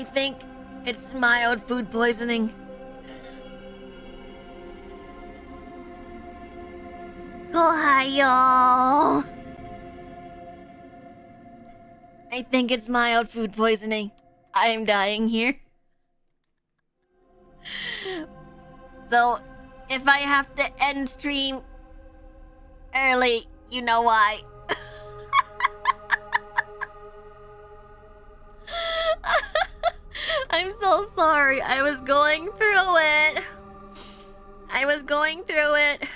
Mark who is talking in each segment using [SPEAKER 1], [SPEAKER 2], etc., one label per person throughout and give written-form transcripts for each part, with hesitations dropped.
[SPEAKER 1] I think it's mild food poisoning. Ohio. I think it's mild food poisoning. I am dying here. So, if I have to end stream early, you know why. I'm so sorry. I was going through it.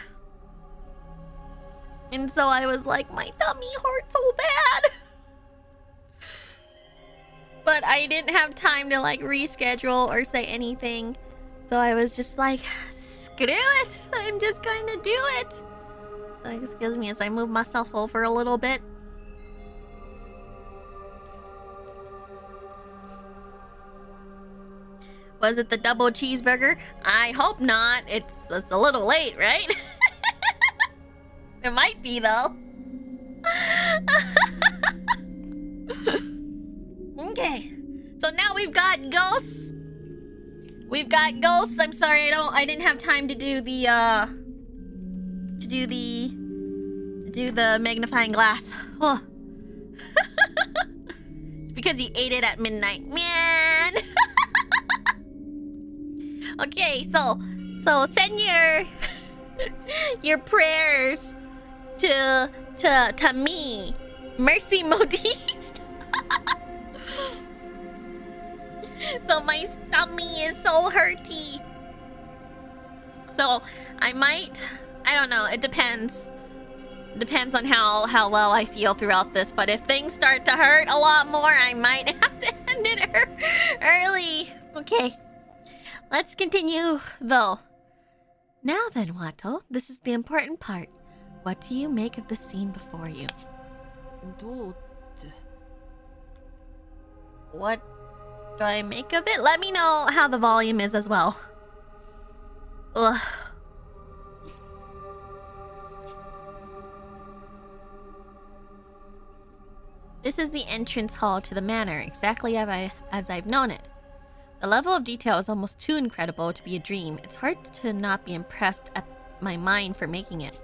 [SPEAKER 1] And so I was like, my tummy hurts so bad. But I didn't have time to like reschedule or say anything. So I was just like, screw it. I'm just going to do it. So excuse me as I move myself over a little bit. Was it the double cheeseburger? I hope not. It's a little late, right? It might be though. Okay. So now we've got ghosts. I'm sorry, I didn't have time to do the magnifying glass. Oh. It's because he ate it at midnight. Man. Okay, so send your prayers to me, Mercy Modiste. So my stomach is so hurty. So I don't know, it depends. Depends on how well I feel throughout this, but if things start to hurt a lot more, I might have to end it early. Okay. Let's continue, though. Now then, Watto, this is the important part. What do you make of the scene before you? What do I make of it? Let me know how the volume is as well. Ugh. This is the entrance hall to the manor, exactly as I've known it. The level of detail is almost too incredible to be a dream. It's hard to not be impressed at my mind for making it.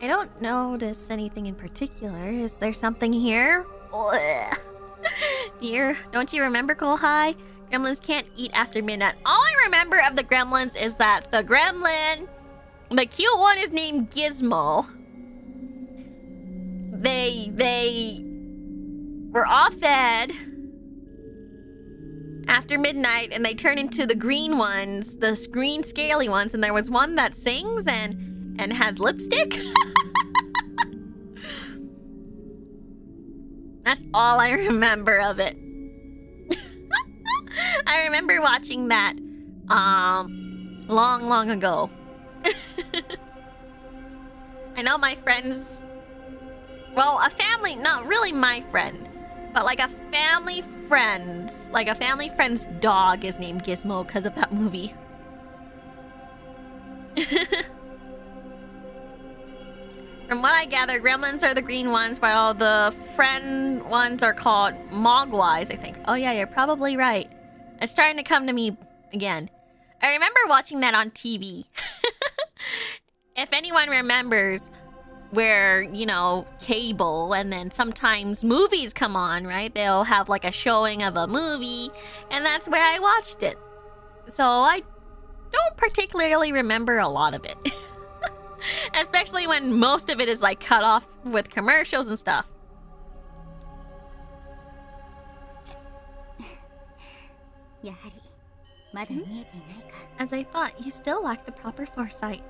[SPEAKER 1] I don't notice anything in particular. Is there something here? Dear, don't you remember, Kohai? Gremlins can't eat after midnight. All I remember of the gremlins is that the cute one is named Gizmo. They were all fed after midnight, and they turn into the green ones, the green scaly ones, and there was one that sings and has lipstick. That's all I remember of it. I remember watching that long ago. I know my friends, well, a family, not really my friend, but like a family friend's dog is named Gizmo because of that movie. From what I gather, gremlins are the green ones, while the friend ones are called mogwais, I think. Oh yeah, you're probably right. It's starting to come to me again. I remember watching that on TV. If anyone remembers where, you know, cable and then sometimes movies come on, right? They'll have like a showing of a movie, and that's where I watched it. So I don't particularly remember a lot of it. Especially when most of it is like cut off with commercials and stuff. As I thought, you still lack the proper foresight.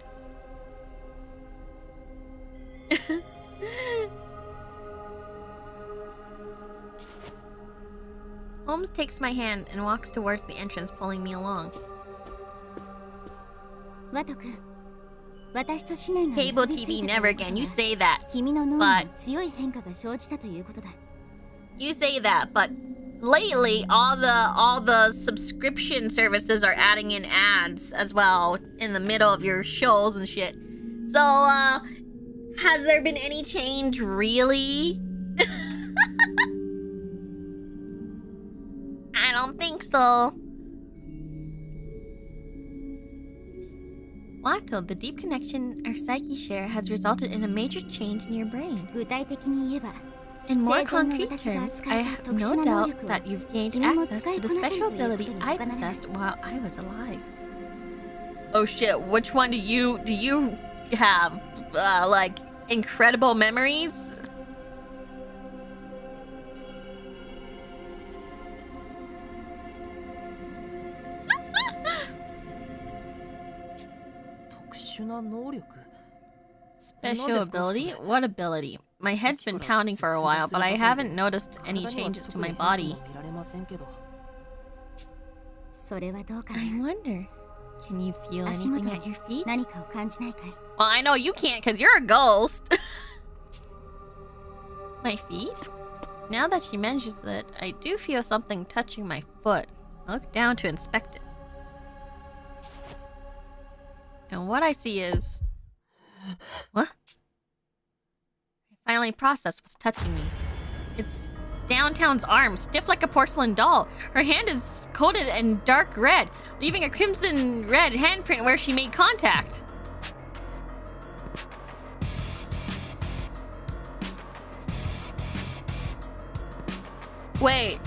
[SPEAKER 1] Holmes takes my hand and walks towards the entrance, pulling me along. Cable TV never again. You say that. You say that, but lately all the subscription services are adding in ads as well in the middle of your shows and shit. So Has there been any change, really? I don't think so. Watto, the deep connection our psyche share has resulted in a major change in your brain. In more concrete terms, I have no doubt that you've gained access to the special ability I possessed while I was alive. Oh shit, which one do you have? Like, incredible memories? Special ability? What ability? My head's been pounding for a while, but I haven't noticed any changes to my body. I wonder, can you feel anything at your feet? Well, I know you can't because you're a ghost. My feet? Now that she mentions it, I do feel something touching my foot. I look down to inspect it. And what I see is... What? I finally processed what's touching me. It's Downtown's arm, stiff like a porcelain doll. Her hand is coated in dark red, leaving a crimson red handprint where she made contact. Wait.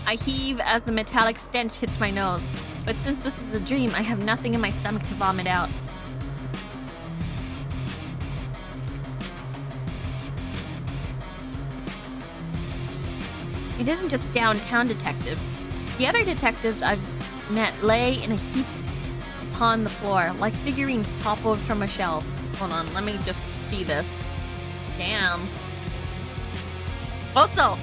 [SPEAKER 1] I heave as the metallic stench hits my nose. But since this is a dream, I have nothing in my stomach to vomit out. It isn't just Downtown Detective. The other detectives I've met lay in a heap upon the floor, like figurines toppled from a shelf. Hold on, let me just see this. Damn. Also,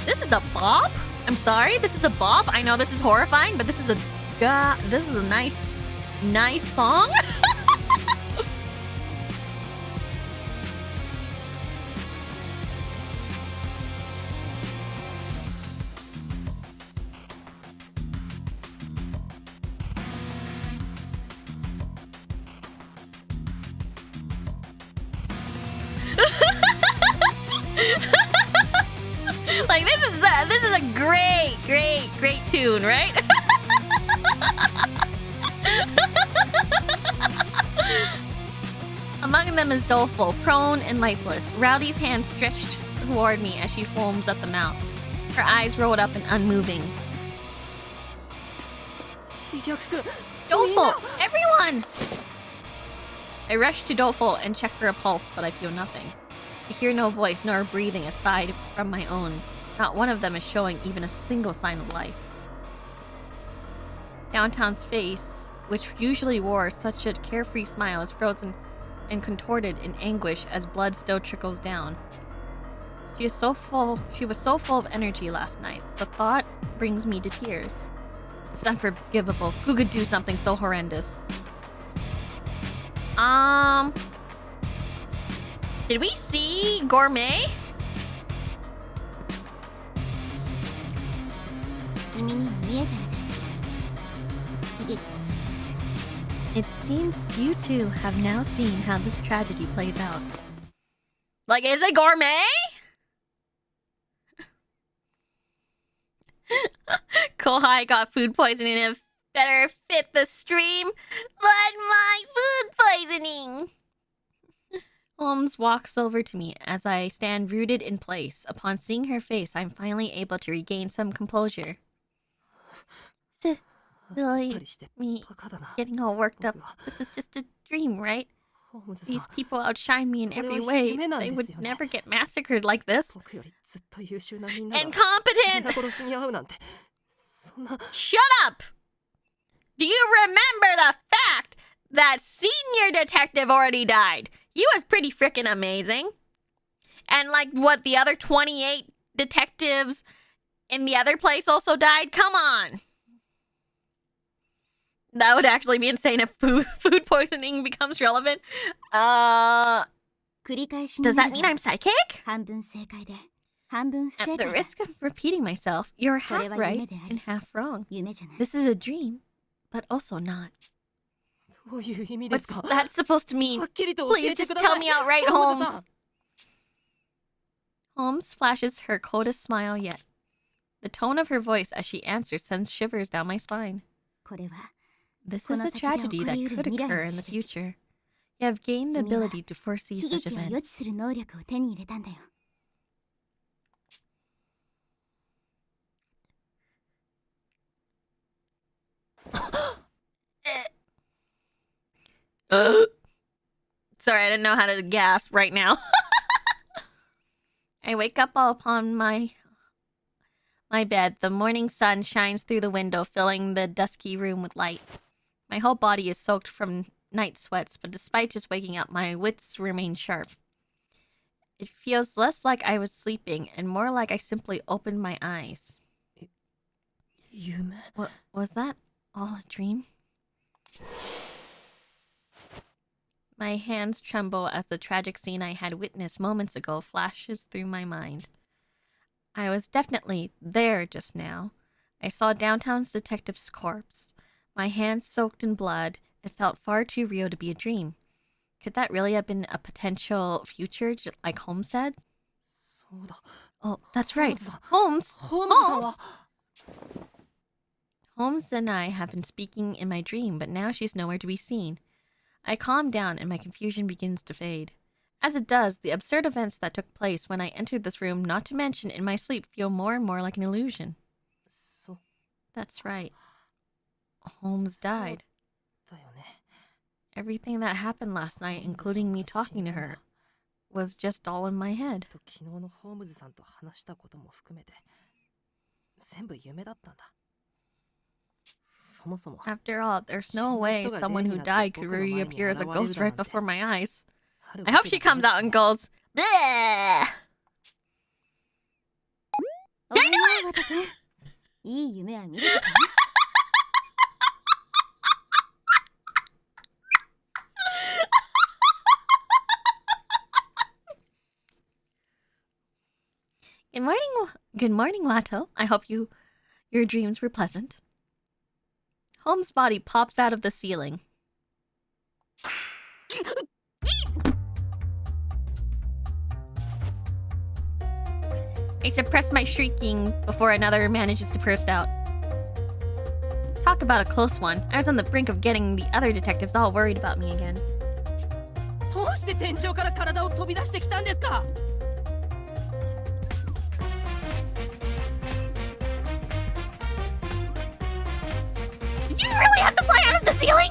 [SPEAKER 1] this is a bop? I'm sorry, this is a bop. I know this is horrifying, but this is a nice song. Like this is a great tune, right? Among them is Doleful, prone and lifeless. Rowdy's hand stretched toward me as she foams at the mouth. Her eyes rolled up and unmoving. Doleful! Everyone! I rush to Doleful and check for a pulse, but I feel nothing. I hear no voice nor breathing aside from my own. Not one of them is showing even a single sign of life. Downtown's face, which usually wore such a carefree smile, is frozen and contorted in anguish as blood still trickles down. She was so full of energy last night. The thought brings me to tears. It's unforgivable. Who could do something so horrendous? Did we see Gourmet? It seems you two have now seen how this tragedy plays out. Like, is it Gourmet? Kohai got food poisoning and it better fit the stream, but my food poisoning. Holmes walks over to me as I stand rooted in place. Upon seeing her face, I'm finally able to regain some composure. Silly me getting all worked up. This is just a dream, right? These people outshine me in every way. They would never get massacred like this. Incompetent! Shut up! Do you remember the fact that Senior Detective already died? He was pretty freaking amazing. And like what, the other 28 detectives in the other place also died? Come on. That would actually be insane if food poisoning becomes relevant. Does that mean I'm psychic? At the risk of repeating myself, you're half right and half wrong. This is a dream, but also not. What's that supposed to mean? Please just tell me outright, Holmes. Holmes flashes her coldest smile yet. The tone of her voice as she answers sends shivers down my spine. This is a tragedy that could occur in the future. You have gained the ability to foresee such events. Sorry, I didn't know how to gasp right now. I wake up all upon my bed. The morning sun shines through the window, filling the dusky room with light. My whole body is soaked from night sweats, but despite just waking up, my wits remain sharp. It feels less like I was sleeping and more like I simply opened my eyes. What was that? All a dream? My hands tremble as the tragic scene I had witnessed moments ago flashes through my mind. I was definitely there just now. I saw downtown's detective's corpse. My hands soaked in blood. It felt far too real to be a dream. Could that really have been a potential future, like Holmes said? Oh, that's right. Holmes! Holmes! Holmes and I have been speaking in my dream, but now she's nowhere to be seen. I calm down and my confusion begins to fade. As it does, the absurd events that took place when I entered this room, not to mention in my sleep, feel more and more like an illusion. That's right. Holmes died. Everything that happened last night, including me talking to her, was just all in my head. After all, there's no way someone who died could reappear as a ghost right before my eyes. I hope she comes out and goes, bleh! I knew it! Good morning, Watto. I hope your dreams were pleasant. Holmes' body pops out of the ceiling. I suppress my shrieking before another manages to burst out. Talk about a close one. I was on the brink of getting the other detectives all worried about me again. Did you really have to fly out of the ceiling?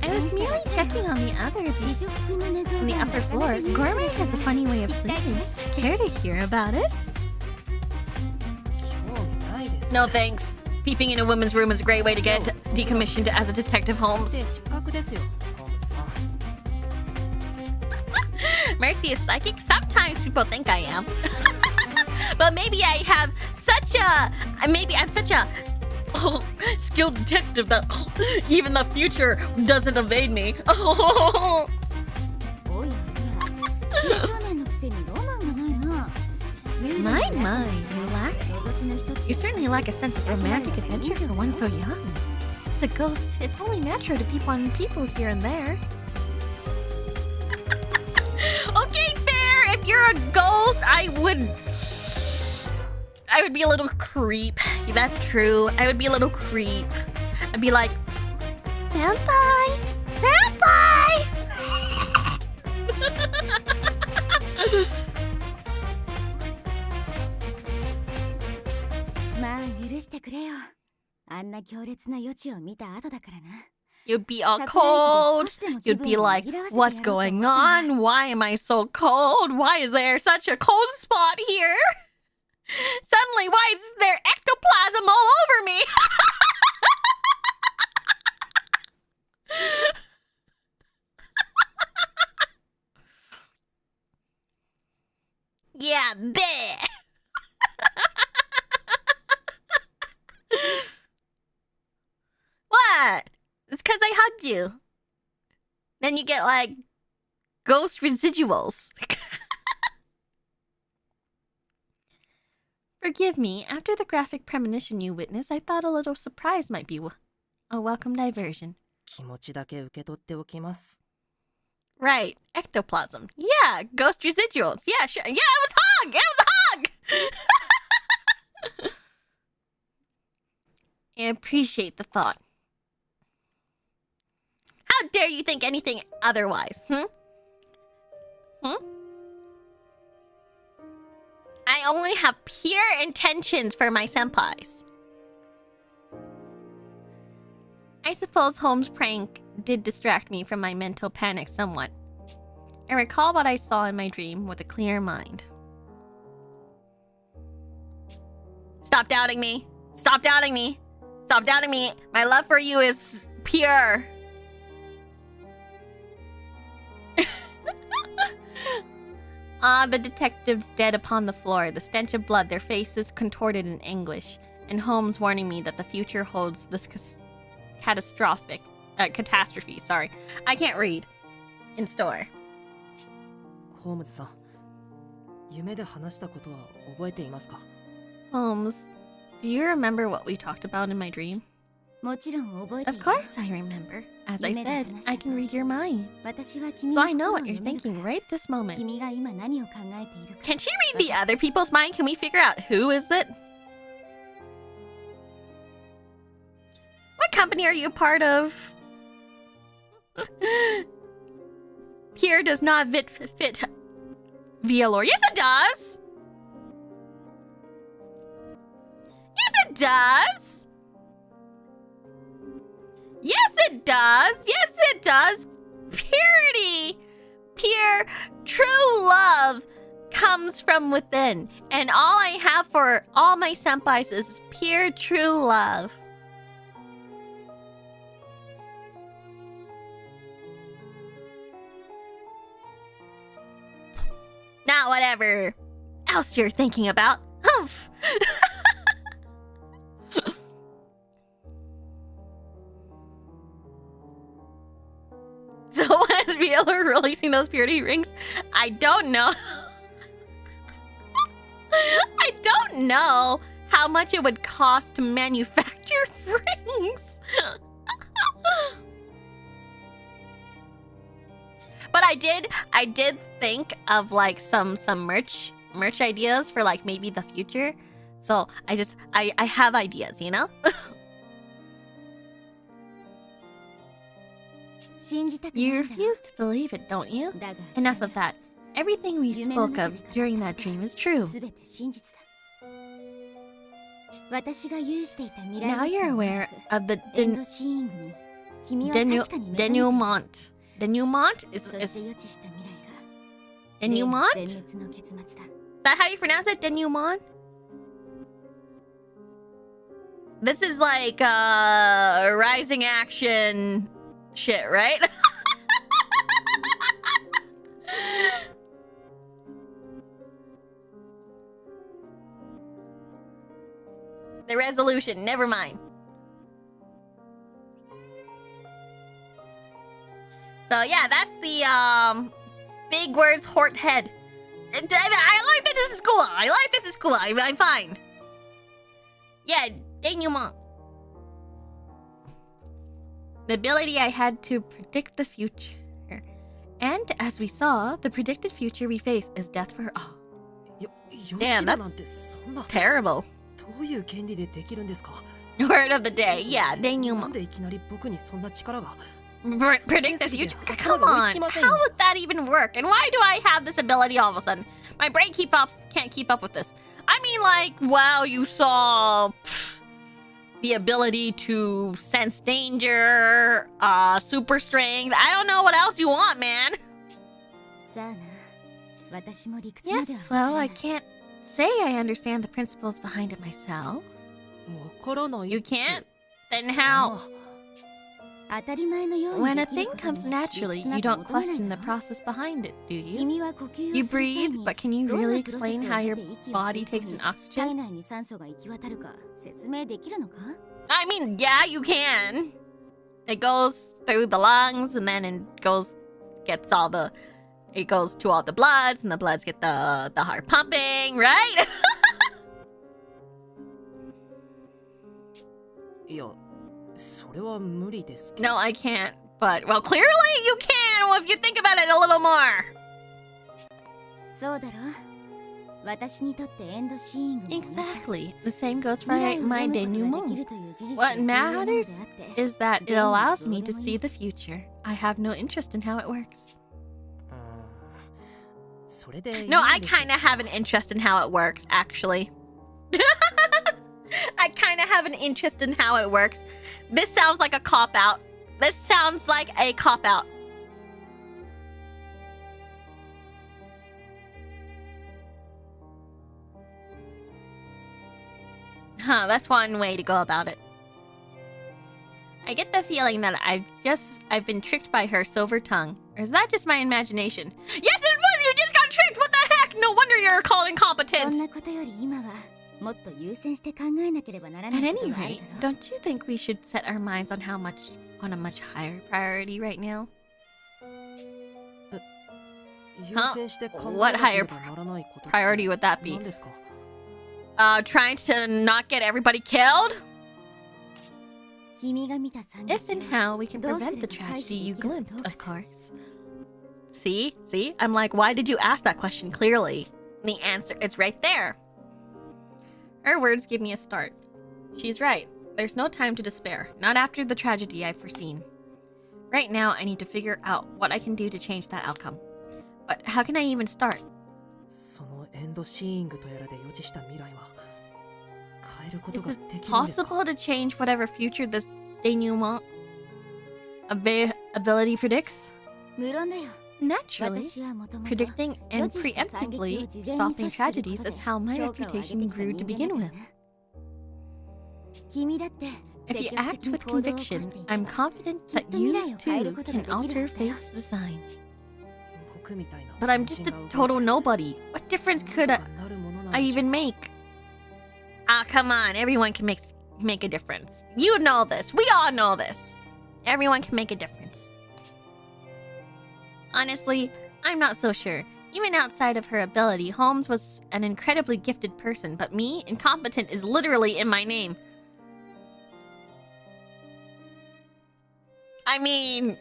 [SPEAKER 1] I was merely checking on the upper floor. Gourmet has a funny way of sleeping. Care to hear about it? No thanks. Peeping in a woman's room is a great way to get decommissioned as a detective, Holmes. Mercy is psychic? Sometimes people think I am. But maybe I'm such a skilled detective that even the future doesn't evade me. You certainly lack a sense of romantic adventure for one so young. It's a ghost. It's only natural to peep on people here and there. Okay, fair. If you're a ghost, I would be a little creep. That's true. I would be a little creep. I'd be like, Senpai! Senpai! You'd be all cold. You'd be like, what's going on? Why am I so cold? Why is there such a cold spot here? Suddenly, why is there ectoplasm all over me? Yeah, bleh. What? It's because I hugged you. Then you get, like, ghost residuals. Forgive me. After the graphic premonition you witnessed, I thought a little surprise might be A welcome diversion.
[SPEAKER 2] 気持ちだけ受け取っておきます。
[SPEAKER 1] Right. Ectoplasm. Yeah. Ghost residuals. Yeah, sure. Yeah, it was hog! It was hog! I appreciate the thought. How dare you think anything otherwise, I only have pure intentions for my senpais. I suppose Holmes' prank did distract me from my mental panic somewhat. I recall what I saw in my dream with a clear mind. Stop doubting me. Stop doubting me. Stop doubting me. My love for you is pure. The detectives dead upon the floor, the stench of blood, their faces contorted in anguish, and Holmes warning me that the future holds this catastrophe. Sorry, I can't read. In store.
[SPEAKER 2] ホームズさん、夢で話したことは覚えていますか？
[SPEAKER 1] Holmes, do you remember what we talked about in my dream? Of course I remember. As I said, I can read your mind. So I know what you're thinking right this moment. Can she read the other people's mind? Can we figure out who is it? What company are you a part of? Pierre does not fit VAllure. Yes, it does! Yes, it does! Yes, it does! Yes, it does! Purity! Pure, true love comes from within. And all I have for all my senpais is pure, true love. Not whatever else you're thinking about. Humph! So when is VAllure releasing those purity rings? I don't know. I don't know how much it would cost to manufacture rings. But I did think of like some merch ideas for like maybe the future. So I have ideas, you know? You refuse to believe it, don't you? Enough of that. Everything we spoke of during that dream is true. Now you're aware of the denouement. Denouement? Denouement? Is that how you pronounce it? Denouement? This is like rising action shit, right? The resolution, never mind. So yeah, that's the big words hort head. I like that this is cool. I like this is cool. I'm fine. Yeah, denouement. The ability I had to predict the future. And as we saw, the predicted future we face is death for all. Damn, that's terrible. Word of the day, yeah, denouement. Predict the future? Come on, how would that even work? And why do I have this ability all of a sudden? My brain can't keep up with this. I mean, like, wow, you saw the ability to sense danger, super strength. I don't know what else you want, man. Yes, well, I can't say I understand the principles behind it myself. You can't? Then how? When a thing comes naturally, you don't question the process behind it, do you? You breathe, but can you really explain how your body takes in oxygen? I mean, yeah, you can. It goes through the lungs, and then it goes to all the bloods, and the bloods get the heart pumping, right?
[SPEAKER 2] いや、それは無理ですけど。
[SPEAKER 1] No, I can't. But, well, clearly you can well, if you think about it a little more.
[SPEAKER 3] そうだろ。私にとってエンドシーイングも同じだ。
[SPEAKER 1] Exactly. The same goes for
[SPEAKER 3] 未来を
[SPEAKER 1] my
[SPEAKER 3] 読むことができ
[SPEAKER 1] denouement.
[SPEAKER 3] るという事実
[SPEAKER 1] What
[SPEAKER 3] は重要なので
[SPEAKER 1] matters
[SPEAKER 3] あって、
[SPEAKER 1] is that it
[SPEAKER 3] 便利な
[SPEAKER 1] allows
[SPEAKER 3] ど
[SPEAKER 1] me
[SPEAKER 3] うで
[SPEAKER 1] to
[SPEAKER 3] もい
[SPEAKER 1] see
[SPEAKER 3] い。
[SPEAKER 1] the future. I have no interest in how it works.
[SPEAKER 2] それでいいん
[SPEAKER 1] No, I
[SPEAKER 2] でしょう
[SPEAKER 1] kind of have an interest in how it works, actually. I kind of have an interest in how it works. This sounds like a cop-out. This sounds like a cop-out. Huh, that's one way to go about it. I get the feeling that I've been tricked by her silver tongue. Or is that just my imagination? Yes, it was! You just got tricked! What the heck? No wonder you're called
[SPEAKER 3] そん
[SPEAKER 1] incompetent!
[SPEAKER 3] なことより今はもっと優先して考えなければならな
[SPEAKER 1] At
[SPEAKER 3] いこと
[SPEAKER 1] any
[SPEAKER 3] がある
[SPEAKER 1] rate,
[SPEAKER 3] だろ。
[SPEAKER 1] don't you think we should set our minds on on a much higher priority right now?
[SPEAKER 2] 優先して考え
[SPEAKER 1] What
[SPEAKER 2] なけれ
[SPEAKER 1] higher
[SPEAKER 2] ばならないことって
[SPEAKER 1] priority would that be?
[SPEAKER 2] 何ですか？
[SPEAKER 1] Trying to not get everybody killed?
[SPEAKER 3] 君が見た惨
[SPEAKER 1] If
[SPEAKER 3] 劇
[SPEAKER 1] and
[SPEAKER 3] を
[SPEAKER 1] how we can
[SPEAKER 3] どうす
[SPEAKER 1] prevent
[SPEAKER 3] れ
[SPEAKER 1] the
[SPEAKER 3] ば回
[SPEAKER 1] tragedy
[SPEAKER 3] 避
[SPEAKER 1] you
[SPEAKER 3] できるか
[SPEAKER 1] glimpsed,
[SPEAKER 3] どうか
[SPEAKER 1] of
[SPEAKER 3] さ。
[SPEAKER 1] course. See? I'm like, why did you ask that question clearly? The answer is right there. Her words give me a start. She's right. There's no time to despair, not after the tragedy I've foreseen. Right now, I need to figure out what I can do to change that outcome. But how can I even start?
[SPEAKER 2] そのエンドシーイングとやらで予知した未来は変えること
[SPEAKER 1] Is
[SPEAKER 2] が
[SPEAKER 1] it
[SPEAKER 2] できるんですか？
[SPEAKER 1] possible to change whatever future this denouement ability predicts?
[SPEAKER 3] 無論だよ。
[SPEAKER 1] Naturally,
[SPEAKER 3] 私はもともと
[SPEAKER 1] predicting
[SPEAKER 3] 予
[SPEAKER 1] and
[SPEAKER 3] 知した惨劇を
[SPEAKER 1] preemptively
[SPEAKER 3] 事前に
[SPEAKER 1] stopping
[SPEAKER 3] 阻止すること
[SPEAKER 1] tragedies
[SPEAKER 3] で
[SPEAKER 1] is how my
[SPEAKER 3] 評価を上げて
[SPEAKER 1] reputation
[SPEAKER 3] きた
[SPEAKER 1] grew to
[SPEAKER 3] 人
[SPEAKER 1] begin
[SPEAKER 3] 間だ
[SPEAKER 1] with.
[SPEAKER 3] からな。君だって
[SPEAKER 1] If
[SPEAKER 3] 積
[SPEAKER 1] you
[SPEAKER 3] 極
[SPEAKER 1] act
[SPEAKER 3] 的に
[SPEAKER 1] with
[SPEAKER 3] 行動を起こ
[SPEAKER 1] conviction,
[SPEAKER 3] していけ
[SPEAKER 1] I'm
[SPEAKER 3] ば
[SPEAKER 1] confident
[SPEAKER 3] きっ
[SPEAKER 1] that
[SPEAKER 3] と未
[SPEAKER 1] you
[SPEAKER 3] 来を変える
[SPEAKER 1] too
[SPEAKER 3] ことが
[SPEAKER 1] can
[SPEAKER 3] できるは
[SPEAKER 1] alter
[SPEAKER 3] ずだよ。
[SPEAKER 1] fate's design.
[SPEAKER 2] 僕みたいな
[SPEAKER 1] But I'm just a total nobody. What difference could
[SPEAKER 2] なんとかなるものなん
[SPEAKER 1] I
[SPEAKER 2] でしょう
[SPEAKER 1] even make? Ah, come on. Everyone can make a difference. You know this. We all know this. Everyone can make a difference. Honestly, I'm not so sure. Even outside of her ability, Holmes was an incredibly gifted person, but me, incompetent, is literally in my name. I mean,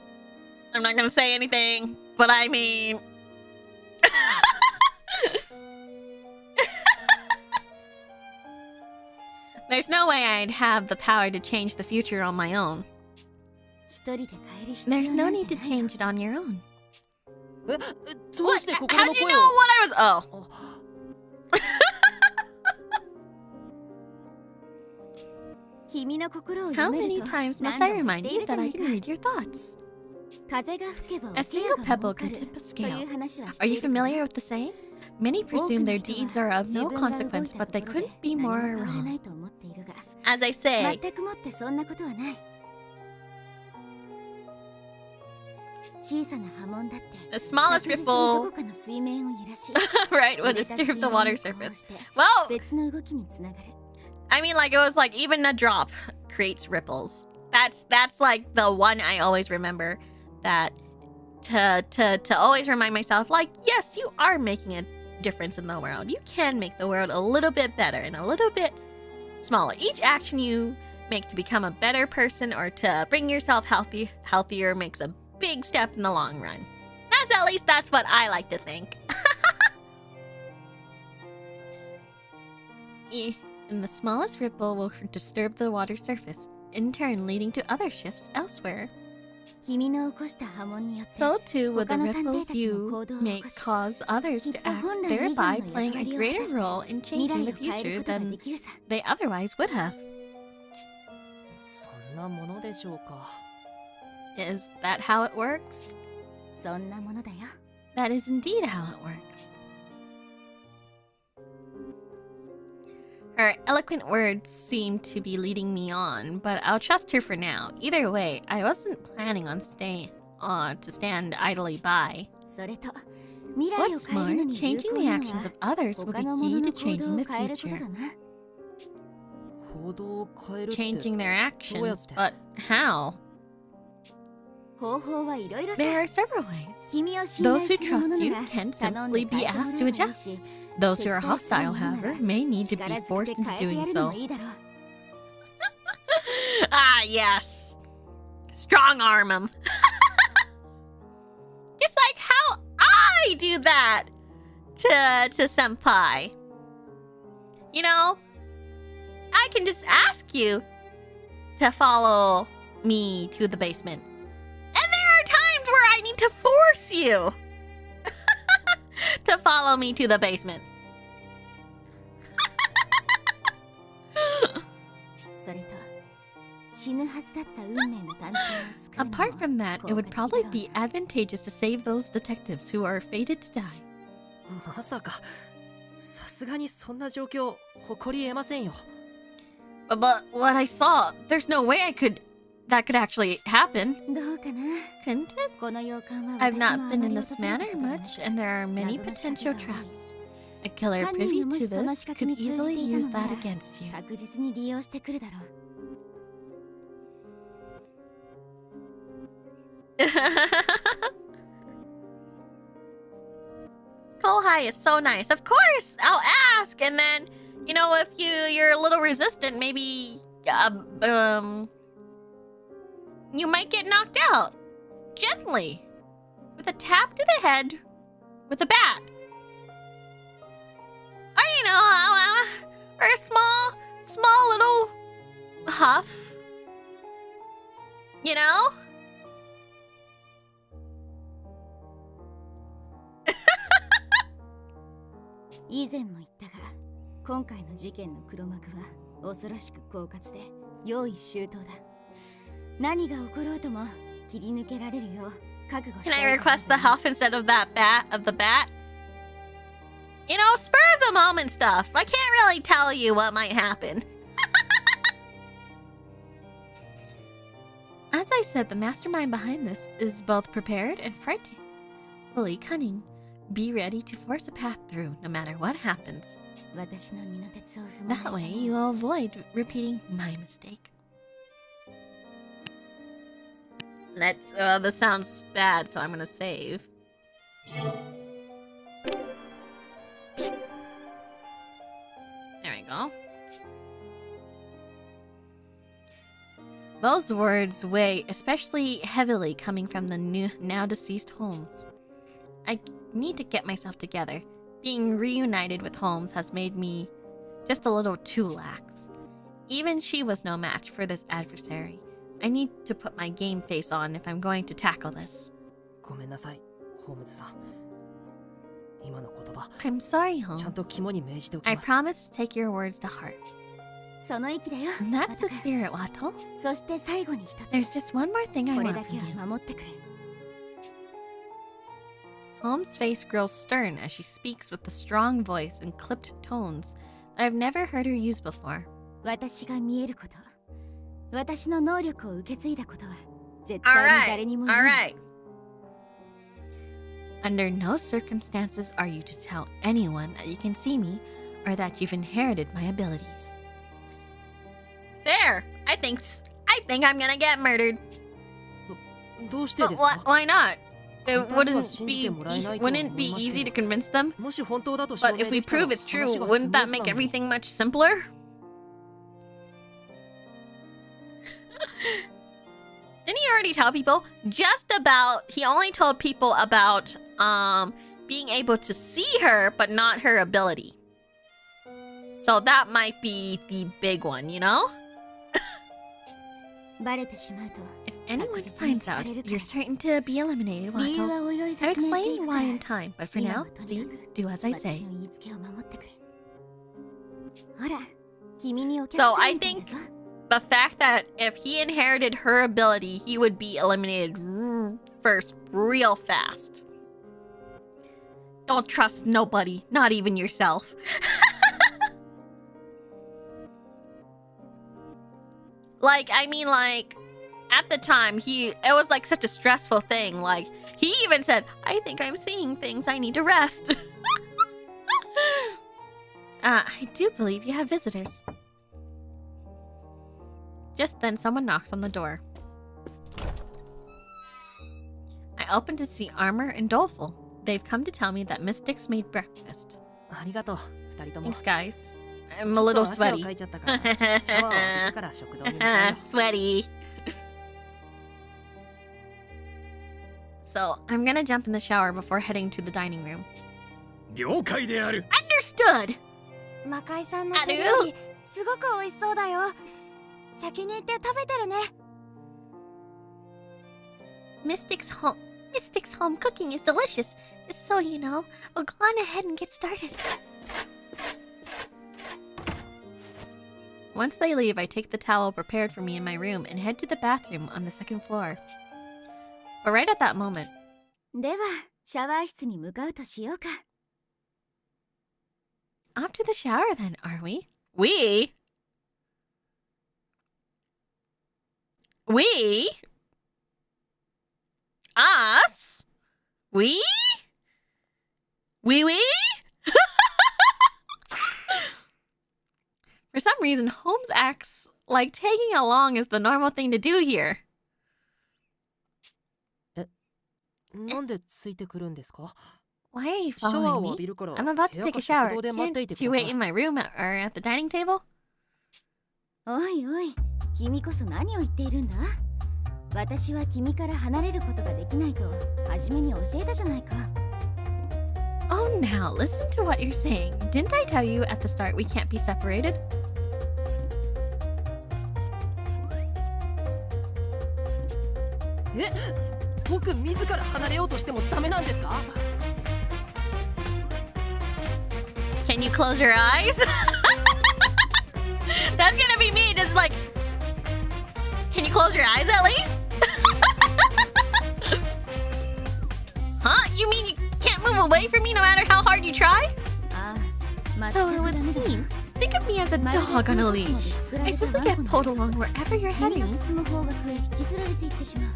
[SPEAKER 1] I'm not gonna say anything, but I mean... There's no way I'd have the power to change the future on my own.
[SPEAKER 3] 一人で変える必要
[SPEAKER 1] There's
[SPEAKER 3] な
[SPEAKER 1] no
[SPEAKER 3] ん
[SPEAKER 1] need
[SPEAKER 3] て
[SPEAKER 1] to
[SPEAKER 3] ないよ。
[SPEAKER 1] change it on your own.
[SPEAKER 2] どうして心
[SPEAKER 1] How'd
[SPEAKER 2] の
[SPEAKER 1] you
[SPEAKER 2] 声
[SPEAKER 1] know
[SPEAKER 2] を
[SPEAKER 1] what I was... Oh.
[SPEAKER 3] 君の心を
[SPEAKER 1] How
[SPEAKER 3] 読め
[SPEAKER 1] many
[SPEAKER 3] ると
[SPEAKER 1] times
[SPEAKER 3] 何
[SPEAKER 1] must
[SPEAKER 3] 度
[SPEAKER 1] I
[SPEAKER 3] も
[SPEAKER 1] remind
[SPEAKER 3] 言ってい
[SPEAKER 1] you
[SPEAKER 3] るじゃ
[SPEAKER 1] that
[SPEAKER 3] な
[SPEAKER 1] I
[SPEAKER 3] いか。
[SPEAKER 1] can read your thoughts?
[SPEAKER 3] 風が吹けば
[SPEAKER 1] A
[SPEAKER 3] 桶屋
[SPEAKER 1] single
[SPEAKER 3] が
[SPEAKER 1] pebble
[SPEAKER 3] 儲か
[SPEAKER 1] can
[SPEAKER 3] る
[SPEAKER 1] tip a
[SPEAKER 3] という
[SPEAKER 1] scale.
[SPEAKER 3] 話は知っ
[SPEAKER 1] Are
[SPEAKER 3] て
[SPEAKER 1] you
[SPEAKER 3] いるかな。
[SPEAKER 1] familiar with the saying? Many
[SPEAKER 3] 多
[SPEAKER 1] presume
[SPEAKER 3] く
[SPEAKER 1] their
[SPEAKER 3] の人
[SPEAKER 1] deeds
[SPEAKER 3] は
[SPEAKER 1] are of
[SPEAKER 3] 自
[SPEAKER 1] no
[SPEAKER 3] 分が動い
[SPEAKER 1] consequence,
[SPEAKER 3] た
[SPEAKER 1] but
[SPEAKER 3] と
[SPEAKER 1] they
[SPEAKER 3] ころで
[SPEAKER 1] couldn't be
[SPEAKER 3] 何も
[SPEAKER 1] more
[SPEAKER 3] 変わらな
[SPEAKER 1] wrong.
[SPEAKER 3] いと思っているが、
[SPEAKER 1] As I say,
[SPEAKER 3] 全くもってそんなことはない。小さな波紋だって
[SPEAKER 1] the smallest
[SPEAKER 3] 確実にど
[SPEAKER 1] ripple,
[SPEAKER 3] こかの水面を揺らし、
[SPEAKER 1] right,
[SPEAKER 3] 濡
[SPEAKER 1] would
[SPEAKER 3] れた
[SPEAKER 1] disturb
[SPEAKER 3] 水
[SPEAKER 1] the
[SPEAKER 3] 面
[SPEAKER 1] water
[SPEAKER 3] にこう
[SPEAKER 1] surface.
[SPEAKER 3] して
[SPEAKER 1] Well,
[SPEAKER 3] 別の動きにつながる。
[SPEAKER 1] I mean, like, it was like even a drop creates ripples. That's like the one I always remember. That to always remind myself, like, yes, you are making a difference in the world. You can make the world a little bit better and a little bit smaller. Each action you make to become a better person or to bring yourself healthier makes a big step in the long run. At least that's what I like to think. And the smallest ripple will disturb the water's surface, in turn leading to other shifts elsewhere.
[SPEAKER 3] 君の起こした波紋によって
[SPEAKER 1] So too would the
[SPEAKER 3] 他の探偵
[SPEAKER 1] ripples
[SPEAKER 3] たちも
[SPEAKER 1] you
[SPEAKER 3] 行動を起
[SPEAKER 1] make
[SPEAKER 3] こし、
[SPEAKER 1] cause others
[SPEAKER 3] きっ
[SPEAKER 1] to
[SPEAKER 3] と
[SPEAKER 1] act,
[SPEAKER 3] 本来以上
[SPEAKER 1] thereby
[SPEAKER 3] の
[SPEAKER 1] playing
[SPEAKER 3] 役
[SPEAKER 1] a
[SPEAKER 3] 割を果
[SPEAKER 1] greater
[SPEAKER 3] たして
[SPEAKER 1] role in
[SPEAKER 3] 未
[SPEAKER 1] changing
[SPEAKER 3] 来
[SPEAKER 1] the
[SPEAKER 3] を変え
[SPEAKER 1] future
[SPEAKER 3] ることが
[SPEAKER 1] than
[SPEAKER 3] できるさ。
[SPEAKER 1] they otherwise would have.
[SPEAKER 2] そんなものでしょうか。
[SPEAKER 1] Is that how it works?
[SPEAKER 3] そんなものだよ。
[SPEAKER 1] That is indeed how it works. Her eloquent words seem to be leading me on, but I'll trust her for now. Either way, I wasn't planning on staying to stand idly by.
[SPEAKER 3] それと未来を
[SPEAKER 1] What's
[SPEAKER 3] 変えるの
[SPEAKER 1] more,
[SPEAKER 3] に有
[SPEAKER 1] changing
[SPEAKER 3] 効
[SPEAKER 1] the
[SPEAKER 3] なの
[SPEAKER 1] actions
[SPEAKER 3] は
[SPEAKER 1] of others will
[SPEAKER 3] 他
[SPEAKER 1] be
[SPEAKER 3] の者
[SPEAKER 1] key
[SPEAKER 3] の
[SPEAKER 1] to
[SPEAKER 3] 行動
[SPEAKER 1] changing
[SPEAKER 3] を
[SPEAKER 1] the
[SPEAKER 3] 変えることだ
[SPEAKER 1] future.
[SPEAKER 3] な。
[SPEAKER 2] 行動を変えるって
[SPEAKER 1] Changing their
[SPEAKER 2] どうやっ
[SPEAKER 1] actions,
[SPEAKER 2] て
[SPEAKER 1] but how?
[SPEAKER 3] 方法はいろいろさ。
[SPEAKER 1] There are several ways.
[SPEAKER 3] 君を信頼
[SPEAKER 1] Those
[SPEAKER 3] す
[SPEAKER 1] who
[SPEAKER 3] る者
[SPEAKER 1] trust
[SPEAKER 3] な
[SPEAKER 1] you
[SPEAKER 3] ら
[SPEAKER 1] can
[SPEAKER 3] 頼ん
[SPEAKER 1] simply
[SPEAKER 3] で
[SPEAKER 1] be
[SPEAKER 3] 変えても
[SPEAKER 1] asked
[SPEAKER 3] ら
[SPEAKER 1] to
[SPEAKER 3] えばいい
[SPEAKER 1] adjust.
[SPEAKER 3] し、
[SPEAKER 1] Those who are
[SPEAKER 3] 手伝いする
[SPEAKER 1] hostile,
[SPEAKER 3] ものな
[SPEAKER 1] however,
[SPEAKER 3] ら
[SPEAKER 1] may need to
[SPEAKER 3] 力
[SPEAKER 1] be
[SPEAKER 3] ずくで
[SPEAKER 1] forced into
[SPEAKER 3] 変えて
[SPEAKER 1] doing
[SPEAKER 3] やるの
[SPEAKER 1] so.
[SPEAKER 3] もいいだろう。
[SPEAKER 1] Ah, yes. Strong arm him. Just like how I do that to senpai. You know, I can just ask you to follow me to the basement. And there are times where I need to force you to follow me to the basement.
[SPEAKER 3] それと死ぬはずだった運命の探偵を救うのも
[SPEAKER 1] Apart from that, it would
[SPEAKER 3] 効果
[SPEAKER 1] probably
[SPEAKER 3] 的だろう
[SPEAKER 1] be advantageous to save those detectives who are fated to die.
[SPEAKER 2] まさかさすがにそんな状況誇り得ませんよ。
[SPEAKER 1] But what I saw, there's no way that could actually happen.
[SPEAKER 3] どうかな
[SPEAKER 1] Couldn't it?
[SPEAKER 3] この洋館は
[SPEAKER 1] I've
[SPEAKER 3] 私
[SPEAKER 1] not
[SPEAKER 3] もあ
[SPEAKER 1] been
[SPEAKER 3] ま
[SPEAKER 1] in
[SPEAKER 3] り
[SPEAKER 1] this
[SPEAKER 3] 訪れた
[SPEAKER 1] manor
[SPEAKER 3] ことがなく
[SPEAKER 1] much, and there are many
[SPEAKER 3] 謎の仕
[SPEAKER 1] potential
[SPEAKER 3] 掛けが多い
[SPEAKER 1] traps. A killer
[SPEAKER 3] 犯人
[SPEAKER 1] privy
[SPEAKER 3] がもし
[SPEAKER 1] to
[SPEAKER 3] その
[SPEAKER 1] this
[SPEAKER 3] 仕掛け
[SPEAKER 1] could
[SPEAKER 3] に通じ
[SPEAKER 1] easily
[SPEAKER 3] てい
[SPEAKER 1] use
[SPEAKER 3] たのな
[SPEAKER 1] that
[SPEAKER 3] ら
[SPEAKER 1] against you.
[SPEAKER 3] 確実に利用してくるだろう
[SPEAKER 1] Kohai is so nice. Of course, I'll ask, and then you know if you're a little resistant, maybe you might get knocked out gently with a tap to the head with a bat, or you know, or a small little huff. You know.
[SPEAKER 3] 以前も言ったが今回の事件の黒幕は恐ろしく狡猾で用意周到だ何が起ころうとも切り抜けられるよう覚悟して
[SPEAKER 1] Can I request the huff instead of the bat? You know, spur of the moment stuff. I can't really tell you what might happen. As I said, the mastermind behind this is both prepared and frightfully cunning. Be ready to force a path through, no matter what happens.
[SPEAKER 3] 私の二の鉄を踏まない
[SPEAKER 1] That
[SPEAKER 3] ため
[SPEAKER 1] way,
[SPEAKER 3] に
[SPEAKER 1] you will avoid repeating my mistake. Let's. This sounds bad, so I'm gonna save. There we go. Those words weigh especially heavily coming from the now deceased Holmes. I need to get myself together. Being reunited with Holmes has made me just a little too lax. Even she was no match for this adversary. I need to put my game face on if I'm going to tackle this.
[SPEAKER 2] ごめんなさい、ホームズさん。今の言葉
[SPEAKER 1] I'm sorry,
[SPEAKER 2] ちゃん
[SPEAKER 1] Holmes.
[SPEAKER 2] と肝に銘じておき
[SPEAKER 1] I
[SPEAKER 2] ます。
[SPEAKER 1] promise to take your words to heart.
[SPEAKER 3] その息だよ
[SPEAKER 1] That's the
[SPEAKER 3] ワト君
[SPEAKER 1] spirit, Watto.
[SPEAKER 3] そして最後に一つ
[SPEAKER 1] There's just one more thing I
[SPEAKER 3] これ
[SPEAKER 1] want
[SPEAKER 3] だけ
[SPEAKER 1] from you.
[SPEAKER 3] は守ってくれ
[SPEAKER 1] Holmes' face grows stern as she speaks with the strong voice and clipped tones that I've never heard her use before.
[SPEAKER 3] 私が見えること私の能力を受け継いだことは絶対に誰にも言うな
[SPEAKER 1] alright. Under no circumstances are you to tell anyone that you can see me or that you've inherited my abilities. Fair. I think I'm gonna get murdered.
[SPEAKER 2] どうしてですか
[SPEAKER 1] Why not? It
[SPEAKER 2] 簡単には信じてもらえないとは思い
[SPEAKER 1] wouldn't it be
[SPEAKER 2] ますけど。
[SPEAKER 1] easy to convince them?
[SPEAKER 2] もし本当だと証
[SPEAKER 1] But
[SPEAKER 2] 明
[SPEAKER 1] if
[SPEAKER 2] で
[SPEAKER 1] we
[SPEAKER 2] きたら
[SPEAKER 1] prove it's true,
[SPEAKER 2] 話が
[SPEAKER 1] wouldn't
[SPEAKER 2] スムー
[SPEAKER 1] that
[SPEAKER 2] ズ
[SPEAKER 1] make
[SPEAKER 2] なのに
[SPEAKER 1] everything much simpler? Didn't he already tell people? He only told people about being able to see her, but not her ability. So that might be the big one, you know?
[SPEAKER 3] バレてしまうと
[SPEAKER 1] If anyone finds out, you're certain to be eliminated,
[SPEAKER 3] 理由
[SPEAKER 1] Watto.
[SPEAKER 3] はおいおい
[SPEAKER 1] I'll
[SPEAKER 3] 説明してい
[SPEAKER 1] explain
[SPEAKER 3] くか
[SPEAKER 1] why
[SPEAKER 3] ら
[SPEAKER 1] in time, but for
[SPEAKER 3] 今
[SPEAKER 1] now,
[SPEAKER 3] はとにか
[SPEAKER 1] please
[SPEAKER 3] く
[SPEAKER 1] do as I
[SPEAKER 3] 私
[SPEAKER 1] say.
[SPEAKER 3] の言いつけを守ってくれほら君にお客
[SPEAKER 1] So
[SPEAKER 3] さ
[SPEAKER 1] I
[SPEAKER 3] んみたい
[SPEAKER 1] think
[SPEAKER 3] だぞ
[SPEAKER 1] the fact that if he inherited her ability, he would be eliminated first real fast. Don't trust nobody, not even yourself. At the time, it was like such a stressful thing. Like, he even said, I think I'm seeing things, I need to rest. I do believe you have visitors. Just then, someone knocks on the door. I open to see Armor and Doleful. They've come to tell me that Miss Dix made breakfast.
[SPEAKER 2] ありがとう、二人とも。
[SPEAKER 1] Thanks, guys. I'm a little
[SPEAKER 2] ちょっと汗を
[SPEAKER 1] sweaty.
[SPEAKER 2] かいちゃったからシャワーを浴びてから食堂に向かうよ
[SPEAKER 1] Sweaty. So, I'm gonna jump in the shower before heading to the dining room.
[SPEAKER 4] 了解である
[SPEAKER 1] Understood!
[SPEAKER 3] 魔界さんの手料理すごく美味しそうだよ。先に行って食べてるね。
[SPEAKER 1] Mystic's home cooking is delicious. Just so you know, we'll go on ahead and get started. Once they leave, I take the towel prepared for me in my room and head to the bathroom on the second floor. But right at that moment,
[SPEAKER 3] ではシャワー室に向かうとしようか。
[SPEAKER 1] off to the shower then, are we? We? Us? We? For some reason, Holmes acts like tagging along is the normal thing to do here.
[SPEAKER 2] なんでついてくるんですか
[SPEAKER 1] Why are you
[SPEAKER 2] シャワー
[SPEAKER 1] following
[SPEAKER 2] を浴
[SPEAKER 1] me?
[SPEAKER 2] びるから
[SPEAKER 1] I'm about
[SPEAKER 2] 部
[SPEAKER 1] to
[SPEAKER 2] 屋
[SPEAKER 1] take
[SPEAKER 2] か
[SPEAKER 1] a
[SPEAKER 2] 食
[SPEAKER 1] shower.
[SPEAKER 2] 堂で待っていて
[SPEAKER 1] Can't
[SPEAKER 2] く
[SPEAKER 1] you
[SPEAKER 2] だ
[SPEAKER 1] wait
[SPEAKER 2] さい
[SPEAKER 1] in my room or at the dining table?
[SPEAKER 3] おいおい、君こそ何を言っているんだ？私は君から離れることができないと初めに教えたじゃないか。
[SPEAKER 1] Oh, now listen to what you're saying. Didn't I tell you at the start we can't be separated?
[SPEAKER 2] え僕自ら離れようとしてもダメなんですか
[SPEAKER 1] Can you close your eyes? That's gonna be me. Just like, can you close your eyes at least? Huh? You mean you can't move away from me no matter how hard you try?
[SPEAKER 3] ああ、
[SPEAKER 1] So
[SPEAKER 3] 全
[SPEAKER 1] it
[SPEAKER 3] く
[SPEAKER 1] would
[SPEAKER 3] ダメだ。
[SPEAKER 1] seem. Think of me as a dog on a leash. I simply get pulled along wherever you're
[SPEAKER 3] 君
[SPEAKER 1] heading.
[SPEAKER 3] の進む方角へ引きずられていってしまう。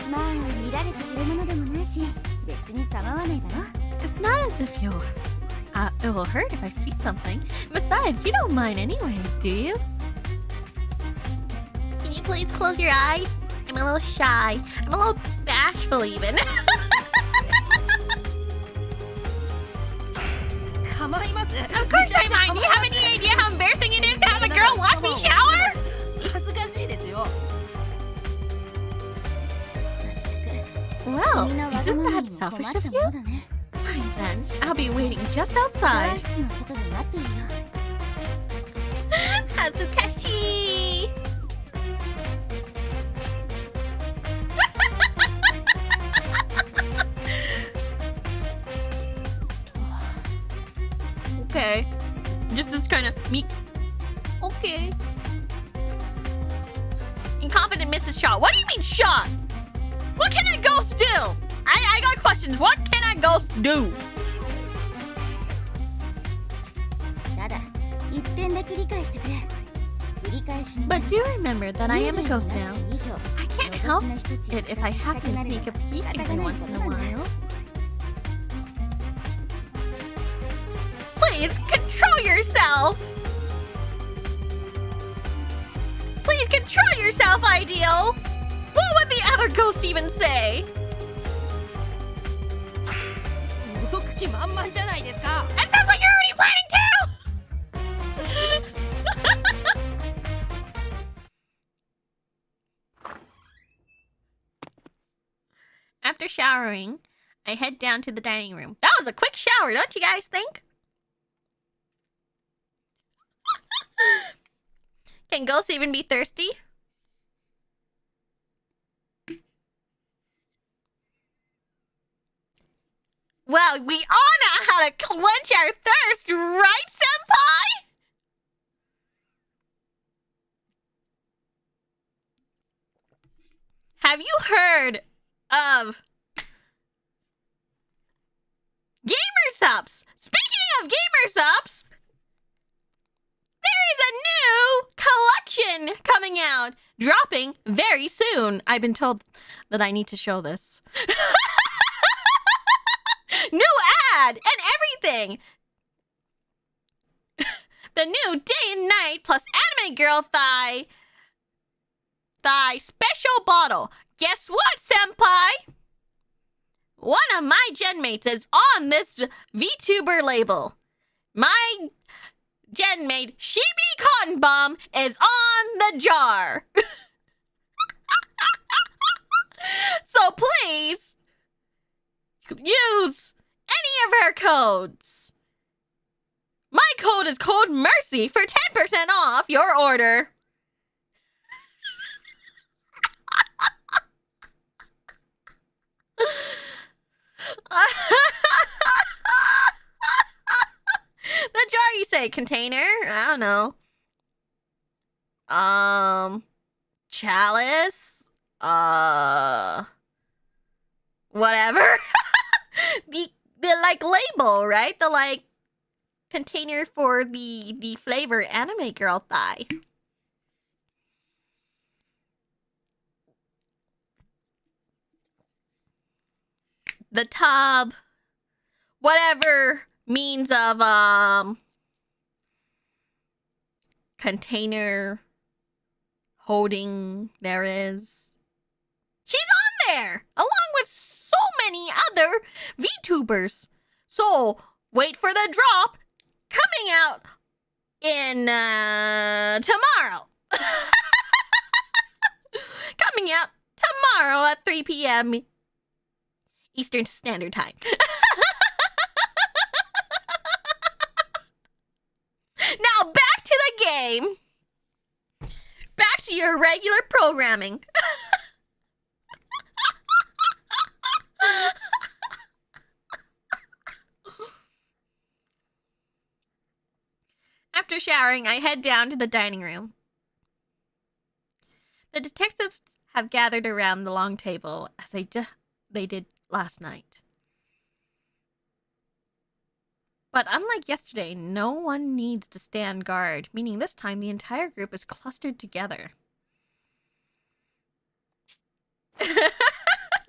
[SPEAKER 3] まあ見られてくるものでもないし、別に構わないだろ。
[SPEAKER 1] It's not as if it will hurt if I see something. Besides, you don't mind anyways, do you? Can you please close your eyes? I'm a little shy. I'm a little bashful even.
[SPEAKER 2] 構います
[SPEAKER 1] Of course I mind. Do you have any idea how embarrassing it is to have a girl watch me shower?
[SPEAKER 2] 恥ずかしいですよ
[SPEAKER 1] Well,
[SPEAKER 3] 君のわが
[SPEAKER 1] isn't
[SPEAKER 3] まま
[SPEAKER 1] that
[SPEAKER 3] にも困っ
[SPEAKER 1] selfish
[SPEAKER 3] た
[SPEAKER 1] of
[SPEAKER 3] も
[SPEAKER 1] you?
[SPEAKER 3] のだね。
[SPEAKER 1] Fine then. I'll be waiting just
[SPEAKER 3] シャワー
[SPEAKER 1] outside.
[SPEAKER 3] 室の外で待っているよ。
[SPEAKER 1] Hazukashi! Okay. Just this kind of meek. Okay. Incompetent Mrs. Shaw. What do you mean shot? What can a ghost do? I got questions. What can a ghost do?
[SPEAKER 3] ただ一点だけ理解してくれ。繰り返しに
[SPEAKER 1] But do remember that I am a ghost now.
[SPEAKER 3] 以上
[SPEAKER 1] I can't help it if I happen to sneak a peek every once in a while. Please control yourself! Please control yourself, Ideal! What would the other ghost even say?
[SPEAKER 2] 覗く気満々じゃないですか
[SPEAKER 1] That sounds like you're already planning to! After showering, I head down to the dining room. That was a quick shower, don't you guys think? Can ghosts even be thirsty? Well, we all know how to quench our thirst, right, Senpai? Have you heard of Gamer Sups? Speaking of Gamer Sups, there is a new collection coming out, dropping very soon. I've been told that I need to show this. New ad and everything. The new day and night plus anime girl thigh special bottle. Guess what, senpai? One of my gen mates is on this VTuber label. My Jen made Shibi cotton bomb is on the jar. So please use any of her codes. My code is code MERCY for 10% off your order. The jar, you say? Container? I don't know. Chalice? Whatever. the like label, right? The like container for the flavor anime girl thigh. The tub, whatever means of container holding there is. She's on there along with so many other VTubers. So wait for the drop coming out in tomorrow. Coming out tomorrow at 3 p.m. Eastern Standard Time. Now back to the game. Back to your regular programming. After showering, I head down to the dining room. The detectives have gathered around the long table as they did last night. But unlike yesterday, no one needs to stand guard, meaning this time the entire group is clustered together.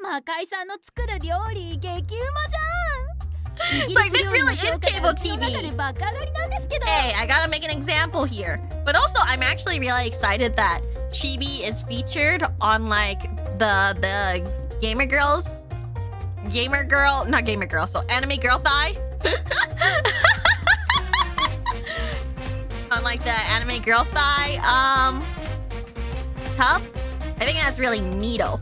[SPEAKER 3] 魔界さんの作る料理激うまじゃん。
[SPEAKER 1] It's like this really is cable TV.
[SPEAKER 3] バカ売りなんですけど。
[SPEAKER 1] Hey, I gotta make an example here. But also, I'm actually really excited that Chibi is featured on like the gamer girls, so anime girl thigh. On like the anime girl thigh tub. I think that's really neato.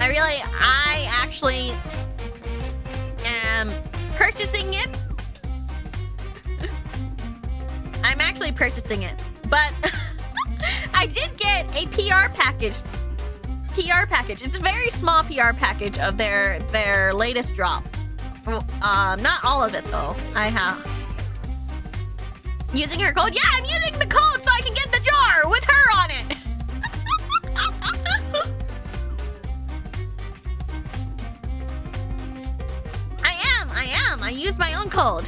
[SPEAKER 1] I actually am purchasing it. I'm actually purchasing it. But I did get a PR package. It's a very small PR package of their latest drop. Not all of it though. I have. Using her code? Yeah, I'm using the code so I can get the jar with her on it. I am. I used my own code.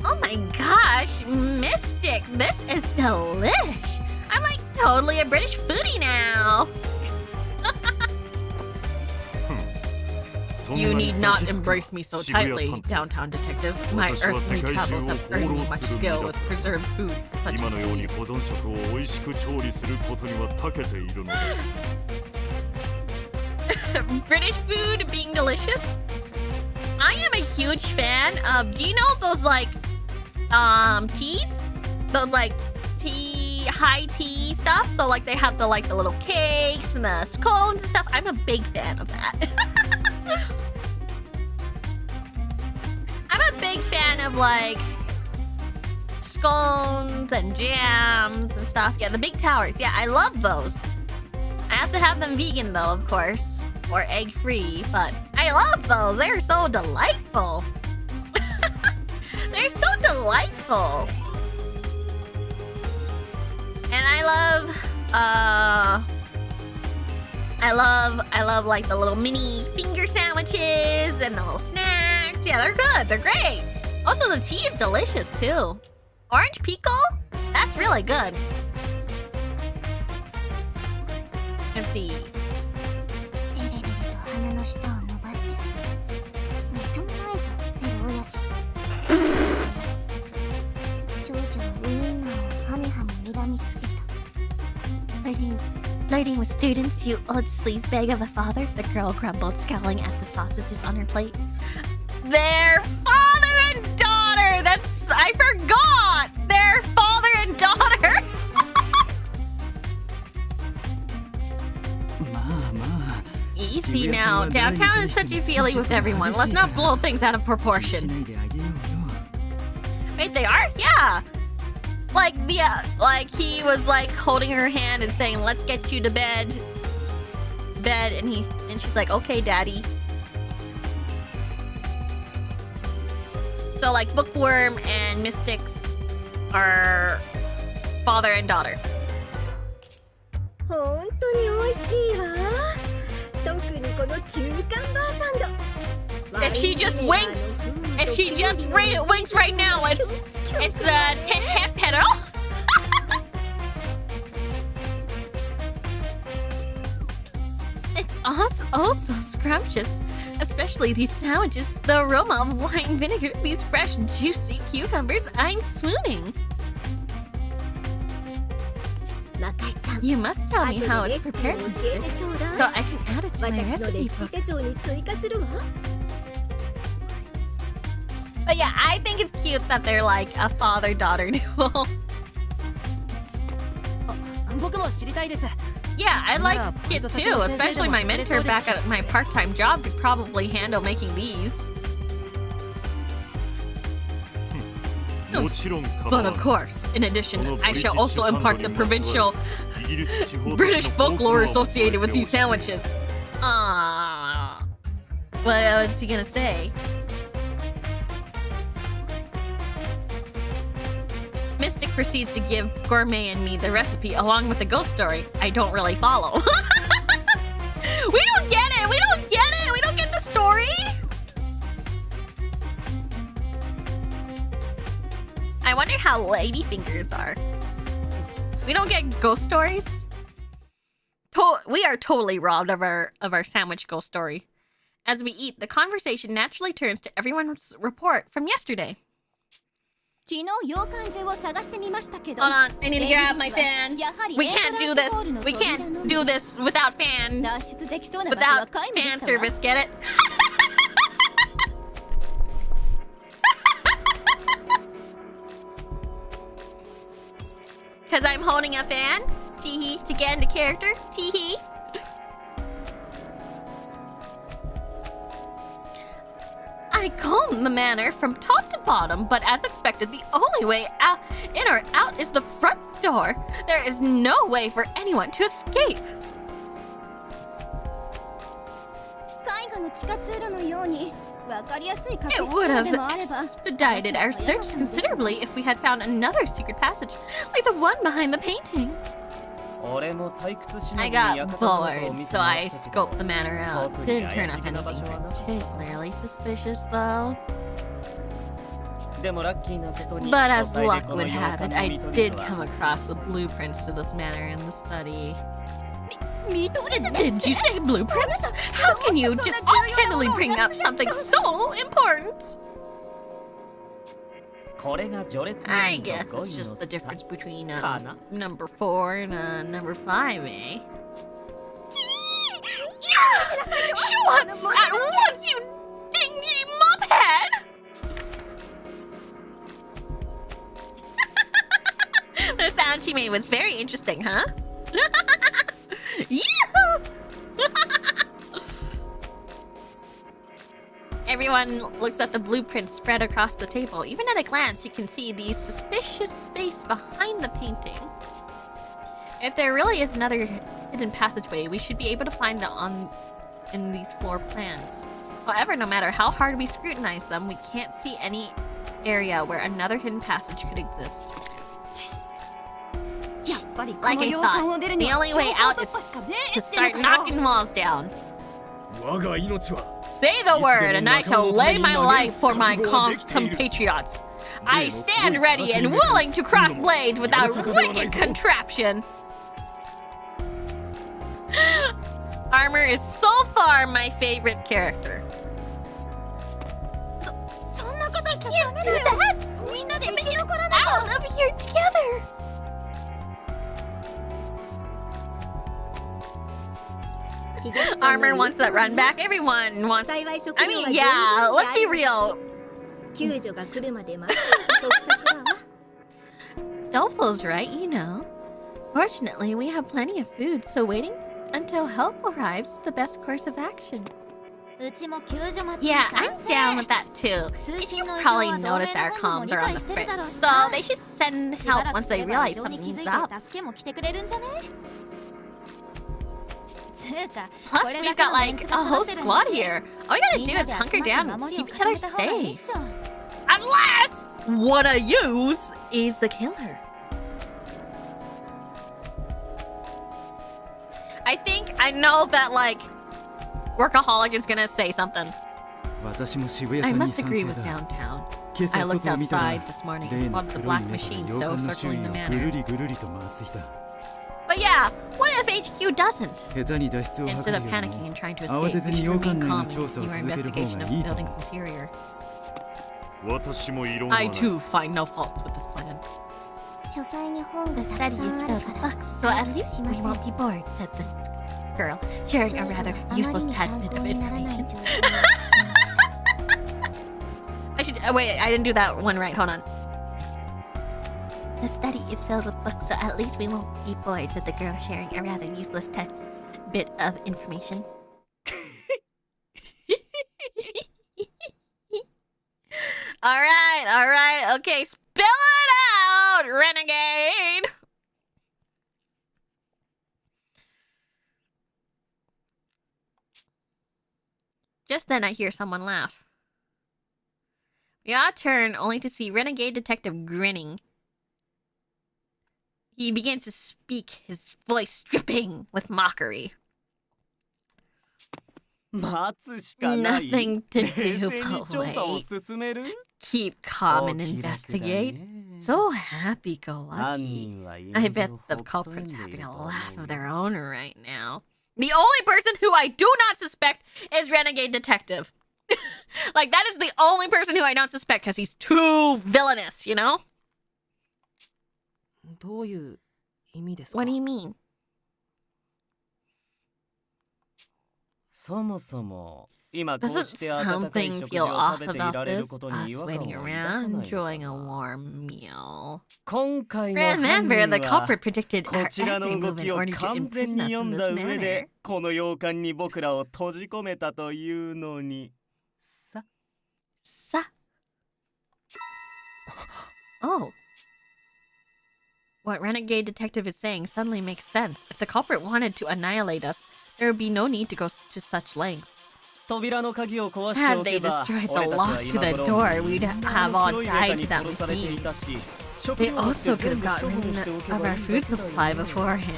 [SPEAKER 1] Oh my gosh, Mystic, this is delish. I'm like totally a British foodie now. You need not embrace me so tightly, downtown detective. My earthly travels have earned me much skill with preserved foods such as British food being delicious. I am a huge fan of, do you know those like teas? Those like high tea stuff. So like they have the little cakes and the scones and stuff. I'm a big fan of that. I'm a big fan of like scones and jams and stuff. Yeah, the big towers. Yeah, I love those. I have to have them vegan though, of course. Or egg-free, but I love those. They're so delightful. They're so delightful. And I love like the little mini finger sandwiches and the little snacks. Yeah, they're good. They're great. Also, the tea is delicious too. Orange pickle? That's really good. Let's see. Flirting with students, you old sleazebag of a father, the girl grumbled, scowling at the sausages on her plate. Their father and daughter! I forgot! Their father and daughter! Easy now. Downtown is touchy-feely with everyone. Let's not blow things out of proportion. Wait, they are? Yeah. Like he was like holding her hand and saying, "Let's get you to bed." And she's like, "Okay, daddy." So like Bookworm and Mystics are father and daughter.
[SPEAKER 5] 本当に美味しいわ。特にこのキューカンバーサンド。
[SPEAKER 1] If she just winks right now, it's the hip pedal. It's also scrumptious, especially these sandwiches. The aroma of wine vinegar, these fresh, juicy cucumbers. I'm swooning. You must tell me how it's prepared, mister, so I can add it to my recipe book. But yeah, I think it's cute that they're like a father-daughter duo.
[SPEAKER 2] 僕も知りたいです
[SPEAKER 1] Yeah, I like it too, especially my mentor back at my part-time job could probably handle making these. But of course, in addition, I shall also impart the provincial British folklore associated with these sandwiches. Ah, what was he gonna say? Mystic proceeds to give Gourmet and me the recipe along with the ghost story I don't really follow. We don't get it! We don't get it! We don't get the story! I wonder how ladyfingers are. We don't get ghost stories? We are totally robbed of our sandwich ghost story. As we eat, the conversation naturally turns to everyone's report from yesterday. Hold on, I need to grab my fan. We can't do this. We can't do this without fan. Without fan service, get it? Cause I'm holding a fan. Teehee. To get into character. Teehee. I combed the manor from top to bottom, but as expected, the only way in or out is the front door. There is no way for anyone to escape. It would have expedited our search considerably if we had found another secret passage, like the one behind the painting. I got bored, so I scoped the manor out. Didn't turn up anything particularly suspicious, though. But as luck would have it, I did come across the blueprints to this manor in the study. Did you say blueprints? How can you just offhandedly bring up something so important? I guess it's just the difference between number 4 and number 5, eh? Schwartz! At once, you dingy mophead! The sound she made was very interesting, huh? Yahoo! Everyone looks at the blueprints spread across the table. Even at a glance, you can see the suspicious space behind the painting. If there really is another hidden passageway, we should be able to find it in these floor plans. However, no matter how hard we scrutinize them, we can't see any area where another hidden passage could exist. Like I thought, the only way out is to start knocking walls down. Say the word, and I shall lay my life for my compatriots. I stand ready and willing to cross blades without wicked contraption. Armor is so far my favorite character. Can't do that! We need to get out of here together! Armor wants that run back. Everyone wants. I mean, yeah. Let's be real.
[SPEAKER 5] 救助が来るまで待つ得策だわ。
[SPEAKER 1] Dolfo's right, you know. Fortunately, we have plenty of food, so waiting until help arrives is the best course of action.
[SPEAKER 3] うちも救助待ちに
[SPEAKER 1] Yeah,
[SPEAKER 3] 賛
[SPEAKER 1] I'm
[SPEAKER 3] 成
[SPEAKER 1] down with that too. You probably noticed our comms are on the fritz, so they should send
[SPEAKER 3] しば
[SPEAKER 1] help
[SPEAKER 3] らく
[SPEAKER 1] once
[SPEAKER 3] す
[SPEAKER 1] they
[SPEAKER 3] れば
[SPEAKER 1] realize
[SPEAKER 3] 事情に気づ
[SPEAKER 1] something's
[SPEAKER 3] い
[SPEAKER 1] up.
[SPEAKER 3] て助けも来てくれるんじゃねつうか
[SPEAKER 1] Plus,
[SPEAKER 3] これ
[SPEAKER 1] we've
[SPEAKER 3] だけ
[SPEAKER 1] got
[SPEAKER 3] のメン
[SPEAKER 1] like
[SPEAKER 3] ツ
[SPEAKER 1] a
[SPEAKER 3] が
[SPEAKER 1] whole
[SPEAKER 3] 育てるん
[SPEAKER 1] squad
[SPEAKER 3] だし
[SPEAKER 1] here. All we gotta
[SPEAKER 3] みん
[SPEAKER 1] do
[SPEAKER 3] な
[SPEAKER 1] is
[SPEAKER 3] で
[SPEAKER 1] hunker
[SPEAKER 3] 集まって
[SPEAKER 1] down and
[SPEAKER 3] 守りを
[SPEAKER 1] keep each
[SPEAKER 3] 固
[SPEAKER 1] other
[SPEAKER 3] めた方がいいっ
[SPEAKER 1] safe.
[SPEAKER 3] しょ
[SPEAKER 1] Unless what I use is the killer. I think I know that like Workaholic is gonna say something.
[SPEAKER 6] 私も渋谷
[SPEAKER 1] I
[SPEAKER 6] さんに
[SPEAKER 1] must
[SPEAKER 6] 賛
[SPEAKER 1] agree
[SPEAKER 6] 成
[SPEAKER 1] with
[SPEAKER 6] だ。
[SPEAKER 1] downtown.
[SPEAKER 6] 今朝
[SPEAKER 1] I looked
[SPEAKER 6] 外を見たら
[SPEAKER 1] outside this morning and
[SPEAKER 6] 例の
[SPEAKER 1] spotted the
[SPEAKER 6] 黒い
[SPEAKER 1] black
[SPEAKER 6] 猫が
[SPEAKER 1] machine
[SPEAKER 6] 洋
[SPEAKER 1] stove
[SPEAKER 6] 館の周
[SPEAKER 1] circling
[SPEAKER 6] 囲
[SPEAKER 1] the
[SPEAKER 6] をぐる
[SPEAKER 1] manor.
[SPEAKER 6] りぐるりと回ってきた。
[SPEAKER 1] But yeah, what if HQ doesn't?
[SPEAKER 6] 下手に脱出を図
[SPEAKER 1] Instead
[SPEAKER 6] る
[SPEAKER 1] of
[SPEAKER 6] より
[SPEAKER 1] panicking
[SPEAKER 6] も
[SPEAKER 1] and trying to
[SPEAKER 6] 慌
[SPEAKER 1] escape,
[SPEAKER 6] てず
[SPEAKER 1] we
[SPEAKER 6] に
[SPEAKER 1] should
[SPEAKER 6] 洋館
[SPEAKER 1] remain
[SPEAKER 6] 内の
[SPEAKER 1] calm
[SPEAKER 6] 調査を
[SPEAKER 1] in your
[SPEAKER 6] 続ける方
[SPEAKER 1] investigation
[SPEAKER 6] が
[SPEAKER 1] of
[SPEAKER 6] いい
[SPEAKER 1] the
[SPEAKER 6] と思
[SPEAKER 1] building's
[SPEAKER 6] う。
[SPEAKER 1] interior.
[SPEAKER 4] 私も異論はな
[SPEAKER 1] I
[SPEAKER 4] い。
[SPEAKER 1] too find no faults with this plan.
[SPEAKER 3] 書斎に本が
[SPEAKER 1] The
[SPEAKER 3] たく
[SPEAKER 1] study
[SPEAKER 3] さ
[SPEAKER 1] is
[SPEAKER 3] んある
[SPEAKER 1] filled
[SPEAKER 3] か
[SPEAKER 1] with
[SPEAKER 3] ら
[SPEAKER 1] books, so at least we won't be bored, said the girl, sharing a rather
[SPEAKER 3] あまり
[SPEAKER 1] useless
[SPEAKER 3] に
[SPEAKER 1] tad
[SPEAKER 3] 参
[SPEAKER 1] bit
[SPEAKER 3] 考
[SPEAKER 1] of
[SPEAKER 3] にならない
[SPEAKER 1] information.
[SPEAKER 3] 情報を聞きました
[SPEAKER 1] I should wait, I didn't do that one right. Hold on. The study is filled with books, so at least we won't be bored, said the girl, sharing a rather useless bit of information. All right, okay, spill it out, renegade! Just then I hear someone laugh. We all turn only to see Renegade Detective grinning. He begins to speak, his voice dripping with mockery.
[SPEAKER 7] 待つしかない。
[SPEAKER 1] Nothing to
[SPEAKER 7] 冷
[SPEAKER 1] do
[SPEAKER 7] 静に
[SPEAKER 1] but
[SPEAKER 7] 調査を
[SPEAKER 1] wait.
[SPEAKER 7] 進める。
[SPEAKER 1] Keep calm and
[SPEAKER 7] お気楽だ
[SPEAKER 1] investigate.
[SPEAKER 7] ね。
[SPEAKER 1] So happy-go-lucky.
[SPEAKER 7] 犯人は家
[SPEAKER 1] I
[SPEAKER 7] の
[SPEAKER 1] bet
[SPEAKER 7] ほ
[SPEAKER 1] the
[SPEAKER 7] くそ
[SPEAKER 1] culprit's
[SPEAKER 7] 笑んで
[SPEAKER 1] having
[SPEAKER 7] いる
[SPEAKER 1] a
[SPEAKER 7] と思う
[SPEAKER 1] laugh of their own right now. The only person who I do not suspect is Renegade Detective. Like, that is the only person who I don't suspect because he's too villainous, you know?
[SPEAKER 2] どういう意味ですか？
[SPEAKER 1] What do you mean?
[SPEAKER 7] そもそも今こう
[SPEAKER 1] Doesn't
[SPEAKER 7] して温かい
[SPEAKER 1] something
[SPEAKER 7] 食事
[SPEAKER 1] feel
[SPEAKER 7] を
[SPEAKER 1] off
[SPEAKER 7] 食べてい
[SPEAKER 1] about
[SPEAKER 7] られる
[SPEAKER 1] this?
[SPEAKER 7] ことに
[SPEAKER 1] Us
[SPEAKER 7] 違和感
[SPEAKER 1] waiting
[SPEAKER 7] を抱か
[SPEAKER 1] around,
[SPEAKER 7] ないの
[SPEAKER 1] enjoying a
[SPEAKER 7] かな。
[SPEAKER 1] warm meal.
[SPEAKER 7] 今回の犯
[SPEAKER 1] Remember,
[SPEAKER 7] 人
[SPEAKER 1] the
[SPEAKER 7] は
[SPEAKER 1] culprit predicted
[SPEAKER 7] こ
[SPEAKER 1] our
[SPEAKER 7] ちら
[SPEAKER 1] every
[SPEAKER 7] の動
[SPEAKER 1] move
[SPEAKER 7] き
[SPEAKER 1] in
[SPEAKER 7] を
[SPEAKER 1] order to
[SPEAKER 7] 完全
[SPEAKER 1] imprison
[SPEAKER 7] に
[SPEAKER 1] us
[SPEAKER 7] 読
[SPEAKER 1] in
[SPEAKER 7] ん
[SPEAKER 1] this
[SPEAKER 7] だ上
[SPEAKER 1] manner.
[SPEAKER 7] でこの洋館に僕らを閉じ込めたというのにさ。
[SPEAKER 1] Oh. What Renegade Detective is saying suddenly makes sense. If the culprit wanted to annihilate us, there would be no need to go to such lengths.
[SPEAKER 7] 扉の鍵を壊して
[SPEAKER 1] Had
[SPEAKER 7] お
[SPEAKER 1] they
[SPEAKER 7] けば
[SPEAKER 1] destroyed the
[SPEAKER 7] 俺たち
[SPEAKER 1] lock
[SPEAKER 7] は
[SPEAKER 1] to
[SPEAKER 7] 今
[SPEAKER 1] the
[SPEAKER 7] 頃
[SPEAKER 1] door, we'd
[SPEAKER 7] みんな
[SPEAKER 1] have
[SPEAKER 7] の
[SPEAKER 1] all
[SPEAKER 7] 黒い
[SPEAKER 1] died
[SPEAKER 7] 中
[SPEAKER 1] to
[SPEAKER 7] に
[SPEAKER 1] that
[SPEAKER 7] 殺されてい
[SPEAKER 1] machine.
[SPEAKER 7] たし
[SPEAKER 1] They
[SPEAKER 7] 食料だって
[SPEAKER 1] also could
[SPEAKER 7] 全
[SPEAKER 1] have
[SPEAKER 7] 部処
[SPEAKER 1] gotten
[SPEAKER 7] 分しておけ
[SPEAKER 1] of
[SPEAKER 7] ば
[SPEAKER 1] our
[SPEAKER 7] いい
[SPEAKER 1] food
[SPEAKER 7] だけだ
[SPEAKER 1] supply
[SPEAKER 7] よ。
[SPEAKER 1] beforehand.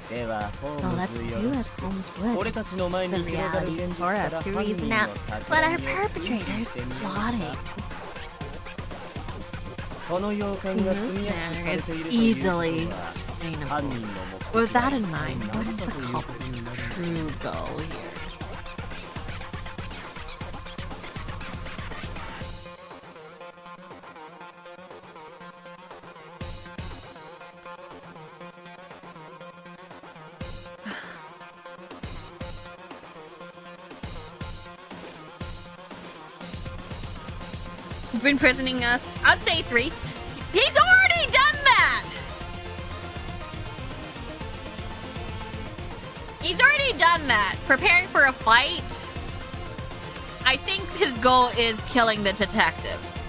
[SPEAKER 7] ではホ
[SPEAKER 1] So
[SPEAKER 7] ーム
[SPEAKER 1] let's
[SPEAKER 7] ズ
[SPEAKER 1] do
[SPEAKER 7] よ
[SPEAKER 1] as Holmes
[SPEAKER 7] 俺
[SPEAKER 1] would.
[SPEAKER 7] たちの前
[SPEAKER 1] The
[SPEAKER 7] に広がる
[SPEAKER 1] reality
[SPEAKER 7] 現実
[SPEAKER 1] for
[SPEAKER 7] か
[SPEAKER 1] us
[SPEAKER 7] ら
[SPEAKER 1] to
[SPEAKER 7] 犯
[SPEAKER 1] reason
[SPEAKER 7] 人
[SPEAKER 1] out.
[SPEAKER 7] の
[SPEAKER 1] Let our
[SPEAKER 7] 企みを推理
[SPEAKER 1] perpetrators
[SPEAKER 7] してみよう
[SPEAKER 1] plot
[SPEAKER 7] か。
[SPEAKER 1] it.
[SPEAKER 7] この洋館が
[SPEAKER 1] This
[SPEAKER 7] 住みやすく
[SPEAKER 1] manner
[SPEAKER 7] され
[SPEAKER 1] is
[SPEAKER 7] ているということ
[SPEAKER 1] easily
[SPEAKER 7] は
[SPEAKER 1] sustainable.
[SPEAKER 7] 犯人の目的
[SPEAKER 1] With that
[SPEAKER 7] は
[SPEAKER 1] in
[SPEAKER 7] 一体
[SPEAKER 1] mind,
[SPEAKER 7] 何
[SPEAKER 1] what is
[SPEAKER 7] だ
[SPEAKER 1] the
[SPEAKER 7] ということ
[SPEAKER 1] culprit's
[SPEAKER 7] になる。
[SPEAKER 1] true goal here? Imprisoning us. I'd say 3. He's already done that! He's already done that. Preparing for a fight. I think his goal is killing the detectives.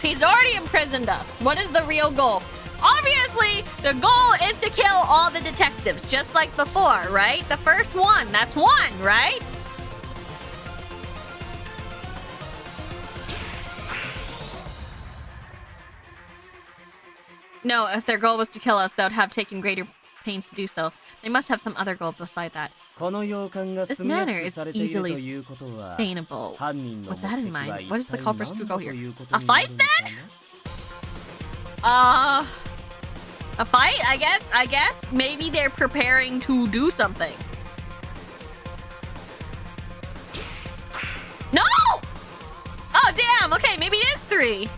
[SPEAKER 1] He's already imprisoned us. What is the real goal? Obviously, the goal is to kill all the detectives, just like before, right? The first one. That's 1, right? No, if their goal was to kill us, they would have taken greater pains to do so. They must have some other goal beside that.
[SPEAKER 7] この洋館が
[SPEAKER 1] This
[SPEAKER 7] 住みやす
[SPEAKER 1] manor
[SPEAKER 7] く
[SPEAKER 1] is
[SPEAKER 7] されていると
[SPEAKER 1] easily
[SPEAKER 7] いうことは
[SPEAKER 1] sustainable.
[SPEAKER 7] 犯人の
[SPEAKER 1] With
[SPEAKER 7] 目
[SPEAKER 1] that in
[SPEAKER 7] 的は
[SPEAKER 1] mind,
[SPEAKER 7] 一
[SPEAKER 1] what is the
[SPEAKER 7] 体
[SPEAKER 1] culprit's
[SPEAKER 7] 何
[SPEAKER 1] true
[SPEAKER 7] だ
[SPEAKER 1] goal
[SPEAKER 7] と
[SPEAKER 1] here?
[SPEAKER 7] いうこと
[SPEAKER 1] A
[SPEAKER 7] にな
[SPEAKER 1] fight
[SPEAKER 7] るのか
[SPEAKER 1] then?
[SPEAKER 7] な。
[SPEAKER 1] A fight? I guess. Maybe they're preparing to do something. No! Oh, damn. Okay, maybe it is 3.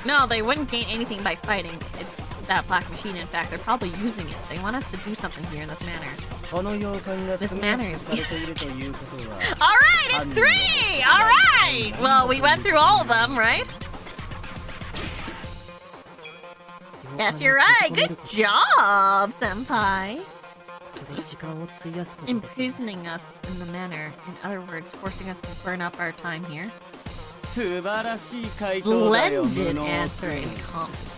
[SPEAKER 1] No, they wouldn't gain anything by fighting. It's that black machine. In fact, they're probably using it. They want us to do something here in this manor. This manor is... Alright, it's 3! Alright! Well, we went through all of them, right? Yes, you're right. Good job, senpai. Imprisoning us in the manor. In other words, forcing us to burn up our time here. Splendid answer in competence.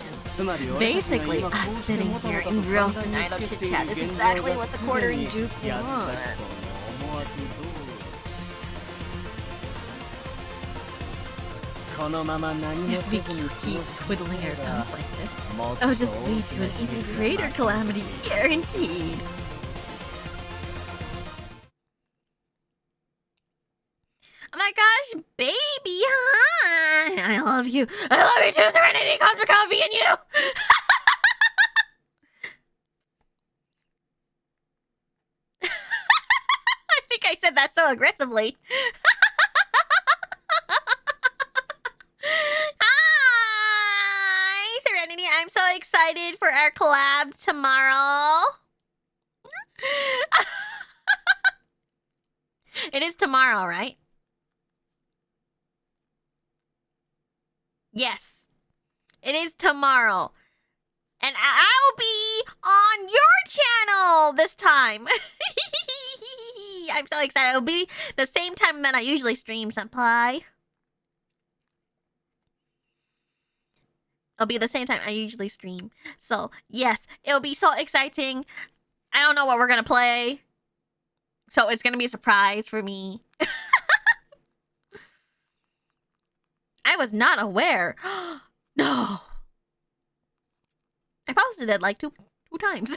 [SPEAKER 1] Basically, us sitting here engrossed in idle chit-chat is exactly what the quartering Duke wants. If we keep twiddling our thumbs like this, it'll just lead to an even greater calamity, guaranteed. Oh my gosh, baby, huh? I love you. I love you too, Serenity, Cosmic Coffee, and you! I think I said that so aggressively. Hi, Serenity. I'm so excited for our collab tomorrow. It is tomorrow, right? Yes, it is tomorrow. And I'll be on your channel this time. I'm so excited. It'll be the same time that I usually stream, senpai. It'll be the same time I usually stream. So, yes, it'll be so exciting. I don't know what we're going to play. So, it's going to be a surprise for me. I was not aware. No. I posted it like two times.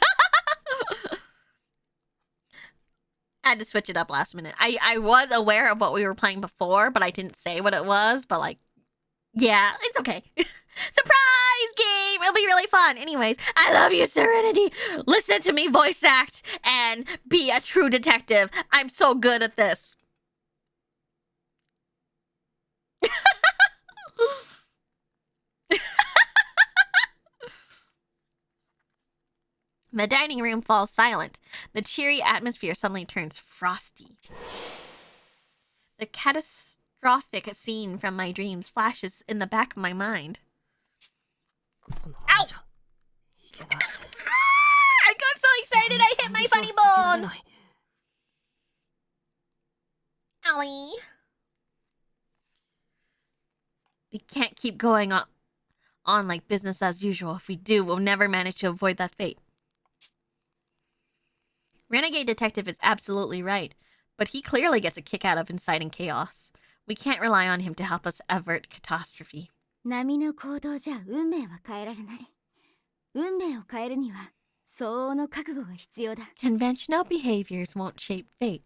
[SPEAKER 1] I had to switch it up last minute. I was aware of what we were playing before, but I didn't say what it was. But like, yeah, it's okay. Surprise game! It'll be really fun. Anyways, I love you, Serenity. Listen to me voice act and be a true detective. I'm so good at this. The dining room falls silent. The cheery atmosphere suddenly turns frosty. The catastrophic scene from my dreams flashes in the back of my mind. Ow! I got so excited I hit my funny bone! Owie. We can't keep going on like business as usual. If we do, we'll never manage to avoid that fate. Renegade Detective is absolutely right, but he clearly gets a kick out of inciting chaos. We can't rely on him to help us avert catastrophe.
[SPEAKER 3] 波の行動じゃ運命は変えられない。運命を変えるには相応の覚悟が必要だ。
[SPEAKER 1] Conventional behaviors won't shape fate.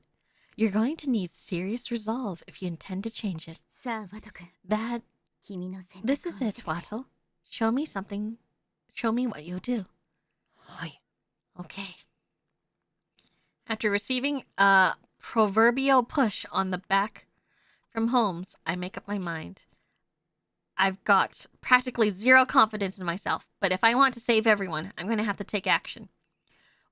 [SPEAKER 1] You're going to need serious resolve if you intend to change it.
[SPEAKER 3] さあ、ワト君。
[SPEAKER 1] That...
[SPEAKER 3] 君の選択を
[SPEAKER 1] This is it, Watto. Show me something. Show me what you'll do.
[SPEAKER 2] はい。
[SPEAKER 1] Okay. After receiving a proverbial push on the back from Holmes, I make up my mind. I've got practically zero confidence in myself, but if I want to save everyone, I'm going to have to take action.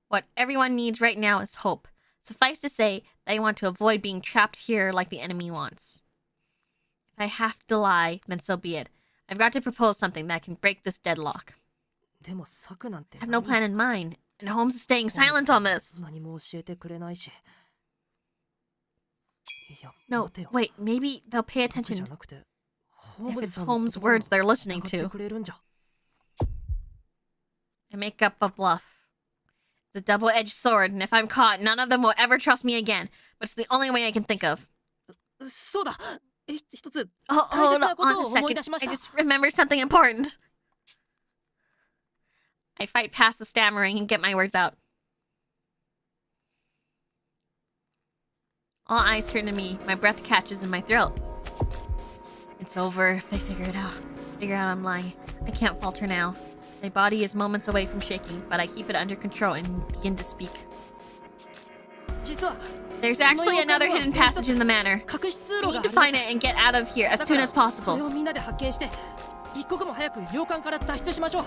[SPEAKER 1] What everyone needs right now is hope. Suffice to say, they want to avoid being trapped here like the enemy wants. If I have to lie, then so be it. I've got to propose something that can break this deadlock.
[SPEAKER 2] でも策なんて
[SPEAKER 1] I have no plan in mind, and Holmes is staying silent on this.
[SPEAKER 2] 何も教えてくれないし。いや、
[SPEAKER 1] No,
[SPEAKER 2] 待てよ。
[SPEAKER 1] wait, maybe they'll pay
[SPEAKER 2] 僕じ
[SPEAKER 1] attention
[SPEAKER 2] ゃなくて、
[SPEAKER 1] if it's Holmes' words they're listening
[SPEAKER 2] 従って
[SPEAKER 1] to.
[SPEAKER 2] くれるんじゃ。
[SPEAKER 1] I make up a bluff. It's a double-edged sword, and if I'm caught, none of them will ever trust me again. But it's the only way I can think of.
[SPEAKER 2] そうだ。一つ
[SPEAKER 1] Oh,
[SPEAKER 2] 大切
[SPEAKER 1] hold
[SPEAKER 2] なこと
[SPEAKER 1] on
[SPEAKER 2] を
[SPEAKER 1] a
[SPEAKER 2] 思い
[SPEAKER 1] second.
[SPEAKER 2] 出しまし
[SPEAKER 1] I
[SPEAKER 2] た。
[SPEAKER 1] just remembered something important. I fight past the stammering and get my words out. All eyes turn to me. My breath catches in my throat. It's over if they figure it out. Figure out I'm lying. I can't falter now. My body is moments away from shaking, but I keep it under control and begin to speak.
[SPEAKER 2] 実は
[SPEAKER 1] There's actually another hidden passage in the manor.
[SPEAKER 2] 隠し通
[SPEAKER 1] We
[SPEAKER 2] 路
[SPEAKER 1] need
[SPEAKER 2] が
[SPEAKER 1] to
[SPEAKER 2] あり
[SPEAKER 1] find
[SPEAKER 2] ま
[SPEAKER 1] it and get out of here as
[SPEAKER 2] す。
[SPEAKER 1] soon as
[SPEAKER 2] だからそれ
[SPEAKER 1] possible.
[SPEAKER 2] をみんなで発見して、一刻も早く洋館から脱出しましょう。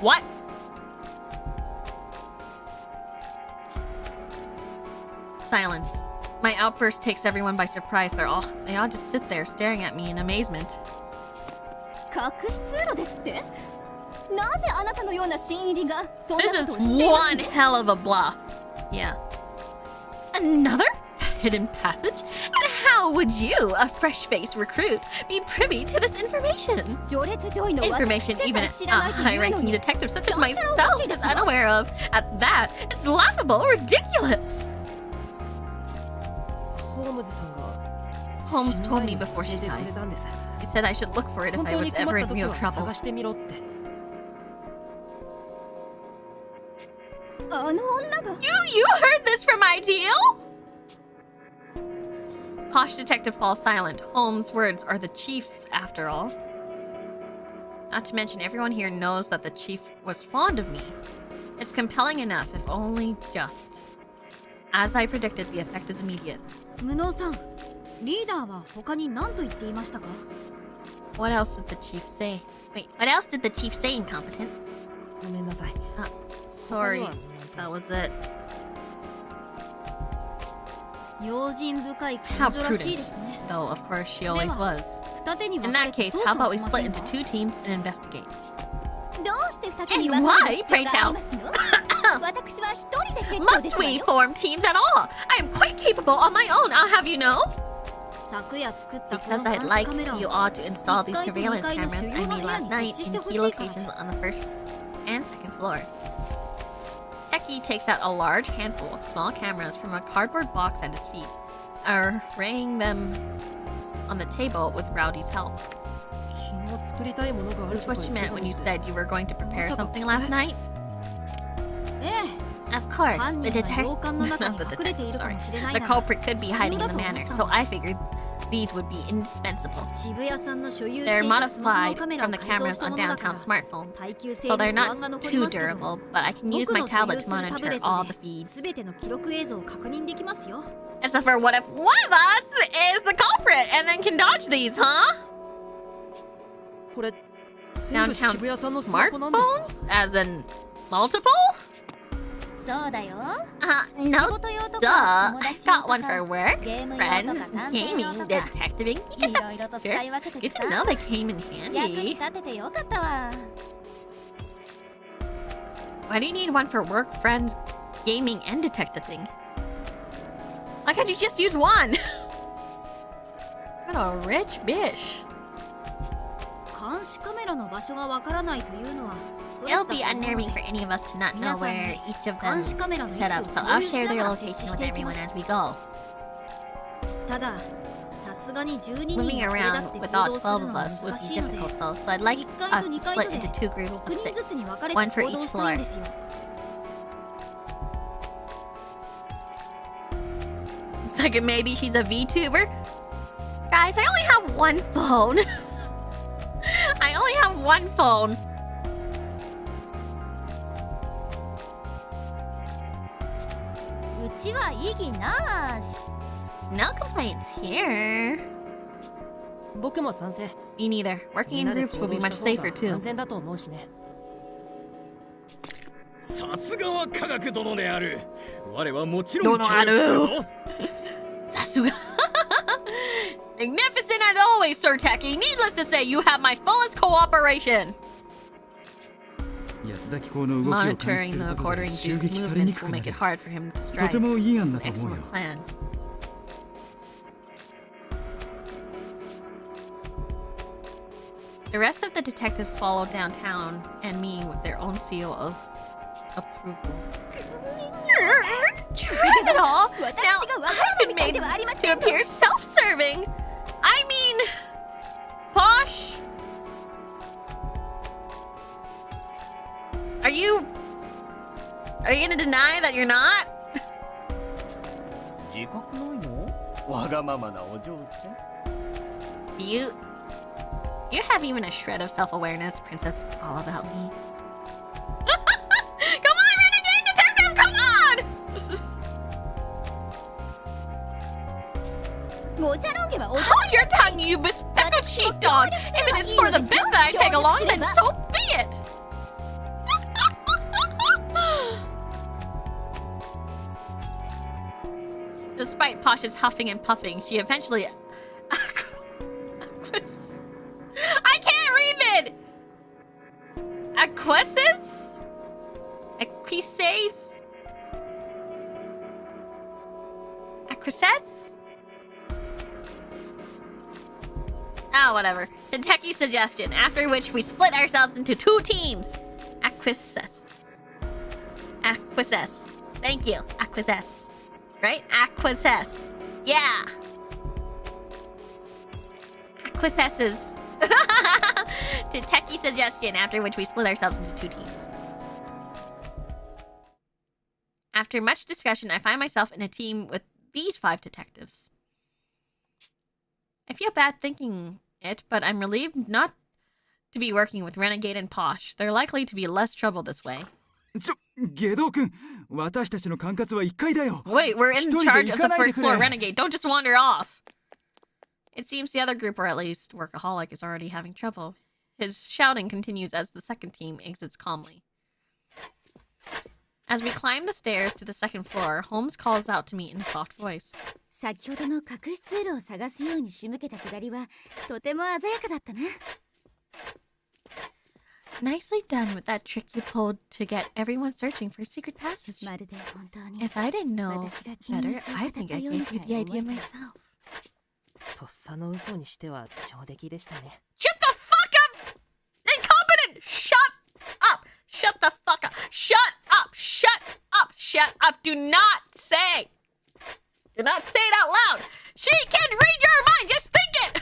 [SPEAKER 1] What? Silence. My outburst takes everyone by surprise. They all just sit there staring at me in amazement.
[SPEAKER 5] 隠し通路ですって？なぜあなたのような新入りがそんな
[SPEAKER 1] This
[SPEAKER 5] ことを
[SPEAKER 1] is
[SPEAKER 5] 知っています
[SPEAKER 1] one hell of a bluff. Yeah. Another hidden passage? And how would you, a fresh-faced recruit, be privy to this information?
[SPEAKER 5] 序列上位の
[SPEAKER 1] Information
[SPEAKER 5] 私
[SPEAKER 1] even
[SPEAKER 5] で
[SPEAKER 1] a
[SPEAKER 5] さえ知らないというの
[SPEAKER 1] high-ranking
[SPEAKER 5] に
[SPEAKER 1] detective such as myself is unaware of. At that, it's laughable, ridiculous.
[SPEAKER 2] ホームズさんが
[SPEAKER 1] Holmes told me before
[SPEAKER 2] 教
[SPEAKER 1] she
[SPEAKER 2] えてく
[SPEAKER 1] died.
[SPEAKER 2] れたんです。
[SPEAKER 1] He said I should look for it if
[SPEAKER 2] 本
[SPEAKER 1] I
[SPEAKER 2] 当
[SPEAKER 1] was
[SPEAKER 2] に困
[SPEAKER 1] ever
[SPEAKER 2] った
[SPEAKER 1] in
[SPEAKER 2] 時
[SPEAKER 1] real
[SPEAKER 2] は
[SPEAKER 1] trouble.
[SPEAKER 2] 探してみろって。
[SPEAKER 5] あの女が
[SPEAKER 1] You heard this from my deal? Posh detective falls silent. Holmes' words are the chief's, after all. Not to mention, everyone here knows that the chief was fond of me. It's compelling enough, if only just. As I predicted, the effect is immediate.
[SPEAKER 3] 無能さん、リーダーは他に何と言っていましたか？
[SPEAKER 1] What else did the chief say? Wait, what else did the chief say, incompetent?
[SPEAKER 2] ごめんなさい。
[SPEAKER 1] Sorry, that was it.
[SPEAKER 3] 用心深い
[SPEAKER 1] How
[SPEAKER 3] 彼女らしい
[SPEAKER 1] prudent.
[SPEAKER 3] ですね。
[SPEAKER 1] Though, of course, she always was.
[SPEAKER 3] 二手に
[SPEAKER 1] In
[SPEAKER 3] 分かれ
[SPEAKER 1] that
[SPEAKER 3] て
[SPEAKER 1] case,
[SPEAKER 3] 捜
[SPEAKER 1] how
[SPEAKER 3] 査
[SPEAKER 1] about
[SPEAKER 3] を
[SPEAKER 1] we
[SPEAKER 3] しま
[SPEAKER 1] split
[SPEAKER 3] せん
[SPEAKER 1] into
[SPEAKER 3] か？
[SPEAKER 1] two teams and investigate?
[SPEAKER 5] どうして二手に
[SPEAKER 1] And
[SPEAKER 5] 分かれ
[SPEAKER 1] why?
[SPEAKER 5] る必要
[SPEAKER 1] Pray
[SPEAKER 5] が
[SPEAKER 1] tell.
[SPEAKER 5] ありますの？私は一人で結構で
[SPEAKER 1] Must
[SPEAKER 5] すわ
[SPEAKER 1] we
[SPEAKER 5] よ。
[SPEAKER 1] form teams at all? I am quite capable on my own, I'll have you know.
[SPEAKER 3] 昨夜作ったこの
[SPEAKER 1] Because I'd
[SPEAKER 3] 監視
[SPEAKER 1] like
[SPEAKER 3] カメラ
[SPEAKER 1] you
[SPEAKER 3] を
[SPEAKER 1] all to install these
[SPEAKER 3] 1階と
[SPEAKER 1] surveillance
[SPEAKER 3] 2階の
[SPEAKER 1] cameras
[SPEAKER 3] 主
[SPEAKER 1] I
[SPEAKER 3] 要な
[SPEAKER 1] made
[SPEAKER 3] 部屋
[SPEAKER 1] last
[SPEAKER 3] に
[SPEAKER 1] night
[SPEAKER 3] 設置し
[SPEAKER 1] in
[SPEAKER 3] てほ
[SPEAKER 1] key
[SPEAKER 3] しいからで
[SPEAKER 1] locations
[SPEAKER 3] す。
[SPEAKER 1] on the first and second floor. Techie takes out a large handful of small cameras from a cardboard box at his feet, arraying them on the table with Rowdy's help.
[SPEAKER 2] 昨日作りたいものがあ
[SPEAKER 1] Is
[SPEAKER 2] る
[SPEAKER 1] this
[SPEAKER 2] とか
[SPEAKER 1] what
[SPEAKER 2] 言
[SPEAKER 1] you
[SPEAKER 2] ってた
[SPEAKER 1] meant
[SPEAKER 2] の
[SPEAKER 1] when you
[SPEAKER 2] って
[SPEAKER 1] said you were going to prepare
[SPEAKER 2] Masaka.
[SPEAKER 1] something last night?
[SPEAKER 3] え
[SPEAKER 1] Of course,
[SPEAKER 3] 犯
[SPEAKER 1] the
[SPEAKER 3] 人が
[SPEAKER 1] detective.
[SPEAKER 3] 洋館の中に
[SPEAKER 1] the
[SPEAKER 3] 隠れてい
[SPEAKER 1] detective,
[SPEAKER 3] るか
[SPEAKER 1] sorry.
[SPEAKER 3] もしれない
[SPEAKER 1] The
[SPEAKER 3] なら
[SPEAKER 1] culprit could be hiding in the
[SPEAKER 3] 必要だと思
[SPEAKER 1] manor,
[SPEAKER 3] った
[SPEAKER 1] so
[SPEAKER 3] ん
[SPEAKER 1] I
[SPEAKER 3] です。
[SPEAKER 1] figured these would be indispensable.
[SPEAKER 3] 渋谷さんの所有して
[SPEAKER 1] They're
[SPEAKER 3] いたスマホ
[SPEAKER 1] modified
[SPEAKER 3] のカメラ
[SPEAKER 1] from
[SPEAKER 3] を
[SPEAKER 1] the
[SPEAKER 3] 改造
[SPEAKER 1] cameras
[SPEAKER 3] した
[SPEAKER 1] on
[SPEAKER 3] ものだか
[SPEAKER 1] downtown
[SPEAKER 3] ら
[SPEAKER 1] smartphone,
[SPEAKER 3] 耐久性
[SPEAKER 1] so
[SPEAKER 3] に
[SPEAKER 1] they're
[SPEAKER 3] 不安が
[SPEAKER 1] not
[SPEAKER 3] 残り
[SPEAKER 1] too
[SPEAKER 3] ますけど
[SPEAKER 1] durable, but I can use
[SPEAKER 3] 僕
[SPEAKER 1] my
[SPEAKER 3] の所有
[SPEAKER 1] tablet to
[SPEAKER 3] するタブレ
[SPEAKER 1] monitor
[SPEAKER 3] ッ
[SPEAKER 1] all
[SPEAKER 3] ト
[SPEAKER 1] the
[SPEAKER 3] で
[SPEAKER 1] feeds.
[SPEAKER 3] 全ての記録映像を確認できますよ。
[SPEAKER 1] Except for what if one of us is the culprit and then can dodge these, huh?
[SPEAKER 2] これ全部
[SPEAKER 1] Downtown
[SPEAKER 2] 渋谷さんのスマホなんですか？
[SPEAKER 1] smartphones? As in multiple?
[SPEAKER 5] そうだよ。
[SPEAKER 1] No,
[SPEAKER 5] 仕事用と
[SPEAKER 1] duh.
[SPEAKER 5] か友
[SPEAKER 1] I've
[SPEAKER 5] 達用
[SPEAKER 1] got
[SPEAKER 5] と
[SPEAKER 1] one
[SPEAKER 5] か
[SPEAKER 1] for work,
[SPEAKER 5] ゲーム用とか
[SPEAKER 1] friends,
[SPEAKER 5] 探偵
[SPEAKER 1] gaming,
[SPEAKER 5] 用とか
[SPEAKER 1] detectiving. You
[SPEAKER 5] い
[SPEAKER 1] get
[SPEAKER 5] ろいろと
[SPEAKER 1] that
[SPEAKER 5] 使い
[SPEAKER 1] picture?
[SPEAKER 5] 分けて
[SPEAKER 1] Good
[SPEAKER 5] て
[SPEAKER 1] to
[SPEAKER 5] さ
[SPEAKER 1] know they came in
[SPEAKER 5] 役に
[SPEAKER 1] handy.
[SPEAKER 5] 立ててよかったわ。
[SPEAKER 1] Why do you need one for work, friends, gaming, and detectiving? Why can't you just use one? What a rich bitch.
[SPEAKER 3] 監視カメラの場所がわからないというのはストレス
[SPEAKER 1] It'll
[SPEAKER 3] だと
[SPEAKER 1] be
[SPEAKER 3] 思うの
[SPEAKER 1] unnerving
[SPEAKER 3] で
[SPEAKER 1] for any of us to not know
[SPEAKER 3] 皆さんに
[SPEAKER 1] where each of
[SPEAKER 3] 監視
[SPEAKER 1] them
[SPEAKER 3] カメラの位
[SPEAKER 1] set
[SPEAKER 3] 置
[SPEAKER 1] up,
[SPEAKER 3] を
[SPEAKER 1] so
[SPEAKER 3] 共
[SPEAKER 1] I'll
[SPEAKER 3] 有し
[SPEAKER 1] share
[SPEAKER 3] な
[SPEAKER 1] their
[SPEAKER 3] がら設
[SPEAKER 1] location
[SPEAKER 3] 置し
[SPEAKER 1] with
[SPEAKER 3] ていき
[SPEAKER 1] everyone
[SPEAKER 3] ま
[SPEAKER 1] as
[SPEAKER 3] す。
[SPEAKER 1] we go.
[SPEAKER 3] たださすがに12人
[SPEAKER 1] Moving
[SPEAKER 3] が連れ立
[SPEAKER 1] around
[SPEAKER 3] って
[SPEAKER 1] with
[SPEAKER 3] 行
[SPEAKER 1] all
[SPEAKER 3] 動す
[SPEAKER 1] 12
[SPEAKER 3] る
[SPEAKER 1] of
[SPEAKER 3] のは
[SPEAKER 1] us would
[SPEAKER 3] 難し
[SPEAKER 1] be
[SPEAKER 3] いので
[SPEAKER 1] difficult though, so I'd like
[SPEAKER 3] 1階
[SPEAKER 1] us
[SPEAKER 3] と
[SPEAKER 1] to
[SPEAKER 3] 2階
[SPEAKER 1] split
[SPEAKER 3] とで
[SPEAKER 1] into two groups
[SPEAKER 3] 6
[SPEAKER 1] of
[SPEAKER 3] 人
[SPEAKER 1] six.
[SPEAKER 3] ずつに分かれ
[SPEAKER 1] One
[SPEAKER 3] て
[SPEAKER 1] for
[SPEAKER 3] 行動
[SPEAKER 1] each
[SPEAKER 3] したい
[SPEAKER 1] floor.
[SPEAKER 3] んですよ。
[SPEAKER 1] It's like maybe she's a VTuber. Guys, I only have one phone. I only have one phone.
[SPEAKER 5] うちは異議なし。
[SPEAKER 1] No complaints here.
[SPEAKER 2] 僕も賛成。
[SPEAKER 1] Me neither.
[SPEAKER 2] み
[SPEAKER 1] Working
[SPEAKER 2] ん
[SPEAKER 1] in
[SPEAKER 2] なで
[SPEAKER 1] groups
[SPEAKER 2] 行
[SPEAKER 1] will be
[SPEAKER 2] 動
[SPEAKER 1] much
[SPEAKER 2] した方
[SPEAKER 1] safer
[SPEAKER 2] が安
[SPEAKER 1] too.
[SPEAKER 2] 全だと思うしね。
[SPEAKER 4] さすがは科学殿である。我はもちろん
[SPEAKER 1] 殿ある
[SPEAKER 4] 協力するぞ。
[SPEAKER 1] Sasuga. Magnificent as always, Sir Techie. Needless to say, you have my fullest cooperation.
[SPEAKER 6] 安崎港の動きを監視
[SPEAKER 1] Monitoring
[SPEAKER 6] する
[SPEAKER 1] the
[SPEAKER 6] ことで
[SPEAKER 1] quartering
[SPEAKER 6] 襲
[SPEAKER 1] Duke's
[SPEAKER 6] 撃されに
[SPEAKER 1] movements
[SPEAKER 6] く
[SPEAKER 1] will
[SPEAKER 6] くな
[SPEAKER 1] make
[SPEAKER 6] る
[SPEAKER 1] it。hard for him to
[SPEAKER 6] と
[SPEAKER 1] strike.
[SPEAKER 6] てもいい案
[SPEAKER 1] It's
[SPEAKER 6] だ
[SPEAKER 1] an
[SPEAKER 6] と思うよ
[SPEAKER 1] excellent。plan. The rest of the detectives follow downtown and me with their own seal of approval. Tried it all. Now
[SPEAKER 5] 私がわか
[SPEAKER 1] I've
[SPEAKER 5] る
[SPEAKER 1] been
[SPEAKER 5] みたい
[SPEAKER 1] made
[SPEAKER 5] ではありま
[SPEAKER 1] to
[SPEAKER 5] せんの。
[SPEAKER 1] appear self-serving. I mean, Posh. Are you gonna deny that you're not?
[SPEAKER 7] 自覚ないの？わがままなお嬢ちゃん。
[SPEAKER 1] Do you have even a shred of self-awareness, Princess? All about me. Come on, Renegade Detective! Come on!
[SPEAKER 5] ごちゃろんげはお
[SPEAKER 1] Hold your tongue, you bespectacled sheepdog! If it is for the best that I tag along, then so be it! Despite Posh's huffing and puffing, she eventually... I can't read it! Acquiesces? Acquiesces? Acquiesces? Oh, whatever. The techie suggestion, after which we split ourselves into 2 teams. Acquiesces. Acquiesces. Thank you. Acquiesces. Right? Acquiesces. Yeah. Acquiesces. To techie suggestion, after which we split ourselves into 2 teams. After much discussion, I find myself in a team with these 5 detectives. I feel bad thinking it, but I'm relieved not to be working with Renegade and Posh. They're likely to be less trouble this way.
[SPEAKER 6] Wait,
[SPEAKER 1] we're in charge of the first floor, Renegade. Don't just wander off. It seems the other group, or at least Workaholic, is already having trouble. His shouting continues as the second team exits calmly. As we climb the stairs to the second floor, Holmes calls out to me in a soft voice.
[SPEAKER 3] 先ほどの隠し通路を探すように仕向けたくだりはとても鮮やかだったな。
[SPEAKER 1] Nicely done with that trick you pulled to get everyone searching for a secret passage.
[SPEAKER 3] まるで本当に
[SPEAKER 1] If I didn't know better, I think I gave you the idea myself.
[SPEAKER 2] とっさの嘘にしては上出来でしたね。
[SPEAKER 1] Shut the fuck up! Incompetent! Shut up! Shut the fuck up! Shut up! Shut up! Shut up! Do not say! Do not say it out loud! She can read your mind! Just think it!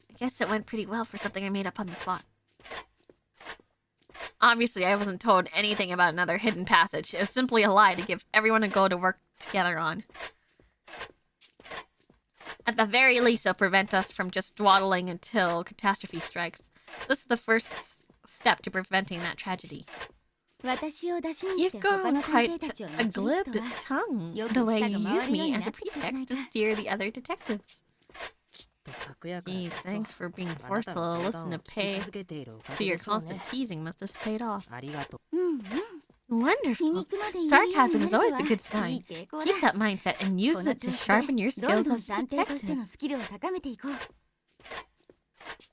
[SPEAKER 1] I guess it went pretty well for something I made up on the spot. Obviously, I wasn't told anything about another hidden passage. It was simply a lie to give everyone a go to work together on. At the very least, it'll prevent us from just dawdling until catastrophe strikes. This is the first step to preventing that tragedy.
[SPEAKER 3] 私を出しにして
[SPEAKER 1] You've
[SPEAKER 3] 他の
[SPEAKER 1] grown
[SPEAKER 3] 探
[SPEAKER 1] quite
[SPEAKER 3] 偵たちを
[SPEAKER 1] a
[SPEAKER 3] 導く
[SPEAKER 1] glib
[SPEAKER 3] とは
[SPEAKER 1] tongue,
[SPEAKER 3] よく
[SPEAKER 1] the way
[SPEAKER 3] 舌
[SPEAKER 1] you
[SPEAKER 3] が
[SPEAKER 1] use
[SPEAKER 3] 回るよう
[SPEAKER 1] me
[SPEAKER 3] に
[SPEAKER 1] as
[SPEAKER 3] な
[SPEAKER 1] a
[SPEAKER 3] ってきたじゃな
[SPEAKER 1] pretext
[SPEAKER 3] い
[SPEAKER 1] to
[SPEAKER 3] か。
[SPEAKER 1] steer the other detectives.
[SPEAKER 2] きっと昨夜から
[SPEAKER 1] Geez,
[SPEAKER 2] ずっと
[SPEAKER 1] thanks for being
[SPEAKER 2] あな
[SPEAKER 1] forced
[SPEAKER 2] た
[SPEAKER 1] to
[SPEAKER 2] の冗
[SPEAKER 1] listen
[SPEAKER 2] 談
[SPEAKER 1] to
[SPEAKER 2] を聞き
[SPEAKER 1] pay
[SPEAKER 2] 続けているおか
[SPEAKER 1] to
[SPEAKER 2] げ
[SPEAKER 1] your
[SPEAKER 2] でしょう
[SPEAKER 1] constant
[SPEAKER 2] ね。
[SPEAKER 1] teasing must have paid off.
[SPEAKER 2] ありがとう。
[SPEAKER 3] うんうん。
[SPEAKER 1] Wonderful.
[SPEAKER 3] 皮肉まで言えるように
[SPEAKER 1] Sarcasm
[SPEAKER 3] な
[SPEAKER 1] is
[SPEAKER 3] るとは
[SPEAKER 1] always a good
[SPEAKER 3] いい
[SPEAKER 1] sign.
[SPEAKER 3] 傾向だ。
[SPEAKER 1] Keep that mindset and use
[SPEAKER 3] この
[SPEAKER 1] it
[SPEAKER 3] 調
[SPEAKER 1] to
[SPEAKER 3] 子
[SPEAKER 1] sharpen your
[SPEAKER 3] でどん
[SPEAKER 1] skills
[SPEAKER 3] どん
[SPEAKER 1] as a
[SPEAKER 3] 探偵として
[SPEAKER 1] detective.
[SPEAKER 3] のスキルを高めていこう。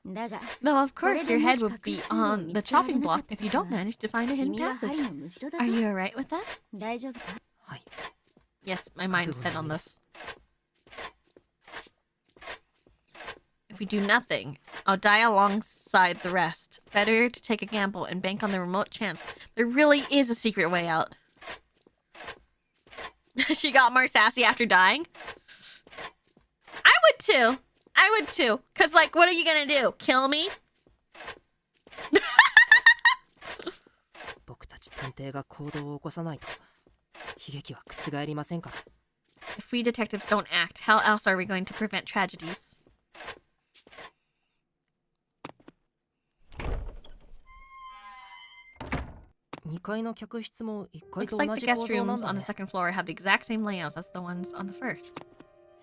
[SPEAKER 3] だが、
[SPEAKER 1] Though of
[SPEAKER 3] これ
[SPEAKER 1] course
[SPEAKER 3] で
[SPEAKER 1] your
[SPEAKER 3] も
[SPEAKER 1] head
[SPEAKER 3] し
[SPEAKER 1] would
[SPEAKER 3] 隠
[SPEAKER 1] be
[SPEAKER 3] し通路を
[SPEAKER 1] on
[SPEAKER 3] 見
[SPEAKER 1] the
[SPEAKER 3] つけられ
[SPEAKER 1] chopping
[SPEAKER 3] なか
[SPEAKER 1] block
[SPEAKER 3] った
[SPEAKER 1] if you
[SPEAKER 3] から
[SPEAKER 1] don't manage to find a hidden
[SPEAKER 3] 君は
[SPEAKER 1] passage.
[SPEAKER 3] 針のむしろだぞ。
[SPEAKER 1] Are you alright with that?
[SPEAKER 3] 大丈夫か？
[SPEAKER 2] はい。
[SPEAKER 1] Yes, my mind is set on this. If we do nothing, I'll die alongside the rest. Better to take a gamble and bank on the remote chance there really is a secret way out. She got more sassy after dying? I would too. I would too. Cause like, what are you gonna do? Kill me?
[SPEAKER 2] 僕たち探偵が行動を起こさないと悲劇は覆りませんから。
[SPEAKER 1] If we detectives don't act, how else are we going to prevent tragedies?
[SPEAKER 2] 2階の客室も1階
[SPEAKER 1] Looks
[SPEAKER 2] と
[SPEAKER 1] like
[SPEAKER 2] 同
[SPEAKER 1] the
[SPEAKER 2] じ
[SPEAKER 1] guest
[SPEAKER 2] 構造な
[SPEAKER 1] rooms
[SPEAKER 2] んだ
[SPEAKER 1] on
[SPEAKER 2] ね
[SPEAKER 1] the。second floor have the exact same layouts as the ones on the first.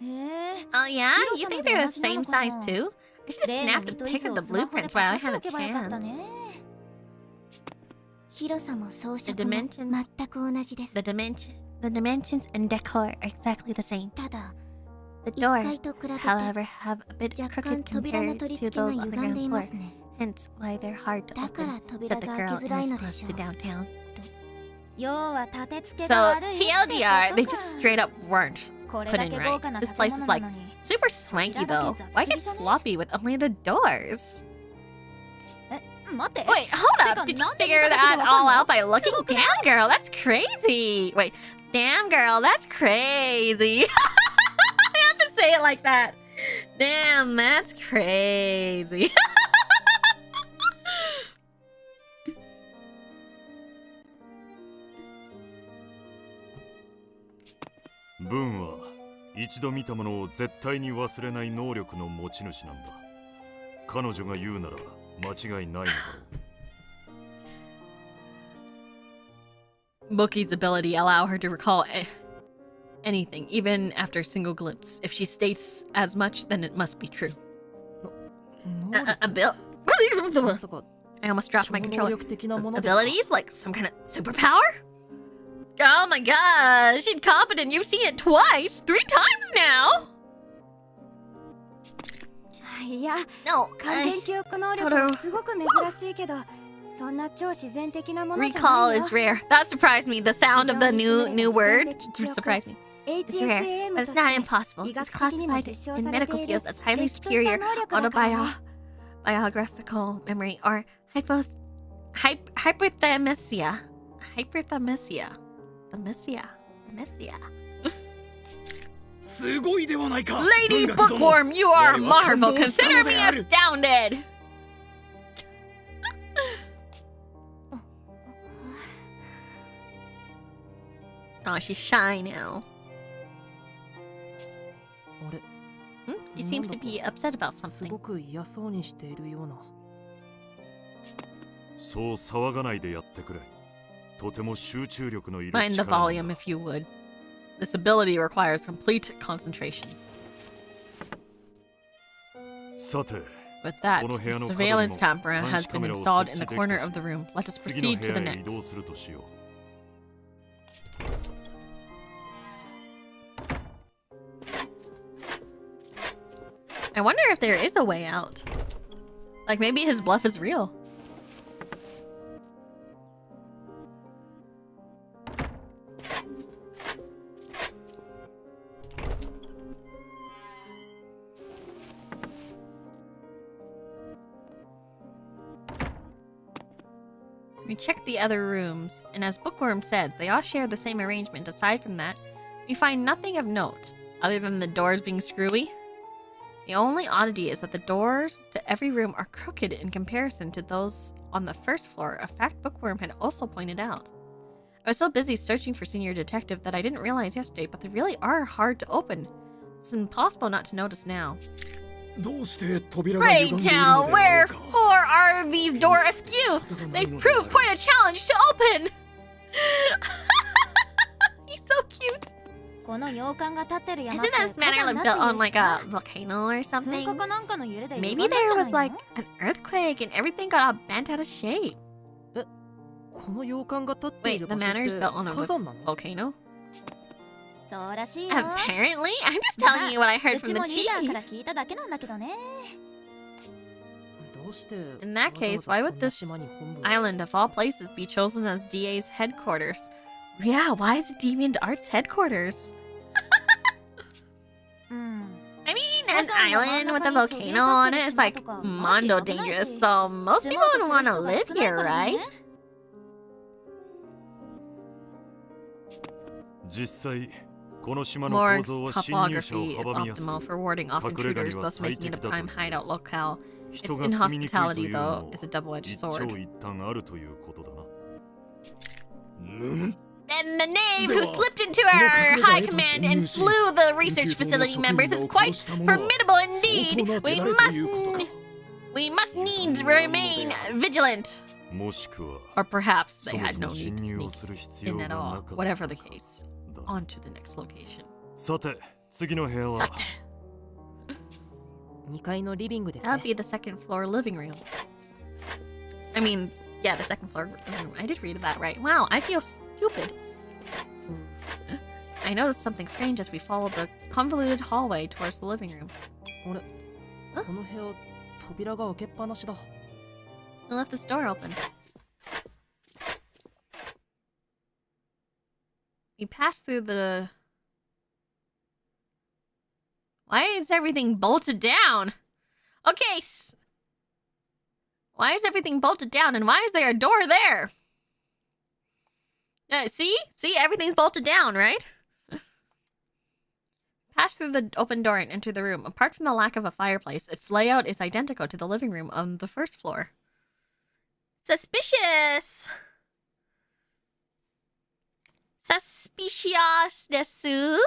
[SPEAKER 3] へえ。
[SPEAKER 1] Oh yeah? You think they're the
[SPEAKER 3] 広さまで同じなのかな？
[SPEAKER 1] same size too? I should have
[SPEAKER 3] 例の
[SPEAKER 1] snapped
[SPEAKER 3] 見
[SPEAKER 1] a
[SPEAKER 3] 取
[SPEAKER 1] pic
[SPEAKER 3] り図
[SPEAKER 1] of
[SPEAKER 3] を
[SPEAKER 1] the
[SPEAKER 3] スマホで
[SPEAKER 1] blueprints
[SPEAKER 3] パ
[SPEAKER 1] while
[SPEAKER 3] シ
[SPEAKER 1] I
[SPEAKER 3] ャって
[SPEAKER 1] had
[SPEAKER 3] お
[SPEAKER 1] a
[SPEAKER 3] けばよかった
[SPEAKER 1] chance.
[SPEAKER 3] ね。広さも装飾
[SPEAKER 1] The
[SPEAKER 3] も
[SPEAKER 1] dimensions-
[SPEAKER 3] 全く同じです。
[SPEAKER 1] The dimensions and decor are exactly the same.
[SPEAKER 3] ただ、
[SPEAKER 1] The
[SPEAKER 3] 1
[SPEAKER 1] doors,
[SPEAKER 3] 階と比べて
[SPEAKER 1] however, have a bit
[SPEAKER 3] 若干
[SPEAKER 1] crooked
[SPEAKER 3] 扉の
[SPEAKER 1] compared
[SPEAKER 3] 取り
[SPEAKER 1] to
[SPEAKER 3] 付けが
[SPEAKER 1] those on the
[SPEAKER 3] 歪んで
[SPEAKER 1] ground
[SPEAKER 3] いま
[SPEAKER 1] floor.
[SPEAKER 3] すね。
[SPEAKER 1] Hence why they're hard to
[SPEAKER 3] だから
[SPEAKER 1] open,
[SPEAKER 3] 扉
[SPEAKER 1] said the
[SPEAKER 3] が
[SPEAKER 1] girl
[SPEAKER 3] 開きづ
[SPEAKER 1] in
[SPEAKER 3] らい
[SPEAKER 1] response
[SPEAKER 3] のでしょ
[SPEAKER 1] to
[SPEAKER 3] う。
[SPEAKER 1] downtown.
[SPEAKER 3] 要は立て付けが
[SPEAKER 1] So
[SPEAKER 3] 悪いってこと
[SPEAKER 1] TLDR, they
[SPEAKER 3] か。
[SPEAKER 1] just straight up weren't
[SPEAKER 3] これ
[SPEAKER 1] put
[SPEAKER 3] だ
[SPEAKER 1] in
[SPEAKER 3] け豪
[SPEAKER 1] right.
[SPEAKER 3] 華な
[SPEAKER 1] This
[SPEAKER 3] 建
[SPEAKER 1] place
[SPEAKER 3] 物
[SPEAKER 1] is
[SPEAKER 3] な
[SPEAKER 1] like
[SPEAKER 3] のに。
[SPEAKER 1] super swanky though. Why get sloppy with only the doors?
[SPEAKER 3] 待って。
[SPEAKER 1] Wait, hold up. Did you figure that all out by looking? Damn, girl, that's crazy. Wait, damn, girl, that's crazy. I have to say it like that. Damn, that's crazy.
[SPEAKER 4] ブンは一度見たものを絶対に忘れない能力の持ち主なんだ。彼女が言うなら間違いないのだろう。
[SPEAKER 1] Bookie's ability allow her to recall anything, even after a single glimpse. If she states as much, then it must be true.
[SPEAKER 2] 能力
[SPEAKER 1] Bill.
[SPEAKER 2] まさか
[SPEAKER 1] I almost dropped my
[SPEAKER 2] 超能
[SPEAKER 1] controller.
[SPEAKER 2] 力的なものですか？
[SPEAKER 1] Abilities? Like some kind of superpower? Oh my gosh, incompetent. You've seen it twice, 3 times now.
[SPEAKER 3] いや
[SPEAKER 1] No,
[SPEAKER 3] 完全記憶能力はすごく珍しいけどそんな超自然的なものじゃ
[SPEAKER 1] recall
[SPEAKER 3] ないよ
[SPEAKER 1] is rare. That surprised me. The sound of the new word surprised me. It's rare, but it's not impossible. It's classified in medical fields as highly superior autobiographical memory or hyperthymesia. Hyperthymesia. Thymesia.
[SPEAKER 6] すごいではないか
[SPEAKER 1] Lady Bookworm, you are a marvel. Consider me astounded. Oh, she's shy now.
[SPEAKER 2] あれ
[SPEAKER 1] She seems to be upset about
[SPEAKER 2] す
[SPEAKER 1] something.
[SPEAKER 2] ごく嫌そうにしているような。
[SPEAKER 4] そう騒がないでやってくれ。とても集中力のいる
[SPEAKER 1] Find the
[SPEAKER 4] 力なん
[SPEAKER 1] volume
[SPEAKER 4] だ
[SPEAKER 1] if you would. This ability requires complete concentration.
[SPEAKER 4] さて、
[SPEAKER 1] With that,
[SPEAKER 4] この部屋
[SPEAKER 1] the
[SPEAKER 4] の角にも
[SPEAKER 1] surveillance camera
[SPEAKER 4] 監
[SPEAKER 1] has
[SPEAKER 4] 視カ
[SPEAKER 1] been
[SPEAKER 4] メラを
[SPEAKER 1] installed
[SPEAKER 4] 設
[SPEAKER 1] in
[SPEAKER 4] 置
[SPEAKER 1] the
[SPEAKER 4] できた
[SPEAKER 1] corner
[SPEAKER 4] し
[SPEAKER 1] of the room. Let us
[SPEAKER 4] 次の
[SPEAKER 1] proceed
[SPEAKER 4] 部
[SPEAKER 1] to the
[SPEAKER 4] 屋へ移動
[SPEAKER 1] next.
[SPEAKER 4] するとしよう。
[SPEAKER 1] I wonder if there is a way out. Like maybe his bluff is real. We checked the other rooms, and as Bookworm said, they all share the same arrangement. Aside from that, we find nothing of note, other than the doors being screwy. The only oddity is that the doors to every room are crooked in comparison to those on the first floor, a fact Bookworm had also pointed out. I was so busy searching for Senior Detective that I didn't realize yesterday, but they really are hard to open. It's impossible not to notice now.
[SPEAKER 6] どうして扉が
[SPEAKER 1] Pray
[SPEAKER 6] 歪んでいるの
[SPEAKER 1] tell,
[SPEAKER 6] であろうか
[SPEAKER 1] wherefore are these doors askew? They prove quite a challenge to open! He's so cute.
[SPEAKER 3] この洋館が立ってる山
[SPEAKER 1] Isn't
[SPEAKER 3] って
[SPEAKER 1] this manor
[SPEAKER 3] 火山
[SPEAKER 1] like
[SPEAKER 3] だ
[SPEAKER 1] built
[SPEAKER 3] って
[SPEAKER 1] on
[SPEAKER 3] いう
[SPEAKER 1] like
[SPEAKER 3] さ
[SPEAKER 1] a volcano or
[SPEAKER 3] 噴火
[SPEAKER 1] something?
[SPEAKER 3] かなんかの揺れで
[SPEAKER 1] Maybe
[SPEAKER 3] 歪んだん
[SPEAKER 1] there
[SPEAKER 3] じゃ
[SPEAKER 1] was
[SPEAKER 3] ない
[SPEAKER 1] like
[SPEAKER 3] の
[SPEAKER 1] an earthquake and everything got all bent out of shape.
[SPEAKER 2] この洋館が立ってい
[SPEAKER 1] Wait,
[SPEAKER 2] る
[SPEAKER 1] the
[SPEAKER 2] 場所
[SPEAKER 1] manor
[SPEAKER 2] っ
[SPEAKER 1] is
[SPEAKER 2] て
[SPEAKER 1] built on a
[SPEAKER 2] 火山なの？
[SPEAKER 1] volcano?
[SPEAKER 3] そうらしいよ
[SPEAKER 1] Apparently? I'm just telling you what I heard
[SPEAKER 3] う
[SPEAKER 1] from
[SPEAKER 3] ち
[SPEAKER 1] the
[SPEAKER 3] もリーダー
[SPEAKER 1] chief.
[SPEAKER 3] から聞いただけなんだけどね
[SPEAKER 2] どうして
[SPEAKER 1] In that case, why would this
[SPEAKER 2] わざわざそんな島に本部を
[SPEAKER 1] island of all places be chosen as DA's headquarters? Yeah, why is it Deviant Arts headquarters?
[SPEAKER 3] うん
[SPEAKER 1] I mean, an island with a volcano on it is like mondo dangerous, so most people would want to live here, right?
[SPEAKER 4] 実際、この島の構
[SPEAKER 1] Morg's
[SPEAKER 4] 造は侵入者を
[SPEAKER 1] topography is
[SPEAKER 4] 阻みやす
[SPEAKER 1] optimal
[SPEAKER 4] く、
[SPEAKER 1] for warding off
[SPEAKER 4] 隠れ家に
[SPEAKER 1] intruders,
[SPEAKER 4] は
[SPEAKER 1] thus
[SPEAKER 4] 最
[SPEAKER 1] making it
[SPEAKER 4] 適
[SPEAKER 1] a
[SPEAKER 4] だと
[SPEAKER 1] prime hideout locale.
[SPEAKER 4] 人
[SPEAKER 1] Its
[SPEAKER 4] が住みにくいと
[SPEAKER 1] inhospitality,
[SPEAKER 4] いうの
[SPEAKER 1] though,
[SPEAKER 4] も
[SPEAKER 1] is a double-edged
[SPEAKER 4] 一
[SPEAKER 1] sword.
[SPEAKER 4] 長一短あるということだな。
[SPEAKER 6] むむ
[SPEAKER 1] And the knave who slipped into our high command and slew the research facility members is quite formidable indeed. We must needs remain vigilant.
[SPEAKER 4] もしくは、
[SPEAKER 1] Or perhaps
[SPEAKER 4] そ
[SPEAKER 1] they
[SPEAKER 4] も
[SPEAKER 1] had
[SPEAKER 4] そ
[SPEAKER 1] no
[SPEAKER 4] も
[SPEAKER 1] need
[SPEAKER 4] 侵
[SPEAKER 1] to
[SPEAKER 4] 入を
[SPEAKER 1] sneak
[SPEAKER 4] する必要
[SPEAKER 1] in
[SPEAKER 4] が
[SPEAKER 1] at
[SPEAKER 4] な
[SPEAKER 1] all.
[SPEAKER 4] かった
[SPEAKER 1] Whatever the
[SPEAKER 4] だ
[SPEAKER 1] case. On to the next location.
[SPEAKER 4] さて、次の部屋は
[SPEAKER 1] Sate.
[SPEAKER 2] 2階のリビングです
[SPEAKER 1] That
[SPEAKER 2] ね
[SPEAKER 1] would be the second floor living room. I mean, yeah, the second floor living room. I did read that right. Wow, I feel stupid. I noticed something strange as we followed the convoluted hallway towards the living room.
[SPEAKER 2] あれこの部屋扉が開けっぱなしだ
[SPEAKER 1] I left this door open. We passed through the... Why is everything bolted down? Okay. Why is everything bolted down and why is there a door there? See? See? Everything's bolted down, right? Pass through the open door and enter the room. Apart from the lack of a fireplace, its layout is identical to the living room on the first floor. Suspicious! Suspicious desu?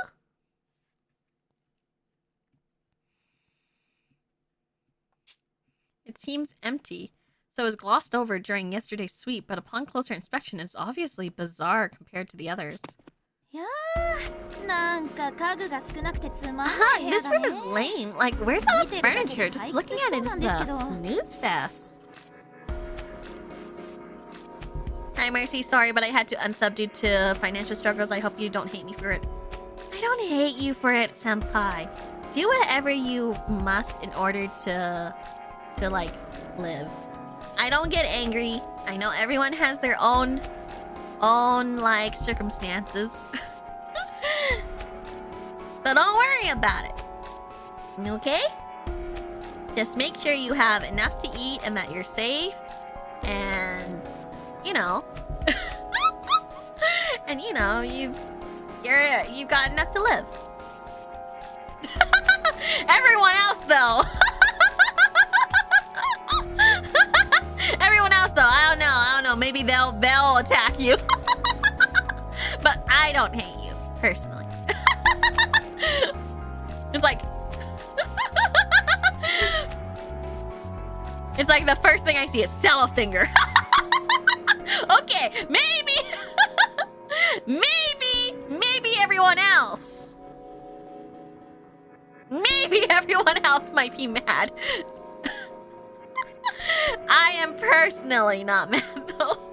[SPEAKER 1] It seems empty, so it was glossed over during yesterday's sweep, but upon closer inspection, it's obviously bizarre compared to the others.
[SPEAKER 3] いやーなんか家具が少なくてつまんない部
[SPEAKER 1] This
[SPEAKER 3] 屋だ
[SPEAKER 1] room
[SPEAKER 3] ね
[SPEAKER 1] is lame. Like, where's all the furniture? Just looking at it is a snooze fest. Hi, Mercy. Sorry, but I had to unsub due to financial struggles. I hope you don't hate me for it. I don't hate you for it, senpai. Do whatever you must in order to like, live. I don't get angry. I know everyone has their own like, circumstances. So don't worry about it. Okay? Just make sure you have enough to eat and that you're safe. And, you know. And, you know, you've got enough to live. Everyone else, though. Everyone else, though. I don't know. Maybe they'll attack you. But I don't hate you, personally. It's like... It's like the first thing I see is sell a finger. Okay, maybe... maybe everyone else. Maybe everyone else might be mad. I am personally not mad, though.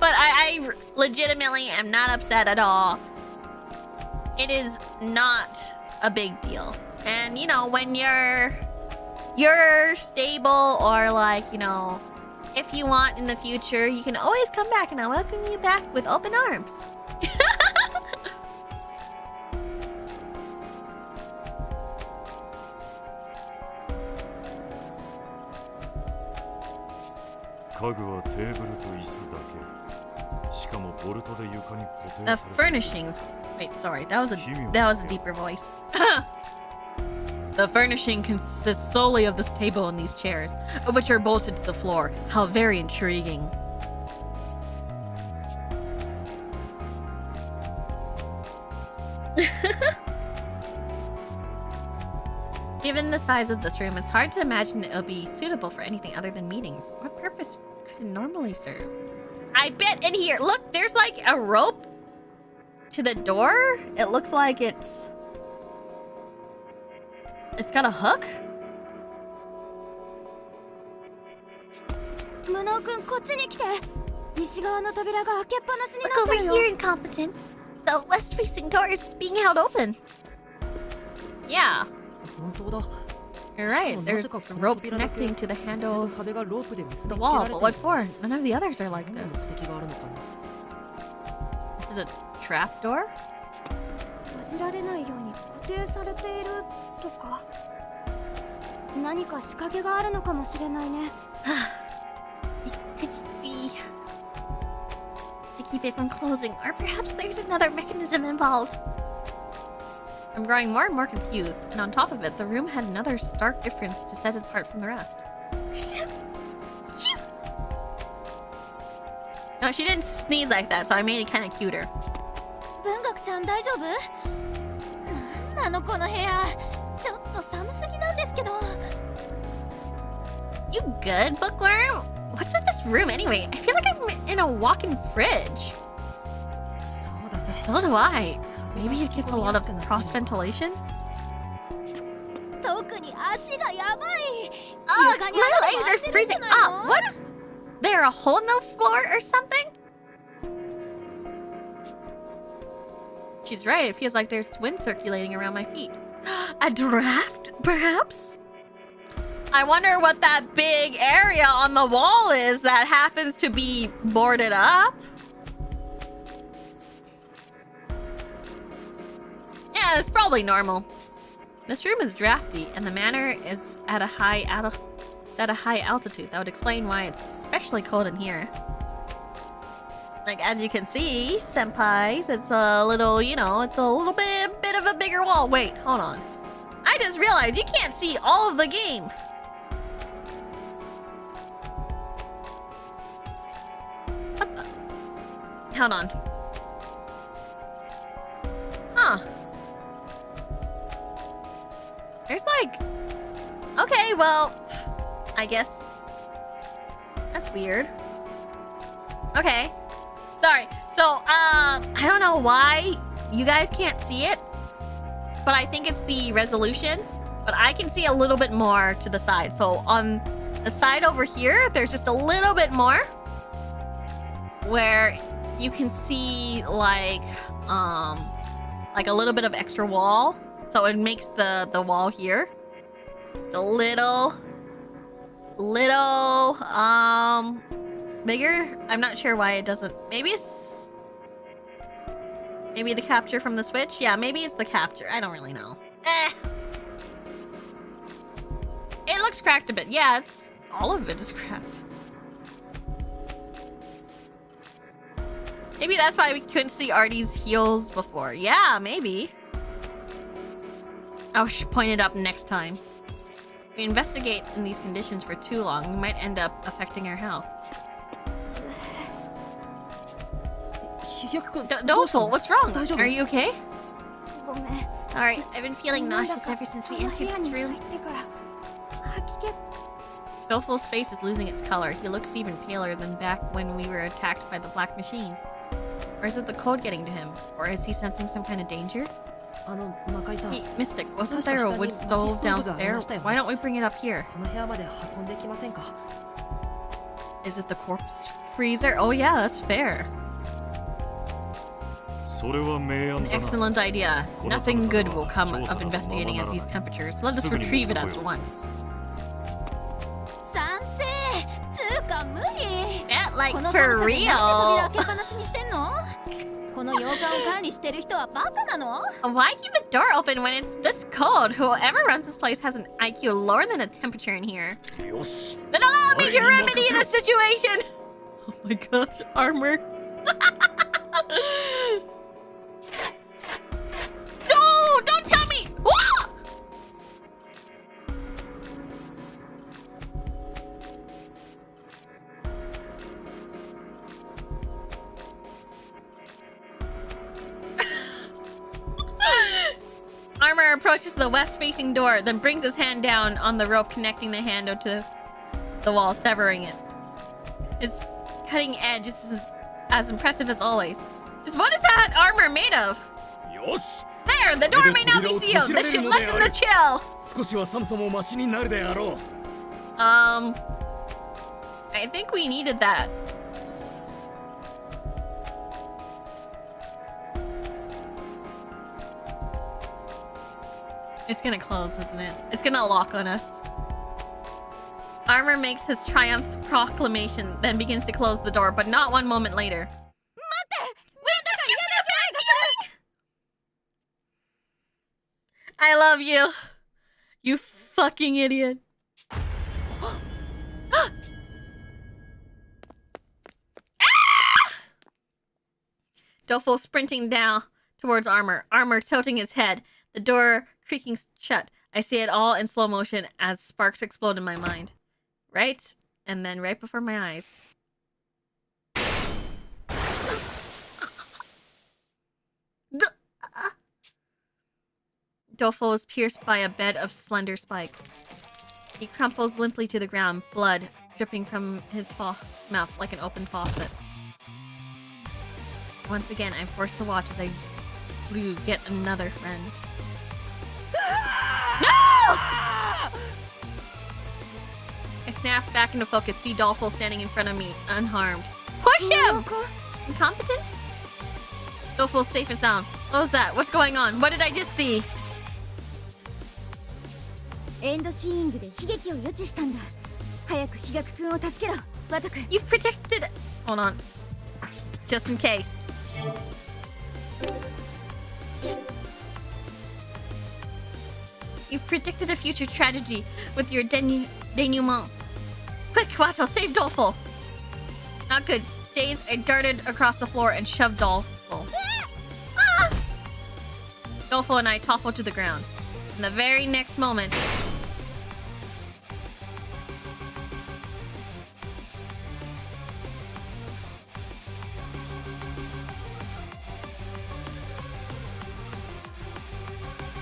[SPEAKER 1] But I legitimately am not upset at all. It is not a big deal. And, you know, when you're stable or, like, you know, if you want in the future, you can always come back and I'll welcome you back with open arms. The furnishings. Wait, sorry. That was a deeper voice. The furnishing consists solely of this table and these chairs, which are bolted to the floor. How very intriguing. Given the size of this room, it's hard to imagine it would be suitable for anything other than meetings. What purpose could it normally serve? I bet in here, look, there's like a rope to the door. It looks like it's got a hook.
[SPEAKER 3] Look
[SPEAKER 1] over here, incompetent. The west-facing door is being held open. Yeah. You're right, there's a rope connecting to the handle of the wall, but what for? None of the others are like this. Is it a trap door? It could just be to keep it from closing, or perhaps there's another mechanism involved. I'm growing more and more confused, and on top of it, the room had another stark difference to set it apart from the rest. No, she didn't sneeze like that, so I made it kind of cuter. You good, bookworm? What's with this room anyway? I feel like I'm in a walk-in fridge. So do I. Maybe it gets a lot of cross-ventilation? Ugh, my legs are freezing up! What is... there a hole in the floor or something? She's right, it feels like there's wind circulating around my feet. A draft, perhaps? I wonder what that big area on the wall is that happens to be boarded up. Yeah, it's probably normal. This room is drafty, and the manor is at a high altitude. That would explain why it's especially cold in here. Like, as you can see, senpais, it's a little, you know, it's a little bit of a bigger wall. Wait, hold on. I just realized you can't see all of the game. What the? Hold on. Huh. There's like... okay, well... I guess... that's weird. Okay. Sorry. So, I don't know why you guys can't see it, but I think it's the resolution. But I can see a little bit more to the side. So on the side over here, there's just a little bit more where you can see like a little bit of extra wall. So it makes the wall here just a little bigger. I'm not sure why it doesn't. Maybe the capture from the Switch? Yeah, maybe it's the capture. I don't really know. It looks cracked a bit. Yeah, it's all of it is cracked. Maybe that's why we couldn't see Artie's heels before. Yeah, maybe. I should point it up next time. If we investigate in these conditions for too long, we might end up affecting our health. Doleful, what's wrong? Are you okay?
[SPEAKER 3] ごめん
[SPEAKER 1] Alright, I've been feeling nauseous ever since we entered this room. Doleful's face is losing its color. He looks even paler than back when we were attacked by the black machine. Or is it the cold getting to him? Or is he sensing some kind of danger? Hey, Mystic, wasn't there a wood stove downstairs? Why don't we bring it up here? Is it the corpse freezer? Oh yeah, that's fair. An excellent idea. Nothing good will come of investigating at these temperatures. Let us retrieve it at once.
[SPEAKER 3] 賛成つうか無理
[SPEAKER 1] Yeah, like
[SPEAKER 3] この
[SPEAKER 1] for
[SPEAKER 3] 寒さでなんで扉
[SPEAKER 1] real.
[SPEAKER 3] 開けっぱなしにしてんのこの洋館を管理してる人はバカなの
[SPEAKER 1] Why keep the door open when it's this cold? Whoever runs this place has an IQ lower than a temperature in here. Then allow me to remedy the situation! Oh my gosh, armor. No! Don't tell me! Whoa! Armor approaches the west-facing door, then brings his hand down on the rope connecting the handle to the wall, severing it. His cutting edge is as impressive as always. Just what is that armor made of? There! The door may now be sealed! This should lessen the chill! I think we needed that. It's gonna close, isn't it? It's gonna lock on us. Armor makes his triumph proclamation, then begins to close the door, but not one moment later. I love you. You fucking idiot. Doleful sprinting down towards Armor. Armor tilting his head. The door creaking shut. I see it all in slow motion as sparks explode in my mind. Right? And then right before my eyes. Doleful is pierced by a bed of slender spikes. He crumples limply to the ground, blood dripping from his mouth like an open faucet. Once again, I'm forced to watch as I lose yet another friend. No! I snap back into focus, see Doleful standing in front of me, unharmed. Push him! Incompetent? Doleful's safe and sound. What was that? What's going on? What did I just see?
[SPEAKER 3] エンドシーイングで悲劇を予知したんだ早く比嘉君を助けろワト君
[SPEAKER 1] You've predicted... Hold on. Just in case. You've predicted a future tragedy with your denouement. Quick, Watto, save Doleful! Not good. Dazed, I darted across the floor and shoved Doleful. Ah! Doleful and I toppled to the ground. In the very next moment...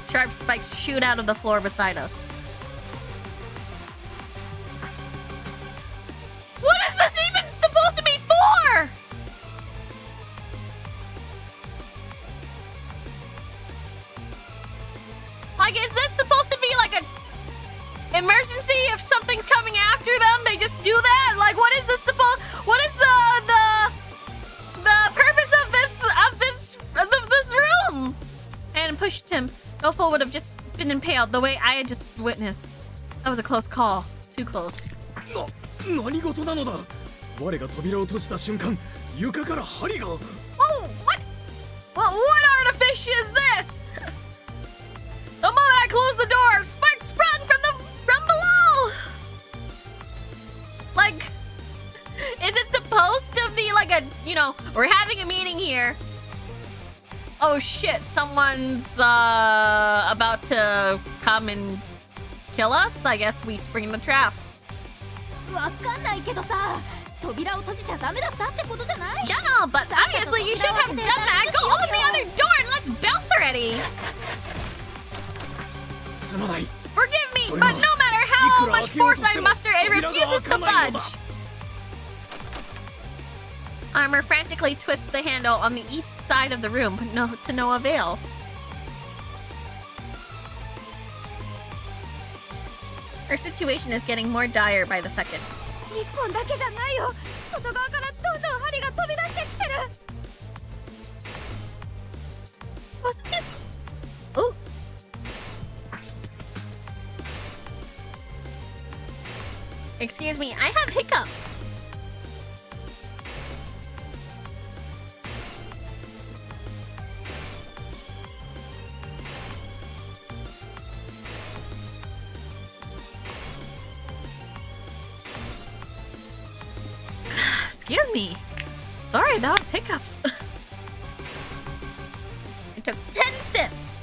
[SPEAKER 1] Sharp spikes shoot out of the floor beside us. What is this even supposed to be for? Like, is this supposed to be like a emergency if something's coming after them? They just do that? Like, what is this supposed? What is the purpose of this room? And pushed him. Dolfo would have just been impaled the way I had just witnessed. That was a close call. Too close.
[SPEAKER 6] 何事なのだ。我が扉を閉じた瞬間、床から針が。
[SPEAKER 1] Oh, what? What artifice is this? The moment I closed the door, sparks sprung from below. Like, is it supposed to be like a, you know, we're having a meeting here. Oh shit, someone's about to come and kill us? I guess we spring the trap.
[SPEAKER 3] わかんないけどさ、扉を閉じちゃダメだったってことじゃない？
[SPEAKER 1] Yeah, no, but obviously you should have done that. Go open the other door and let's bounce already.
[SPEAKER 6] すまない。
[SPEAKER 1] Forgive me, but no matter how much force I muster, it refuses to budge. Armor frantically twists the handle on the east side of the room, but to no avail. Her situation is getting more dire by the second.
[SPEAKER 3] 一本だけじゃないよ。外側からどんどん針が飛び出してきてる。
[SPEAKER 1] Was it just... Oh. Excuse me, I have hiccups. Excuse me. Sorry, that was hiccups. It took 10 sips.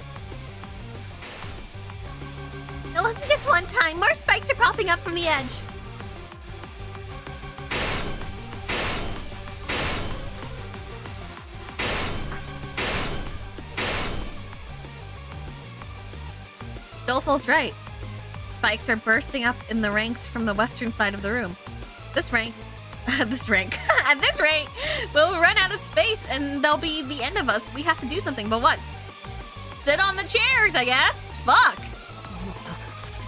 [SPEAKER 1] It wasn't just one time. More spikes are popping up from the edge. Dolfo's right. Spikes are bursting up in the ranks from the western side of the room. At this rate, we'll run out of space and they'll be the end of us. We have to do something, but what? Sit on the chairs, I guess. Fuck.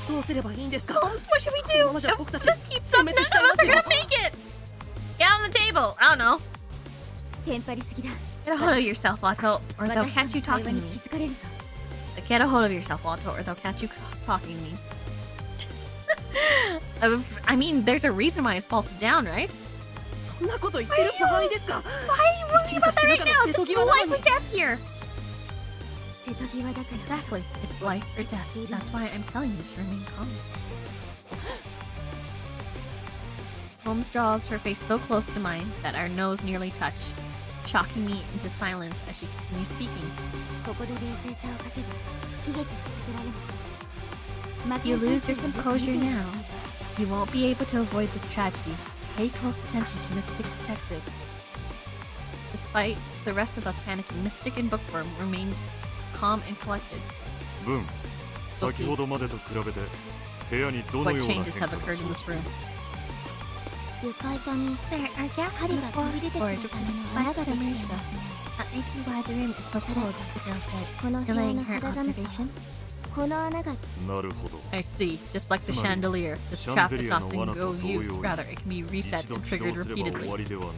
[SPEAKER 2] どうすればいいんですか？
[SPEAKER 1] Holmes, what should we do? If this keeps up, none of us are gonna make it. Get on the table. I don't know.
[SPEAKER 3] テンパりすぎだ。
[SPEAKER 1] Get a hold of yourself, Otto, or they'll
[SPEAKER 3] 私と
[SPEAKER 1] catch
[SPEAKER 3] の
[SPEAKER 1] you
[SPEAKER 3] 会
[SPEAKER 1] talking
[SPEAKER 3] 話
[SPEAKER 1] to
[SPEAKER 3] に
[SPEAKER 1] me.
[SPEAKER 3] 気づかれるぞ。
[SPEAKER 1] Get a hold of yourself, Otto, or they'll catch you talking to me. I mean, there's a reason why it's vaulted down, right?
[SPEAKER 2] そんなこと言ってる場合ですか？
[SPEAKER 1] Why are you worrying about that right now? This is life or death here.
[SPEAKER 3] 瀬戸際だから。
[SPEAKER 1] Exactly. It's life or death. That's why I'm telling you to remain calm. Holmes draws her face so close to mine that our nose nearly touch, shocking me into silence as she continues speaking.
[SPEAKER 3] ここで冷静さを欠けば悲劇は避けられない。
[SPEAKER 1] You lose your composure now. You won't be able to avoid this tragedy. Pay close attention to Mystic Detective. Despite the rest of us panicking, Mystic and Bookworm remain calm and collected.
[SPEAKER 4] ブン、先ほどまでと比べて部屋にどの
[SPEAKER 1] What
[SPEAKER 4] ような変
[SPEAKER 1] changes
[SPEAKER 4] 化
[SPEAKER 1] have
[SPEAKER 4] が
[SPEAKER 1] occurred in
[SPEAKER 4] 生
[SPEAKER 1] this
[SPEAKER 4] じた
[SPEAKER 1] room?
[SPEAKER 3] 床板に
[SPEAKER 1] There are gaps
[SPEAKER 3] 針が飛び出てくるための穴ができていますね。
[SPEAKER 1] That may be why the room is so cold, the girl said,
[SPEAKER 3] この部屋
[SPEAKER 1] delaying
[SPEAKER 3] の
[SPEAKER 1] her
[SPEAKER 3] 肌寒さ
[SPEAKER 1] observation.
[SPEAKER 3] この穴が
[SPEAKER 4] なるほど。
[SPEAKER 1] I see. Just like the chandelier, this trap is not single use. Rather, it can be
[SPEAKER 4] 一
[SPEAKER 1] reset
[SPEAKER 4] 度
[SPEAKER 1] and
[SPEAKER 4] 起動
[SPEAKER 1] triggered
[SPEAKER 4] すれば終
[SPEAKER 1] repeatedly.
[SPEAKER 4] わりではなく、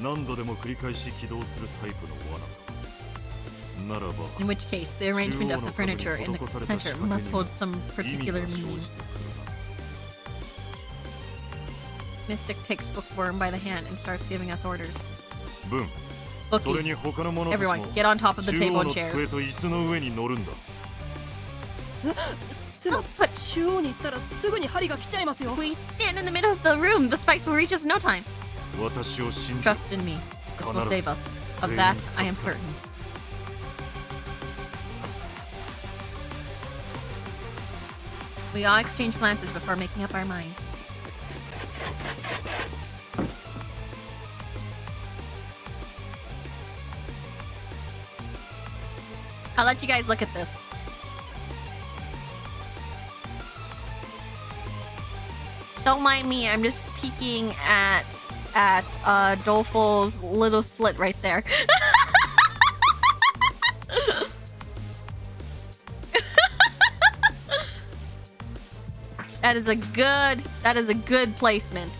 [SPEAKER 4] 何度でも繰り返し起動するタイプの罠だ。ならば、
[SPEAKER 1] In which case, the arrangement of the furniture in the center must hold some
[SPEAKER 4] 意味
[SPEAKER 1] particular
[SPEAKER 4] が生じ
[SPEAKER 1] meaning.
[SPEAKER 4] てくるな。
[SPEAKER 1] Mystic takes Bookworm by the hand and starts giving us orders.
[SPEAKER 4] ブン、それに他の者たち
[SPEAKER 1] Everyone,
[SPEAKER 4] も
[SPEAKER 1] get on top of the
[SPEAKER 4] 中
[SPEAKER 1] table
[SPEAKER 4] 央
[SPEAKER 1] and
[SPEAKER 4] の机
[SPEAKER 1] chairs.
[SPEAKER 4] と椅子の上に乗るんだ。
[SPEAKER 2] でも中央に行ったらすぐに針が来ちゃいますよ。
[SPEAKER 1] If we stand in the middle of the room, the spikes will reach us in no time.
[SPEAKER 4] 私を信じ、
[SPEAKER 1] Trust in me. This will save us. Of that, I am certain. We all exchange glances before making up our minds. I'll let you guys look at this. Don't mind me, I'm just peeking at Dolfo's little slit right there. That is a good placement.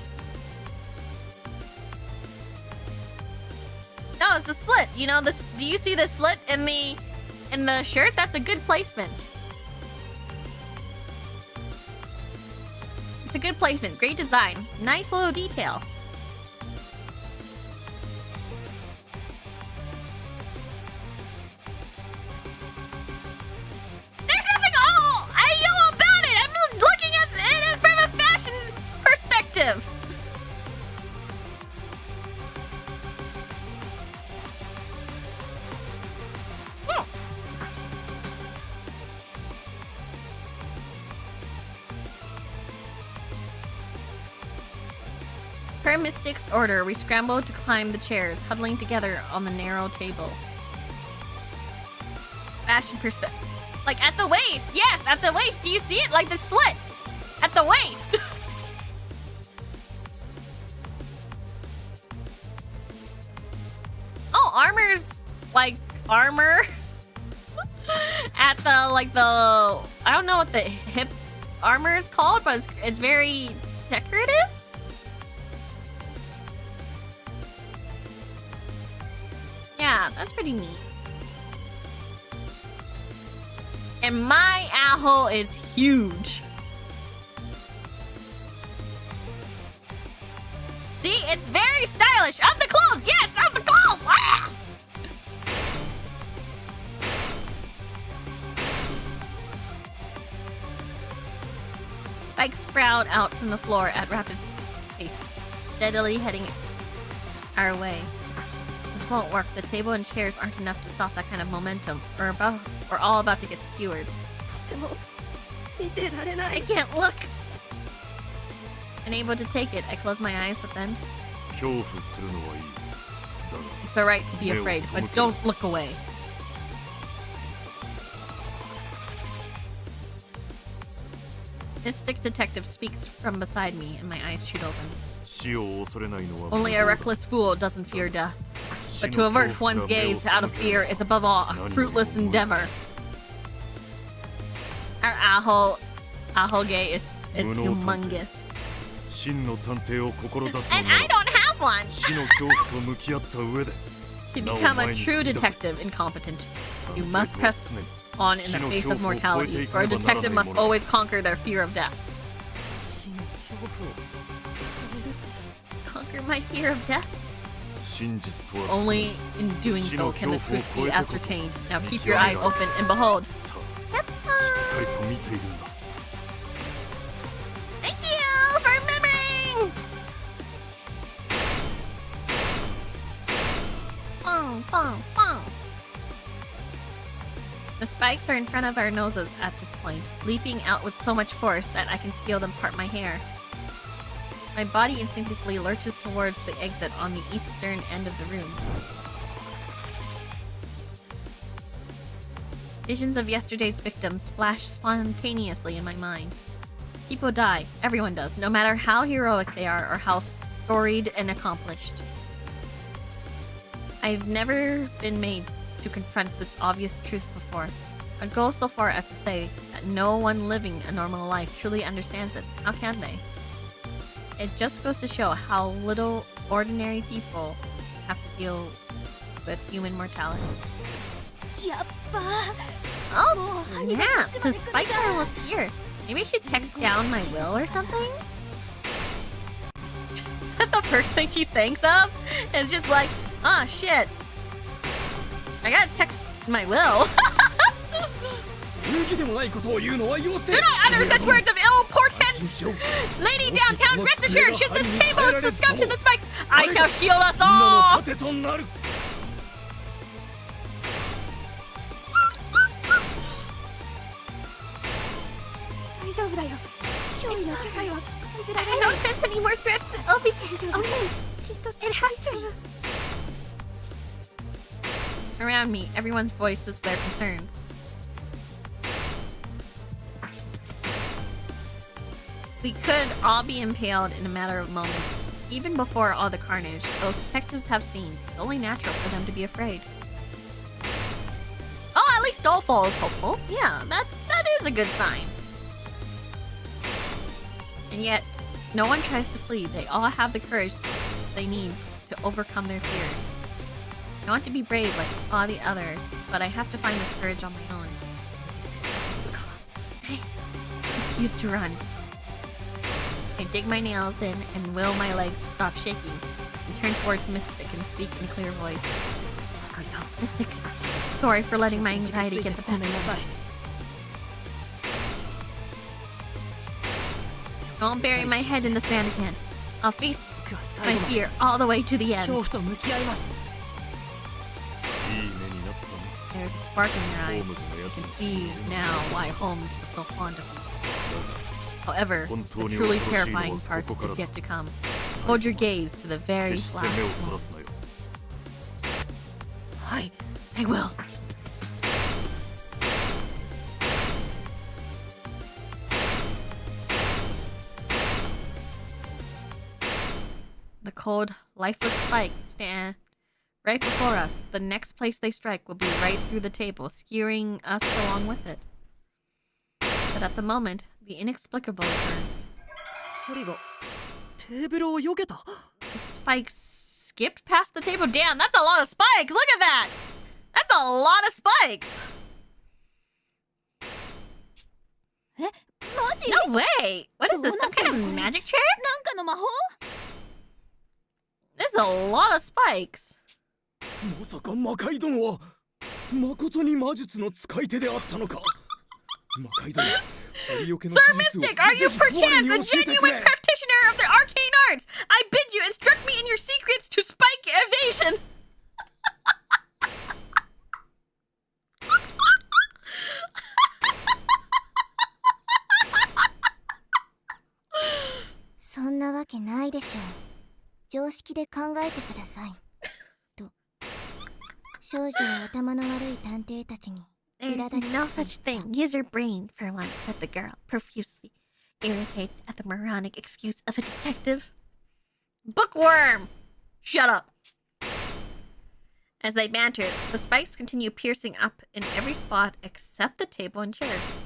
[SPEAKER 1] No, it's the slit. You know this. Do you see the slit in the shirt? That's a good placement. It's a good placement. Great design. Nice little detail. There's nothing I know about it. I'm looking at it from a fashion perspective. Per Mystic's order, we scrambled to climb the chairs, huddling together on the narrow table. Fashion perspective. Like at the waist! Yes, at the waist! Do you see it? Like the slit! At the waist! Oh, armor's like armor. At the, like the... I don't know what the hip armor is called, but it's very decorative? Yeah, that's pretty neat. And my asshole is huge. See, it's very stylish. Of the clothes, yes, of the clothes. Ah! Spikes sprout out from the floor at rapid pace, steadily heading our way. This won't work. The table and chairs aren't enough to stop that kind of momentum. We're all about to get skewered. I can't look. Unable to take it, I close my eyes, but then... It's alright to be afraid, but don't look away. Mystic Detective speaks from beside me, and my eyes shoot open. Only a reckless fool doesn't fear death. But to avert one's gaze out of fear is above all a fruitless endeavor. Our Aho gay is humongous. And I don't have one! To become a true detective incompetent, you must press on in the face of mortality, for a detective must always conquer their fear of death. Conquer my fear of death? Only in doing so can the truth be ascertained. Now keep your eyes open and behold. Thank you for remembering! Bong, bong, bong. The spikes are in front of our noses at this point, leaping out with so much force that I can feel them part my hair. My body instinctively lurches towards the exit on the eastern end of the room. Visions of yesterday's victims flash spontaneously in my mind. People die, everyone does, no matter how heroic they are or how storied and accomplished. I've never been made to confront this obvious truth before. I'd go so far as to say that no one living a normal life truly understands it. How can they? It just goes to show how little ordinary people have to deal with human mortality. Oh snap! The spikes are almost here. Maybe I should text down my will or something? That's the first thing she thinks of? It's just like, oh shit. I gotta text my will. Do not utter such words of ill portent! Lady downtown, rest assured, should this table succumb to the spikes, I shall shield us all! I don't sense any more threats. I'll be okay. It has to be. Around me, everyone's voices their concerns. We could all be impaled in a matter of moments. Even before all the carnage those detectives have seen, it's only natural for them to be afraid. Oh, at least Dolfo is hopeful. Yeah, that is a good sign. And yet, no one tries to flee. They all have the courage they need to overcome their fears. I want to be brave like all the others, but I have to find this courage on my own. I refuse to run. I dig my nails in and will my legs to stop shaking and turn towards Mystic and speak in a clear voice. Mystic, sorry for letting my anxiety get the best of me. I won't bury my head in the sand again. I'll face my fear all the way to the end. There's a spark in your eyes. You can see now why Holmes was so fond of you. However, the truly terrifying part is yet to come. Hold your gaze to the very last moment. I will. The cold, lifeless spike stand right before us. The next place they strike will be right through the table, skewering us along with it. But at the moment, the inexplicable occurs. The spike skipped past the table. Damn, that's a lot of spikes! Look at that! That's a lot of spikes! No way! What is this, some kind of magic trick? There's a lot of spikes.
[SPEAKER 6] まさか魔界殿は誠に魔術の使い手であったのか。魔界殿、針よけの
[SPEAKER 1] Sir
[SPEAKER 6] 技術を
[SPEAKER 1] Mystic, are you
[SPEAKER 6] ぜひ我
[SPEAKER 1] perchance
[SPEAKER 6] に
[SPEAKER 1] the
[SPEAKER 6] 教えてく
[SPEAKER 1] genuine
[SPEAKER 6] れ。
[SPEAKER 1] practitioner of the arcane arts? I bid you instruct me in your secrets to spike evasion.
[SPEAKER 3] So んなわけないでしょう。常識で考えてください。と、少女は頭の悪い探偵たちに
[SPEAKER 1] There's no such thing. Use your brain for once, said the girl, profusely irritated at the moronic excuse of a detective. Bookworm! Shut up! As they bantered, the spikes continue piercing up in every spot except the table and chairs.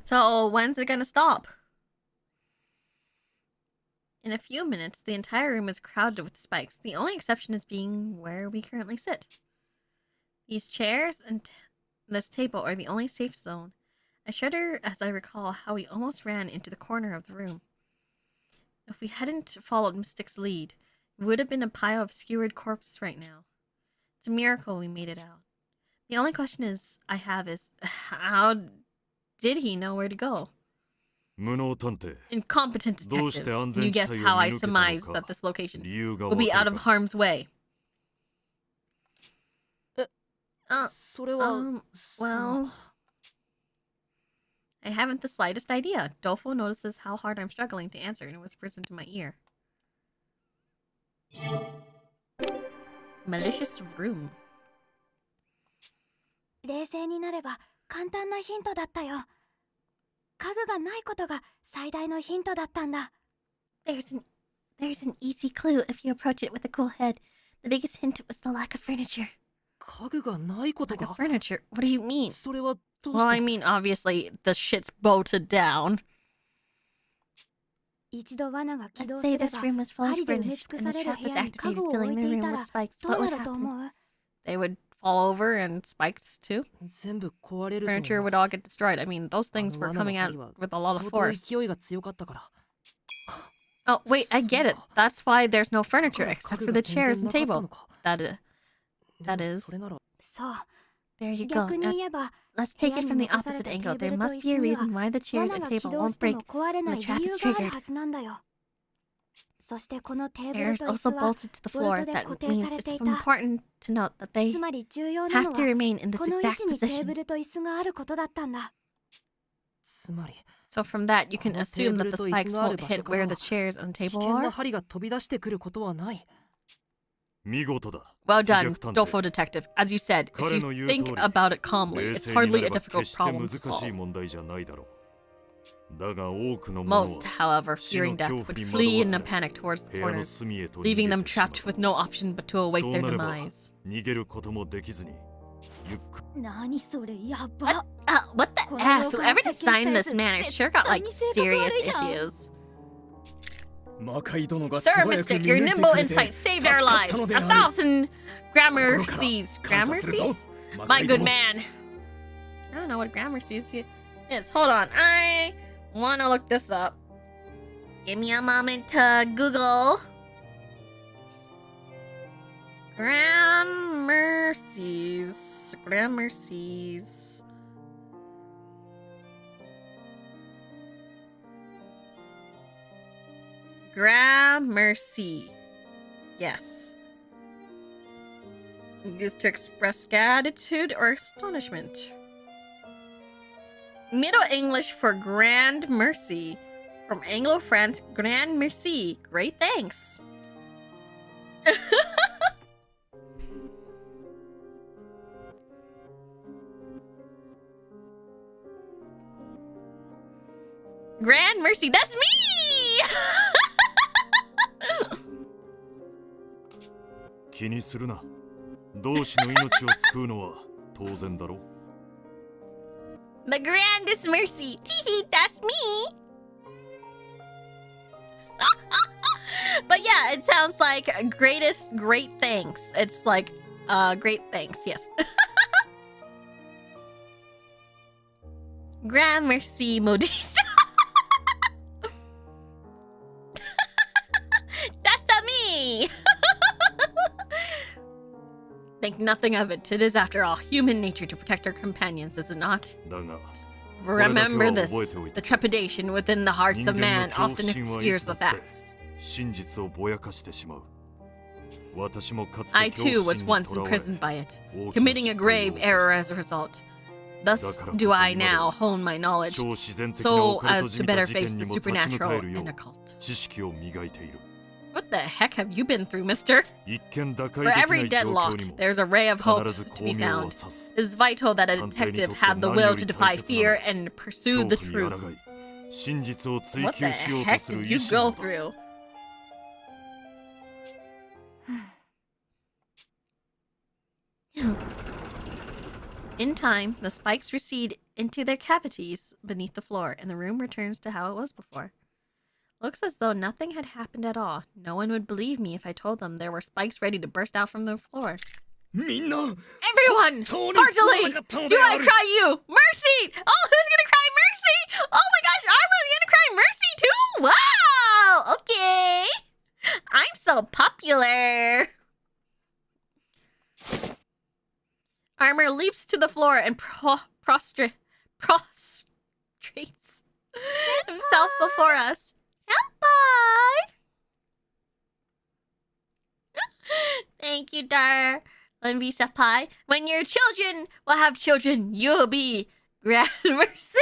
[SPEAKER 1] So, when's it gonna stop? In a few minutes, the entire room is crowded with spikes. The only exception is being where we currently sit. These chairs and this table are the only safe zone. I shudder as I recall how we almost ran into the corner of the room. If we hadn't followed Mystic's lead, it would have been a pile of skewered corpses right now. It's a miracle we made it out. The only question I have is, how did he know where to go?
[SPEAKER 4] 無能探偵
[SPEAKER 1] Incompetent
[SPEAKER 4] どうして
[SPEAKER 1] detective.
[SPEAKER 4] 安
[SPEAKER 1] Can you
[SPEAKER 4] 全地
[SPEAKER 1] guess
[SPEAKER 4] 帯を
[SPEAKER 1] how
[SPEAKER 4] 見
[SPEAKER 1] I
[SPEAKER 4] 抜けたの
[SPEAKER 1] surmise
[SPEAKER 4] か
[SPEAKER 1] that this location
[SPEAKER 4] 理由が
[SPEAKER 1] will be
[SPEAKER 4] わ
[SPEAKER 1] out
[SPEAKER 4] か
[SPEAKER 1] of
[SPEAKER 4] るか
[SPEAKER 1] harm's way?
[SPEAKER 2] それは、
[SPEAKER 1] Well, I haven't the slightest idea. Dolfo notices how hard I'm struggling to answer and whispers into my ear. Malicious room.
[SPEAKER 3] 冷静になれば簡単なヒントだったよ。家具がないことが最大のヒントだったんだ。
[SPEAKER 1] There's an easy clue if you approach it with a cool head. The biggest hint was the lack of furniture.
[SPEAKER 2] 家具がないこと
[SPEAKER 1] Lack of
[SPEAKER 2] が。
[SPEAKER 1] furniture? What do you mean?
[SPEAKER 2] それはどう
[SPEAKER 1] Well,
[SPEAKER 2] し
[SPEAKER 1] I
[SPEAKER 2] て。
[SPEAKER 1] mean, obviously, the shit's bolted down.
[SPEAKER 3] 一度罠が起
[SPEAKER 1] Let's
[SPEAKER 3] 動
[SPEAKER 1] say
[SPEAKER 3] すれ
[SPEAKER 1] this
[SPEAKER 3] ば
[SPEAKER 1] room was fully
[SPEAKER 3] 針で埋め
[SPEAKER 1] furnished
[SPEAKER 3] 尽く
[SPEAKER 1] and
[SPEAKER 3] さ
[SPEAKER 1] the
[SPEAKER 3] れる
[SPEAKER 1] trap
[SPEAKER 3] 部
[SPEAKER 1] was
[SPEAKER 3] 屋に家
[SPEAKER 1] activated,
[SPEAKER 3] 具を
[SPEAKER 1] filling
[SPEAKER 3] 置い
[SPEAKER 1] the
[SPEAKER 3] てい
[SPEAKER 1] room
[SPEAKER 3] た
[SPEAKER 1] with
[SPEAKER 3] ら
[SPEAKER 1] spikes.
[SPEAKER 3] ど
[SPEAKER 1] What
[SPEAKER 3] うな
[SPEAKER 1] would
[SPEAKER 3] ると
[SPEAKER 1] happen?
[SPEAKER 3] 思う？
[SPEAKER 1] They would fall over and spikes too.
[SPEAKER 2] 全部壊れると思う。
[SPEAKER 1] Furniture would all get destroyed. I mean, those
[SPEAKER 2] あ
[SPEAKER 1] things
[SPEAKER 2] の
[SPEAKER 1] were
[SPEAKER 2] 罠の
[SPEAKER 1] coming out
[SPEAKER 2] 針は
[SPEAKER 1] with a lot of
[SPEAKER 2] 相当
[SPEAKER 1] force.
[SPEAKER 2] 勢いが強かったから。
[SPEAKER 1] Oh, wait, I get it. That's why there's no furniture
[SPEAKER 2] だから
[SPEAKER 1] except
[SPEAKER 2] 家
[SPEAKER 1] for
[SPEAKER 2] 具
[SPEAKER 1] the
[SPEAKER 2] が全然
[SPEAKER 1] chairs and
[SPEAKER 2] なかった
[SPEAKER 1] table.
[SPEAKER 2] のか。
[SPEAKER 1] That
[SPEAKER 2] でも
[SPEAKER 1] is.
[SPEAKER 2] それなら。
[SPEAKER 3] そう。
[SPEAKER 1] There you go.
[SPEAKER 3] 逆に
[SPEAKER 1] Now,
[SPEAKER 3] 言えば
[SPEAKER 1] let's
[SPEAKER 3] 部
[SPEAKER 1] take
[SPEAKER 3] 屋
[SPEAKER 1] it
[SPEAKER 3] に
[SPEAKER 1] from the
[SPEAKER 3] 残され
[SPEAKER 1] opposite
[SPEAKER 3] たテ
[SPEAKER 1] angle.
[SPEAKER 3] ーブ
[SPEAKER 1] There
[SPEAKER 3] ルと
[SPEAKER 1] must
[SPEAKER 3] 椅
[SPEAKER 1] be a
[SPEAKER 3] 子に
[SPEAKER 1] reason
[SPEAKER 3] は
[SPEAKER 1] why the chairs
[SPEAKER 3] 罠
[SPEAKER 1] and
[SPEAKER 3] が起
[SPEAKER 1] table
[SPEAKER 3] 動
[SPEAKER 1] won't
[SPEAKER 3] しても
[SPEAKER 1] break
[SPEAKER 3] 壊れな
[SPEAKER 1] when
[SPEAKER 3] い
[SPEAKER 1] the trap
[SPEAKER 3] 理
[SPEAKER 1] is
[SPEAKER 3] 由がある
[SPEAKER 1] triggered.
[SPEAKER 3] はずなんだよ。そしてこのテーブ
[SPEAKER 1] There's
[SPEAKER 3] ルと椅
[SPEAKER 1] also
[SPEAKER 3] 子は
[SPEAKER 1] bolted to the
[SPEAKER 3] ボル
[SPEAKER 1] floor.
[SPEAKER 3] トで
[SPEAKER 1] That
[SPEAKER 3] 固定
[SPEAKER 1] means
[SPEAKER 3] され
[SPEAKER 1] it's
[SPEAKER 3] ていた。
[SPEAKER 1] important to note that they
[SPEAKER 3] つまり重要な
[SPEAKER 1] have
[SPEAKER 3] の
[SPEAKER 1] to
[SPEAKER 3] は
[SPEAKER 1] remain in this
[SPEAKER 3] この位
[SPEAKER 1] exact
[SPEAKER 3] 置にテーブ
[SPEAKER 1] position.
[SPEAKER 3] ルと椅子があることだったんだ。
[SPEAKER 2] つまり、
[SPEAKER 1] So from that, you can
[SPEAKER 2] この
[SPEAKER 1] assume that the
[SPEAKER 2] テーブルと椅子
[SPEAKER 1] spikes
[SPEAKER 2] のある
[SPEAKER 1] won't
[SPEAKER 2] 場所
[SPEAKER 1] hit
[SPEAKER 2] から
[SPEAKER 1] where the chairs and
[SPEAKER 2] 危
[SPEAKER 1] table
[SPEAKER 2] 険な
[SPEAKER 1] are.
[SPEAKER 2] 針が飛び出してくることはない。
[SPEAKER 4] 見事だ
[SPEAKER 1] Well done,
[SPEAKER 4] 逆探偵
[SPEAKER 1] Dolfo Detective. As you said, if
[SPEAKER 4] 彼の
[SPEAKER 1] you
[SPEAKER 4] 言う
[SPEAKER 1] think
[SPEAKER 4] 通り
[SPEAKER 1] about it calmly,
[SPEAKER 4] 冷
[SPEAKER 1] it's
[SPEAKER 4] 静にな
[SPEAKER 1] hardly
[SPEAKER 4] れ
[SPEAKER 1] a
[SPEAKER 4] ば
[SPEAKER 1] difficult
[SPEAKER 4] 決して
[SPEAKER 1] problem
[SPEAKER 4] 難
[SPEAKER 1] to
[SPEAKER 4] しい
[SPEAKER 1] solve.
[SPEAKER 4] 問題じゃないだろうだが多くの者は
[SPEAKER 1] Most, however,
[SPEAKER 4] 死の
[SPEAKER 1] fearing death,
[SPEAKER 4] 恐
[SPEAKER 1] would
[SPEAKER 4] 怖に
[SPEAKER 1] flee
[SPEAKER 4] 惑
[SPEAKER 1] in
[SPEAKER 4] わ
[SPEAKER 1] a
[SPEAKER 4] され
[SPEAKER 1] panic towards the
[SPEAKER 4] 部屋の
[SPEAKER 1] corners,
[SPEAKER 4] 隅へと逃
[SPEAKER 1] leaving
[SPEAKER 4] げ
[SPEAKER 1] them
[SPEAKER 4] てしまう
[SPEAKER 1] trapped with no option but to await
[SPEAKER 4] そう
[SPEAKER 1] their
[SPEAKER 4] なれば
[SPEAKER 1] demise.
[SPEAKER 4] 逃げることもできずにゆっく
[SPEAKER 3] 何それやば。
[SPEAKER 1] What the F? Whoever designed this man, it sure got like serious issues.
[SPEAKER 6] 魔界殿が
[SPEAKER 1] Sir
[SPEAKER 6] 素早く
[SPEAKER 1] Mystic,
[SPEAKER 6] 見
[SPEAKER 1] your
[SPEAKER 6] 抜いて
[SPEAKER 1] nimble
[SPEAKER 6] くれて
[SPEAKER 1] insight saved
[SPEAKER 6] 助
[SPEAKER 1] our
[SPEAKER 6] かっ
[SPEAKER 1] lives.
[SPEAKER 6] たので
[SPEAKER 1] A
[SPEAKER 6] ある
[SPEAKER 1] thousand grammar
[SPEAKER 6] 心から
[SPEAKER 1] seas.
[SPEAKER 6] 感謝
[SPEAKER 1] Grammar
[SPEAKER 6] するぞ
[SPEAKER 1] seas?
[SPEAKER 6] 魔
[SPEAKER 1] My
[SPEAKER 6] 界
[SPEAKER 1] good
[SPEAKER 6] 殿
[SPEAKER 1] man. I don't know what grammar seas is. Hold on. I want to look this up. Give me a moment to Google. Grammar seas. Grammar seas. Gramercy. Yes. Used to express gratitude or astonishment. Middle English for grand mercy. From Anglo-French, grand merci. Great thanks. Grand mercy. That's me!
[SPEAKER 4] 気にするな。同志の命を救うのは当然だろう。
[SPEAKER 1] The grandest mercy. Teehee, that's me. But yeah, it sounds like greatest great thanks. It's like great thanks, yes. Grand merci, Modiste. That's the me. Think nothing of it. It is, after all, human nature to protect our companions, is it not?
[SPEAKER 4] だが、
[SPEAKER 1] Remember this.
[SPEAKER 4] 覚えておい
[SPEAKER 1] The
[SPEAKER 4] て。
[SPEAKER 1] trepidation within the hearts
[SPEAKER 4] 人
[SPEAKER 1] of
[SPEAKER 4] 間
[SPEAKER 1] man
[SPEAKER 4] の恐怖
[SPEAKER 1] often
[SPEAKER 4] 心はい
[SPEAKER 1] obscures
[SPEAKER 4] つだ
[SPEAKER 1] the
[SPEAKER 4] って
[SPEAKER 1] facts.
[SPEAKER 4] 真実をぼやかしてしまう。私もかつて
[SPEAKER 1] I
[SPEAKER 4] 恐
[SPEAKER 1] too
[SPEAKER 4] 怖
[SPEAKER 1] was
[SPEAKER 4] 心に
[SPEAKER 1] once
[SPEAKER 4] とらわれ
[SPEAKER 1] imprisoned by it,
[SPEAKER 4] 大きな
[SPEAKER 1] committing a
[SPEAKER 4] 失敗
[SPEAKER 1] grave
[SPEAKER 4] を犯
[SPEAKER 1] error
[SPEAKER 4] した
[SPEAKER 1] as a result. Thus
[SPEAKER 4] だから
[SPEAKER 1] do
[SPEAKER 4] こそ
[SPEAKER 1] I
[SPEAKER 4] 今で
[SPEAKER 1] now
[SPEAKER 4] は
[SPEAKER 1] hone my knowledge
[SPEAKER 4] 超自然的な
[SPEAKER 1] so
[SPEAKER 4] オカルト
[SPEAKER 1] as
[SPEAKER 4] じ
[SPEAKER 1] to
[SPEAKER 4] みた
[SPEAKER 1] better
[SPEAKER 4] 事
[SPEAKER 1] face
[SPEAKER 4] 件に
[SPEAKER 1] the
[SPEAKER 4] も立ち向か
[SPEAKER 1] supernatural
[SPEAKER 4] えるよ
[SPEAKER 1] and
[SPEAKER 4] う
[SPEAKER 1] occult.
[SPEAKER 4] 知識を磨いている。
[SPEAKER 1] What the heck have you been through, mister?
[SPEAKER 4] 一見打開
[SPEAKER 1] For
[SPEAKER 4] できな
[SPEAKER 1] every
[SPEAKER 4] い状況
[SPEAKER 1] deadlock,
[SPEAKER 4] にも
[SPEAKER 1] there's a ray of hope
[SPEAKER 4] 必ず
[SPEAKER 1] to
[SPEAKER 4] 巧
[SPEAKER 1] be
[SPEAKER 4] 妙は
[SPEAKER 1] found.
[SPEAKER 4] 指す。
[SPEAKER 1] It is vital that a
[SPEAKER 4] 探偵にと
[SPEAKER 1] detective
[SPEAKER 4] って
[SPEAKER 1] have the
[SPEAKER 4] 何
[SPEAKER 1] will
[SPEAKER 4] よ
[SPEAKER 1] to
[SPEAKER 4] り
[SPEAKER 1] defy
[SPEAKER 4] 大切なの
[SPEAKER 1] fear
[SPEAKER 4] は
[SPEAKER 1] and pursue the
[SPEAKER 4] 恐怖に
[SPEAKER 1] truth.
[SPEAKER 4] 抗い、真実を追
[SPEAKER 1] What the
[SPEAKER 4] 求しようと
[SPEAKER 1] heck
[SPEAKER 4] する
[SPEAKER 1] did
[SPEAKER 4] 意
[SPEAKER 1] you
[SPEAKER 4] 志な
[SPEAKER 1] go
[SPEAKER 4] のだ。
[SPEAKER 1] through? In time, the spikes recede into their cavities beneath the floor, and the room returns to how it was before. Looks as though nothing had happened at all. No one would believe me if I told them there were spikes ready to burst out from the floor.
[SPEAKER 6] みんな
[SPEAKER 1] Everyone!
[SPEAKER 6] 本当に
[SPEAKER 1] Heartily!
[SPEAKER 6] すまなかったの
[SPEAKER 1] Do
[SPEAKER 6] で
[SPEAKER 1] I
[SPEAKER 6] ある
[SPEAKER 1] cry you? Mercy! Oh, who's gonna cry mercy? Oh my gosh, Armor's gonna cry mercy too? Wow! Okay! I'm so popular! Armor leaps to the floor and prostrates himself before us. Senpai! Thank you, Dar. Envy Senpai. When your children will have children, you'll be Grand Mercy.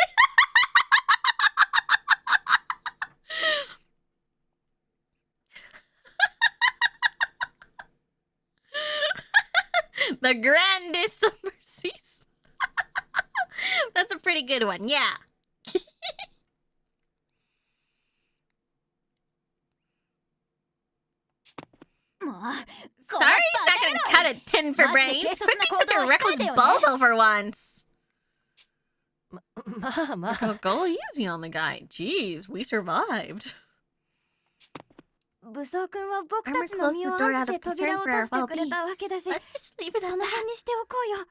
[SPEAKER 1] The grandest of mercies. That's a pretty good one, yeah. Sorry he's not gonna cut a tin for brains. Quit being such a reckless bozo for once.
[SPEAKER 2] まあまあ
[SPEAKER 1] Go easy on the guy. Jeez, we survived.
[SPEAKER 3] 武装君は僕たちの身を案じて扉を落としてくれたわけだし、
[SPEAKER 1] Let's just leave it
[SPEAKER 3] そ
[SPEAKER 1] at
[SPEAKER 3] の
[SPEAKER 1] that.
[SPEAKER 3] 辺にしておこうよ。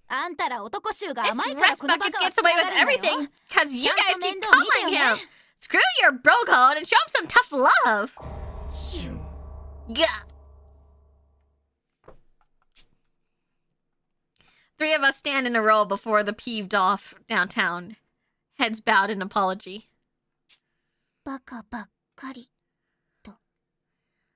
[SPEAKER 3] あんたら男衆が
[SPEAKER 1] This
[SPEAKER 3] 甘いから
[SPEAKER 1] rust
[SPEAKER 3] この
[SPEAKER 1] bucket
[SPEAKER 3] バカは
[SPEAKER 1] gets away with
[SPEAKER 3] 使われるんだよ。
[SPEAKER 1] everything because you guys keep
[SPEAKER 3] ちゃんと面倒見て
[SPEAKER 1] calling
[SPEAKER 3] よ
[SPEAKER 1] him.
[SPEAKER 3] ね。
[SPEAKER 1] Screw your bro code and show him some tough love.
[SPEAKER 6] シュン
[SPEAKER 1] Gah. Three of us stand in a row before the peeved off downtown. Heads bowed in apology.
[SPEAKER 3] バカばっかりと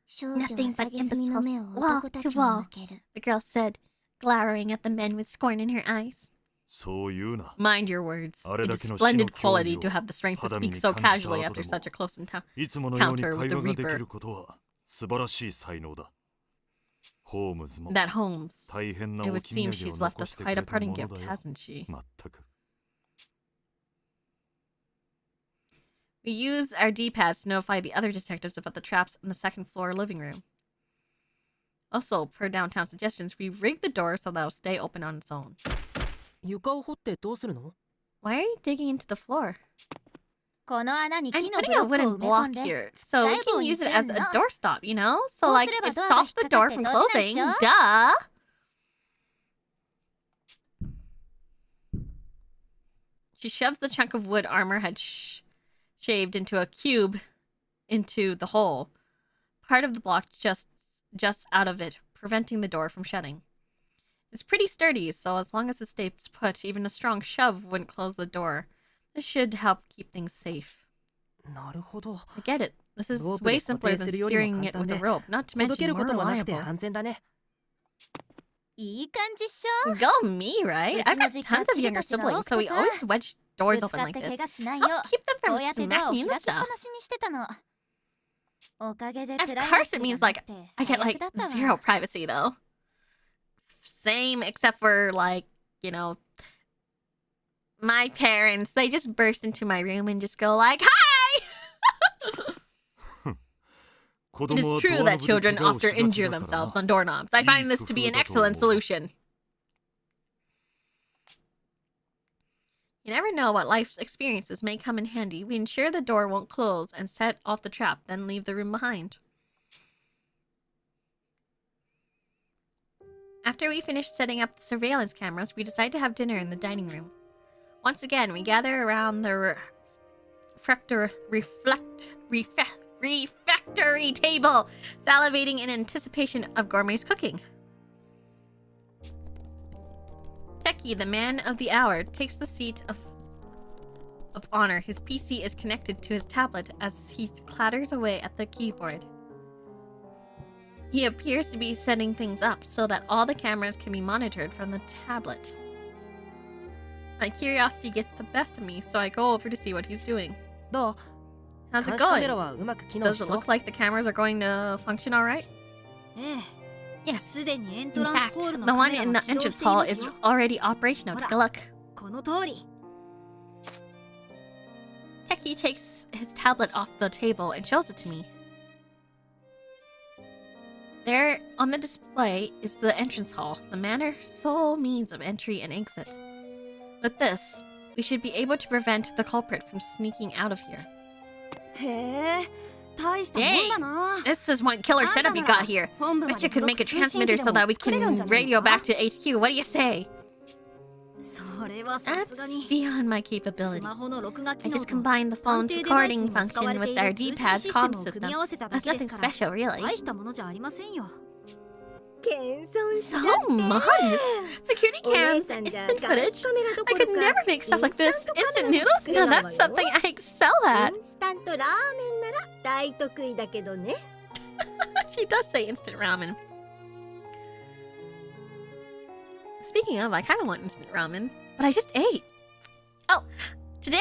[SPEAKER 3] 少女は
[SPEAKER 1] Nothing but
[SPEAKER 3] 蔑みの目を
[SPEAKER 1] imbeciles. Wall
[SPEAKER 3] 男た
[SPEAKER 1] to
[SPEAKER 3] ちに
[SPEAKER 1] wall.
[SPEAKER 3] 向ける。
[SPEAKER 1] The girl said, glowering at the men with scorn in her eyes.
[SPEAKER 4] そう言うな。
[SPEAKER 1] Mind your words.
[SPEAKER 4] あれ
[SPEAKER 1] It
[SPEAKER 4] だ
[SPEAKER 1] is
[SPEAKER 4] けの
[SPEAKER 1] splendid
[SPEAKER 4] 死の脅威
[SPEAKER 1] quality
[SPEAKER 4] を
[SPEAKER 1] to have the strength to
[SPEAKER 4] 肌身
[SPEAKER 1] speak
[SPEAKER 4] に
[SPEAKER 1] so
[SPEAKER 4] 感じた
[SPEAKER 1] casually
[SPEAKER 4] 後
[SPEAKER 1] after
[SPEAKER 4] で
[SPEAKER 1] such
[SPEAKER 4] も
[SPEAKER 1] a close encounter.
[SPEAKER 4] いつものように
[SPEAKER 1] Counter with
[SPEAKER 4] 会
[SPEAKER 1] the
[SPEAKER 4] 話ができ
[SPEAKER 1] Reaper.
[SPEAKER 4] ることは素晴らしい才能だ。ホームズも
[SPEAKER 1] That Holmes.
[SPEAKER 4] 大変な
[SPEAKER 1] It
[SPEAKER 4] お
[SPEAKER 1] would
[SPEAKER 4] 気に
[SPEAKER 1] seem
[SPEAKER 4] 入りを
[SPEAKER 1] she's left
[SPEAKER 4] 残
[SPEAKER 1] us
[SPEAKER 4] してく
[SPEAKER 1] quite
[SPEAKER 4] れ
[SPEAKER 1] a
[SPEAKER 4] た
[SPEAKER 1] parting
[SPEAKER 4] もの
[SPEAKER 1] gift,
[SPEAKER 4] だよ。
[SPEAKER 1] hasn't she?
[SPEAKER 4] まったく。
[SPEAKER 1] We use our D-pads to notify the other detectives about the traps in the second floor living room. Also, per downtown suggestions, we rigged the door so that it'll stay open on its own.
[SPEAKER 2] 床を掘ってどうするの？
[SPEAKER 1] Why are you digging into the floor?
[SPEAKER 3] この穴に
[SPEAKER 1] I'm
[SPEAKER 3] 木の
[SPEAKER 1] putting
[SPEAKER 3] ブ
[SPEAKER 1] a
[SPEAKER 3] ロックを
[SPEAKER 1] wooden
[SPEAKER 3] 埋め込
[SPEAKER 1] block
[SPEAKER 3] んで
[SPEAKER 1] here, so we can use it as a
[SPEAKER 3] 使い棒にすんの。
[SPEAKER 1] doorstop, you know? So
[SPEAKER 3] こう
[SPEAKER 1] like
[SPEAKER 3] すれば
[SPEAKER 1] it
[SPEAKER 3] ドアが
[SPEAKER 1] stops the door
[SPEAKER 3] 引っ
[SPEAKER 1] from
[SPEAKER 3] かかって閉じない
[SPEAKER 1] closing.
[SPEAKER 3] でしょ？
[SPEAKER 1] Duh! She shoves the chunk of wood armor had shaved into a cube into the hole. Part of the block just out of it, preventing the door from shutting. It's pretty sturdy, so as long as it stays put, even a strong shove wouldn't close the door. This should help keep things safe.
[SPEAKER 2] なるほど。
[SPEAKER 1] I get it. This is
[SPEAKER 2] ロープ
[SPEAKER 1] way
[SPEAKER 2] で固
[SPEAKER 1] simpler
[SPEAKER 2] 定
[SPEAKER 1] than
[SPEAKER 2] するよりも
[SPEAKER 1] securing
[SPEAKER 2] 簡
[SPEAKER 1] it
[SPEAKER 2] 単
[SPEAKER 1] with
[SPEAKER 2] で、
[SPEAKER 1] a rope, not to
[SPEAKER 2] ほどけ
[SPEAKER 1] mention
[SPEAKER 2] るこ
[SPEAKER 1] more
[SPEAKER 2] ともなくて
[SPEAKER 1] reliable.
[SPEAKER 2] 安全だね。
[SPEAKER 3] いい感じっしょ？
[SPEAKER 1] Go me, right? I've got tons of younger siblings, so we always wedge
[SPEAKER 3] ぶ
[SPEAKER 1] doors
[SPEAKER 3] つ
[SPEAKER 1] open
[SPEAKER 3] かっ
[SPEAKER 1] like
[SPEAKER 3] て
[SPEAKER 1] this.
[SPEAKER 3] 怪我しないよ
[SPEAKER 1] Helps keep them
[SPEAKER 3] こ
[SPEAKER 1] from
[SPEAKER 3] うやってドアを
[SPEAKER 1] smacking
[SPEAKER 3] 開
[SPEAKER 1] into
[SPEAKER 3] きっぱ
[SPEAKER 1] stuff.
[SPEAKER 3] なしにしてたの。おかげで
[SPEAKER 1] Of
[SPEAKER 3] プライ
[SPEAKER 1] course
[SPEAKER 3] バ
[SPEAKER 1] it
[SPEAKER 3] シー
[SPEAKER 1] means
[SPEAKER 3] がな
[SPEAKER 1] like
[SPEAKER 3] くて
[SPEAKER 1] I
[SPEAKER 3] 最
[SPEAKER 1] get
[SPEAKER 3] 悪
[SPEAKER 1] like
[SPEAKER 3] だったわ。
[SPEAKER 1] zero privacy though. Same, except for like, you know, my parents, they just burst into my room and just go like, "Hi!" It is true that children often injure themselves on doorknobs. I find this to be an excellent solution. You never know what life experiences may come in handy. We ensure the door won't close and set off the trap, then leave the room behind. After we finish setting up the surveillance cameras, we decide to have dinner in the dining room. Once again, we gather around the refectory table, salivating in anticipation of gourmet's cooking. Teki, the man of the hour, takes the seat of honor. His PC is connected to his tablet as he clatters away at the keyboard. He appears to be setting things up so that all the cameras can be monitored from the tablet. My curiosity gets the best of me, so I go over to see what he's doing.
[SPEAKER 2] どう？
[SPEAKER 1] How's
[SPEAKER 2] 監
[SPEAKER 1] it
[SPEAKER 2] 視カメラ
[SPEAKER 1] going?
[SPEAKER 2] はうまく機能
[SPEAKER 1] Does
[SPEAKER 2] し
[SPEAKER 1] it
[SPEAKER 2] そう？
[SPEAKER 1] look like the cameras are going to function alright?
[SPEAKER 3] ええ、
[SPEAKER 1] Yes.
[SPEAKER 3] すでにエン
[SPEAKER 1] In
[SPEAKER 3] トランス
[SPEAKER 1] fact,
[SPEAKER 3] ホールの
[SPEAKER 1] the
[SPEAKER 3] カ
[SPEAKER 1] one
[SPEAKER 3] メラ
[SPEAKER 1] in
[SPEAKER 3] は
[SPEAKER 1] the
[SPEAKER 3] 起動
[SPEAKER 1] entrance
[SPEAKER 3] していま
[SPEAKER 1] hall
[SPEAKER 3] す
[SPEAKER 1] is
[SPEAKER 3] よ。
[SPEAKER 1] already operational. Take a look.
[SPEAKER 3] この通り。
[SPEAKER 1] Teki takes his tablet off the table and shows it to me. There, on the display, is the entrance hall, the manor sole means of entry and exit. With this, we should be able to prevent the culprit from sneaking out of here.
[SPEAKER 3] へえ、大したもんだな。
[SPEAKER 1] This is one killer setup you got here.
[SPEAKER 3] 本部ま
[SPEAKER 1] Bet
[SPEAKER 3] で
[SPEAKER 1] you could make a
[SPEAKER 3] 届く通信機
[SPEAKER 1] transmitter
[SPEAKER 3] で
[SPEAKER 1] so
[SPEAKER 3] も
[SPEAKER 1] that we
[SPEAKER 3] 作れるんじ
[SPEAKER 1] can
[SPEAKER 3] ゃない
[SPEAKER 1] radio
[SPEAKER 3] か？
[SPEAKER 1] back to HQ. What do you say?
[SPEAKER 3] それはさすが
[SPEAKER 1] That's
[SPEAKER 3] に。
[SPEAKER 1] beyond my
[SPEAKER 3] ス
[SPEAKER 1] capabilities.
[SPEAKER 3] マホの録画機
[SPEAKER 1] I
[SPEAKER 3] 能
[SPEAKER 1] just
[SPEAKER 3] と
[SPEAKER 1] combined the
[SPEAKER 3] 探
[SPEAKER 1] phone's
[SPEAKER 3] 偵デバイス
[SPEAKER 1] recording
[SPEAKER 3] にも使わ
[SPEAKER 1] function
[SPEAKER 3] れて
[SPEAKER 1] with
[SPEAKER 3] い
[SPEAKER 1] our
[SPEAKER 3] る通信
[SPEAKER 1] D-pad
[SPEAKER 3] システ
[SPEAKER 1] comm
[SPEAKER 3] ムを組
[SPEAKER 1] system.
[SPEAKER 3] み合わせただ
[SPEAKER 1] That's
[SPEAKER 3] けです
[SPEAKER 1] nothing
[SPEAKER 3] から
[SPEAKER 1] special, really.
[SPEAKER 3] 大したものじゃありませんよ。
[SPEAKER 5] 謙遜しちゃ
[SPEAKER 1] So
[SPEAKER 5] って
[SPEAKER 1] modest. Security
[SPEAKER 5] お姉
[SPEAKER 1] cams,
[SPEAKER 5] さんじゃ
[SPEAKER 1] instant
[SPEAKER 5] 監
[SPEAKER 1] footage.
[SPEAKER 5] 視カメラど
[SPEAKER 1] I
[SPEAKER 5] ころ
[SPEAKER 1] could
[SPEAKER 5] か
[SPEAKER 1] never make stuff like this.
[SPEAKER 5] インスタン
[SPEAKER 1] Instant
[SPEAKER 5] トカメラも
[SPEAKER 1] noodles?
[SPEAKER 5] 作れ
[SPEAKER 1] No,
[SPEAKER 5] ない
[SPEAKER 1] that's
[SPEAKER 5] わよ。
[SPEAKER 1] something I excel at.
[SPEAKER 5] インスタントラーメンなら大得意だけどね。
[SPEAKER 1] She does say instant ramen. Speaking of, I kind of want instant ramen, but I just ate. Oh, today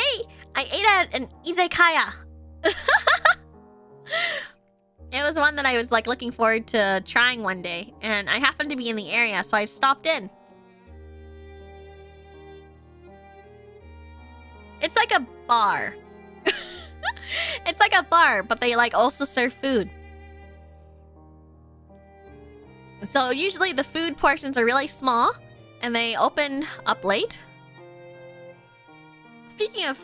[SPEAKER 1] I ate at an izakaya. It was one that I was like looking forward to trying one day, and I happened to be in the area, so I stopped in. It's like a bar. It's like a bar, but they like also serve food. So usually the food portions are really small, and they open up late. Speaking of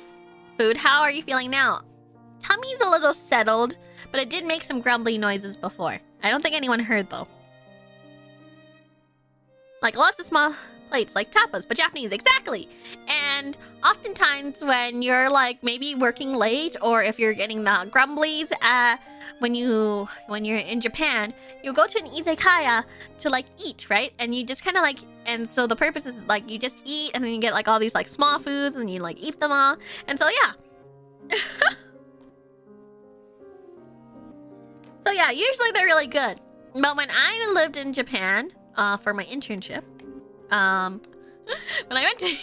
[SPEAKER 1] food, how are you feeling now? Tummy's a little settled, but it did make some grumbly noises before. I don't think anyone heard though. Like lots of small plates, like tapas, but Japanese, exactly. And oftentimes when you're like maybe working late, or if you're getting the grumblies when you're in Japan, you go to an izakaya to like eat, right? And you just kind of like, and so the purpose is like you just eat, and then you get like all these like small foods, and you like eat them all. And so yeah. So yeah, usually they're really good. But when I lived in Japan for my internship, when I went to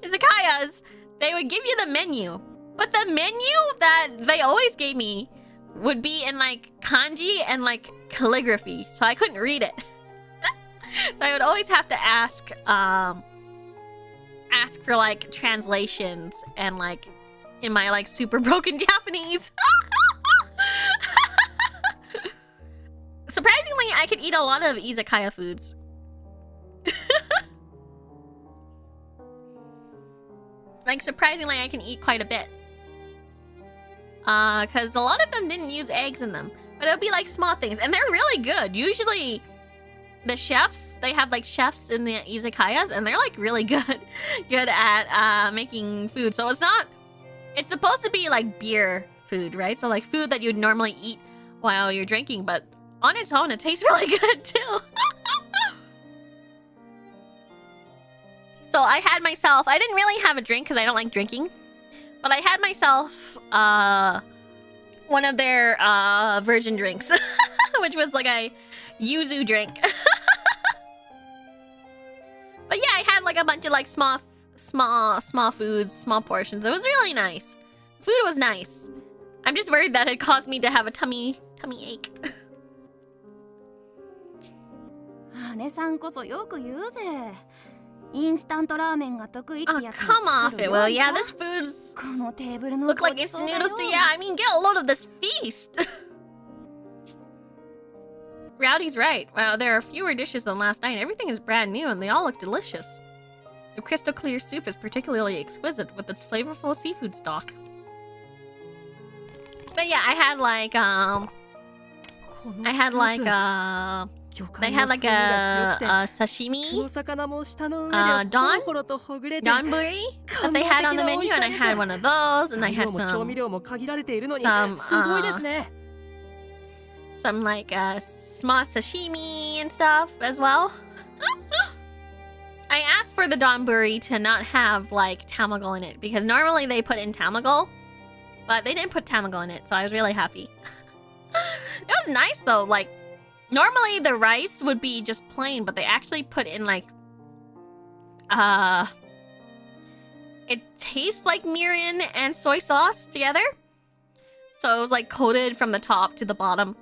[SPEAKER 1] izakayas, they would give you the menu. But the menu that they always gave me would be in like kanji and like calligraphy, so I couldn't read it. So I would always have to ask for like translations and like in my like super broken Japanese. Surprisingly, I could a lot of izakaya foods. Like, surprisingly, I can eat quite a bit. Because a lot of them didn't use eggs in them. But it'll be like small things. And they're really good. Usually, the chefs, they have like chefs in the izakayas. And they're like really good at making food. So it's not... It's supposed to be like beer food, right? So like food that you'd normally eat while you're drinking. But on its own, it tastes really good too. So I had myself... I didn't really have a drink because I don't like drinking. But I had myself one of their virgin drinks. Which was like a yuzu drink. But yeah, I had like a bunch of like small foods, small portions. It was really nice. Food was nice. I'm just worried that it caused me to have a tummy ache.
[SPEAKER 3] 姉さんこそよく言うぜ。インスタントラーメンが得意って
[SPEAKER 1] Oh,
[SPEAKER 3] やつ
[SPEAKER 1] come off it, Will. Yeah, this food's
[SPEAKER 3] このテーブルの
[SPEAKER 1] look like instant noodles to yeah. I mean, get a load of this feast. Rowdy's right. Wow, there are fewer dishes than last night. Everything is brand new, and they all look delicious. The crystal clear soup is particularly exquisite with its flavorful seafood stock. But yeah, I had like they had like a sashimi, donburi that they had on the menu, and I had one of those, and I had some like small sashimi and stuff as well. I asked for the donburi to not have like tamago in it because normally they put in tamago, but they didn't put tamago in it, so I was really happy. It was nice though. Like normally the rice would be just plain, but they actually put in like it tastes like mirin and soy sauce together. So it was like coated from the top to the bottom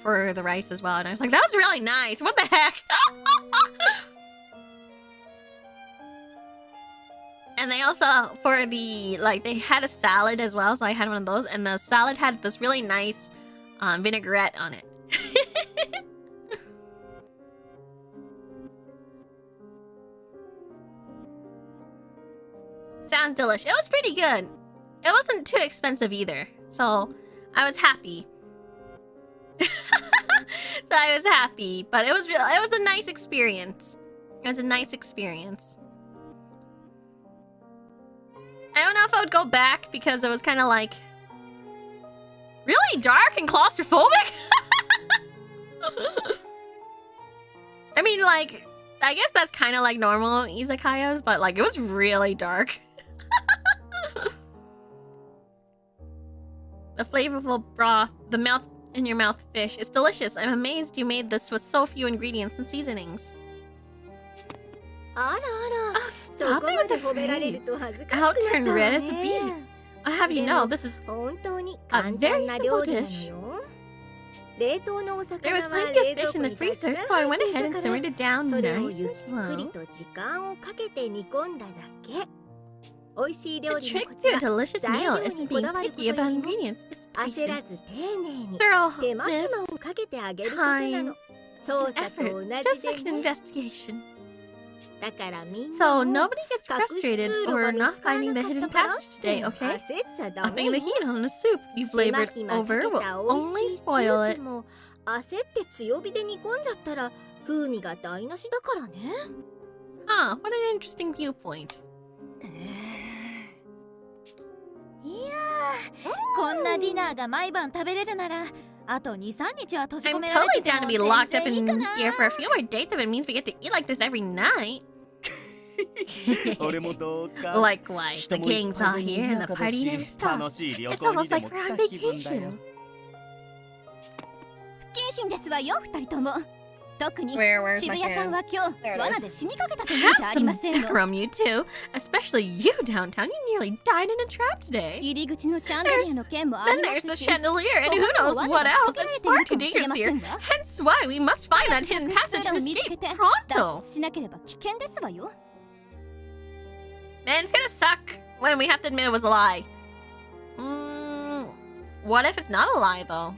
[SPEAKER 1] for the rice as well. And I was like, that was really nice. What the heck? And they also, for the, like, they had a salad as well. So I had one of those. And the salad had this really nice vinaigrette on it. Sounds delicious. It was pretty good. It wasn't too expensive either. So I was happy. But it was a nice experience. It was a nice experience. I don't know if I would go back because it was kind of like really dark and claustrophobic. I mean, like, I guess that's kind of like normal izakayas, but like it was really dark. The flavorful broth, the melt in your mouth fish. It's delicious. I'm amazed you made this with so few ingredients and seasonings.
[SPEAKER 5] あらあら、
[SPEAKER 1] Oh,
[SPEAKER 5] そ
[SPEAKER 1] stop
[SPEAKER 5] こ
[SPEAKER 1] it
[SPEAKER 5] ま
[SPEAKER 1] with
[SPEAKER 5] で
[SPEAKER 1] the
[SPEAKER 5] 褒められる
[SPEAKER 1] face.
[SPEAKER 5] と恥ずかしく
[SPEAKER 1] I'll
[SPEAKER 5] なっ
[SPEAKER 1] turn
[SPEAKER 5] たわ
[SPEAKER 1] red
[SPEAKER 5] ね
[SPEAKER 1] as a bee. I'll have you
[SPEAKER 5] で
[SPEAKER 1] know,
[SPEAKER 5] も
[SPEAKER 1] this is
[SPEAKER 5] 本当に
[SPEAKER 1] a
[SPEAKER 5] 簡
[SPEAKER 1] very
[SPEAKER 5] 単な料
[SPEAKER 1] simple
[SPEAKER 5] 理なの
[SPEAKER 1] dish.
[SPEAKER 5] よ。冷凍のお
[SPEAKER 1] There
[SPEAKER 5] 魚
[SPEAKER 1] was
[SPEAKER 5] は
[SPEAKER 1] plenty
[SPEAKER 5] 冷
[SPEAKER 1] of
[SPEAKER 5] 蔵
[SPEAKER 1] fish
[SPEAKER 5] 庫
[SPEAKER 1] in the
[SPEAKER 5] にたく
[SPEAKER 1] freezer,
[SPEAKER 5] さん
[SPEAKER 1] so I
[SPEAKER 5] 入
[SPEAKER 1] went
[SPEAKER 5] ってい
[SPEAKER 1] ahead
[SPEAKER 5] た
[SPEAKER 1] and
[SPEAKER 5] から
[SPEAKER 1] simmered it down
[SPEAKER 5] それを
[SPEAKER 1] nice
[SPEAKER 5] ゆっ
[SPEAKER 1] and
[SPEAKER 5] くり
[SPEAKER 1] slow.
[SPEAKER 5] と時間をかけて煮込んだだけ。美味しい料
[SPEAKER 1] The
[SPEAKER 5] 理の
[SPEAKER 1] trick
[SPEAKER 5] コ
[SPEAKER 1] to
[SPEAKER 5] ツ
[SPEAKER 1] a
[SPEAKER 5] は
[SPEAKER 1] delicious
[SPEAKER 5] 材
[SPEAKER 1] meal
[SPEAKER 5] 料
[SPEAKER 1] isn't
[SPEAKER 5] にこ
[SPEAKER 1] being
[SPEAKER 5] だわること
[SPEAKER 1] picky
[SPEAKER 5] よ
[SPEAKER 1] about
[SPEAKER 5] りも
[SPEAKER 1] ingredients. It's
[SPEAKER 5] 焦らず
[SPEAKER 1] patience.
[SPEAKER 5] 丁寧に
[SPEAKER 1] Thoroughness
[SPEAKER 5] 手間暇をかけてあげることなの。操
[SPEAKER 1] and
[SPEAKER 5] 作と
[SPEAKER 1] effort,
[SPEAKER 5] 同
[SPEAKER 1] just
[SPEAKER 5] じ
[SPEAKER 1] like
[SPEAKER 5] で
[SPEAKER 1] an
[SPEAKER 5] ね。
[SPEAKER 1] investigation.
[SPEAKER 5] だからみんな
[SPEAKER 1] So
[SPEAKER 5] も
[SPEAKER 1] nobody gets
[SPEAKER 5] 隠し
[SPEAKER 1] frustrated
[SPEAKER 5] 通路
[SPEAKER 1] or
[SPEAKER 5] が見
[SPEAKER 1] not
[SPEAKER 5] つから
[SPEAKER 1] finding
[SPEAKER 5] な
[SPEAKER 1] the
[SPEAKER 5] かっ
[SPEAKER 1] hidden
[SPEAKER 5] たからっ
[SPEAKER 1] passage
[SPEAKER 5] て
[SPEAKER 1] today,
[SPEAKER 5] 焦
[SPEAKER 1] okay?
[SPEAKER 5] っちゃダメ
[SPEAKER 1] Upping
[SPEAKER 5] よ。
[SPEAKER 1] the heat on a soup you
[SPEAKER 5] 手間
[SPEAKER 1] flavored
[SPEAKER 5] 暇か
[SPEAKER 1] over
[SPEAKER 5] け
[SPEAKER 1] will
[SPEAKER 5] た美
[SPEAKER 1] only
[SPEAKER 5] 味しいス
[SPEAKER 1] spoil
[SPEAKER 5] ー
[SPEAKER 1] it.
[SPEAKER 5] プも焦って強火で煮込んじゃったら風味が台無しだからね。
[SPEAKER 1] Huh, what an interesting viewpoint.
[SPEAKER 3] いやー、こんなディナーが毎晩食べれるならあと 2,3 日は閉じ込
[SPEAKER 1] I'm
[SPEAKER 3] められ
[SPEAKER 1] totally
[SPEAKER 3] てて
[SPEAKER 1] down to
[SPEAKER 3] も
[SPEAKER 1] be
[SPEAKER 3] 全
[SPEAKER 1] locked up
[SPEAKER 3] 然いい
[SPEAKER 1] in
[SPEAKER 3] かな。
[SPEAKER 1] here for a few more days if it means we get to eat like this every night.
[SPEAKER 7] 俺もどうか
[SPEAKER 1] Likewise, the
[SPEAKER 7] 人もいっ
[SPEAKER 1] gang's
[SPEAKER 7] ぱ
[SPEAKER 1] all
[SPEAKER 7] いで
[SPEAKER 1] here
[SPEAKER 7] 賑
[SPEAKER 1] and
[SPEAKER 7] や
[SPEAKER 1] the
[SPEAKER 7] かだ
[SPEAKER 1] party
[SPEAKER 7] し
[SPEAKER 1] never stops.
[SPEAKER 7] 楽しい旅
[SPEAKER 1] It's
[SPEAKER 7] 行に
[SPEAKER 1] almost
[SPEAKER 7] で
[SPEAKER 1] like
[SPEAKER 7] も
[SPEAKER 1] we're
[SPEAKER 7] 来
[SPEAKER 1] on
[SPEAKER 7] た気分だよ
[SPEAKER 1] vacation.
[SPEAKER 3] 不謹慎ですわよ、2人とも。特に
[SPEAKER 1] Where's
[SPEAKER 3] 渋
[SPEAKER 1] my
[SPEAKER 3] 谷さん
[SPEAKER 1] hand?
[SPEAKER 3] は今日
[SPEAKER 1] There it is.
[SPEAKER 3] 罠で死にかけたというんじゃ
[SPEAKER 1] Have
[SPEAKER 3] ありま
[SPEAKER 1] some
[SPEAKER 3] せんの。
[SPEAKER 1] decorum, you two. Especially you downtown. You nearly died in a trap today.
[SPEAKER 3] 入り口のシャンデリアの件もあ
[SPEAKER 1] Then
[SPEAKER 3] りま
[SPEAKER 1] there's
[SPEAKER 3] す
[SPEAKER 1] the
[SPEAKER 3] し。
[SPEAKER 1] chandelier, and who knows what else? It's far too dangerous here. Hence why we must find that hidden passage and escape
[SPEAKER 3] 脱
[SPEAKER 1] pronto.
[SPEAKER 3] 出しなければ危険ですわよ。
[SPEAKER 1] Man, it's gonna suck when we have to admit it was a lie. What if it's not a lie, though?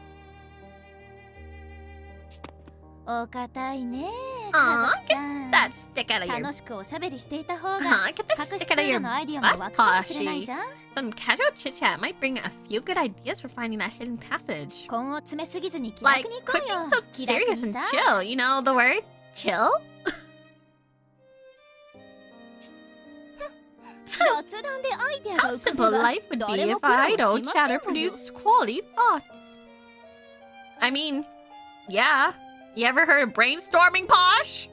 [SPEAKER 3] お堅いね
[SPEAKER 1] Aw,
[SPEAKER 3] 家族ちゃ
[SPEAKER 1] get
[SPEAKER 3] ん
[SPEAKER 1] that stick out of your
[SPEAKER 3] 楽しくおしゃべりしていた方が
[SPEAKER 1] Get that
[SPEAKER 3] 隠し
[SPEAKER 1] stick out of
[SPEAKER 3] 通
[SPEAKER 1] your
[SPEAKER 3] 路のアイディアも湧
[SPEAKER 1] butt,
[SPEAKER 3] くかもしれない
[SPEAKER 1] Poshy.
[SPEAKER 3] じゃん
[SPEAKER 1] Some casual chit chat might bring a few good ideas for finding that hidden passage.
[SPEAKER 3] 根を詰めすぎずに気
[SPEAKER 1] Like
[SPEAKER 3] 楽に行こ
[SPEAKER 1] quit
[SPEAKER 3] うよ
[SPEAKER 1] being so
[SPEAKER 3] 気楽
[SPEAKER 1] serious
[SPEAKER 3] に
[SPEAKER 1] and
[SPEAKER 3] さ
[SPEAKER 1] chill. You know the word chill?
[SPEAKER 3] 雑談でアイデアが
[SPEAKER 1] How
[SPEAKER 3] 浮かべ
[SPEAKER 1] simple
[SPEAKER 3] ば
[SPEAKER 1] life would
[SPEAKER 3] 誰
[SPEAKER 1] be
[SPEAKER 3] も
[SPEAKER 1] if
[SPEAKER 3] 苦労
[SPEAKER 1] I
[SPEAKER 3] し
[SPEAKER 1] don't
[SPEAKER 3] ま
[SPEAKER 1] chat
[SPEAKER 3] せ
[SPEAKER 1] or
[SPEAKER 3] んわよ
[SPEAKER 1] produce quality thoughts. I mean, yeah. You ever heard of brainstorming, Posh?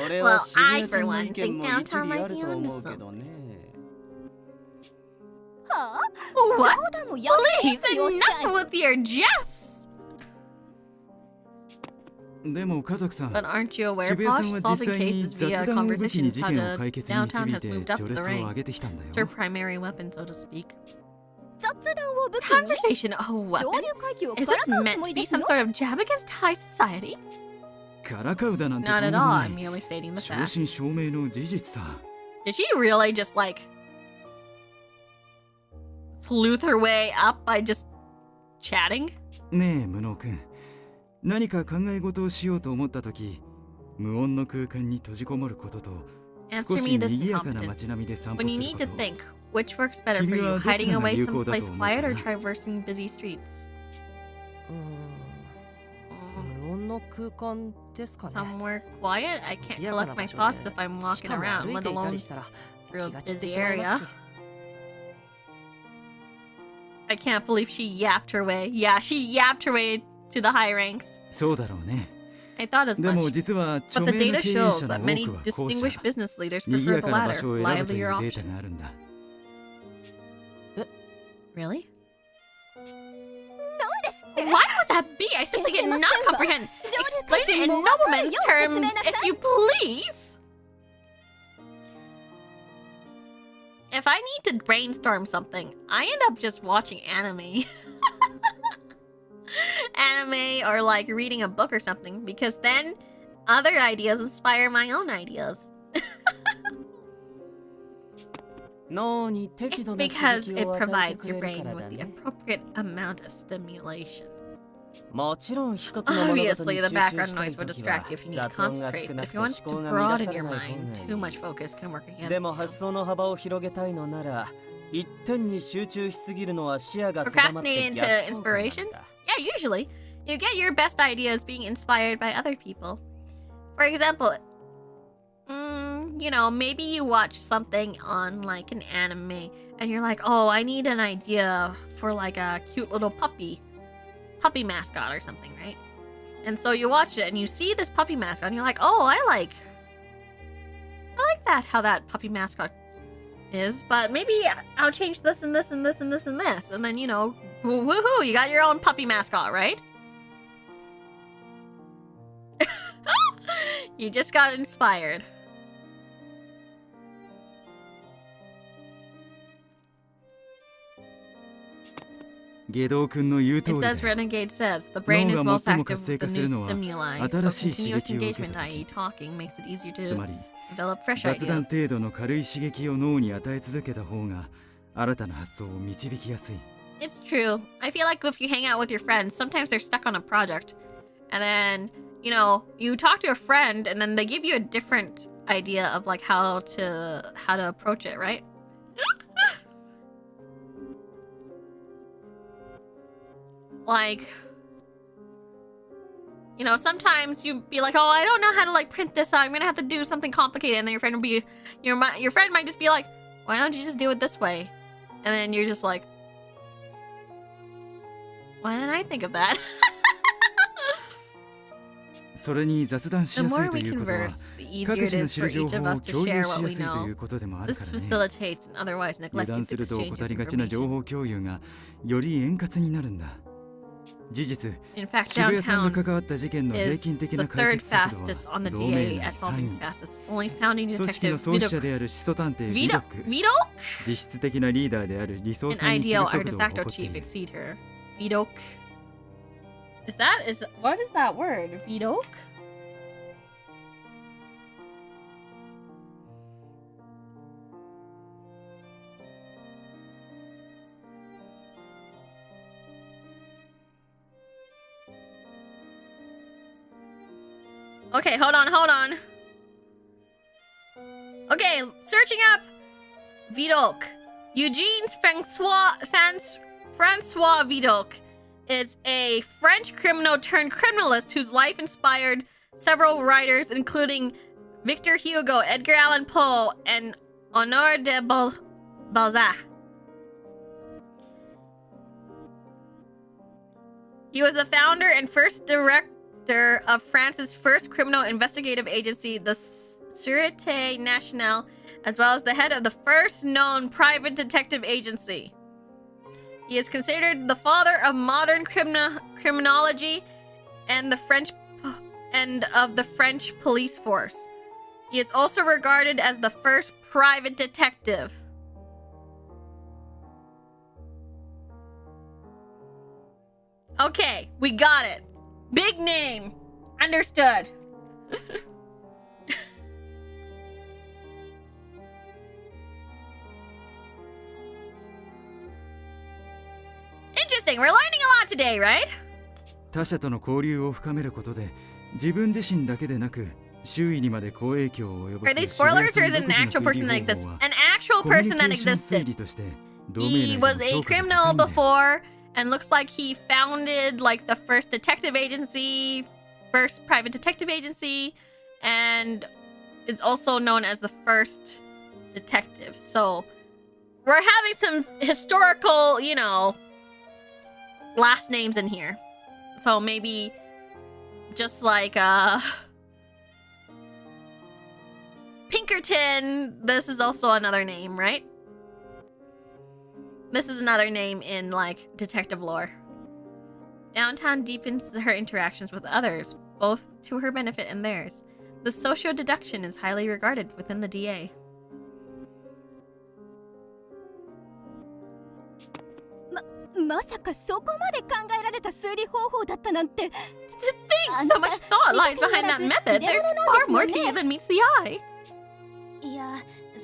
[SPEAKER 7] 俺
[SPEAKER 1] Well,
[SPEAKER 7] はシ
[SPEAKER 1] I,
[SPEAKER 7] ゲちゃ
[SPEAKER 1] for
[SPEAKER 7] んの
[SPEAKER 1] one,
[SPEAKER 7] 意見
[SPEAKER 1] think
[SPEAKER 7] も
[SPEAKER 1] downtown
[SPEAKER 7] 一理
[SPEAKER 1] might
[SPEAKER 7] あ
[SPEAKER 1] be
[SPEAKER 7] ると
[SPEAKER 1] onto
[SPEAKER 7] 思うけ
[SPEAKER 1] something.
[SPEAKER 7] どね。
[SPEAKER 3] はあ
[SPEAKER 1] What?
[SPEAKER 3] 冗談もやめ
[SPEAKER 1] Please,
[SPEAKER 3] てよっしゃい
[SPEAKER 1] enough with your jests!
[SPEAKER 6] でも家族さん
[SPEAKER 1] But aren't you aware,
[SPEAKER 6] 渋谷さん
[SPEAKER 1] Posh,
[SPEAKER 6] は
[SPEAKER 1] solving
[SPEAKER 6] 実際に
[SPEAKER 1] cases
[SPEAKER 6] 雑
[SPEAKER 1] via
[SPEAKER 6] 談を武器
[SPEAKER 1] conversation
[SPEAKER 6] に
[SPEAKER 1] is
[SPEAKER 6] 事
[SPEAKER 1] how
[SPEAKER 6] 件を
[SPEAKER 1] the
[SPEAKER 6] 解決に
[SPEAKER 1] downtown
[SPEAKER 6] 導い
[SPEAKER 1] has
[SPEAKER 6] て
[SPEAKER 1] moved up
[SPEAKER 6] 序
[SPEAKER 1] the
[SPEAKER 6] 列を上
[SPEAKER 1] ranks.
[SPEAKER 6] げてきたんだ
[SPEAKER 1] It's her
[SPEAKER 6] よ
[SPEAKER 1] primary weapon, so to speak.
[SPEAKER 3] 雑談を武器に
[SPEAKER 1] Conversation, a
[SPEAKER 3] 上
[SPEAKER 1] weapon?
[SPEAKER 3] 流階級をか
[SPEAKER 1] Is
[SPEAKER 3] ら
[SPEAKER 1] this
[SPEAKER 3] かうつ
[SPEAKER 1] meant
[SPEAKER 3] も
[SPEAKER 1] to
[SPEAKER 3] り
[SPEAKER 1] be
[SPEAKER 3] です
[SPEAKER 1] some
[SPEAKER 3] よ
[SPEAKER 1] sort of jab against high society?
[SPEAKER 6] からかうだなんてと
[SPEAKER 1] Not
[SPEAKER 6] んで
[SPEAKER 1] at
[SPEAKER 6] も
[SPEAKER 1] all.
[SPEAKER 6] な
[SPEAKER 1] I'm
[SPEAKER 6] い
[SPEAKER 1] merely stating the
[SPEAKER 6] 正
[SPEAKER 1] fact.
[SPEAKER 6] 真正銘の事実さ
[SPEAKER 1] Did she really just like sleuth her way up by just chatting?
[SPEAKER 6] ねえ無能くん何か考え事をしようと思った時無音の空間に閉じこもることと
[SPEAKER 1] Answer
[SPEAKER 6] 少し
[SPEAKER 1] me this
[SPEAKER 6] 賑やかな
[SPEAKER 1] incompetent.
[SPEAKER 6] 街並みで散歩
[SPEAKER 1] When
[SPEAKER 6] す
[SPEAKER 1] you
[SPEAKER 6] る
[SPEAKER 1] need
[SPEAKER 6] こ
[SPEAKER 1] to
[SPEAKER 6] と
[SPEAKER 1] think, which works better for
[SPEAKER 6] Kimi
[SPEAKER 1] you,
[SPEAKER 6] wa
[SPEAKER 1] hiding
[SPEAKER 6] dochira ga
[SPEAKER 1] away
[SPEAKER 6] youkou da
[SPEAKER 1] someplace
[SPEAKER 6] to omou
[SPEAKER 1] quiet or
[SPEAKER 6] ka na?
[SPEAKER 1] traversing busy streets?
[SPEAKER 2] 無音の空間ですかね
[SPEAKER 1] Somewhere quiet? I can't
[SPEAKER 2] 賑やか
[SPEAKER 1] collect
[SPEAKER 2] な
[SPEAKER 1] my
[SPEAKER 2] 場所
[SPEAKER 1] thoughts
[SPEAKER 2] で
[SPEAKER 1] if I'm
[SPEAKER 2] し
[SPEAKER 1] walking
[SPEAKER 2] かも
[SPEAKER 1] around,
[SPEAKER 2] 歩い
[SPEAKER 1] let
[SPEAKER 2] ていた
[SPEAKER 1] alone
[SPEAKER 2] りしたら
[SPEAKER 1] through
[SPEAKER 2] 気
[SPEAKER 1] a
[SPEAKER 2] が散って
[SPEAKER 1] busy
[SPEAKER 2] しまいま
[SPEAKER 1] area.
[SPEAKER 2] すし
[SPEAKER 1] I can't believe she yapped her way. Yeah, she yapped her way to the high ranks.
[SPEAKER 6] そうだろうね
[SPEAKER 1] I thought as
[SPEAKER 6] でも
[SPEAKER 1] much.
[SPEAKER 6] 実は
[SPEAKER 1] But
[SPEAKER 6] 著
[SPEAKER 1] the
[SPEAKER 6] 名な
[SPEAKER 1] data
[SPEAKER 6] 経営
[SPEAKER 1] shows
[SPEAKER 6] 者の
[SPEAKER 1] that
[SPEAKER 6] 多
[SPEAKER 1] many
[SPEAKER 6] くは後者
[SPEAKER 1] distinguished business leaders
[SPEAKER 6] 賑
[SPEAKER 1] prefer
[SPEAKER 6] や
[SPEAKER 1] the
[SPEAKER 6] かな場
[SPEAKER 1] latter,
[SPEAKER 6] 所を選ぶという
[SPEAKER 1] livelier
[SPEAKER 6] データ
[SPEAKER 1] option.
[SPEAKER 6] があるんだ
[SPEAKER 1] Really?
[SPEAKER 3] なんですって
[SPEAKER 1] Why would that be? I simply cannot comprehend. Explain it in nobleman's terms, if you please. If I need to brainstorm something, I end up just watching anime. Anime or like reading a book or something, because then other ideas inspire my own ideas.
[SPEAKER 7] 脳に
[SPEAKER 1] It's
[SPEAKER 7] 適度な
[SPEAKER 1] because
[SPEAKER 7] 刺
[SPEAKER 1] it
[SPEAKER 7] 激を与え
[SPEAKER 1] provides
[SPEAKER 7] て
[SPEAKER 1] your
[SPEAKER 7] くれる
[SPEAKER 1] brain
[SPEAKER 7] から
[SPEAKER 1] with
[SPEAKER 7] だ
[SPEAKER 1] the
[SPEAKER 7] ね。
[SPEAKER 1] appropriate amount of stimulation.
[SPEAKER 7] もちろん一つの物事に
[SPEAKER 1] Obviously,
[SPEAKER 7] 集
[SPEAKER 1] the
[SPEAKER 7] 中
[SPEAKER 1] background
[SPEAKER 7] したい
[SPEAKER 1] noise would
[SPEAKER 7] 時は
[SPEAKER 1] distract you if you need to
[SPEAKER 7] 雑音が
[SPEAKER 1] concentrate,
[SPEAKER 7] 少
[SPEAKER 1] but
[SPEAKER 7] な
[SPEAKER 1] if
[SPEAKER 7] く
[SPEAKER 1] you
[SPEAKER 7] て
[SPEAKER 1] want
[SPEAKER 7] 思
[SPEAKER 1] to
[SPEAKER 7] 考が乱
[SPEAKER 1] broaden
[SPEAKER 7] され
[SPEAKER 1] your
[SPEAKER 7] ない
[SPEAKER 1] mind,
[SPEAKER 7] 方
[SPEAKER 1] too
[SPEAKER 7] がいい。
[SPEAKER 1] much focus can work against
[SPEAKER 7] でも
[SPEAKER 1] you.
[SPEAKER 7] 発想の幅を広げたいのなら一点に集中しすぎるのは視野が狭まって
[SPEAKER 1] Procrastinating
[SPEAKER 7] 逆
[SPEAKER 1] into
[SPEAKER 7] 効果なん
[SPEAKER 1] inspiration?
[SPEAKER 7] だ。
[SPEAKER 1] Yeah, usually. You get your best ideas being inspired by other people. For example, you know, maybe you watch something on like an anime and you're like, oh, I need an idea for like a cute little puppy mascot or something, right? And so you watch it and you see this puppy mascot and you're like, oh, I like that, how that puppy mascot is, but maybe I'll change this and this and this and this and this. And then, you know, woohoo, you got your own puppy mascot, right? You just got inspired.
[SPEAKER 6] It
[SPEAKER 1] says Renegade says the brain is most active with the new
[SPEAKER 6] 脳が最も活性化するのは
[SPEAKER 1] stimuli, so
[SPEAKER 6] 新しい刺
[SPEAKER 1] continuous
[SPEAKER 6] 激を受け
[SPEAKER 1] engagement,
[SPEAKER 6] た
[SPEAKER 1] i.e.
[SPEAKER 6] 時
[SPEAKER 1] talking, makes it easier
[SPEAKER 6] つ
[SPEAKER 1] to
[SPEAKER 6] まり
[SPEAKER 1] develop fresh
[SPEAKER 6] 雑談
[SPEAKER 1] ideas.
[SPEAKER 6] 程度の軽い刺激を脳に与え続けた方が新たな発想を導きやすい
[SPEAKER 1] It's true. I feel like if you hang out with your friends, sometimes they're stuck on a project. And then, you know, you talk to a friend and then they give you a different idea of like how to approach it, right? Like, you know, sometimes you'd be like, oh, I don't know how to like print this out. I'm gonna have to do something complicated. And then your friend will be, your friend might just be like, why don't you just do it this way? And then you're just like, why didn't I think of that?
[SPEAKER 6] それに雑談し
[SPEAKER 1] The
[SPEAKER 6] やす
[SPEAKER 1] more
[SPEAKER 6] いと
[SPEAKER 1] we
[SPEAKER 6] いうことは
[SPEAKER 1] converse, the
[SPEAKER 6] 各
[SPEAKER 1] easier it
[SPEAKER 6] 自の
[SPEAKER 1] is
[SPEAKER 6] 知
[SPEAKER 1] for
[SPEAKER 6] る情
[SPEAKER 1] each
[SPEAKER 6] 報
[SPEAKER 1] of
[SPEAKER 6] を
[SPEAKER 1] us to
[SPEAKER 6] 共有
[SPEAKER 1] share
[SPEAKER 6] し
[SPEAKER 1] what
[SPEAKER 6] や
[SPEAKER 1] we
[SPEAKER 6] すいとい
[SPEAKER 1] know.
[SPEAKER 6] うことでもある
[SPEAKER 1] This
[SPEAKER 6] からね
[SPEAKER 1] facilitates an otherwise
[SPEAKER 6] 油
[SPEAKER 1] neglected
[SPEAKER 6] 断すると
[SPEAKER 1] exchange
[SPEAKER 6] 怠
[SPEAKER 1] of
[SPEAKER 6] りがちな情
[SPEAKER 1] information.
[SPEAKER 6] 報共有がより円滑になるんだ事実
[SPEAKER 1] In fact,
[SPEAKER 6] 渋谷さんが
[SPEAKER 1] downtown
[SPEAKER 6] 関わった事件の平
[SPEAKER 1] is
[SPEAKER 6] 均的
[SPEAKER 1] the
[SPEAKER 6] な解
[SPEAKER 1] third
[SPEAKER 6] 決速度
[SPEAKER 1] fastest on the
[SPEAKER 6] は同盟
[SPEAKER 1] DA
[SPEAKER 6] 内
[SPEAKER 1] at
[SPEAKER 6] 3
[SPEAKER 1] solving
[SPEAKER 6] 位
[SPEAKER 1] fastest. Only founding
[SPEAKER 6] 組織の
[SPEAKER 1] detective
[SPEAKER 6] 創始者
[SPEAKER 1] Vidok
[SPEAKER 6] である始祖探偵ヴィドック
[SPEAKER 1] Vidok
[SPEAKER 6] 実質的なリーダーである理想
[SPEAKER 1] and
[SPEAKER 6] さんに次
[SPEAKER 1] ideal
[SPEAKER 6] ぐ
[SPEAKER 1] our
[SPEAKER 6] 速
[SPEAKER 1] de
[SPEAKER 6] 度を
[SPEAKER 1] facto
[SPEAKER 6] 誇ってい
[SPEAKER 1] chief
[SPEAKER 6] る
[SPEAKER 1] exceed her. Vidok. What is that word? Vidok? Okay, hold on. Okay, searching up Vidocq. Eugene Francois Vidocq is a French criminal turned criminalist whose life inspired several writers, including Victor Hugo, Edgar Allan Poe, and Honoré de Balzac. He was the founder and first director of France's first criminal investigative agency, the Sûreté Nationale, as well as the head of the first known private detective agency. He is considered the father of modern criminology and the French police force. He is also regarded as the first private detective. Okay, we got it. Big name. Understood. Interesting. We're learning a lot today, right?
[SPEAKER 8] 他者との交流を深めることで自分自身だけでなく周囲にまで好影響を及ぼす
[SPEAKER 1] Are they spoilers or is it an actual person that exists? An actual person that existed. He was a criminal before and looks like he founded like the first detective agency, first private detective agency, and is also known as the first detective. So we're having some historical, you know, last names in here. So maybe just like Pinkerton, this is also another name, right? This is another name in like detective lore. Downtown deepens her interactions with others, both to her benefit and theirs. The social deduction is highly regarded within the DA.
[SPEAKER 5] まさかそこまで考えられた推理方法だったなんて。
[SPEAKER 1] To think so much thought lies behind that method. There's far more to you than meets the eye.
[SPEAKER 5] いや、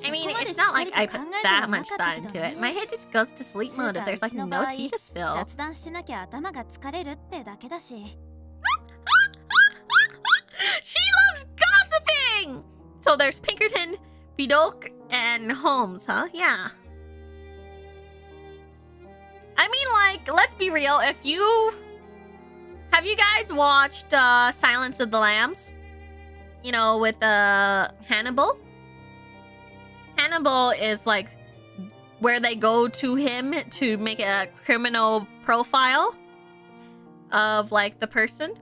[SPEAKER 1] I mean, it's not like I put that much thought into it. My head just goes to sleep mode if there's like no tea to spill.
[SPEAKER 3] 雑談してなきゃ頭が疲れるってだけだし。
[SPEAKER 1] She loves gossiping! So there's Pinkerton, Vidocq, and Holmes, huh? Yeah. I mean, like, let's be real. Have you guys watched Silence of the Lambs? You know, with Hannibal? Hannibal is like where they go to him to make a criminal profile of like the person.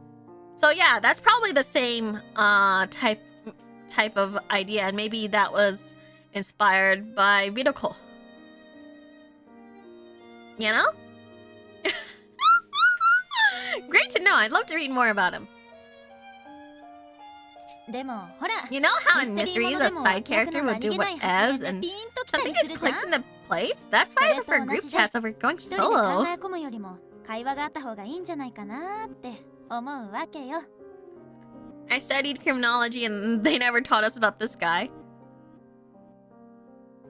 [SPEAKER 1] So yeah, that's probably the same type of idea, and maybe that was inspired by Vidocq. You know? Great to know. I'd love to read more about him.
[SPEAKER 3] でもほら、
[SPEAKER 1] You know how in mysteries a side character would do whatevs and something just clicks into place? That's why I prefer group chats over going
[SPEAKER 3] 一人で考
[SPEAKER 1] solo.
[SPEAKER 3] え込むよりも会話があった方がいいんじゃないかなって思うわけよ。
[SPEAKER 1] I studied criminology and they never taught us about this guy.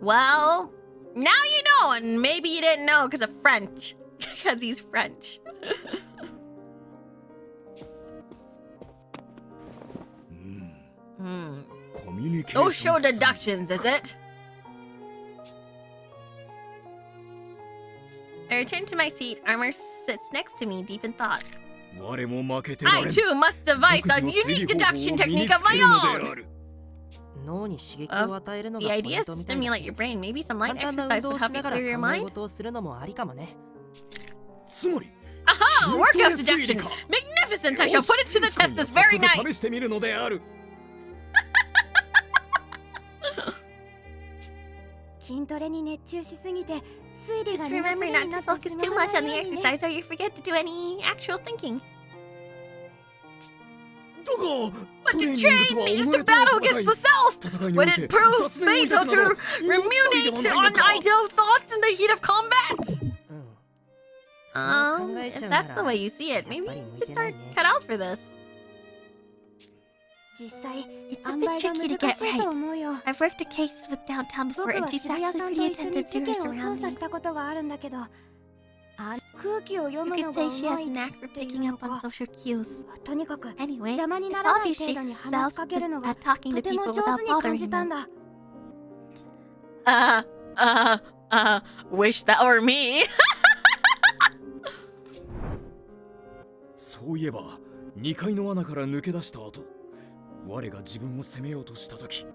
[SPEAKER 1] Well, now you know, and maybe you didn't know because of French. Because he's French. Social deductions, is it? I return to my seat. Armor sits next to me, deep in thought. I too must devise a unique deduction technique of my own.
[SPEAKER 2] 脳に刺激を与えるのが
[SPEAKER 1] The
[SPEAKER 2] ポイ
[SPEAKER 1] idea
[SPEAKER 2] ン
[SPEAKER 1] is
[SPEAKER 2] ト
[SPEAKER 1] to
[SPEAKER 2] みたい
[SPEAKER 1] stimulate
[SPEAKER 2] だし
[SPEAKER 1] your brain. Maybe some light
[SPEAKER 2] 簡単な運
[SPEAKER 1] exercise
[SPEAKER 2] 動
[SPEAKER 1] would
[SPEAKER 2] をし
[SPEAKER 1] help you
[SPEAKER 2] ながら
[SPEAKER 1] clear your
[SPEAKER 2] 考え
[SPEAKER 1] mind.
[SPEAKER 2] 事をするのもありかもね。
[SPEAKER 6] つまり
[SPEAKER 1] Aha! Workout deduction! Magnificent! I shall put it to the test this very night!
[SPEAKER 6] 試してみるのである。
[SPEAKER 3] 筋トレに熱中しすぎて推理が
[SPEAKER 1] Just
[SPEAKER 3] 苦手
[SPEAKER 1] remember
[SPEAKER 3] に
[SPEAKER 1] not
[SPEAKER 3] な
[SPEAKER 1] to
[SPEAKER 3] ってし
[SPEAKER 1] focus
[SPEAKER 3] ま
[SPEAKER 1] too
[SPEAKER 3] わ
[SPEAKER 1] much
[SPEAKER 3] な
[SPEAKER 1] on
[SPEAKER 3] い
[SPEAKER 1] the
[SPEAKER 3] ようにね。
[SPEAKER 1] exercise or you forget to do any actual thinking.
[SPEAKER 6] だが、
[SPEAKER 1] But to train means to battle against the self! Would it prove fatal to ruminate on ideal thoughts in the heat of combat?
[SPEAKER 2] うん。そう考え
[SPEAKER 1] If
[SPEAKER 2] ちゃうな
[SPEAKER 1] that's
[SPEAKER 2] ら
[SPEAKER 1] the way you see it,
[SPEAKER 2] や
[SPEAKER 1] maybe
[SPEAKER 2] っぱり
[SPEAKER 1] you
[SPEAKER 2] 向い
[SPEAKER 1] should
[SPEAKER 2] てない
[SPEAKER 1] start
[SPEAKER 2] ね。
[SPEAKER 1] cut out for this.
[SPEAKER 3] 実際
[SPEAKER 1] It's
[SPEAKER 3] 塩
[SPEAKER 1] a
[SPEAKER 3] 梅
[SPEAKER 1] bit
[SPEAKER 3] が
[SPEAKER 1] tricky to
[SPEAKER 3] 難
[SPEAKER 1] get
[SPEAKER 3] しいと
[SPEAKER 1] right.
[SPEAKER 3] 思うよ。
[SPEAKER 1] I've worked a case with downtown
[SPEAKER 3] 僕
[SPEAKER 1] before,
[SPEAKER 3] は
[SPEAKER 1] and she's
[SPEAKER 3] 渋谷
[SPEAKER 1] actually
[SPEAKER 3] さんと
[SPEAKER 1] pretty
[SPEAKER 3] 一緒に
[SPEAKER 1] attentive
[SPEAKER 3] 事
[SPEAKER 1] to
[SPEAKER 3] 件
[SPEAKER 1] her
[SPEAKER 3] を捜査し
[SPEAKER 1] surroundings.
[SPEAKER 3] たことがあるんだけど、
[SPEAKER 1] You could say she has a knack for picking up on social cues.
[SPEAKER 3] とにかく
[SPEAKER 1] Anyway,
[SPEAKER 3] 邪魔に
[SPEAKER 1] it's
[SPEAKER 3] ならない
[SPEAKER 1] obvious
[SPEAKER 3] 程
[SPEAKER 1] she
[SPEAKER 3] 度に
[SPEAKER 1] excels
[SPEAKER 3] 話しかけるのが
[SPEAKER 1] at talking
[SPEAKER 3] と
[SPEAKER 1] to
[SPEAKER 3] ても
[SPEAKER 1] people
[SPEAKER 3] 上
[SPEAKER 1] without
[SPEAKER 3] 手に感
[SPEAKER 1] bothering
[SPEAKER 3] じた
[SPEAKER 1] them.
[SPEAKER 3] んだ。
[SPEAKER 1] Wish that were me.
[SPEAKER 6] そういえば2階の穴から抜け出した後、我が自分を責めようとした時、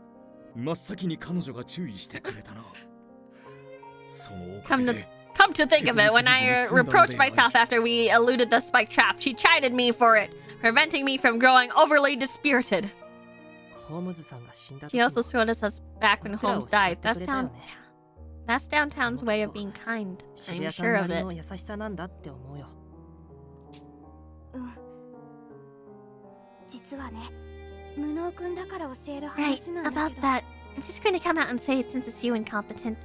[SPEAKER 6] 真っ先に彼女が注意してくれたな。そのおかげで
[SPEAKER 1] Come to think of it, when I reproached myself after we eluded the spike trap, she chided me for it, preventing me from growing overly dispirited.
[SPEAKER 2] ホームズさんが死んだ
[SPEAKER 1] She
[SPEAKER 2] 時
[SPEAKER 1] also
[SPEAKER 2] も
[SPEAKER 1] showed us back when
[SPEAKER 2] 僕らを
[SPEAKER 1] Holmes
[SPEAKER 2] 叱っ
[SPEAKER 1] died.
[SPEAKER 2] てくれたよね。
[SPEAKER 1] That's downtown's way of being kind.
[SPEAKER 2] 渋
[SPEAKER 1] I'm
[SPEAKER 2] 谷さん
[SPEAKER 1] sure
[SPEAKER 2] な
[SPEAKER 1] of
[SPEAKER 2] り
[SPEAKER 1] it.
[SPEAKER 2] の優しさなんだって思うよ。
[SPEAKER 3] 実はね、無能くんだから教える
[SPEAKER 1] Right,
[SPEAKER 3] 話なんだ
[SPEAKER 1] about
[SPEAKER 3] けど。
[SPEAKER 1] that. I'm just going to come out and say it since it's you incompetent.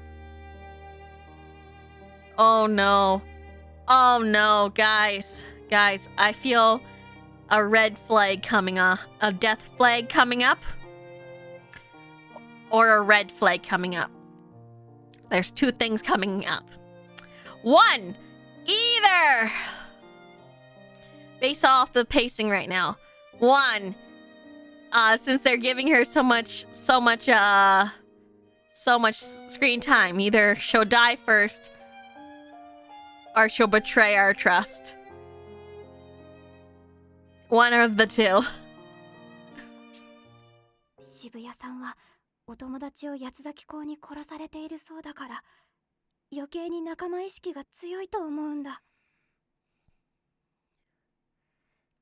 [SPEAKER 1] Oh no. Oh no, guys. Guys, I feel a red flag coming up. A death flag coming up. Or a red flag coming up. There's two things coming up. One, either. Based off the pacing right now. One, since they're giving her so much screen time, either she'll die first or she'll betray our trust. One of the two.
[SPEAKER 3] 渋谷さんはお友達を八つ崎港に殺されているそうだから、余計に仲間意識が強いと思うんだ。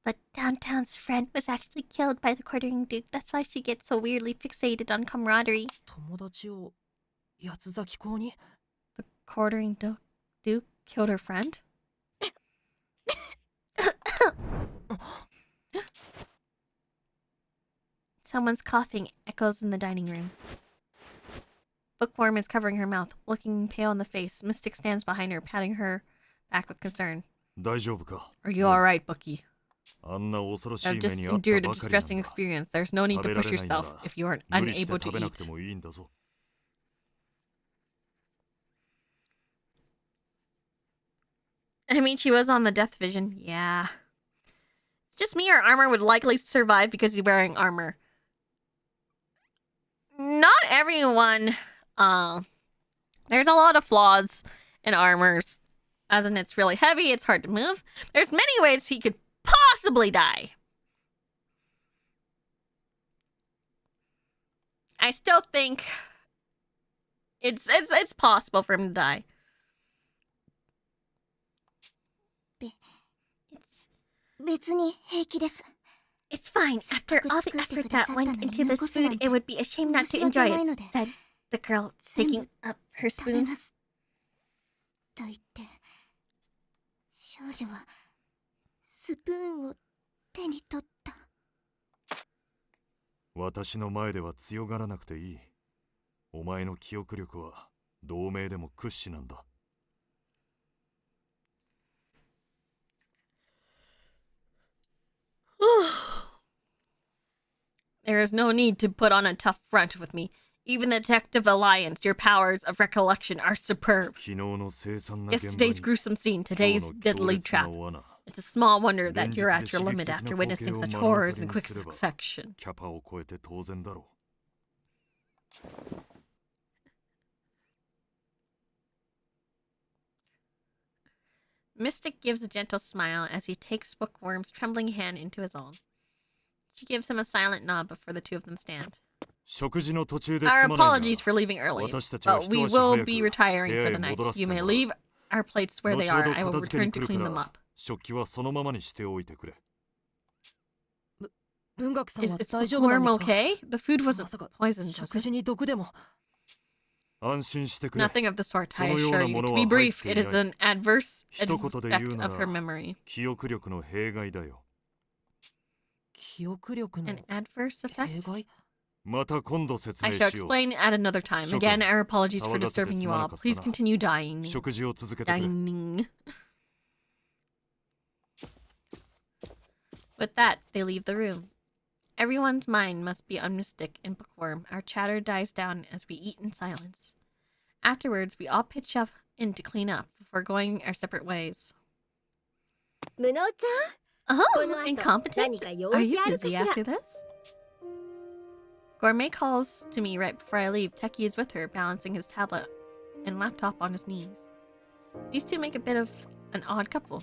[SPEAKER 1] But Downtown's friend was actually killed by the quartering Duke. That's why she gets so weirdly fixated on camaraderie.
[SPEAKER 2] 友達を八つ崎港に
[SPEAKER 1] The quartering Duke killed her friend? Someone's coughing echoes in the dining room. Bookworm is covering her mouth, looking pale in the face. Mystic stands behind her, patting her back with concern.
[SPEAKER 4] 大丈夫か
[SPEAKER 1] Are you alright, Bookie?
[SPEAKER 4] あんな恐ろしい
[SPEAKER 1] I've
[SPEAKER 4] 目
[SPEAKER 1] just
[SPEAKER 4] にあった
[SPEAKER 1] endured a
[SPEAKER 4] ばかりなん
[SPEAKER 1] distressing
[SPEAKER 4] だ
[SPEAKER 1] experience. There's no need
[SPEAKER 4] 食
[SPEAKER 1] to
[SPEAKER 4] べら
[SPEAKER 1] push
[SPEAKER 4] れないな
[SPEAKER 1] yourself
[SPEAKER 4] ら
[SPEAKER 1] if you are
[SPEAKER 4] 無理して
[SPEAKER 1] unable
[SPEAKER 4] 食
[SPEAKER 1] to
[SPEAKER 4] べなく
[SPEAKER 1] eat.
[SPEAKER 4] てもいいんだぞ
[SPEAKER 1] I mean, she was on the death vision. Yeah. Just me, her armor would likely survive because he's wearing armor. Not everyone. There's a lot of flaws in armors. As in, it's really heavy, it's hard to move. There's many ways he could possibly die. I still think it's possible for him to die. It's fine. After all the effort that went into this food, it would be a shame not to enjoy it, said the girl, taking up her spoon.
[SPEAKER 5] と言って少女はスプーンを手に取った。
[SPEAKER 4] 私の前では強がらなくていい。お前の記憶力は同盟でも屈指なんだ。
[SPEAKER 1] There is no need to put on a tough front with me. Even the Detective Alliance, your powers of recollection are superb.
[SPEAKER 4] 昨日の凄惨な現場に
[SPEAKER 1] Yesterday's gruesome scene, today's deadly trap. It's a small wonder that you're at your limit after witnessing such horrors in quick succession.
[SPEAKER 4] キャパを超えて当然だろう。
[SPEAKER 1] Mystic gives a gentle smile as he takes Bookworm's trembling hand into his own. She gives him a silent nod before the two of them stand.
[SPEAKER 4] 食事の途中で
[SPEAKER 1] Our
[SPEAKER 4] すまないが
[SPEAKER 1] apologies for leaving early,
[SPEAKER 4] 私たちは
[SPEAKER 1] but
[SPEAKER 4] 一
[SPEAKER 1] we
[SPEAKER 4] 足
[SPEAKER 1] will
[SPEAKER 4] 早
[SPEAKER 1] be
[SPEAKER 4] く
[SPEAKER 1] retiring
[SPEAKER 4] 部屋
[SPEAKER 1] for
[SPEAKER 4] へ
[SPEAKER 1] the night.
[SPEAKER 4] 戻らせ
[SPEAKER 1] You
[SPEAKER 4] て
[SPEAKER 1] may
[SPEAKER 4] もらう
[SPEAKER 1] leave our plates where they
[SPEAKER 4] 後ほ
[SPEAKER 1] are.
[SPEAKER 4] ど
[SPEAKER 1] I will
[SPEAKER 4] 片付け
[SPEAKER 1] return
[SPEAKER 4] に
[SPEAKER 1] to
[SPEAKER 4] 来る
[SPEAKER 1] clean
[SPEAKER 4] か
[SPEAKER 1] them
[SPEAKER 4] ら
[SPEAKER 1] up.
[SPEAKER 4] 食器はそのままにしておいてくれ。
[SPEAKER 2] 文学さん
[SPEAKER 1] Is
[SPEAKER 2] は
[SPEAKER 1] is
[SPEAKER 2] 大丈夫なん
[SPEAKER 1] Bookworm
[SPEAKER 2] ですか
[SPEAKER 1] okay? The food
[SPEAKER 2] ま
[SPEAKER 1] wasn't
[SPEAKER 2] さか
[SPEAKER 1] poisoned,
[SPEAKER 2] 食
[SPEAKER 1] was
[SPEAKER 2] 事
[SPEAKER 1] it?
[SPEAKER 2] に毒でも
[SPEAKER 4] 安心してくれ。
[SPEAKER 1] Nothing of the sort,
[SPEAKER 4] そ
[SPEAKER 1] I
[SPEAKER 4] のよう
[SPEAKER 1] assure
[SPEAKER 4] な
[SPEAKER 1] you.
[SPEAKER 4] もの
[SPEAKER 1] To
[SPEAKER 4] は
[SPEAKER 1] be
[SPEAKER 4] 入っ
[SPEAKER 1] brief,
[SPEAKER 4] てい
[SPEAKER 1] it is
[SPEAKER 4] ない。
[SPEAKER 1] an adverse
[SPEAKER 4] 一言で言う
[SPEAKER 1] effect
[SPEAKER 4] な
[SPEAKER 1] of her
[SPEAKER 4] ら
[SPEAKER 1] memory.
[SPEAKER 4] 記憶力の弊害だよ。
[SPEAKER 2] 記憶力の
[SPEAKER 1] An adverse
[SPEAKER 2] 弊
[SPEAKER 1] effect?
[SPEAKER 2] 害
[SPEAKER 4] また今度説
[SPEAKER 1] I
[SPEAKER 4] 明
[SPEAKER 1] shall
[SPEAKER 4] しよう。
[SPEAKER 1] explain at another time. Again, our apologies for
[SPEAKER 4] 騒がせて
[SPEAKER 1] disturbing
[SPEAKER 4] す
[SPEAKER 1] you
[SPEAKER 4] まな
[SPEAKER 1] all.
[SPEAKER 4] かった
[SPEAKER 1] Please
[SPEAKER 4] な。
[SPEAKER 1] continue dying.
[SPEAKER 4] 食事を続けてくれ。
[SPEAKER 1] Dining. With that, they leave the room. Everyone's mind must be on Mystic and Bookworm. Our chatter dies down as we eat in silence. Afterwards, we all pitch up in to clean up before going our separate ways.
[SPEAKER 5] 無能ちゃん
[SPEAKER 1] Oh,
[SPEAKER 5] この後
[SPEAKER 1] incompetent?
[SPEAKER 5] 何か用
[SPEAKER 1] Are
[SPEAKER 5] 事
[SPEAKER 1] you
[SPEAKER 5] あるか
[SPEAKER 1] busy
[SPEAKER 5] しら
[SPEAKER 1] after this? Gourmet calls to me right before I leave. Techie is with her, balancing his tablet and laptop on his knees. These two make a bit of an odd couple.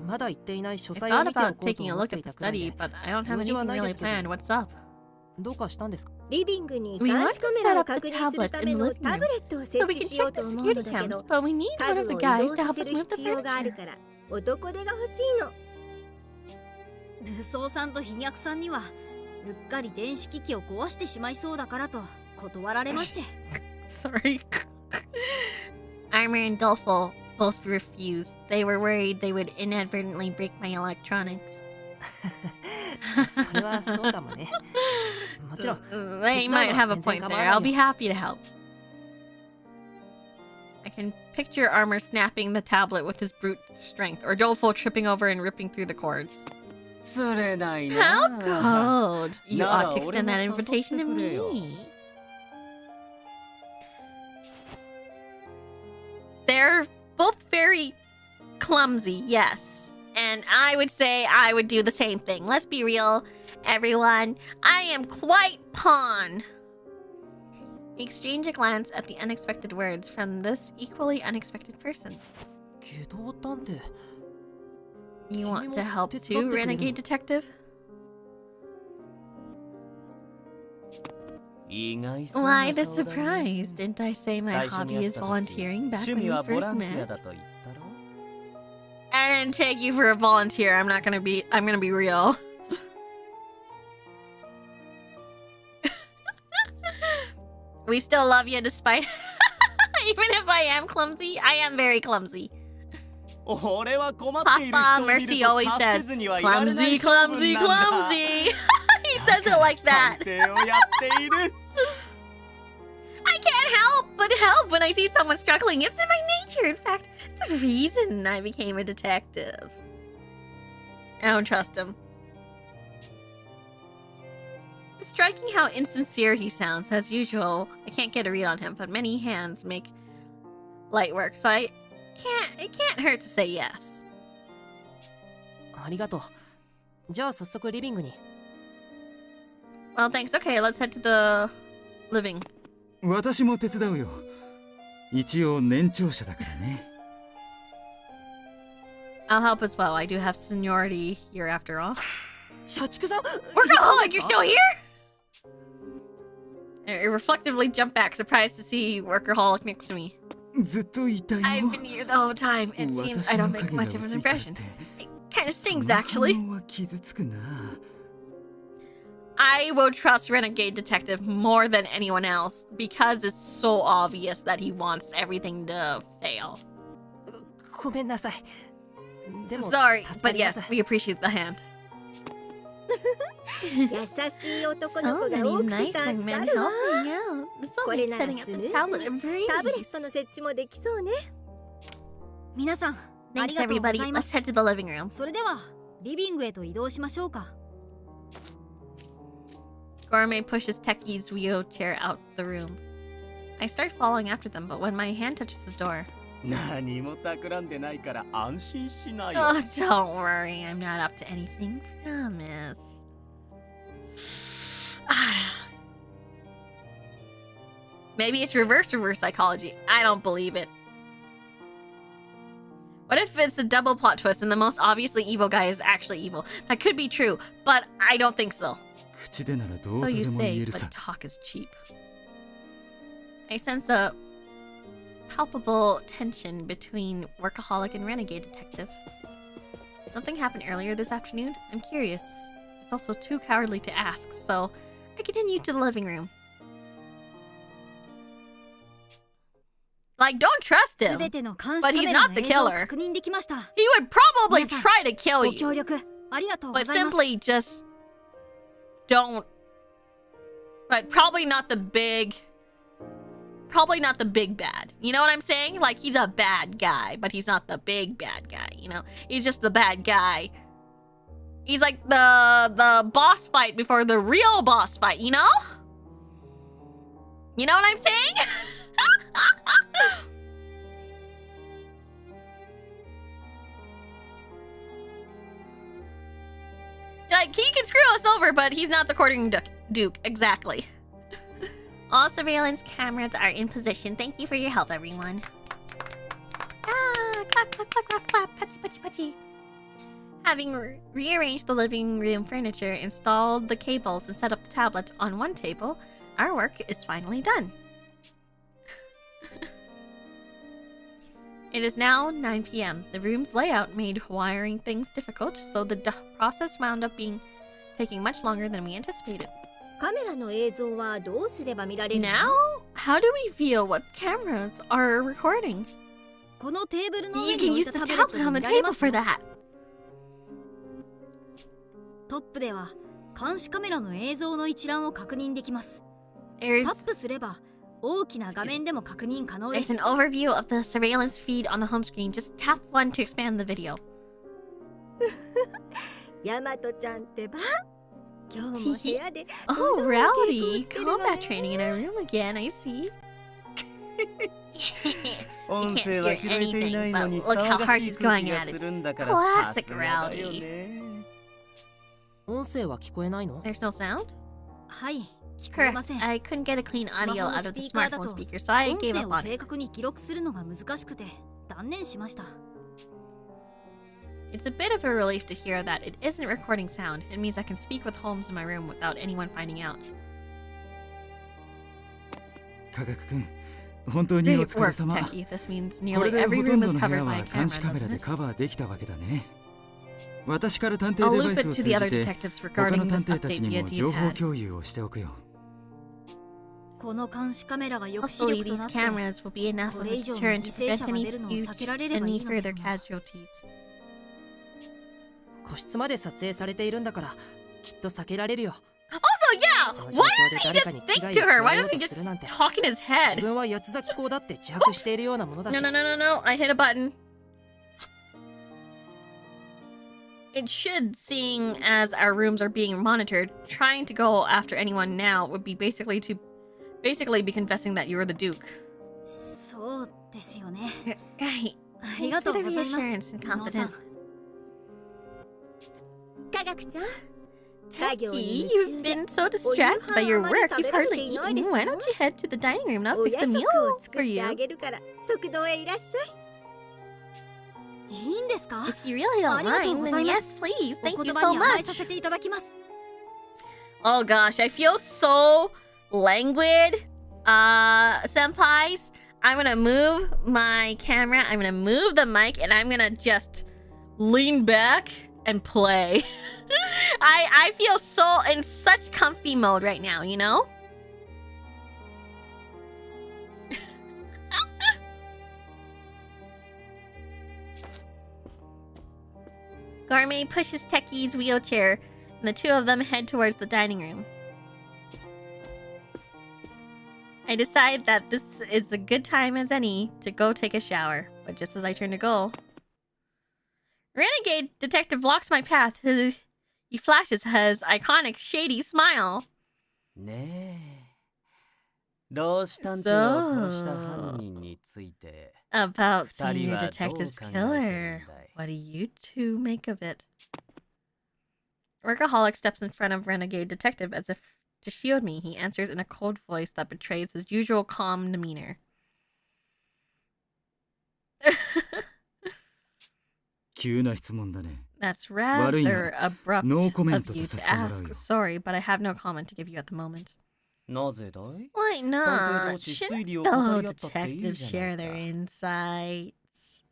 [SPEAKER 2] まだ行っていない書
[SPEAKER 1] I
[SPEAKER 2] 斎を
[SPEAKER 1] thought
[SPEAKER 2] 見てお
[SPEAKER 1] about
[SPEAKER 2] こうと
[SPEAKER 1] taking a
[SPEAKER 2] 思っ
[SPEAKER 1] look
[SPEAKER 2] て
[SPEAKER 1] at
[SPEAKER 2] い
[SPEAKER 1] the
[SPEAKER 2] たくらい
[SPEAKER 1] study,
[SPEAKER 2] で
[SPEAKER 1] but I don't have
[SPEAKER 2] 用事は
[SPEAKER 1] anything
[SPEAKER 2] ないで
[SPEAKER 1] really
[SPEAKER 2] すけど。
[SPEAKER 1] planned. What's up?
[SPEAKER 2] どうかしたんですか？
[SPEAKER 5] リビングに
[SPEAKER 1] We
[SPEAKER 5] 監
[SPEAKER 1] want
[SPEAKER 5] 視
[SPEAKER 1] to
[SPEAKER 5] カメ
[SPEAKER 1] set
[SPEAKER 5] ラを
[SPEAKER 1] up the
[SPEAKER 5] 確認する
[SPEAKER 1] tablet
[SPEAKER 5] た
[SPEAKER 1] in
[SPEAKER 5] め
[SPEAKER 1] the
[SPEAKER 5] の
[SPEAKER 1] living
[SPEAKER 5] タブ
[SPEAKER 1] room
[SPEAKER 5] レットを
[SPEAKER 1] so
[SPEAKER 5] 設
[SPEAKER 1] we
[SPEAKER 5] 置
[SPEAKER 1] can
[SPEAKER 5] しよう
[SPEAKER 1] check
[SPEAKER 5] と
[SPEAKER 1] the
[SPEAKER 5] 思うの
[SPEAKER 1] security
[SPEAKER 5] だけ
[SPEAKER 1] cams,
[SPEAKER 5] ど
[SPEAKER 1] but we need
[SPEAKER 5] 家
[SPEAKER 1] one of
[SPEAKER 5] 具
[SPEAKER 1] the
[SPEAKER 5] を移
[SPEAKER 1] guys
[SPEAKER 5] 動
[SPEAKER 1] to
[SPEAKER 5] さ
[SPEAKER 1] help
[SPEAKER 5] せ
[SPEAKER 1] us
[SPEAKER 5] る
[SPEAKER 1] move the
[SPEAKER 5] 必要がある
[SPEAKER 1] furniture.
[SPEAKER 5] から男手が欲しいの。
[SPEAKER 3] 武装さんと飛躍さんにはうっかり電子機器を壊してしまいそうだからと断られまして。
[SPEAKER 1] Sorry. Armor and Doleful both refused. They were worried they would inadvertently break my electronics.
[SPEAKER 2] それはそうかもね。もちろん。
[SPEAKER 1] They might have a point there. I'll be happy to help. I can picture Armor snapping the tablet with his brute strength, or Doleful tripping over and ripping through the cords.
[SPEAKER 7] 釣れないな。
[SPEAKER 1] How cold! You ought to
[SPEAKER 7] なら
[SPEAKER 1] extend that
[SPEAKER 7] 俺も誘って
[SPEAKER 1] invitation to
[SPEAKER 7] くれよ。
[SPEAKER 1] me. They're both very clumsy, yes. And I would say I would do the same thing. Let's be real, everyone. I am quite pawn. We exchange a glance at the unexpected words from this equally unexpected person.
[SPEAKER 2] 機動探偵。
[SPEAKER 1] You want to help
[SPEAKER 2] 手伝って
[SPEAKER 1] too,
[SPEAKER 2] くれるの？
[SPEAKER 1] Renegade Detective?
[SPEAKER 7] 意外そうな
[SPEAKER 1] Why the
[SPEAKER 7] 顔だね。
[SPEAKER 1] surprise? Didn't I say my
[SPEAKER 7] 最初
[SPEAKER 1] hobby
[SPEAKER 7] に会っ
[SPEAKER 1] is
[SPEAKER 7] た時
[SPEAKER 1] volunteering back
[SPEAKER 7] 趣
[SPEAKER 1] when
[SPEAKER 7] 味
[SPEAKER 1] we
[SPEAKER 7] はボラ
[SPEAKER 1] first
[SPEAKER 7] ンティア
[SPEAKER 1] met?
[SPEAKER 7] だと言ったろ。
[SPEAKER 1] I didn't take you for a volunteer. I'm gonna be real. We still love you despite even if I am clumsy. I am very clumsy.
[SPEAKER 7] 俺は困っている
[SPEAKER 1] Papa
[SPEAKER 7] 人を見る
[SPEAKER 1] Mercy
[SPEAKER 7] と
[SPEAKER 1] always
[SPEAKER 7] 助け
[SPEAKER 1] says,
[SPEAKER 7] ずにはいられない
[SPEAKER 1] clumsy,
[SPEAKER 7] 性分
[SPEAKER 1] clumsy,
[SPEAKER 7] なんだ。
[SPEAKER 1] clumsy. He says it like
[SPEAKER 7] 探
[SPEAKER 1] that.
[SPEAKER 7] 偵をやっている。
[SPEAKER 1] I can't help but help when I see someone struggling. It's in my nature. In fact, it's the reason I became a detective. I don't trust him. It's striking how insincere he sounds. As usual, I can't get a read on him, but many hands make light work, so it can't hurt to say yes.
[SPEAKER 2] ありがとう。じゃあ早速リビングに。
[SPEAKER 1] Well, thanks. Okay, let's head to the living.
[SPEAKER 8] 私も手伝うよ。一応年長者だからね。
[SPEAKER 1] I'll help as well. I do have seniority here after all.
[SPEAKER 2] 社畜さん。
[SPEAKER 1] Workaholic, you're still here? I reflectively jump back, surprised to see Workaholic next to me.
[SPEAKER 8] ずっといたよ。
[SPEAKER 1] I've been here the whole time. It seems I don't make much of an impression. It kind of stings, actually.
[SPEAKER 8] その反応は傷つくな。
[SPEAKER 1] I will trust Renegade Detective more than anyone else because it's so obvious that he wants everything to fail.
[SPEAKER 2] ごめんなさい。でも
[SPEAKER 1] Sorry,
[SPEAKER 2] 助か
[SPEAKER 1] but
[SPEAKER 2] りま
[SPEAKER 1] yes,
[SPEAKER 2] す。
[SPEAKER 1] we appreciate the hand.
[SPEAKER 5] 優しい男の
[SPEAKER 1] So
[SPEAKER 5] 子が
[SPEAKER 1] many
[SPEAKER 5] 多くて
[SPEAKER 1] nice
[SPEAKER 5] 助
[SPEAKER 1] young
[SPEAKER 5] か
[SPEAKER 1] men
[SPEAKER 5] るわ。
[SPEAKER 1] helping out. This will
[SPEAKER 5] これ
[SPEAKER 1] make
[SPEAKER 5] なら
[SPEAKER 1] setting up
[SPEAKER 5] スム
[SPEAKER 1] the
[SPEAKER 5] ー
[SPEAKER 1] tablet
[SPEAKER 5] ズ
[SPEAKER 1] a
[SPEAKER 5] に
[SPEAKER 1] breeze.
[SPEAKER 5] タブレットの設置もできそうね。
[SPEAKER 3] 皆さん、あり
[SPEAKER 1] Thanks,
[SPEAKER 3] がとうござ
[SPEAKER 1] everybody.
[SPEAKER 3] いま
[SPEAKER 1] Let's
[SPEAKER 3] す。
[SPEAKER 1] head to the living room.
[SPEAKER 3] それではリビングへと移動しましょうか。
[SPEAKER 1] Gourmet pushes Techie's wheelchair out the room. I start following after them, but when my hand touches the door...
[SPEAKER 7] 何も企んでないから安心しなよ。
[SPEAKER 1] Oh, don't worry. I'm not up to anything. Promise. Maybe it's reverse psychology. I don't believe it. What if it's a double plot twist and the most obviously evil guy is actually evil? That could be true, but I don't think so.
[SPEAKER 8] 口でならどう
[SPEAKER 1] So
[SPEAKER 8] と
[SPEAKER 1] you
[SPEAKER 8] でも言
[SPEAKER 1] say,
[SPEAKER 8] える
[SPEAKER 1] but
[SPEAKER 8] さ。
[SPEAKER 1] talk is cheap. I sense a palpable tension between Workaholic and Renegade Detective. Did something happened earlier this afternoon? I'm curious. It's also too cowardly to ask, so I continue to the living room. Like, don't trust
[SPEAKER 3] す
[SPEAKER 1] him.
[SPEAKER 3] べての監視
[SPEAKER 1] But
[SPEAKER 3] カ
[SPEAKER 1] he's
[SPEAKER 3] メラ
[SPEAKER 1] not
[SPEAKER 3] の
[SPEAKER 1] the
[SPEAKER 3] 映像を
[SPEAKER 1] killer.
[SPEAKER 3] 確認できました。
[SPEAKER 1] He would probably
[SPEAKER 3] 皆さん、
[SPEAKER 1] try to kill
[SPEAKER 3] ご
[SPEAKER 1] you.
[SPEAKER 3] 協力ありがとうご
[SPEAKER 1] But
[SPEAKER 3] ざいます。
[SPEAKER 1] simply just don't. But probably not the big bad. You know what I'm saying? Like, he's a bad guy, but he's not the big bad guy, you know? He's just the bad guy. He's like the boss fight before the real boss fight, you know? You know what I'm saying? like, he can screw us over, but he's not the courting duke. Exactly. All surveillance cameras are in position. Thank you for your help, everyone. Ah, clap, clap, clap, clap, clap. Patchy, patchy, patchy. Having rearranged the living room furniture, installed the cables, and set up the tablet on one table, our work is finally done. It is now 9 p.m. The room's layout made wiring things difficult, so the process wound up taking much longer than we anticipated.
[SPEAKER 5] カメラの映像はどうすれば見られるの？
[SPEAKER 1] Now, how do we feel what cameras are recording?
[SPEAKER 3] このテーブルの上
[SPEAKER 1] You
[SPEAKER 3] に
[SPEAKER 1] can
[SPEAKER 3] 置い
[SPEAKER 1] use
[SPEAKER 3] た
[SPEAKER 1] the
[SPEAKER 3] タブレット
[SPEAKER 1] tablet
[SPEAKER 3] で
[SPEAKER 1] on
[SPEAKER 3] 見
[SPEAKER 1] the
[SPEAKER 3] られま
[SPEAKER 1] table
[SPEAKER 3] す
[SPEAKER 1] for
[SPEAKER 3] よ。
[SPEAKER 1] that.
[SPEAKER 3] トップでは監視カメラの映像の一覧を確認できます。
[SPEAKER 1] There's
[SPEAKER 3] タップすれば大きな画面でも確認可能で
[SPEAKER 1] There's
[SPEAKER 3] す。
[SPEAKER 1] an overview of the surveillance feed on the home screen. Just tap one to expand the video.
[SPEAKER 5] ヤマトちゃんってば。今日も部屋で
[SPEAKER 1] Oh,
[SPEAKER 5] 運動の稽古を
[SPEAKER 1] rowdy.
[SPEAKER 5] してるわ
[SPEAKER 1] Combat
[SPEAKER 5] ね。
[SPEAKER 1] training in our room again, I see.
[SPEAKER 7] 音声は拾えていないのに
[SPEAKER 1] Look how
[SPEAKER 7] 騒
[SPEAKER 1] hard
[SPEAKER 7] がしい
[SPEAKER 1] he's
[SPEAKER 7] 空
[SPEAKER 1] going
[SPEAKER 7] 気が
[SPEAKER 1] at
[SPEAKER 7] す
[SPEAKER 1] it.
[SPEAKER 7] るんだから
[SPEAKER 1] Classic
[SPEAKER 7] さすがだよね。
[SPEAKER 2] 音声は聞こえないの？
[SPEAKER 1] There's no sound?
[SPEAKER 3] はい聞こえま
[SPEAKER 1] Correct.
[SPEAKER 3] せん。
[SPEAKER 1] I couldn't get a clean
[SPEAKER 3] スマ
[SPEAKER 1] audio
[SPEAKER 3] ホの
[SPEAKER 1] out
[SPEAKER 3] ス
[SPEAKER 1] of the
[SPEAKER 3] ピーカーだ
[SPEAKER 1] smartphone
[SPEAKER 3] と
[SPEAKER 1] speaker, so I
[SPEAKER 3] 音
[SPEAKER 1] gave
[SPEAKER 3] 声
[SPEAKER 1] up
[SPEAKER 3] を
[SPEAKER 1] on
[SPEAKER 3] 正
[SPEAKER 1] it.
[SPEAKER 3] 確に記録するのが難しくて断念しました。
[SPEAKER 1] It's a bit of a relief to hear that it isn't recording sound. It means I can speak with Holmes in my room without anyone finding out.
[SPEAKER 8] 科学くん、本当に
[SPEAKER 1] Great
[SPEAKER 8] お疲れ
[SPEAKER 1] work,
[SPEAKER 8] 様。
[SPEAKER 1] Techie. This means
[SPEAKER 8] こ
[SPEAKER 1] nearly
[SPEAKER 8] れで
[SPEAKER 1] every
[SPEAKER 8] ほと
[SPEAKER 1] room
[SPEAKER 8] んど
[SPEAKER 1] is
[SPEAKER 8] の部
[SPEAKER 1] covered
[SPEAKER 8] 屋
[SPEAKER 1] by
[SPEAKER 8] は
[SPEAKER 1] a
[SPEAKER 8] 監視
[SPEAKER 1] camera,
[SPEAKER 8] カメラ
[SPEAKER 1] doesn't
[SPEAKER 8] で
[SPEAKER 1] it?
[SPEAKER 8] カバーできたわけだね。私から探偵
[SPEAKER 1] I'll
[SPEAKER 8] デ
[SPEAKER 1] loop
[SPEAKER 8] バイス
[SPEAKER 1] it
[SPEAKER 8] を
[SPEAKER 1] to
[SPEAKER 8] 通
[SPEAKER 1] the
[SPEAKER 8] じ
[SPEAKER 1] other
[SPEAKER 8] て
[SPEAKER 1] detectives
[SPEAKER 8] 他の
[SPEAKER 1] regarding
[SPEAKER 8] 探
[SPEAKER 1] this
[SPEAKER 8] 偵たち
[SPEAKER 1] update
[SPEAKER 8] に
[SPEAKER 1] via
[SPEAKER 8] も情報
[SPEAKER 1] D-pad.
[SPEAKER 8] 共有をしておくよ。
[SPEAKER 3] この監視カメラが抑止
[SPEAKER 1] Hopefully
[SPEAKER 3] 力と
[SPEAKER 1] these
[SPEAKER 3] なって
[SPEAKER 1] cameras will be enough
[SPEAKER 3] こ
[SPEAKER 1] of
[SPEAKER 3] れ
[SPEAKER 1] a
[SPEAKER 3] 以上の
[SPEAKER 1] deterrent
[SPEAKER 3] 犠
[SPEAKER 1] to
[SPEAKER 3] 牲
[SPEAKER 1] prevent
[SPEAKER 3] 者が出るのを避けられればい
[SPEAKER 1] any
[SPEAKER 3] いのです
[SPEAKER 1] further
[SPEAKER 3] が。
[SPEAKER 1] casualties.
[SPEAKER 2] 個室まで撮影されているんだからきっと避けられるよ。
[SPEAKER 1] Also, yeah, why didn't he just think to her? Why don't he just talk in his
[SPEAKER 2] 自
[SPEAKER 1] head?
[SPEAKER 2] 分は八つ咲き校だって自白しているようなものだし。
[SPEAKER 1] No, no, no, no, no. I hit a button. It should, seeing as our rooms are being monitored, trying to go after anyone now would be basically be confessing that you were the Duke.
[SPEAKER 3] そうですよね。
[SPEAKER 1] Right.
[SPEAKER 3] ありがとう
[SPEAKER 1] For
[SPEAKER 3] ご
[SPEAKER 1] the
[SPEAKER 3] ざいます。
[SPEAKER 1] reassurance and
[SPEAKER 3] 皆さん
[SPEAKER 1] confidence.
[SPEAKER 5] 科学ちゃん。作業
[SPEAKER 1] Techie,
[SPEAKER 5] に
[SPEAKER 1] you've
[SPEAKER 5] 夢中で
[SPEAKER 1] been so distracted by your work, you've hardly eaten. Why don't you head to the dining room and I'll
[SPEAKER 5] お
[SPEAKER 1] fix
[SPEAKER 5] 夜
[SPEAKER 1] a
[SPEAKER 5] 食
[SPEAKER 1] meal
[SPEAKER 5] を作
[SPEAKER 1] for
[SPEAKER 5] ってあ
[SPEAKER 1] you?
[SPEAKER 5] げるから食堂へいらっしゃい。
[SPEAKER 3] いいんですか？
[SPEAKER 1] If you really don't
[SPEAKER 3] ありがとう
[SPEAKER 1] mind,
[SPEAKER 3] ござ
[SPEAKER 1] then
[SPEAKER 3] いま
[SPEAKER 1] yes,
[SPEAKER 3] す。
[SPEAKER 1] please.
[SPEAKER 3] お
[SPEAKER 1] Thank you
[SPEAKER 3] 言葉
[SPEAKER 1] so
[SPEAKER 3] に甘えさ
[SPEAKER 1] much.
[SPEAKER 3] せていただきます。
[SPEAKER 1] Oh gosh, I feel so languid. Senpais, I'm gonna move my camera, I'm gonna move the mic, and I'm gonna just lean back and play. I feel so in such comfy mode right now, you know? Gourmet pushes Techie's wheelchair, and the two of them head towards the dining room. I decide that this is a good time as any to go take a shower, but just as I turn to go, Renegade Detective blocks my path. He flashes his iconic shady smile.
[SPEAKER 7] ねえ。老子探偵を殺した犯人について
[SPEAKER 1] About
[SPEAKER 7] 二人
[SPEAKER 1] Senior
[SPEAKER 7] はどう
[SPEAKER 1] Detective's
[SPEAKER 7] 考えているん
[SPEAKER 1] killer.
[SPEAKER 7] だい？
[SPEAKER 1] What do you two make of it? Workaholic steps in front of Renegade Detective as if to shield me. He answers in a cold voice that betrays his usual calm demeanor.
[SPEAKER 8] 急な質問だね。
[SPEAKER 1] That's
[SPEAKER 8] 悪いな。
[SPEAKER 1] rather abrupt
[SPEAKER 8] No comment
[SPEAKER 1] of you
[SPEAKER 8] と
[SPEAKER 1] to
[SPEAKER 8] させてもらう
[SPEAKER 1] ask.
[SPEAKER 8] よ。
[SPEAKER 1] Sorry, but I have no comment to give you at the moment.
[SPEAKER 7] なぜだい？
[SPEAKER 1] Why
[SPEAKER 7] 探偵
[SPEAKER 1] not?
[SPEAKER 7] 同士
[SPEAKER 1] Shouldn't
[SPEAKER 7] 推理を語
[SPEAKER 1] fellow
[SPEAKER 7] り合ったっていい
[SPEAKER 1] detectives
[SPEAKER 7] じゃな
[SPEAKER 1] share
[SPEAKER 7] い
[SPEAKER 1] their
[SPEAKER 7] か。
[SPEAKER 1] insights?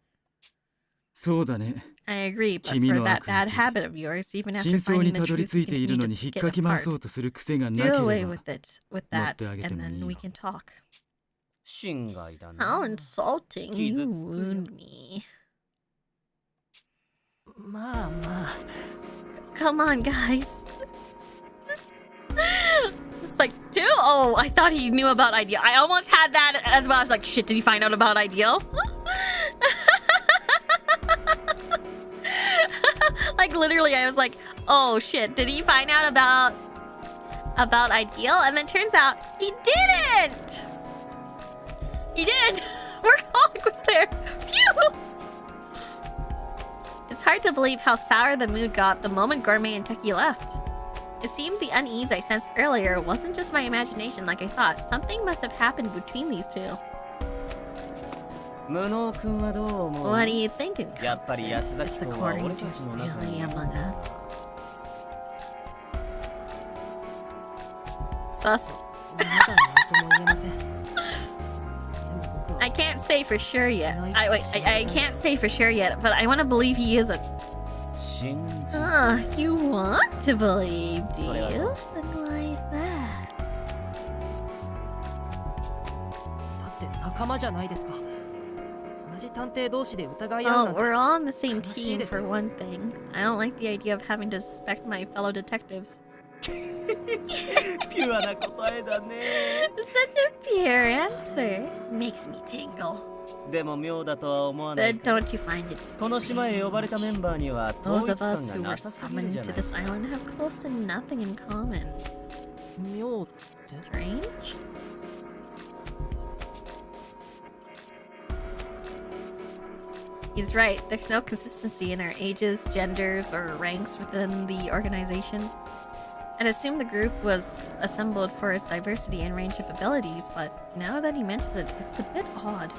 [SPEAKER 8] そうだね。
[SPEAKER 1] I agree, but
[SPEAKER 8] 君
[SPEAKER 1] for
[SPEAKER 8] の
[SPEAKER 1] that
[SPEAKER 8] 悪意
[SPEAKER 1] bad
[SPEAKER 8] に
[SPEAKER 1] habit of yours, even after
[SPEAKER 8] 真相
[SPEAKER 1] finding
[SPEAKER 8] に
[SPEAKER 1] the
[SPEAKER 8] たどり
[SPEAKER 1] truth,
[SPEAKER 8] 着
[SPEAKER 1] you
[SPEAKER 8] いている
[SPEAKER 1] continue
[SPEAKER 8] の
[SPEAKER 1] to
[SPEAKER 8] に引っ
[SPEAKER 1] get
[SPEAKER 8] かき回
[SPEAKER 1] apart.
[SPEAKER 8] そうとする癖がな
[SPEAKER 1] Do
[SPEAKER 8] けれ
[SPEAKER 1] away
[SPEAKER 8] ば
[SPEAKER 1] with it, with
[SPEAKER 8] 乗っ
[SPEAKER 1] that,
[SPEAKER 8] てあげて
[SPEAKER 1] and
[SPEAKER 8] もいい
[SPEAKER 1] then
[SPEAKER 8] よ。
[SPEAKER 1] we can talk.
[SPEAKER 7] 心外だ
[SPEAKER 1] How
[SPEAKER 7] な。
[SPEAKER 1] insulting!
[SPEAKER 7] 傷
[SPEAKER 1] You
[SPEAKER 7] つくよ。
[SPEAKER 1] wound me.
[SPEAKER 2] まあまあ
[SPEAKER 1] Come on, guys. It's like, two? Oh, I thought he knew about Ideal. I almost had that as well. I was like, shit, did he find out about Ideal? Like, literally, I was like, oh, shit, did he find out about Ideal? And then turns out he didn't! He didn't! Workaholic was there! Phew! It's hard hard to believe how sour the mood got the moment Gourmet and Techie left. It seemed the unease I sensed earlier wasn't just my imagination like I thought. Something must have happened between these two. What are you thinking, Confident? Is the courting duke really among us? Sus. I can't say for sure yet. I can't say for sure yet, but I want to believe he isn't. You want to believe, do you? Then why is that?
[SPEAKER 2] だって仲間じゃないですか。同じ探偵同士で疑い合うなん
[SPEAKER 1] Well,
[SPEAKER 2] て
[SPEAKER 1] we're all on the same
[SPEAKER 2] 悲しい
[SPEAKER 1] team
[SPEAKER 2] です
[SPEAKER 1] for
[SPEAKER 2] よ。
[SPEAKER 1] one thing. I don't like the idea of having to suspect my fellow detectives.
[SPEAKER 7] ピュアな答えだね。
[SPEAKER 1] Such a pure answer. Makes me tingle.
[SPEAKER 7] でも妙だとは思わない
[SPEAKER 1] But
[SPEAKER 7] か。
[SPEAKER 1] don't you find it
[SPEAKER 7] この島へ呼ばれたメンバーには
[SPEAKER 1] those
[SPEAKER 7] 統一
[SPEAKER 1] of
[SPEAKER 7] 感
[SPEAKER 1] us
[SPEAKER 7] が
[SPEAKER 1] who
[SPEAKER 7] な
[SPEAKER 1] were
[SPEAKER 7] さすぎる
[SPEAKER 1] summoned
[SPEAKER 7] じゃ
[SPEAKER 1] to
[SPEAKER 7] ない
[SPEAKER 1] this island have close to nothing in common?
[SPEAKER 2] 妙って
[SPEAKER 1] Strange? He's right. There's no consistency in our ages, genders, or ranks within the organization. I'd assumed the group was assembled for its diversity and range of abilities, but now that he mentions it, it's a bit odd.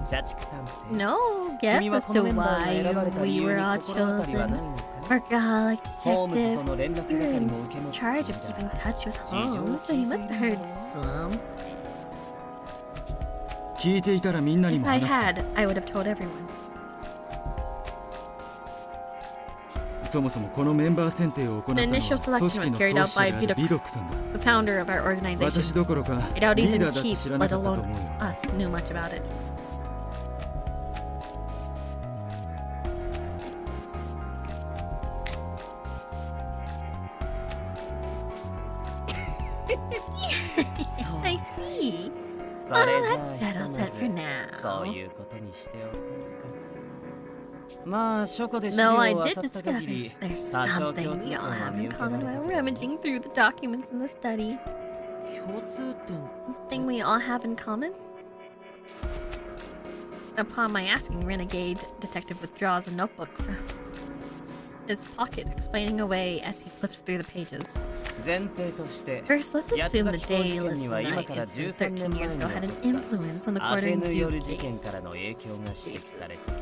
[SPEAKER 7] 社畜探偵
[SPEAKER 1] No guess
[SPEAKER 7] 君は
[SPEAKER 1] as
[SPEAKER 7] この
[SPEAKER 1] to
[SPEAKER 7] メンバーが選ばれた
[SPEAKER 1] why
[SPEAKER 7] 理
[SPEAKER 1] we
[SPEAKER 7] 由
[SPEAKER 1] were
[SPEAKER 7] に
[SPEAKER 1] all
[SPEAKER 7] 心当たりはない
[SPEAKER 1] chosen.
[SPEAKER 7] のか
[SPEAKER 1] Workaholic
[SPEAKER 7] ホームズと
[SPEAKER 1] detective.
[SPEAKER 7] の連絡
[SPEAKER 1] You're
[SPEAKER 7] 係
[SPEAKER 1] in
[SPEAKER 7] も受け持つつも
[SPEAKER 1] charge
[SPEAKER 7] り
[SPEAKER 1] of
[SPEAKER 7] だ
[SPEAKER 1] keeping touch with
[SPEAKER 7] 事情を
[SPEAKER 1] home,
[SPEAKER 7] 聞
[SPEAKER 1] so
[SPEAKER 7] い
[SPEAKER 1] you
[SPEAKER 7] て
[SPEAKER 1] must
[SPEAKER 7] い
[SPEAKER 1] have
[SPEAKER 7] る
[SPEAKER 1] heard
[SPEAKER 7] のか
[SPEAKER 1] some.
[SPEAKER 8] 聞いていたらみんなに
[SPEAKER 1] If
[SPEAKER 8] も
[SPEAKER 1] I
[SPEAKER 8] 話
[SPEAKER 1] had, I would have told everyone.
[SPEAKER 8] す。そもそもこのメンバー選定を行ったの
[SPEAKER 1] The
[SPEAKER 8] は
[SPEAKER 1] initial
[SPEAKER 8] 組
[SPEAKER 1] selection
[SPEAKER 8] 織
[SPEAKER 1] was
[SPEAKER 8] の
[SPEAKER 1] carried
[SPEAKER 8] 創
[SPEAKER 1] out
[SPEAKER 8] 始者
[SPEAKER 1] by
[SPEAKER 8] である
[SPEAKER 1] Vito-
[SPEAKER 8] ビドックさんだ。
[SPEAKER 1] the founder of our organization.
[SPEAKER 8] 私どころか
[SPEAKER 1] I doubt
[SPEAKER 8] リー
[SPEAKER 1] even
[SPEAKER 8] ダー
[SPEAKER 1] the
[SPEAKER 8] だって
[SPEAKER 1] chief,
[SPEAKER 8] 知らな
[SPEAKER 1] let
[SPEAKER 8] かったと
[SPEAKER 1] alone
[SPEAKER 8] 思うよ。
[SPEAKER 1] us, knew much about it. I see.
[SPEAKER 7] それ
[SPEAKER 1] Well,
[SPEAKER 7] じゃ
[SPEAKER 1] that
[SPEAKER 7] あ
[SPEAKER 1] settles it for
[SPEAKER 7] そう
[SPEAKER 1] now.
[SPEAKER 7] いうことにしておこうか。まあ書庫で資料
[SPEAKER 1] Though I
[SPEAKER 7] を
[SPEAKER 1] did
[SPEAKER 7] 漁った
[SPEAKER 1] discover
[SPEAKER 7] 限り
[SPEAKER 1] there's
[SPEAKER 7] 多少
[SPEAKER 1] something
[SPEAKER 7] 共通
[SPEAKER 1] we all
[SPEAKER 7] 点は
[SPEAKER 1] have
[SPEAKER 7] 見
[SPEAKER 1] in
[SPEAKER 7] 受けら
[SPEAKER 1] common
[SPEAKER 7] れ
[SPEAKER 1] while
[SPEAKER 7] たけど
[SPEAKER 1] rummaging through the documents in the study.
[SPEAKER 2] 共通点
[SPEAKER 1] Thing we all have in common? Upon my asking, Renegade Detective withdraws a notebook from his pocket, explaining away as he flips through the pages.
[SPEAKER 7] 前提として
[SPEAKER 1] First, let's assume the
[SPEAKER 7] 八崎公事件
[SPEAKER 1] dayless
[SPEAKER 7] には今
[SPEAKER 1] night
[SPEAKER 7] から
[SPEAKER 1] incident
[SPEAKER 7] 13
[SPEAKER 1] 13 years
[SPEAKER 7] 年
[SPEAKER 1] ago
[SPEAKER 7] 前
[SPEAKER 1] had
[SPEAKER 7] に
[SPEAKER 1] an
[SPEAKER 7] 起こった
[SPEAKER 1] influence on the
[SPEAKER 7] アテ
[SPEAKER 1] Quartering
[SPEAKER 7] ヌによる
[SPEAKER 1] Duke
[SPEAKER 7] 事件
[SPEAKER 1] case.
[SPEAKER 7] からの影響が指摘されている。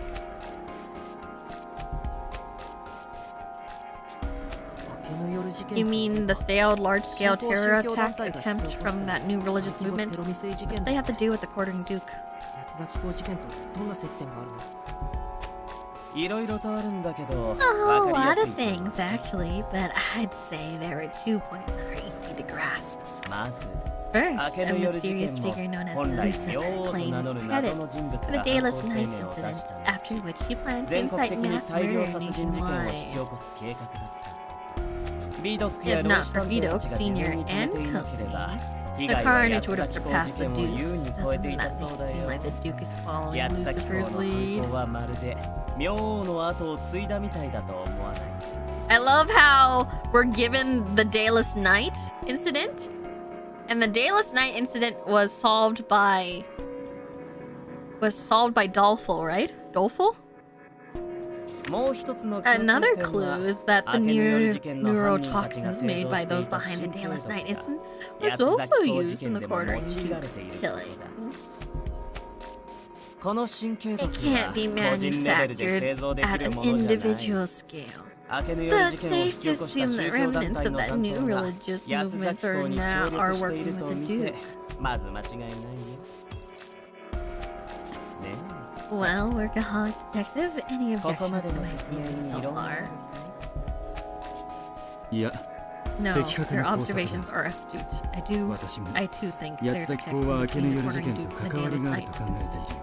[SPEAKER 2] 明けの夜事件
[SPEAKER 1] You mean the failed large-scale
[SPEAKER 2] 新興
[SPEAKER 1] terror
[SPEAKER 2] 宗教団
[SPEAKER 1] attack
[SPEAKER 2] 体が
[SPEAKER 1] attempt
[SPEAKER 2] 引き起こした
[SPEAKER 1] from that new religious
[SPEAKER 2] 大規模
[SPEAKER 1] movement?
[SPEAKER 2] テロ未遂事
[SPEAKER 1] What
[SPEAKER 2] 件
[SPEAKER 1] do
[SPEAKER 2] と
[SPEAKER 1] they have to do with the Quartering Duke?
[SPEAKER 2] 八崎港事件とどんな接点があるの？
[SPEAKER 7] いろいろとあるんだけど、
[SPEAKER 1] Oh, a
[SPEAKER 7] わかり
[SPEAKER 1] lot
[SPEAKER 7] や
[SPEAKER 1] of
[SPEAKER 7] すい点
[SPEAKER 1] things, actually, but I'd say there are 2 points that are easy to grasp.
[SPEAKER 7] まず
[SPEAKER 1] First,
[SPEAKER 7] 明け
[SPEAKER 1] a
[SPEAKER 7] の夜事
[SPEAKER 1] mysterious
[SPEAKER 7] 件も
[SPEAKER 1] figure known as
[SPEAKER 7] 本来
[SPEAKER 1] Lucifer
[SPEAKER 7] 女王と
[SPEAKER 1] claimed
[SPEAKER 7] 名乗る
[SPEAKER 1] credit
[SPEAKER 7] 謎の人物
[SPEAKER 1] for
[SPEAKER 7] が
[SPEAKER 1] the
[SPEAKER 7] 犯
[SPEAKER 1] Dayless
[SPEAKER 7] 行声
[SPEAKER 1] Night
[SPEAKER 7] 明を出
[SPEAKER 1] incident,
[SPEAKER 7] したの
[SPEAKER 1] after which he planned to
[SPEAKER 7] 全国
[SPEAKER 1] incite
[SPEAKER 7] 的に
[SPEAKER 1] mass
[SPEAKER 7] 大
[SPEAKER 1] murder
[SPEAKER 7] 量殺人事件を引き
[SPEAKER 1] nationwide.
[SPEAKER 7] 起こす計画だった。ビードックや
[SPEAKER 1] If
[SPEAKER 7] ロー
[SPEAKER 1] not
[SPEAKER 7] シ
[SPEAKER 1] for
[SPEAKER 7] 探偵
[SPEAKER 1] Vito,
[SPEAKER 7] たちが事前
[SPEAKER 1] Senior,
[SPEAKER 7] に決め
[SPEAKER 1] and
[SPEAKER 7] ていなければ
[SPEAKER 1] company,
[SPEAKER 7] 被
[SPEAKER 1] the
[SPEAKER 7] 害は
[SPEAKER 1] carnage
[SPEAKER 7] 八
[SPEAKER 1] would have
[SPEAKER 7] 崎港
[SPEAKER 1] surpassed
[SPEAKER 7] 事
[SPEAKER 1] the
[SPEAKER 7] 件を優
[SPEAKER 1] Duke's.
[SPEAKER 7] に超え
[SPEAKER 1] Doesn't
[SPEAKER 7] ていた
[SPEAKER 1] that
[SPEAKER 7] そう
[SPEAKER 1] make
[SPEAKER 7] だ
[SPEAKER 1] it seem
[SPEAKER 7] よ。
[SPEAKER 1] like the Duke is following
[SPEAKER 7] 八崎港
[SPEAKER 1] Lucifer's
[SPEAKER 7] の犯
[SPEAKER 1] lead?
[SPEAKER 7] 行はまるで明王の後を継いだみたいだと思わない。
[SPEAKER 1] I love how we're given the Dayless Night incident, and the Dayless Night incident was solved by Dolful, right? Dolful?
[SPEAKER 7] もう一つの共通点
[SPEAKER 1] Another
[SPEAKER 7] は
[SPEAKER 1] clue is that the
[SPEAKER 7] 明けの夜事件の犯人たちが
[SPEAKER 1] neurotoxins
[SPEAKER 7] 製
[SPEAKER 1] made
[SPEAKER 7] 造
[SPEAKER 1] by
[SPEAKER 7] してい
[SPEAKER 1] those
[SPEAKER 7] た
[SPEAKER 1] behind the
[SPEAKER 7] 新系
[SPEAKER 1] Dayless
[SPEAKER 7] 毒
[SPEAKER 1] Night
[SPEAKER 7] が
[SPEAKER 1] incident
[SPEAKER 7] 八
[SPEAKER 1] was
[SPEAKER 7] 崎
[SPEAKER 1] also
[SPEAKER 7] 港
[SPEAKER 1] used
[SPEAKER 7] 事
[SPEAKER 1] in
[SPEAKER 7] 件
[SPEAKER 1] the
[SPEAKER 7] でも用い
[SPEAKER 1] Quartering
[SPEAKER 7] られてい
[SPEAKER 1] Duke
[SPEAKER 7] るそうだ。
[SPEAKER 1] killings.
[SPEAKER 7] この神経
[SPEAKER 1] It
[SPEAKER 7] 毒
[SPEAKER 1] can't
[SPEAKER 7] は
[SPEAKER 1] be
[SPEAKER 7] 個人レベルで
[SPEAKER 1] manufactured
[SPEAKER 7] 製造でき
[SPEAKER 1] at
[SPEAKER 7] る
[SPEAKER 1] an
[SPEAKER 7] ものじゃない。
[SPEAKER 1] individual scale.
[SPEAKER 7] 明けの
[SPEAKER 1] So
[SPEAKER 7] 夜
[SPEAKER 1] it's
[SPEAKER 7] 事件を引
[SPEAKER 1] safe
[SPEAKER 7] き
[SPEAKER 1] to
[SPEAKER 7] 起こした
[SPEAKER 1] assume
[SPEAKER 7] 宗
[SPEAKER 1] that
[SPEAKER 7] 教団
[SPEAKER 1] remnants
[SPEAKER 7] 体
[SPEAKER 1] of
[SPEAKER 7] の
[SPEAKER 1] that
[SPEAKER 7] 残
[SPEAKER 1] new
[SPEAKER 7] 党が
[SPEAKER 1] religious
[SPEAKER 7] 八
[SPEAKER 1] movements
[SPEAKER 7] 崎
[SPEAKER 1] are
[SPEAKER 7] 港に協
[SPEAKER 1] now
[SPEAKER 7] 力
[SPEAKER 1] are
[SPEAKER 7] してい
[SPEAKER 1] working
[SPEAKER 7] る
[SPEAKER 1] with
[SPEAKER 7] と
[SPEAKER 1] the
[SPEAKER 7] 見て
[SPEAKER 1] Duke.
[SPEAKER 7] まず間違いないよ。ね
[SPEAKER 1] Well, Workaholic Detective, any
[SPEAKER 7] ここま
[SPEAKER 1] objections
[SPEAKER 7] で
[SPEAKER 1] to
[SPEAKER 7] の
[SPEAKER 1] my
[SPEAKER 7] 説明
[SPEAKER 1] statement
[SPEAKER 7] に
[SPEAKER 1] so
[SPEAKER 7] 異論はあ
[SPEAKER 1] far?
[SPEAKER 7] る。
[SPEAKER 8] いや、
[SPEAKER 1] No,
[SPEAKER 8] 的確
[SPEAKER 1] your
[SPEAKER 8] な考察だ。
[SPEAKER 1] observations are astute.
[SPEAKER 8] 私も
[SPEAKER 1] I too think
[SPEAKER 8] 八
[SPEAKER 1] there's a
[SPEAKER 8] 崎港は明け
[SPEAKER 1] connection
[SPEAKER 8] の
[SPEAKER 1] between the
[SPEAKER 8] 夜事
[SPEAKER 1] Quartering
[SPEAKER 8] 件
[SPEAKER 1] Duke
[SPEAKER 8] と
[SPEAKER 1] and the
[SPEAKER 8] 関わり
[SPEAKER 1] Dayless
[SPEAKER 8] がある
[SPEAKER 1] Night
[SPEAKER 8] と考えてい
[SPEAKER 1] incident.
[SPEAKER 8] る。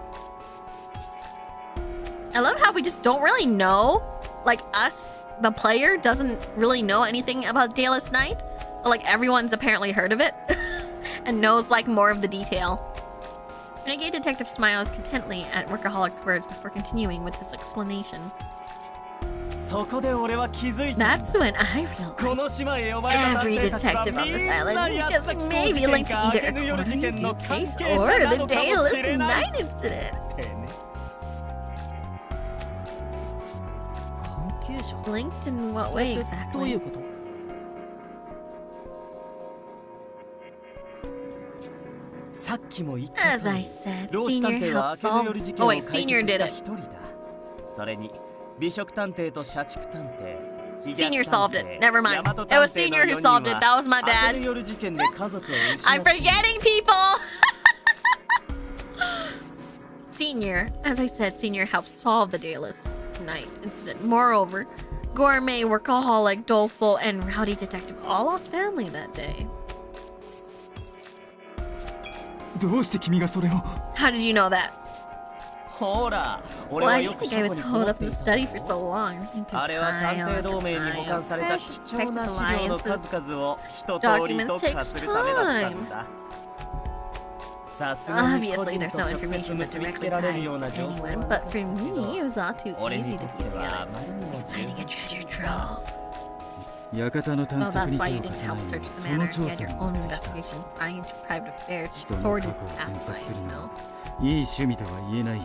[SPEAKER 1] I love how we just don't really know. Like us, the player, doesn't really know anything about Dayless Night, but like everyone's apparently heard of it and knows like more of the detail. Renegade Detective smiles contently at Workaholic's words before continuing with his explanation.
[SPEAKER 7] そこで俺は気づいた。
[SPEAKER 1] That's when I
[SPEAKER 7] こ
[SPEAKER 1] realized
[SPEAKER 7] の島へ呼ばれた探
[SPEAKER 1] every
[SPEAKER 7] 偵たちは
[SPEAKER 1] detective on
[SPEAKER 7] み
[SPEAKER 1] this
[SPEAKER 7] んな
[SPEAKER 1] island
[SPEAKER 7] 八
[SPEAKER 1] just
[SPEAKER 7] 崎港
[SPEAKER 1] may
[SPEAKER 7] 事
[SPEAKER 1] be
[SPEAKER 7] 件
[SPEAKER 1] linked to
[SPEAKER 7] か明
[SPEAKER 1] either
[SPEAKER 7] け
[SPEAKER 1] a
[SPEAKER 7] の夜事
[SPEAKER 1] Quartering
[SPEAKER 7] 件の
[SPEAKER 1] Duke
[SPEAKER 7] 関
[SPEAKER 1] case
[SPEAKER 7] 係
[SPEAKER 1] or
[SPEAKER 7] 者な
[SPEAKER 1] the
[SPEAKER 7] のかも
[SPEAKER 1] Dayless
[SPEAKER 7] しれない。
[SPEAKER 1] Night incident.
[SPEAKER 7] ってね。
[SPEAKER 2] 関フュージョン
[SPEAKER 1] Linked in what
[SPEAKER 2] それ
[SPEAKER 1] way
[SPEAKER 2] ってどうい
[SPEAKER 1] exactly?
[SPEAKER 2] うこと？
[SPEAKER 7] さっきも言った
[SPEAKER 1] As
[SPEAKER 7] 通
[SPEAKER 1] I
[SPEAKER 7] り
[SPEAKER 1] said,
[SPEAKER 7] 老子探
[SPEAKER 1] Senior
[SPEAKER 7] 偵
[SPEAKER 1] helped
[SPEAKER 7] は明けの
[SPEAKER 1] solve.
[SPEAKER 7] 夜事件
[SPEAKER 1] Oh
[SPEAKER 7] を
[SPEAKER 1] wait,
[SPEAKER 7] 解
[SPEAKER 1] Senior
[SPEAKER 7] 決し
[SPEAKER 1] did
[SPEAKER 7] た
[SPEAKER 1] it.
[SPEAKER 7] 一人だ。それに美食探偵と社畜探偵、飛
[SPEAKER 1] Senior
[SPEAKER 7] 脚探
[SPEAKER 1] solved it.
[SPEAKER 7] 偵、
[SPEAKER 1] Never
[SPEAKER 7] 大
[SPEAKER 1] mind.
[SPEAKER 7] 和
[SPEAKER 1] It
[SPEAKER 7] 探
[SPEAKER 1] was
[SPEAKER 7] 偵の
[SPEAKER 1] Senior who
[SPEAKER 7] 4
[SPEAKER 1] solved
[SPEAKER 7] 人
[SPEAKER 1] it.
[SPEAKER 7] は
[SPEAKER 1] That was my
[SPEAKER 7] 明け
[SPEAKER 1] bad.
[SPEAKER 7] の夜事件で家族を失
[SPEAKER 1] I'm
[SPEAKER 7] っている。
[SPEAKER 1] forgetting people. Senior, as I said, Senior helped solve the Dayless Night incident. Moreover, Gourmet, Workaholic, Doleful, and Rowdy Detective all lost family that day.
[SPEAKER 8] どうして君がそれを？
[SPEAKER 1] How did you know that?
[SPEAKER 7] ほら、俺
[SPEAKER 1] Why
[SPEAKER 7] は
[SPEAKER 1] do you
[SPEAKER 7] よく
[SPEAKER 1] think
[SPEAKER 7] 書
[SPEAKER 1] I
[SPEAKER 7] 庫
[SPEAKER 1] was
[SPEAKER 7] にこ
[SPEAKER 1] holed
[SPEAKER 7] もっ
[SPEAKER 1] up
[SPEAKER 7] て
[SPEAKER 1] in
[SPEAKER 7] い
[SPEAKER 1] the
[SPEAKER 7] た。
[SPEAKER 1] study for so long? You can
[SPEAKER 7] あれは探偵同盟に保管された貴重な資料の数々を一通りと化するためだったんだ。さすがに個
[SPEAKER 1] Obviously,
[SPEAKER 7] 人
[SPEAKER 1] there's
[SPEAKER 7] と
[SPEAKER 1] no
[SPEAKER 7] 直
[SPEAKER 1] information
[SPEAKER 7] 接
[SPEAKER 1] that
[SPEAKER 7] 結びつけ
[SPEAKER 1] directly
[SPEAKER 7] られる
[SPEAKER 1] ties
[SPEAKER 7] ような
[SPEAKER 1] to
[SPEAKER 7] 情報
[SPEAKER 1] anyone,
[SPEAKER 7] はな
[SPEAKER 1] but
[SPEAKER 7] かった
[SPEAKER 1] for
[SPEAKER 7] け
[SPEAKER 1] me,
[SPEAKER 7] ど、
[SPEAKER 1] it was all too
[SPEAKER 7] 俺
[SPEAKER 1] easy
[SPEAKER 7] に
[SPEAKER 1] to
[SPEAKER 7] とっ
[SPEAKER 1] piece
[SPEAKER 7] ては
[SPEAKER 1] together.
[SPEAKER 7] あまりにも
[SPEAKER 1] Finding a treasure trove.
[SPEAKER 8] 館の探
[SPEAKER 1] Well,
[SPEAKER 8] 索
[SPEAKER 1] that's
[SPEAKER 8] に
[SPEAKER 1] why
[SPEAKER 8] 手
[SPEAKER 1] you
[SPEAKER 8] を
[SPEAKER 1] didn't
[SPEAKER 8] 貸さ
[SPEAKER 1] help
[SPEAKER 8] ない
[SPEAKER 1] search
[SPEAKER 8] の
[SPEAKER 1] the
[SPEAKER 8] はそ
[SPEAKER 1] manor.
[SPEAKER 8] の
[SPEAKER 1] You
[SPEAKER 8] 調
[SPEAKER 1] had
[SPEAKER 8] 査
[SPEAKER 1] your
[SPEAKER 8] に
[SPEAKER 1] own
[SPEAKER 8] 向けた。
[SPEAKER 1] investigation, prying into private affairs,
[SPEAKER 8] 人の
[SPEAKER 1] sordid
[SPEAKER 8] 過去を
[SPEAKER 1] past
[SPEAKER 8] 詮索
[SPEAKER 1] life,
[SPEAKER 8] する
[SPEAKER 1] you
[SPEAKER 8] の
[SPEAKER 1] know.
[SPEAKER 8] はいい趣味とは言えないよ。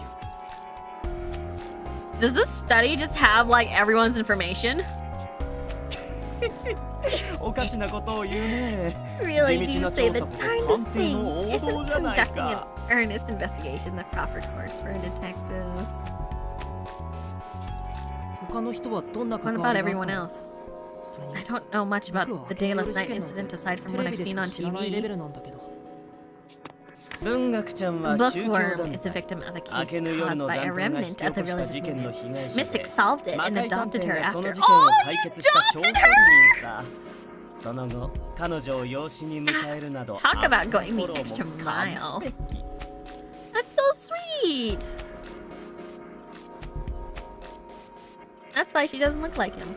[SPEAKER 1] Does this study just have like everyone's information?
[SPEAKER 7] おかしなことを言うね。
[SPEAKER 1] Really
[SPEAKER 7] 地道
[SPEAKER 1] do
[SPEAKER 7] な
[SPEAKER 1] say
[SPEAKER 7] 調
[SPEAKER 1] the
[SPEAKER 7] 査こそ
[SPEAKER 1] kindest
[SPEAKER 7] 探偵
[SPEAKER 1] things.
[SPEAKER 7] の王
[SPEAKER 1] Isn't
[SPEAKER 7] 道じゃない
[SPEAKER 1] conducting an
[SPEAKER 7] か。
[SPEAKER 1] earnest investigation the proper course for a detective?
[SPEAKER 2] 他の人はどんな
[SPEAKER 1] What
[SPEAKER 2] 関わ
[SPEAKER 1] about
[SPEAKER 2] りがあっ
[SPEAKER 1] everyone
[SPEAKER 2] たの？
[SPEAKER 1] else?
[SPEAKER 2] それに
[SPEAKER 1] I don't know much about
[SPEAKER 2] 僕は
[SPEAKER 1] the
[SPEAKER 2] 明けの
[SPEAKER 1] Dayless
[SPEAKER 2] 夜事
[SPEAKER 1] Night
[SPEAKER 2] 件なん
[SPEAKER 1] incident
[SPEAKER 2] て
[SPEAKER 1] aside from
[SPEAKER 2] テ
[SPEAKER 1] what
[SPEAKER 2] レ
[SPEAKER 1] I've
[SPEAKER 2] ビでし
[SPEAKER 1] seen
[SPEAKER 2] か
[SPEAKER 1] on
[SPEAKER 2] 知らないレベ
[SPEAKER 1] TV.
[SPEAKER 2] ルなんだけど。
[SPEAKER 7] 文学ちゃんは宗教団
[SPEAKER 1] Bookworm is a
[SPEAKER 7] 体。
[SPEAKER 1] victim of a
[SPEAKER 7] 明
[SPEAKER 1] case
[SPEAKER 7] けの夜
[SPEAKER 1] caused
[SPEAKER 7] の
[SPEAKER 1] by a
[SPEAKER 7] 残党が引
[SPEAKER 1] remnant
[SPEAKER 7] き
[SPEAKER 1] of
[SPEAKER 7] 起
[SPEAKER 1] the
[SPEAKER 7] こした
[SPEAKER 1] religious
[SPEAKER 7] 事件の
[SPEAKER 1] movement.
[SPEAKER 7] 被害者で、
[SPEAKER 1] Mystic solved it
[SPEAKER 7] 魔
[SPEAKER 1] and
[SPEAKER 7] 界探
[SPEAKER 1] adopted
[SPEAKER 7] 偵
[SPEAKER 1] her
[SPEAKER 7] がその
[SPEAKER 1] after.
[SPEAKER 7] 事件を
[SPEAKER 1] Oh,
[SPEAKER 7] 解
[SPEAKER 1] you
[SPEAKER 7] 決した張本
[SPEAKER 1] adopted
[SPEAKER 7] 人
[SPEAKER 1] her!
[SPEAKER 7] さ。その後、彼女を養子に迎えるなど、
[SPEAKER 1] Talk about going the
[SPEAKER 7] フォローも
[SPEAKER 1] extra
[SPEAKER 7] 完
[SPEAKER 1] mile.
[SPEAKER 7] 璧。
[SPEAKER 1] That's so sweet! That's why she doesn't look like him.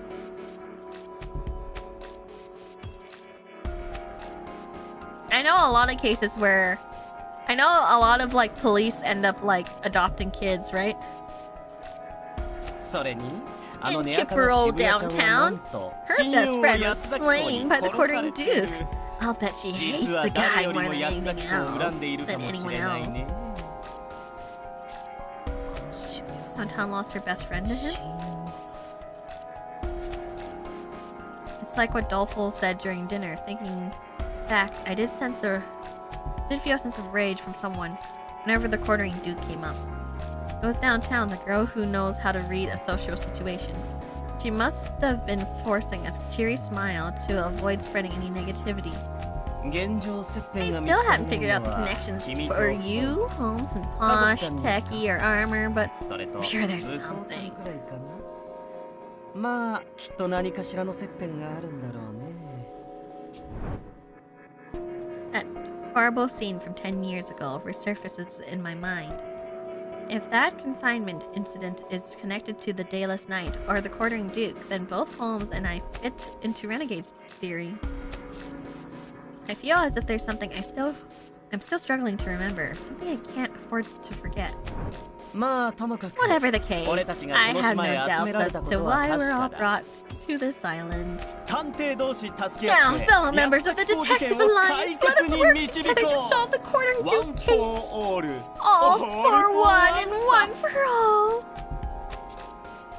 [SPEAKER 1] I know a lot of cases where I know a lot of like police end up like adopting kids, right?
[SPEAKER 7] それに、あ
[SPEAKER 1] In
[SPEAKER 7] のネアカの
[SPEAKER 1] Chippewa
[SPEAKER 7] 渋谷ちゃんはなん
[SPEAKER 1] downtown,
[SPEAKER 7] と
[SPEAKER 1] her
[SPEAKER 7] 親
[SPEAKER 1] best
[SPEAKER 7] 友を
[SPEAKER 1] friend was
[SPEAKER 7] 安崎公に
[SPEAKER 1] slain by the
[SPEAKER 7] 殺され
[SPEAKER 1] quartering
[SPEAKER 7] ている。
[SPEAKER 1] duke. I'll bet she hates
[SPEAKER 7] 実は
[SPEAKER 1] the
[SPEAKER 7] 誰
[SPEAKER 1] guy
[SPEAKER 7] より
[SPEAKER 1] more
[SPEAKER 7] も
[SPEAKER 1] than
[SPEAKER 7] 安
[SPEAKER 1] anything
[SPEAKER 7] 崎公を恨んでい
[SPEAKER 1] else
[SPEAKER 7] るか
[SPEAKER 1] than
[SPEAKER 7] もし
[SPEAKER 1] anyone
[SPEAKER 7] れないね。
[SPEAKER 1] else.
[SPEAKER 2] 渋谷さん
[SPEAKER 1] Downtown lost her best friend to
[SPEAKER 2] 親
[SPEAKER 1] him.
[SPEAKER 2] 友を
[SPEAKER 1] It's like what Doleful said during dinner. Thinking back, I did feel a sense of rage from someone whenever the quartering duke came up. It was downtown, the girl who knows how to read a social situation. She must have been forcing a cheery smile to avoid spreading any negativity.
[SPEAKER 7] 現状接
[SPEAKER 1] I
[SPEAKER 7] 点が見
[SPEAKER 1] still
[SPEAKER 7] つか
[SPEAKER 1] haven't
[SPEAKER 7] る
[SPEAKER 1] figured out
[SPEAKER 7] の
[SPEAKER 1] the
[SPEAKER 7] は
[SPEAKER 1] connections
[SPEAKER 7] 君と
[SPEAKER 1] for you, Holmes and Posh, Techie, or Armor, but
[SPEAKER 7] それと
[SPEAKER 1] I'm sure there's
[SPEAKER 7] 武装ちゃん
[SPEAKER 1] something.
[SPEAKER 7] くらいかな。まあきっと何かしらの接点があるんだろうね。
[SPEAKER 1] That horrible scene from 10 years ago resurfaces in my mind. If that confinement incident is connected to the Dayless Night or the Quartering Duke, then both Holmes and I fit into Renegade's theory. I feel as if there's something I'm still struggling to remember, something I can't afford to forget.
[SPEAKER 7] まあともかく
[SPEAKER 1] Whatever the case,
[SPEAKER 7] 俺たちが
[SPEAKER 1] I
[SPEAKER 7] この
[SPEAKER 1] have
[SPEAKER 7] 島
[SPEAKER 1] no
[SPEAKER 7] へ集
[SPEAKER 1] doubts
[SPEAKER 7] められ
[SPEAKER 1] as
[SPEAKER 7] たこ
[SPEAKER 1] to
[SPEAKER 7] とは
[SPEAKER 1] why
[SPEAKER 7] 確
[SPEAKER 1] we're all
[SPEAKER 7] かだ。
[SPEAKER 1] brought to this island.
[SPEAKER 7] 探偵同士助け合
[SPEAKER 1] Now,
[SPEAKER 7] って
[SPEAKER 1] fellow members of the
[SPEAKER 7] 安崎
[SPEAKER 1] Detective
[SPEAKER 7] 公事件を解
[SPEAKER 1] Alliance, let
[SPEAKER 7] 決
[SPEAKER 1] us
[SPEAKER 7] に
[SPEAKER 1] work
[SPEAKER 7] 導
[SPEAKER 1] together
[SPEAKER 7] こ
[SPEAKER 1] to
[SPEAKER 7] う。
[SPEAKER 1] solve the Quartering
[SPEAKER 7] One
[SPEAKER 1] Duke
[SPEAKER 7] for
[SPEAKER 1] case.
[SPEAKER 7] all.
[SPEAKER 1] All
[SPEAKER 7] All
[SPEAKER 1] for
[SPEAKER 7] for
[SPEAKER 1] one and
[SPEAKER 7] one.
[SPEAKER 1] one for all.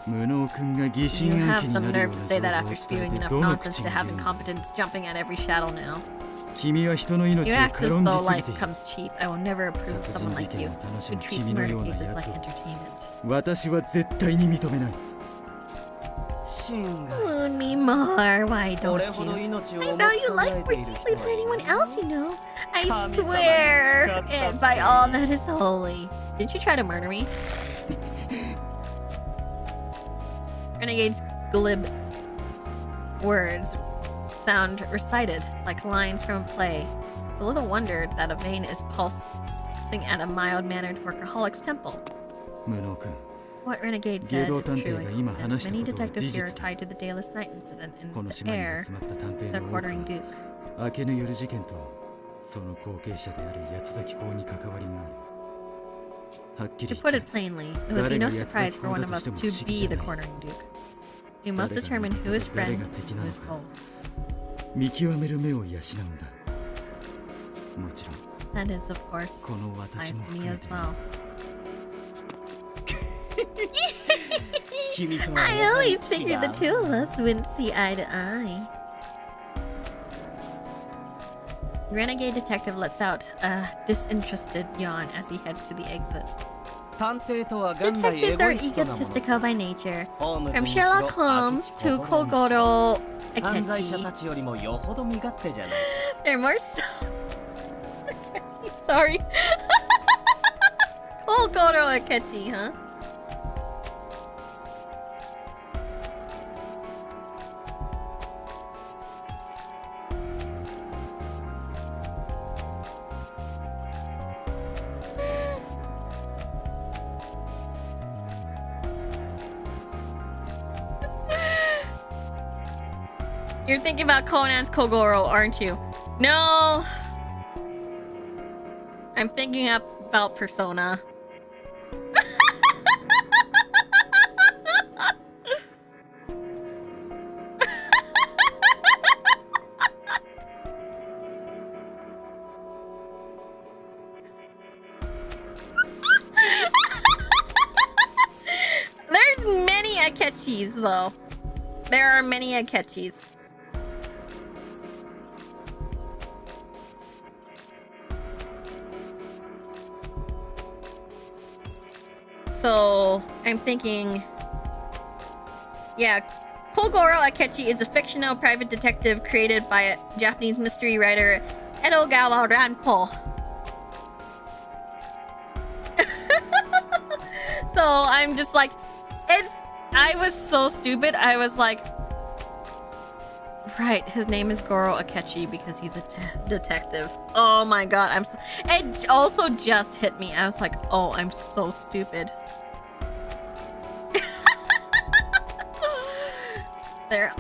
[SPEAKER 8] 無能君が疑
[SPEAKER 1] You
[SPEAKER 8] 心暗
[SPEAKER 1] have
[SPEAKER 8] 鬼に
[SPEAKER 1] some
[SPEAKER 8] なるよ
[SPEAKER 1] nerve
[SPEAKER 8] う
[SPEAKER 1] to
[SPEAKER 8] な
[SPEAKER 1] say
[SPEAKER 8] 情
[SPEAKER 1] that
[SPEAKER 8] 報
[SPEAKER 1] after
[SPEAKER 8] を伝
[SPEAKER 1] spewing
[SPEAKER 8] えて
[SPEAKER 1] enough
[SPEAKER 8] どの
[SPEAKER 1] nonsense
[SPEAKER 8] 口
[SPEAKER 1] to
[SPEAKER 8] に
[SPEAKER 1] have
[SPEAKER 8] 言うの？
[SPEAKER 1] incompetence jumping at every shadow now.
[SPEAKER 8] 君は人の
[SPEAKER 1] You
[SPEAKER 8] 命を
[SPEAKER 1] act as
[SPEAKER 8] 軽んじ
[SPEAKER 1] though
[SPEAKER 8] すぎ
[SPEAKER 1] life
[SPEAKER 8] ている。
[SPEAKER 1] comes cheap. I will never approve of
[SPEAKER 8] 殺
[SPEAKER 1] someone
[SPEAKER 8] 人事
[SPEAKER 1] like
[SPEAKER 8] 件
[SPEAKER 1] you
[SPEAKER 8] を楽し
[SPEAKER 1] who
[SPEAKER 8] む
[SPEAKER 1] treats
[SPEAKER 8] 君の
[SPEAKER 1] murder
[SPEAKER 8] ような
[SPEAKER 1] cases
[SPEAKER 8] や
[SPEAKER 1] like
[SPEAKER 8] つを
[SPEAKER 1] entertainment.
[SPEAKER 8] 私は絶対に認めない。
[SPEAKER 7] シンが
[SPEAKER 1] Wound me more, why
[SPEAKER 7] 俺
[SPEAKER 1] don't
[SPEAKER 7] ほど
[SPEAKER 1] you?
[SPEAKER 7] 命を
[SPEAKER 1] I
[SPEAKER 7] 重く
[SPEAKER 1] value
[SPEAKER 7] 考
[SPEAKER 1] life
[SPEAKER 7] え
[SPEAKER 1] more
[SPEAKER 7] ている
[SPEAKER 1] deeply
[SPEAKER 7] 人
[SPEAKER 1] than anyone
[SPEAKER 7] はいる
[SPEAKER 1] else, you know. I
[SPEAKER 7] 神様に
[SPEAKER 1] swear
[SPEAKER 7] 誓った
[SPEAKER 1] it by all that is holy. Did you try to murder me? Renegade's glib words sound recited like lines from a play. It's a little wonder that a vein is pulsing at a mild-mannered workaholic's temple.
[SPEAKER 8] 無能君、
[SPEAKER 1] What Renegade
[SPEAKER 8] 芸
[SPEAKER 1] said
[SPEAKER 8] 道
[SPEAKER 1] is
[SPEAKER 8] 探
[SPEAKER 1] true.
[SPEAKER 8] 偵が今
[SPEAKER 1] That
[SPEAKER 8] 話した
[SPEAKER 1] many
[SPEAKER 8] ことは
[SPEAKER 1] detectives
[SPEAKER 8] 事
[SPEAKER 1] here are
[SPEAKER 8] 実だ。
[SPEAKER 1] tied to the Dayless Night incident
[SPEAKER 8] こ
[SPEAKER 1] and
[SPEAKER 8] の
[SPEAKER 1] its
[SPEAKER 8] 島に
[SPEAKER 1] heir,
[SPEAKER 8] 集まった探偵
[SPEAKER 1] the
[SPEAKER 8] の多く
[SPEAKER 1] Quartering
[SPEAKER 8] は
[SPEAKER 1] Duke.
[SPEAKER 8] 明けの夜事件とその後継者である八崎公に関わりがある。はっきり
[SPEAKER 1] To
[SPEAKER 8] 言っ
[SPEAKER 1] put
[SPEAKER 8] て
[SPEAKER 1] it plainly, it would be no surprise for one of us to be the Quartering Duke. We must determine who is friend and who is foe.
[SPEAKER 8] 見極める目を養うんだ。もちろん
[SPEAKER 1] That is, of course,
[SPEAKER 8] この私
[SPEAKER 1] applies
[SPEAKER 8] も
[SPEAKER 1] to me
[SPEAKER 8] 含め
[SPEAKER 1] as
[SPEAKER 8] て
[SPEAKER 1] well.
[SPEAKER 7] 君とは
[SPEAKER 1] I
[SPEAKER 7] やはり
[SPEAKER 1] always
[SPEAKER 7] 違
[SPEAKER 1] figured the
[SPEAKER 7] う
[SPEAKER 1] two of us wouldn't see eye to eye. Renegade detective lets out a disinterested yawn as he heads to the exit.
[SPEAKER 7] 探偵とは元来エ
[SPEAKER 1] Detectives
[SPEAKER 7] ゴ
[SPEAKER 1] are
[SPEAKER 7] イストなもの
[SPEAKER 1] egotistical by nature.
[SPEAKER 7] ホームズ
[SPEAKER 1] From
[SPEAKER 7] にしろ
[SPEAKER 1] Sherlock Holmes
[SPEAKER 7] ア
[SPEAKER 1] to
[SPEAKER 7] ビチ小五郎にしろ
[SPEAKER 1] Kogoro
[SPEAKER 7] 犯罪者
[SPEAKER 1] Akechi.
[SPEAKER 7] たちよりもよほど身勝手じゃない
[SPEAKER 1] They're more so. Sorry. Kogoro Akechi, huh? You're thinking about Conan's Kogoro, aren't you? No. I'm thinking about Persona. There's many Akechis, though. There are many Akechis. So, I'm thinking... Yeah, Kogoro Akechi is a fictional private detective created by a Japanese mystery writer Edogawa Ranpo. So, I'm just like... I was so stupid. I was like... Right, his name is Goro Akechi because he's a detective. Oh my god, I'm so... It also just hit me. I was like, oh, I'm so stupid. There.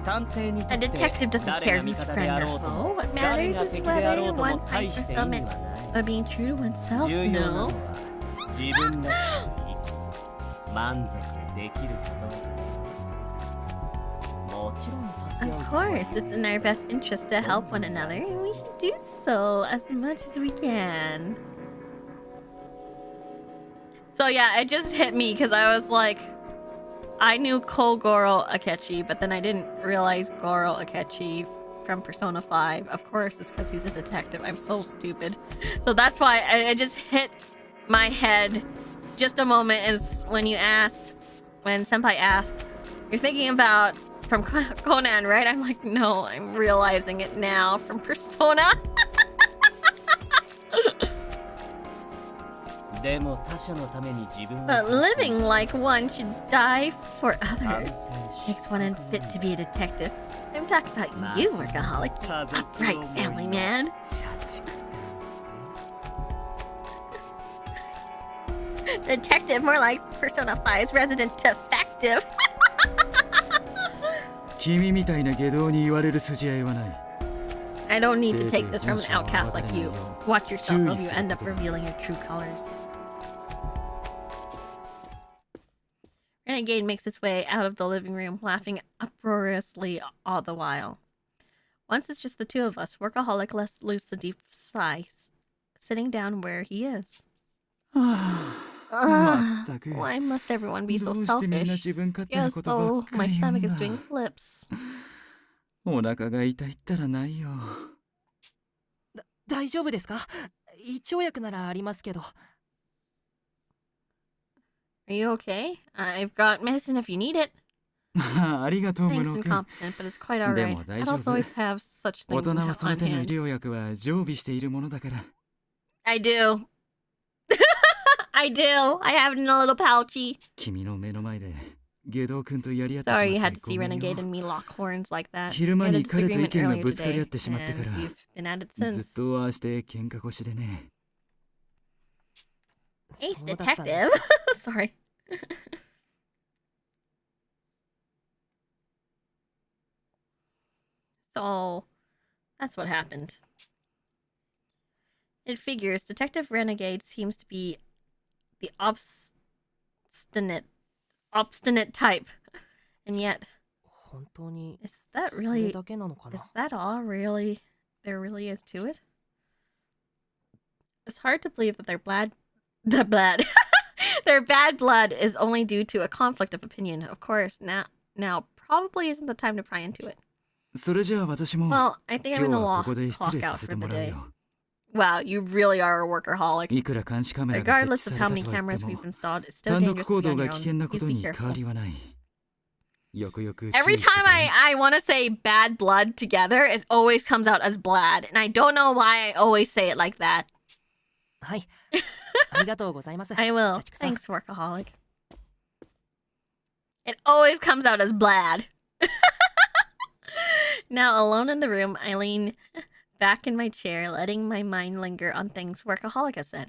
[SPEAKER 1] A detective doesn't care who's friend or foe. What matters is whether one finds fulfillment by being true to oneself. No.
[SPEAKER 7] 自分らしく生き満足できるかどうかもちろん助け合う
[SPEAKER 1] Of course, it's in our best interest to help one another, and we should do so as much as we can. So yeah, it just hit me because I was like, I knew Kogoro Akechi, but then I didn't realize Goro Akechi from Persona 5. Of course, it's because he's a detective. I'm so stupid. So that's why it just hit my head just a moment is when Senpai asked, you're thinking about from Conan, right? I'm like, no, I'm realizing it now from Persona. But living like one should die for others makes one unfit to be a detective. I'm talking about you, workaholic, you upright family man. Detective, more like Persona 5's resident defective.
[SPEAKER 8] 君みたいな下道に言われる筋合いはない。
[SPEAKER 1] I don't need to take this from an outcast like you. Watch yourself or you end up revealing your true colors. Renegade makes its way out of the living room, laughing uproariously all the while. Once it's just the two of us, Workaholic lets loose a deep sigh, sitting down where he is. Why must everyone be so selfish? Yes, though, my stomach is doing flips.
[SPEAKER 8] お腹が痛いったらないよ。
[SPEAKER 2] 大丈夫ですか？胃腸薬ならありますけど。
[SPEAKER 1] Are you okay? I've got medicine if you need it.
[SPEAKER 8] ありがとう、ム
[SPEAKER 1] Thanks
[SPEAKER 8] ノ
[SPEAKER 1] and
[SPEAKER 8] 君。
[SPEAKER 1] confident, but it's quite alright.
[SPEAKER 8] でも大丈
[SPEAKER 1] Adults
[SPEAKER 8] 夫。
[SPEAKER 1] always have such
[SPEAKER 8] 大
[SPEAKER 1] things
[SPEAKER 8] 人はその
[SPEAKER 1] on
[SPEAKER 8] 手の医
[SPEAKER 1] hand.
[SPEAKER 8] 療薬は常備しているものだから。
[SPEAKER 1] I do. I do. I have it in a little pouchy.
[SPEAKER 8] 君の目の前で下道君とやり合ってしまっ
[SPEAKER 1] Sorry
[SPEAKER 8] て
[SPEAKER 1] you had to
[SPEAKER 8] ご
[SPEAKER 1] see
[SPEAKER 8] めんよ。
[SPEAKER 1] Renegade and me lock horns like that.
[SPEAKER 8] 昼
[SPEAKER 1] We
[SPEAKER 8] 間
[SPEAKER 1] had a
[SPEAKER 8] に彼と意
[SPEAKER 1] disagreement
[SPEAKER 8] 見が
[SPEAKER 1] earlier
[SPEAKER 8] ぶつかり合
[SPEAKER 1] today,
[SPEAKER 8] ってしまってか
[SPEAKER 1] and
[SPEAKER 8] ら
[SPEAKER 1] we've been at it
[SPEAKER 8] ずっ
[SPEAKER 1] since.
[SPEAKER 8] とああして喧嘩腰でね。
[SPEAKER 1] Ace
[SPEAKER 2] そうだったんです
[SPEAKER 1] detective. Sorry. So, that's what happened. It figures Detective Renegade seems to be the obstinate type. And yet,
[SPEAKER 2] 本当に
[SPEAKER 1] is that
[SPEAKER 2] それ
[SPEAKER 1] really,
[SPEAKER 2] だけなのか
[SPEAKER 1] is
[SPEAKER 2] な。
[SPEAKER 1] that all really there really is to it? It's hard to believe that Their bad blood is only due to a conflict of opinion. Of course, now probably isn't the time to pry into it.
[SPEAKER 8] それじゃあ私も
[SPEAKER 1] Well, I think I'm
[SPEAKER 8] 今日
[SPEAKER 1] gonna
[SPEAKER 8] はここで
[SPEAKER 1] clock
[SPEAKER 8] 失礼
[SPEAKER 1] out
[SPEAKER 8] させ
[SPEAKER 1] for
[SPEAKER 8] て
[SPEAKER 1] the
[SPEAKER 8] もらう
[SPEAKER 1] day.
[SPEAKER 8] よ。
[SPEAKER 1] Wow, you really are a workaholic.
[SPEAKER 8] いくら監視カメラが設
[SPEAKER 1] Regardless
[SPEAKER 8] 置
[SPEAKER 1] of
[SPEAKER 8] さ
[SPEAKER 1] how
[SPEAKER 8] れ
[SPEAKER 1] many
[SPEAKER 8] たとは言っ
[SPEAKER 1] cameras
[SPEAKER 8] て
[SPEAKER 1] we've
[SPEAKER 8] も
[SPEAKER 1] installed, it's still
[SPEAKER 8] 単独
[SPEAKER 1] dangerous to
[SPEAKER 8] 行
[SPEAKER 1] be
[SPEAKER 8] 動
[SPEAKER 1] on
[SPEAKER 8] が
[SPEAKER 1] your
[SPEAKER 8] 危
[SPEAKER 1] own.
[SPEAKER 8] 険なこ
[SPEAKER 1] Please
[SPEAKER 8] と
[SPEAKER 1] be
[SPEAKER 8] に変わ
[SPEAKER 1] careful.
[SPEAKER 8] りはない。よくよく注
[SPEAKER 1] Every
[SPEAKER 8] 意してく
[SPEAKER 1] time
[SPEAKER 8] れ。
[SPEAKER 1] I want to say bad blood together, it always comes out as blad. And I don't know why I always say it like that.
[SPEAKER 2] はい。ありがとうございます。
[SPEAKER 1] I will.
[SPEAKER 2] 社畜さん
[SPEAKER 1] Thanks, workaholic. It always comes out as blad. Now, alone in the room, I lean back in my chair, letting my mind linger on things workaholic has said.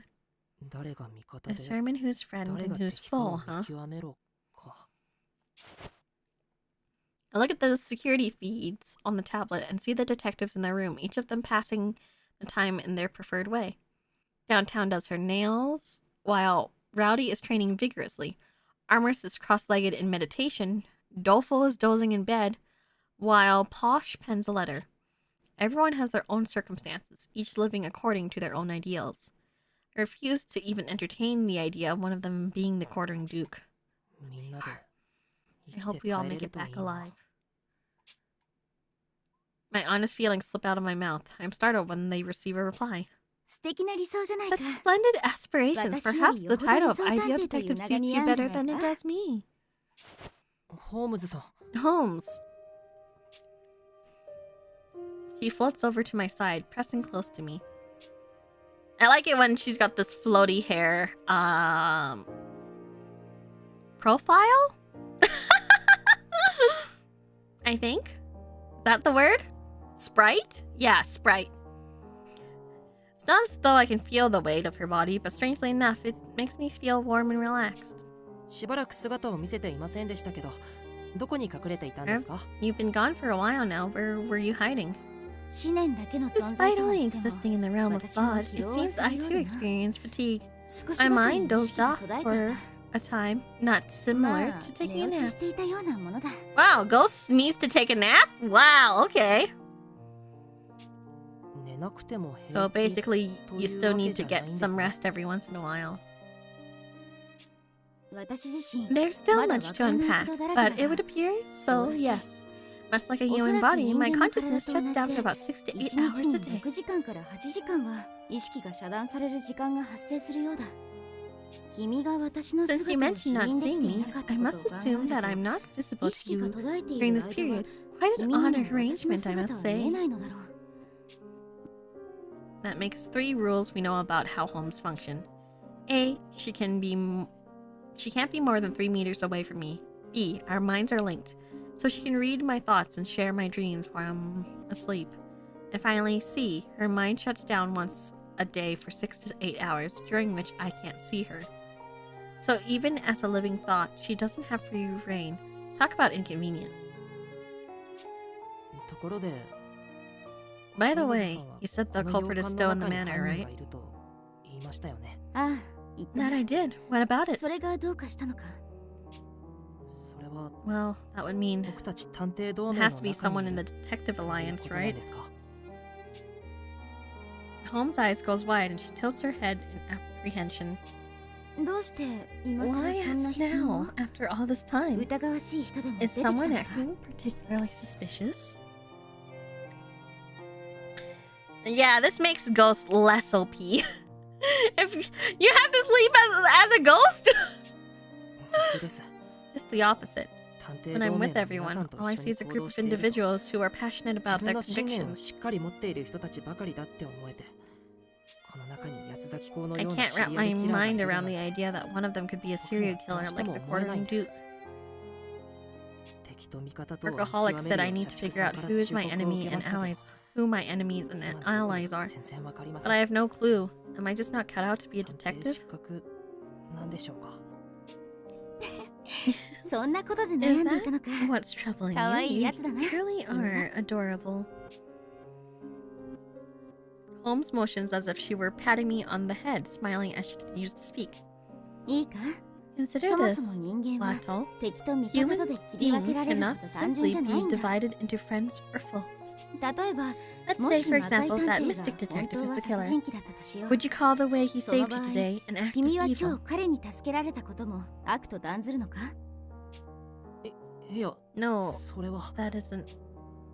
[SPEAKER 2] 誰が味方で
[SPEAKER 1] Determine who's friend
[SPEAKER 2] 誰
[SPEAKER 1] and
[SPEAKER 2] が
[SPEAKER 1] who's
[SPEAKER 2] 敵かを
[SPEAKER 1] foe,
[SPEAKER 2] 見
[SPEAKER 1] huh?
[SPEAKER 2] 極めろか。
[SPEAKER 1] I look at those security feeds on the tablet and see the detectives in their room, each of them passing the time in their preferred way. Downtown does her nails, while Rowdy is training vigorously. Armor sits cross-legged in meditation. Doleful is dozing in bed, while Posh pens a letter. Everyone has their own circumstances, each living according to their own ideals. I refuse to even entertain the idea of one of them being the quartering duke.
[SPEAKER 2] みんなで
[SPEAKER 1] I hope we all make it back
[SPEAKER 2] 生きて帰れるといいな。
[SPEAKER 1] alive. My honest feelings slip out of my mouth. I'm startled when they receive a reply.
[SPEAKER 3] 素敵な理想じゃないか。
[SPEAKER 1] Such splendid aspirations.
[SPEAKER 3] 私より
[SPEAKER 1] Perhaps the
[SPEAKER 3] よほど
[SPEAKER 1] title of
[SPEAKER 3] 理想探
[SPEAKER 1] ideal
[SPEAKER 3] 偵という
[SPEAKER 1] detective
[SPEAKER 3] 名が
[SPEAKER 1] suits
[SPEAKER 3] 似
[SPEAKER 1] you
[SPEAKER 3] 合うんじゃ
[SPEAKER 1] better
[SPEAKER 3] ない
[SPEAKER 1] than it
[SPEAKER 3] か。
[SPEAKER 1] does me.
[SPEAKER 2] ホームズさん。
[SPEAKER 1] Holmes. She floats over to my side, pressing close to me. I like it when she's got this floaty hair profile? I think. Is that the word? Sprite? Yeah, sprite. It's not as though I can feel the weight of her body, but strangely enough, it makes me feel warm and relaxed.
[SPEAKER 2] しばらく姿を見せていませんでしたけど、どこに隠れていたんですか？
[SPEAKER 1] You've been gone for a while now. Where were you hiding?
[SPEAKER 3] 思念だけの存在
[SPEAKER 1] Despite
[SPEAKER 3] とは
[SPEAKER 1] only
[SPEAKER 3] 言っても、
[SPEAKER 1] existing in the realm of
[SPEAKER 3] 私も
[SPEAKER 1] thought, it
[SPEAKER 3] 疲労は
[SPEAKER 1] seems
[SPEAKER 3] す
[SPEAKER 1] I
[SPEAKER 3] るよう
[SPEAKER 1] too
[SPEAKER 3] だな。
[SPEAKER 1] experience fatigue.
[SPEAKER 3] 少し
[SPEAKER 1] My
[SPEAKER 3] ばかり
[SPEAKER 1] mind
[SPEAKER 3] 意
[SPEAKER 1] dozed
[SPEAKER 3] 識が
[SPEAKER 1] off
[SPEAKER 3] 途絶えて
[SPEAKER 1] for
[SPEAKER 3] いた。
[SPEAKER 1] a time, not
[SPEAKER 3] ま
[SPEAKER 1] similar
[SPEAKER 3] あ
[SPEAKER 1] to taking
[SPEAKER 3] 寝
[SPEAKER 1] a
[SPEAKER 3] 落ち
[SPEAKER 1] nap.
[SPEAKER 3] していたようなものだ。
[SPEAKER 1] Wow, Ghost needs to take a nap? Wow, okay.
[SPEAKER 2] 寝なくても
[SPEAKER 1] So
[SPEAKER 2] 平気
[SPEAKER 1] basically, you still need to
[SPEAKER 2] というわけじゃない
[SPEAKER 1] get
[SPEAKER 2] んです
[SPEAKER 1] some
[SPEAKER 2] ね。
[SPEAKER 1] rest every once in a while.
[SPEAKER 3] 私自身、
[SPEAKER 1] There's still
[SPEAKER 3] まだ
[SPEAKER 1] much
[SPEAKER 3] わ
[SPEAKER 1] to
[SPEAKER 3] からない
[SPEAKER 1] unpack,
[SPEAKER 3] ことだらけだ
[SPEAKER 1] but it would
[SPEAKER 3] が、
[SPEAKER 1] appear
[SPEAKER 3] そう
[SPEAKER 1] so,
[SPEAKER 3] らしい。
[SPEAKER 1] yes. Much like a
[SPEAKER 3] おそ
[SPEAKER 1] human
[SPEAKER 3] らく
[SPEAKER 1] body,
[SPEAKER 3] 人
[SPEAKER 1] my
[SPEAKER 3] 間の体
[SPEAKER 1] consciousness
[SPEAKER 3] と同
[SPEAKER 1] shuts
[SPEAKER 3] じ
[SPEAKER 1] down
[SPEAKER 3] で、
[SPEAKER 1] for about 6 to 8
[SPEAKER 3] 1日
[SPEAKER 1] hours a
[SPEAKER 3] に
[SPEAKER 1] day.
[SPEAKER 3] 6時間から8時間は意識が遮断される時間が発生するようだ。君が私の
[SPEAKER 1] Since
[SPEAKER 3] 姿
[SPEAKER 1] you
[SPEAKER 3] を
[SPEAKER 1] mentioned
[SPEAKER 3] 視
[SPEAKER 1] not
[SPEAKER 3] 認でき
[SPEAKER 1] seeing
[SPEAKER 3] てい
[SPEAKER 1] me,
[SPEAKER 3] なかった
[SPEAKER 1] I
[SPEAKER 3] ことを
[SPEAKER 1] must
[SPEAKER 3] 考
[SPEAKER 1] assume
[SPEAKER 3] え
[SPEAKER 1] that
[SPEAKER 3] る
[SPEAKER 1] I'm
[SPEAKER 3] と、
[SPEAKER 1] not visible
[SPEAKER 3] 意
[SPEAKER 1] to
[SPEAKER 3] 識が
[SPEAKER 1] you
[SPEAKER 3] 途絶えてい
[SPEAKER 1] during
[SPEAKER 3] る
[SPEAKER 1] this
[SPEAKER 3] 間
[SPEAKER 1] period.
[SPEAKER 3] は、
[SPEAKER 1] Quite
[SPEAKER 3] 君
[SPEAKER 1] an
[SPEAKER 3] に
[SPEAKER 1] odd
[SPEAKER 3] も私の
[SPEAKER 1] arrangement, I
[SPEAKER 3] 姿
[SPEAKER 1] must
[SPEAKER 3] は見え
[SPEAKER 1] say.
[SPEAKER 3] ないのだろう。
[SPEAKER 1] That makes 3 rules we know about how homes function. A, she can't be more than 3 meters away from me. B, our minds are linked, so she can read my thoughts and share my dreams while I'm asleep. And finally, C, her mind shuts down once a day for 6 to 8 hours, during which I can't see her. So even as a living thought, she doesn't have free reign. Talk about inconvenient.
[SPEAKER 2] ところで、
[SPEAKER 1] By the
[SPEAKER 2] ホームズ
[SPEAKER 1] way,
[SPEAKER 2] さんは
[SPEAKER 1] you said the
[SPEAKER 2] この
[SPEAKER 1] culprit
[SPEAKER 2] 洋
[SPEAKER 1] is
[SPEAKER 2] 館
[SPEAKER 1] still
[SPEAKER 2] の
[SPEAKER 1] in the
[SPEAKER 2] 中に
[SPEAKER 1] manor,
[SPEAKER 2] 犯人
[SPEAKER 1] right?
[SPEAKER 2] がいると言いましたよね。
[SPEAKER 3] ああ、言ったな
[SPEAKER 1] That I did. What about it?
[SPEAKER 3] それがどうかしたのか。
[SPEAKER 2] それは
[SPEAKER 1] Well, that would mean
[SPEAKER 2] 僕たち探偵同
[SPEAKER 1] it
[SPEAKER 2] 盟の
[SPEAKER 1] has to be
[SPEAKER 2] 中
[SPEAKER 1] someone
[SPEAKER 2] に
[SPEAKER 1] in
[SPEAKER 2] い
[SPEAKER 1] the
[SPEAKER 2] る
[SPEAKER 1] detective
[SPEAKER 2] という
[SPEAKER 1] alliance,
[SPEAKER 2] ことなん
[SPEAKER 1] right?
[SPEAKER 2] ですか？
[SPEAKER 1] Holmes' eyes goes wide and she tilts her head in apprehension.
[SPEAKER 3] どうして今更
[SPEAKER 1] Why
[SPEAKER 3] そんな
[SPEAKER 1] ask
[SPEAKER 3] 質問を
[SPEAKER 1] now, after all this time?
[SPEAKER 3] 疑わしい人でも出て
[SPEAKER 1] Is
[SPEAKER 3] きたの
[SPEAKER 1] someone
[SPEAKER 3] か。
[SPEAKER 1] acting particularly suspicious? Yeah, this makes Ghost less OP. If you have to sleep as a ghost?
[SPEAKER 2] 逆です。
[SPEAKER 1] Just the opposite.
[SPEAKER 2] 探偵
[SPEAKER 1] When
[SPEAKER 2] 同
[SPEAKER 1] I'm
[SPEAKER 2] 盟
[SPEAKER 1] with
[SPEAKER 2] の皆さ
[SPEAKER 1] everyone,
[SPEAKER 2] んと
[SPEAKER 1] all I
[SPEAKER 2] 一
[SPEAKER 1] see
[SPEAKER 2] 緒
[SPEAKER 1] is a
[SPEAKER 2] に行
[SPEAKER 1] group
[SPEAKER 2] 動
[SPEAKER 1] of
[SPEAKER 2] していると
[SPEAKER 1] individuals who are passionate
[SPEAKER 2] 自
[SPEAKER 1] about
[SPEAKER 2] 分
[SPEAKER 1] their
[SPEAKER 2] の信念を
[SPEAKER 1] convictions.
[SPEAKER 2] しっかり持っている人たちばかりだって思えて、この中に八つ咲き校の
[SPEAKER 1] I
[SPEAKER 2] ような
[SPEAKER 1] can't
[SPEAKER 2] シリア
[SPEAKER 1] wrap
[SPEAKER 2] ル
[SPEAKER 1] my
[SPEAKER 2] キラーがい
[SPEAKER 1] mind
[SPEAKER 2] る
[SPEAKER 1] around
[SPEAKER 2] なん
[SPEAKER 1] the
[SPEAKER 2] て
[SPEAKER 1] idea that one of them could be a serial killer like the Quartering Duke.
[SPEAKER 2] 敵と味方とを見
[SPEAKER 1] Workaholic
[SPEAKER 2] 極
[SPEAKER 1] said
[SPEAKER 2] め
[SPEAKER 1] I
[SPEAKER 2] るよ
[SPEAKER 1] need
[SPEAKER 2] う
[SPEAKER 1] to
[SPEAKER 2] 社畜
[SPEAKER 1] figure
[SPEAKER 2] さん
[SPEAKER 1] out
[SPEAKER 2] から
[SPEAKER 1] who is
[SPEAKER 2] 忠
[SPEAKER 1] my
[SPEAKER 2] 告を受
[SPEAKER 1] enemy
[SPEAKER 2] け
[SPEAKER 1] and
[SPEAKER 2] ましたけど、
[SPEAKER 1] allies, who my enemies and
[SPEAKER 2] 今のところ
[SPEAKER 1] allies are.
[SPEAKER 2] 全然わかりま
[SPEAKER 1] But
[SPEAKER 2] せ
[SPEAKER 1] I
[SPEAKER 2] ん。
[SPEAKER 1] have no clue. Am I just not cut out to be a
[SPEAKER 2] 探偵
[SPEAKER 1] detective?
[SPEAKER 2] 失格なんでしょうか？
[SPEAKER 3] そんなことで
[SPEAKER 1] Is
[SPEAKER 3] 悩んでい
[SPEAKER 1] that
[SPEAKER 3] たのか。
[SPEAKER 1] what's troubling
[SPEAKER 3] 可愛
[SPEAKER 1] you?
[SPEAKER 3] い
[SPEAKER 1] You
[SPEAKER 3] やつだな。
[SPEAKER 1] truly are adorable. Holmes motions as if she were patting me on the head, smiling as she continues to speak.
[SPEAKER 3] いいか、
[SPEAKER 1] Consider
[SPEAKER 3] そもそ
[SPEAKER 1] this,
[SPEAKER 3] も人間は
[SPEAKER 1] Watto.
[SPEAKER 3] 敵と味方とで
[SPEAKER 1] Human
[SPEAKER 3] 切り分け
[SPEAKER 1] beings
[SPEAKER 3] られるほ
[SPEAKER 1] cannot
[SPEAKER 3] ど単純
[SPEAKER 1] simply
[SPEAKER 3] じゃない
[SPEAKER 1] be
[SPEAKER 3] んだ。
[SPEAKER 1] divided into friends or foes.
[SPEAKER 3] 例えば、
[SPEAKER 1] Let's
[SPEAKER 3] も
[SPEAKER 1] say,
[SPEAKER 3] し
[SPEAKER 1] for
[SPEAKER 3] 魔界
[SPEAKER 1] example,
[SPEAKER 3] 探
[SPEAKER 1] that
[SPEAKER 3] 偵
[SPEAKER 1] mystic
[SPEAKER 3] が本
[SPEAKER 1] detective
[SPEAKER 3] 当
[SPEAKER 1] is
[SPEAKER 3] は
[SPEAKER 1] the
[SPEAKER 3] 殺
[SPEAKER 1] killer.
[SPEAKER 3] 人鬼だったとしよう。
[SPEAKER 1] Would you call the way he
[SPEAKER 3] その
[SPEAKER 1] saved
[SPEAKER 3] 場
[SPEAKER 1] you
[SPEAKER 3] 合
[SPEAKER 1] today an act of
[SPEAKER 3] 君は今
[SPEAKER 1] evil?
[SPEAKER 3] 日彼に助けられたことも悪と断ずるのか？
[SPEAKER 2] いや、
[SPEAKER 1] No,
[SPEAKER 2] それは
[SPEAKER 1] that isn't.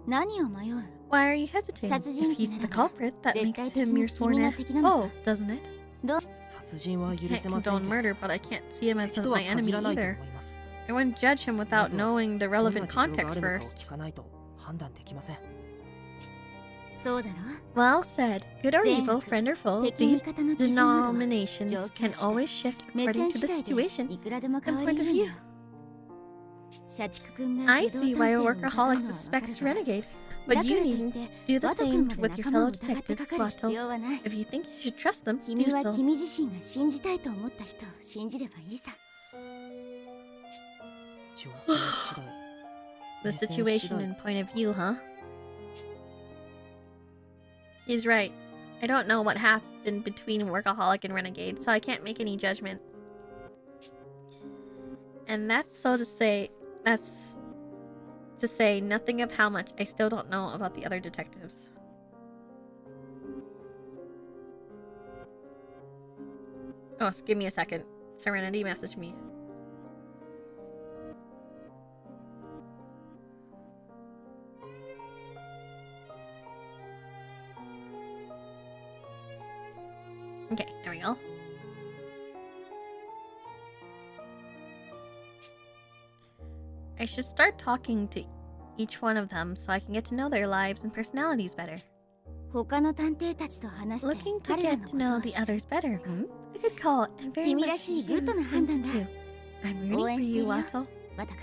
[SPEAKER 3] 何を迷う？
[SPEAKER 1] Why are you hesitating?
[SPEAKER 3] 殺人
[SPEAKER 1] If
[SPEAKER 3] 鬼
[SPEAKER 1] he's
[SPEAKER 3] な
[SPEAKER 1] the
[SPEAKER 3] らば
[SPEAKER 1] culprit, that
[SPEAKER 3] 絶
[SPEAKER 1] makes
[SPEAKER 3] 対
[SPEAKER 1] him
[SPEAKER 3] 的
[SPEAKER 1] your
[SPEAKER 3] に
[SPEAKER 1] sworn
[SPEAKER 3] 君が
[SPEAKER 1] foe,
[SPEAKER 3] 敵なのか？
[SPEAKER 1] doesn't it?
[SPEAKER 2] 殺人は
[SPEAKER 1] I
[SPEAKER 2] 許せ
[SPEAKER 1] can't
[SPEAKER 2] ません
[SPEAKER 1] condone
[SPEAKER 2] けど
[SPEAKER 1] murder, but I can't see him as
[SPEAKER 2] 敵とは
[SPEAKER 1] my enemy
[SPEAKER 2] 限らないと
[SPEAKER 1] either.
[SPEAKER 2] 思います。
[SPEAKER 1] I wouldn't judge him
[SPEAKER 2] ま
[SPEAKER 1] without
[SPEAKER 2] ずは
[SPEAKER 1] knowing the
[SPEAKER 2] どんな
[SPEAKER 1] relevant
[SPEAKER 2] 事情があ
[SPEAKER 1] context
[SPEAKER 2] るのかを
[SPEAKER 1] first.
[SPEAKER 2] 聞かないと判断できません。
[SPEAKER 3] そうだろ？
[SPEAKER 1] Well said. Good or
[SPEAKER 3] Zen.
[SPEAKER 1] evil, friend or foe,
[SPEAKER 3] 敵味
[SPEAKER 1] these
[SPEAKER 3] 方の基準などは
[SPEAKER 1] denominations
[SPEAKER 3] 状
[SPEAKER 1] can
[SPEAKER 3] 況次第
[SPEAKER 1] always shift
[SPEAKER 3] 目
[SPEAKER 1] according
[SPEAKER 3] 線
[SPEAKER 1] to
[SPEAKER 3] 次
[SPEAKER 1] the
[SPEAKER 3] 第で
[SPEAKER 1] situation
[SPEAKER 3] いくらでも変
[SPEAKER 1] and
[SPEAKER 3] わり
[SPEAKER 1] point
[SPEAKER 3] う
[SPEAKER 1] of
[SPEAKER 3] るん
[SPEAKER 1] view.
[SPEAKER 3] だ。社畜くんが
[SPEAKER 1] I
[SPEAKER 3] 不動
[SPEAKER 1] see
[SPEAKER 3] 探
[SPEAKER 1] why
[SPEAKER 3] 偵
[SPEAKER 1] a
[SPEAKER 3] を疑うの
[SPEAKER 1] workaholic
[SPEAKER 3] はわか
[SPEAKER 1] suspects
[SPEAKER 3] るが、
[SPEAKER 1] renegade,
[SPEAKER 3] だ
[SPEAKER 1] but
[SPEAKER 3] から
[SPEAKER 1] you
[SPEAKER 3] といっ
[SPEAKER 1] needn't
[SPEAKER 3] て
[SPEAKER 1] do the
[SPEAKER 3] ワト君
[SPEAKER 1] same
[SPEAKER 3] まで
[SPEAKER 1] with your
[SPEAKER 3] 仲間を
[SPEAKER 1] fellow
[SPEAKER 3] 疑って
[SPEAKER 1] detectives,
[SPEAKER 3] かかる必
[SPEAKER 1] Watto.
[SPEAKER 3] 要はない。
[SPEAKER 1] If you think you should trust them,
[SPEAKER 3] 君
[SPEAKER 1] do
[SPEAKER 3] は
[SPEAKER 1] so.
[SPEAKER 3] 君自身が信じたいと思った人を信じればいいさ。
[SPEAKER 2] 状況次第。
[SPEAKER 1] The
[SPEAKER 2] 目線次
[SPEAKER 1] situation
[SPEAKER 2] 第
[SPEAKER 1] and point of view, huh? He's right. I don't know what happened between Workaholic and Renegade, so I can't make any judgment. And that's to say nothing of how much I still don't know about the other detectives. Oh, so give me a second. Serenity messaged me. Okay, there we go. I should start talking to each one of them so I can get to know their lives and personalities better.
[SPEAKER 3] 他の探偵たちと話して
[SPEAKER 1] Looking to
[SPEAKER 3] 彼ら
[SPEAKER 1] get
[SPEAKER 3] の
[SPEAKER 1] to
[SPEAKER 3] こと
[SPEAKER 1] know
[SPEAKER 3] を
[SPEAKER 1] the
[SPEAKER 3] 知る。
[SPEAKER 1] others better. A good call, and very
[SPEAKER 3] 君
[SPEAKER 1] much
[SPEAKER 3] らしいグッ
[SPEAKER 1] you
[SPEAKER 3] ドな判断だ。
[SPEAKER 1] too. I'm
[SPEAKER 3] 応
[SPEAKER 1] rooting
[SPEAKER 3] 援
[SPEAKER 1] for
[SPEAKER 3] してい
[SPEAKER 1] you,
[SPEAKER 3] るよ。
[SPEAKER 1] Watto.
[SPEAKER 3] ワト君。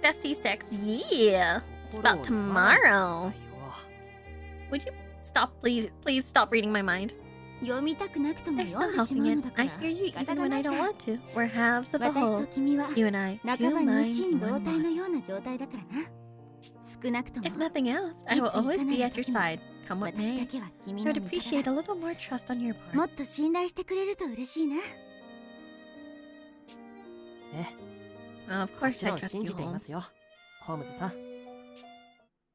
[SPEAKER 1] Besties text, yeah. It's
[SPEAKER 2] 心
[SPEAKER 1] about
[SPEAKER 2] を
[SPEAKER 1] tomorrow.
[SPEAKER 2] 待ってくださいよ。
[SPEAKER 1] Would you stop, please? Please stop reading my mind.
[SPEAKER 3] 読みたくなくとも
[SPEAKER 1] There's
[SPEAKER 3] 読
[SPEAKER 1] no
[SPEAKER 3] んでしま
[SPEAKER 1] helping
[SPEAKER 3] うの
[SPEAKER 1] it.
[SPEAKER 3] だか
[SPEAKER 1] I
[SPEAKER 3] ら
[SPEAKER 1] hear you
[SPEAKER 3] 仕方
[SPEAKER 1] even
[SPEAKER 3] が
[SPEAKER 1] when
[SPEAKER 3] な
[SPEAKER 1] I
[SPEAKER 3] いさ。
[SPEAKER 1] don't want to. We're halves of a
[SPEAKER 3] 私
[SPEAKER 1] whole.
[SPEAKER 3] と君は
[SPEAKER 1] You and I,
[SPEAKER 3] 半
[SPEAKER 1] two
[SPEAKER 3] ば二
[SPEAKER 1] minds
[SPEAKER 3] 心
[SPEAKER 1] in
[SPEAKER 3] 同
[SPEAKER 1] one
[SPEAKER 3] 体の
[SPEAKER 1] body.
[SPEAKER 3] ような状態だからな。少なくとも
[SPEAKER 1] If nothing else, I will always be at your side, come what
[SPEAKER 3] 私だ
[SPEAKER 1] may.
[SPEAKER 3] けは君
[SPEAKER 1] I
[SPEAKER 3] の
[SPEAKER 1] would
[SPEAKER 3] 味方
[SPEAKER 1] appreciate
[SPEAKER 3] だ。
[SPEAKER 1] a little more trust on your
[SPEAKER 3] も
[SPEAKER 1] part.
[SPEAKER 3] っと信頼してくれると嬉しいな。
[SPEAKER 1] Well, of
[SPEAKER 2] も
[SPEAKER 1] course
[SPEAKER 2] ち
[SPEAKER 1] I
[SPEAKER 2] ろん
[SPEAKER 1] trust
[SPEAKER 2] 信
[SPEAKER 1] you,
[SPEAKER 2] じています
[SPEAKER 1] Holmes.
[SPEAKER 2] よ。ホームズさん。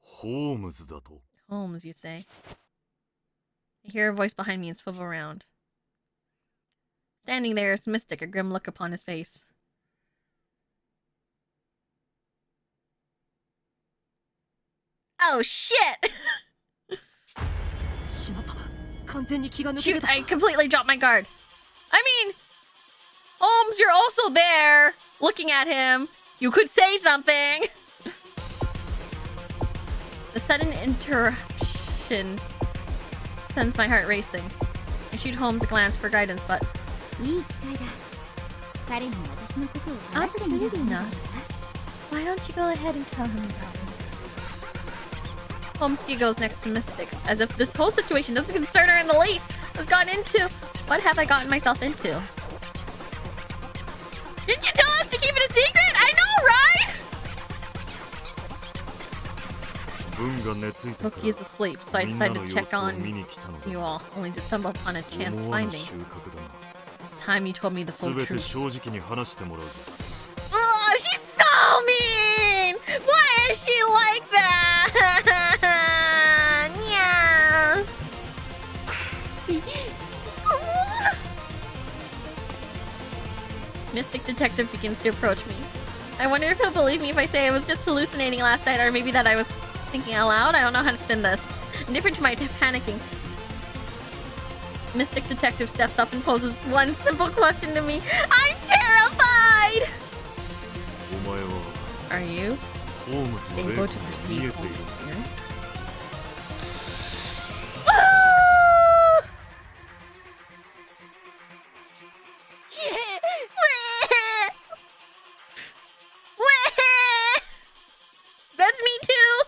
[SPEAKER 4] ホームズだと。
[SPEAKER 1] Holmes, you say. I hear a voice behind me and swivel around. Standing there is Mystic, a grim look upon his face. Oh shit!
[SPEAKER 2] しまった。完全に気が抜けて
[SPEAKER 1] Shoot,
[SPEAKER 2] た。
[SPEAKER 1] I completely dropped my guard. I mean, Holmes, you're also there, looking at him. You could say something. The sudden interruption sends my heart racing. I shoot Holmes a glance for guidance, but
[SPEAKER 3] いい機会だ。彼に私のことを話してみればいいんじゃないか。
[SPEAKER 1] why don't you go ahead and tell him about me? Holmes giggles next to Mystic, as if this whole situation doesn't concern her in the least. Has gotten into. What have I gotten myself into? Didn't you tell us to keep it a secret? I know, right?
[SPEAKER 4] 文が寝ついたか
[SPEAKER 1] Look, he's asleep, so I
[SPEAKER 4] みんな
[SPEAKER 1] decided
[SPEAKER 4] の
[SPEAKER 1] to
[SPEAKER 4] 様
[SPEAKER 1] check
[SPEAKER 4] 子を
[SPEAKER 1] on
[SPEAKER 4] 見に来たのだ。
[SPEAKER 1] you all, only to stumble upon a chance
[SPEAKER 4] 思わぬ
[SPEAKER 1] finding.
[SPEAKER 4] 収穫だな。
[SPEAKER 1] It's time you told me the
[SPEAKER 4] す
[SPEAKER 1] full
[SPEAKER 4] べて
[SPEAKER 1] truth.
[SPEAKER 4] 正直に話してもらうぞ。
[SPEAKER 1] Oh, she's so mean! Why is she like that? Yeah. Mystic Detective begins to approach me. I wonder if he'll believe me if I say I was just hallucinating last night, or maybe that I was thinking out loud. I don't know how to spin this. Indifferent to my panicking, Mystic Detective steps up and poses one simple question to me. I'm terrified!
[SPEAKER 4] お前は
[SPEAKER 1] Are you
[SPEAKER 4] ホームズの霊
[SPEAKER 1] able
[SPEAKER 4] 魂
[SPEAKER 1] to
[SPEAKER 4] が
[SPEAKER 1] perceive
[SPEAKER 4] 見えている
[SPEAKER 1] Holmes' spirit? That's me too!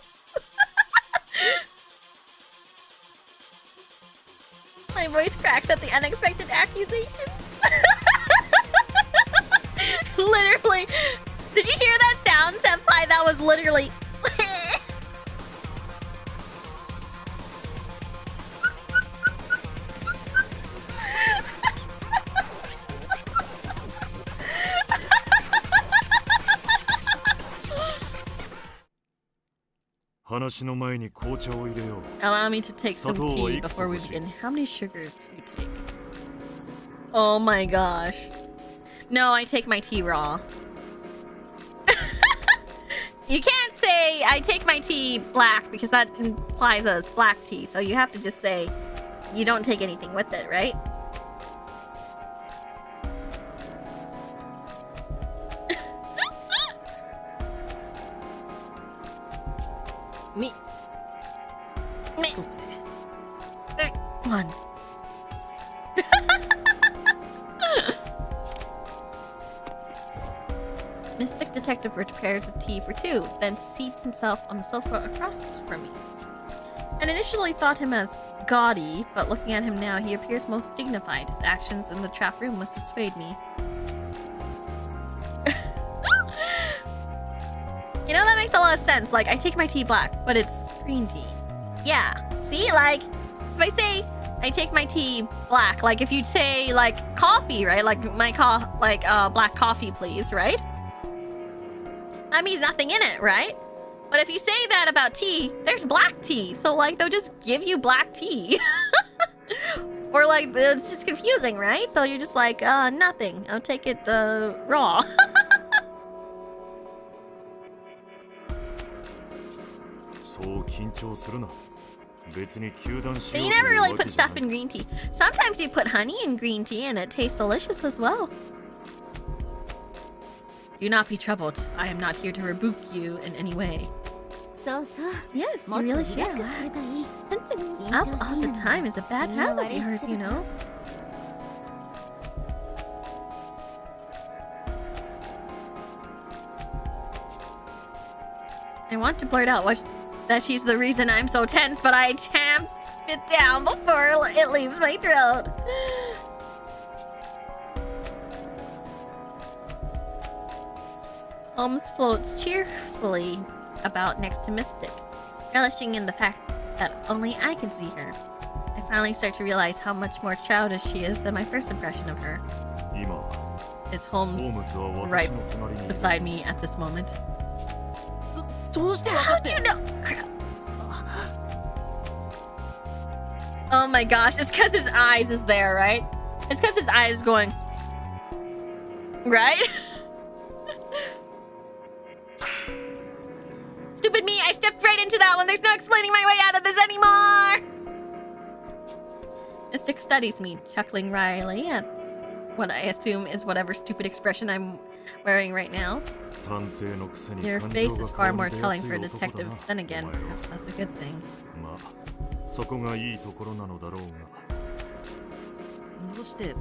[SPEAKER 1] My voice cracks at the unexpected accusation. Literally. Did you hear that sound, Senpai? That was literally.
[SPEAKER 4] 話の前に紅茶を入れよう。
[SPEAKER 1] Allow me to take some tea before we begin. How many sugars do you take? Oh my gosh. No, I take my tea raw. You can't say I take my tea black because that implies as black tea. So you have to just say you don't take anything with it, right?
[SPEAKER 2] Me.
[SPEAKER 1] One. Mystic Detective prepares a tea for two, then seats himself on the sofa across from me. And initially thought him as gaudy, but looking at him now, he appears most dignified. His actions in the trap room must have swayed me. You know, that makes a lot of sense. Like, I take my tea black, but it's green tea. Yeah. See, like, if I say I take my tea black, like if you say like coffee, right? Like black coffee, please, right? That means nothing in it, right? But if you say that about tea, there's black tea. So like they'll just give you black tea. Or like it's just confusing, right? So you're just like, nothing. I'll take it raw. But you never really put stuff in green tea. Sometimes you put honey in green tea and it tastes delicious as well. Do not be troubled. I am not here to rebuke you in any way. Yes, you really should relax. Tensing up all the time is a bad habit of yours, you know. I want to blurt out that she's the reason I'm so tense, but I tamp it down before it leaves my throat. Holmes floats cheerfully about next to Mystic, relishing in the fact that only I can see her. I finally start to realize how much more childish she is than my first impression of her. Is Holmes right beside me at this moment? How do you know? Crap. Oh my gosh, it's because his eyes is there, right? It's because his eyes is going, right? Stupid me, I stepped right into that one. There's no explaining my way out of this anymore. Mystic studies me, chuckling wryly at what I assume is whatever stupid expression I'm wearing right now. Your face is far more telling for a detective. Then again, perhaps that's a good thing.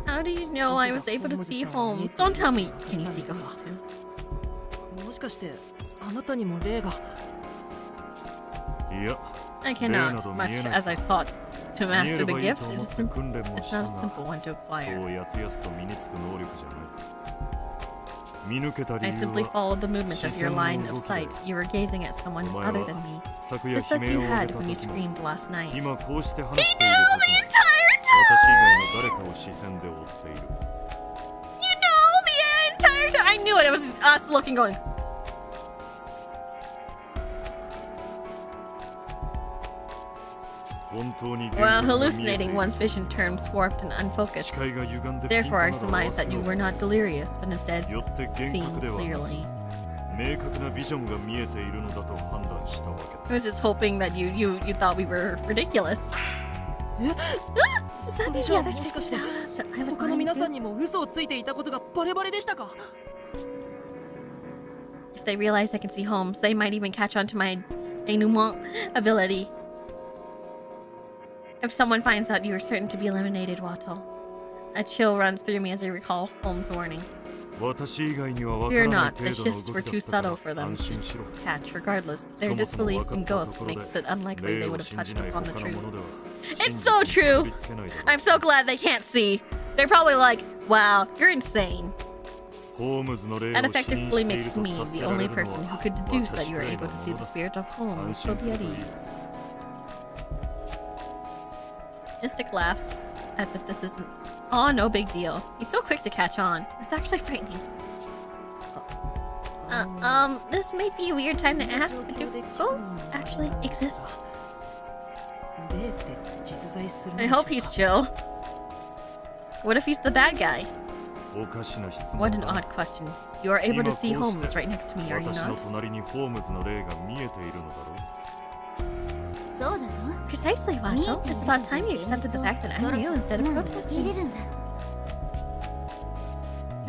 [SPEAKER 1] How do you know I was able to see Holmes? Don't tell me. Can you see ghosts too? I cannot, much as I sought to master the gift. It's not a simple one to acquire. I simply followed the movement of your line of sight. You were gazing at someone other than me, just as you had when you screamed last night. He knew the entire time! You know the entire time! I knew it! It was us looking, going... While hallucinating, one's vision turns warped and unfocused. Therefore, I surmised that you were not delirious, but instead seeing clearly. I was just hoping that you thought we were ridiculous. If they realize I can see Holmes, they might even catch on to my Inhuman ability. If someone finds out you are certain to be eliminated, Watto. A chill runs through me as I recall Holmes' warning. Fear not, the shifts were too subtle for them to catch. Regardless, their disbelief in ghosts makes it unlikely they would have touched upon the truth. It's so true! I'm so glad they can't see. They're probably like, wow, you're insane. That effectively makes me the only person who could deduce that you are able to see the spirit of Holmes, so be at ease. Mystic laughs, as if this isn't... Oh, no big deal. He's so quick to catch on. It's actually frightening. This might be a weird time to ask, but do ghosts actually exist? I hope he's chill. What if he's the bad guy? What an odd question. You are able to see Holmes right next to me, are you not? Precisely, Vato. It's about time you accepted the fact that I'm real instead of protesting.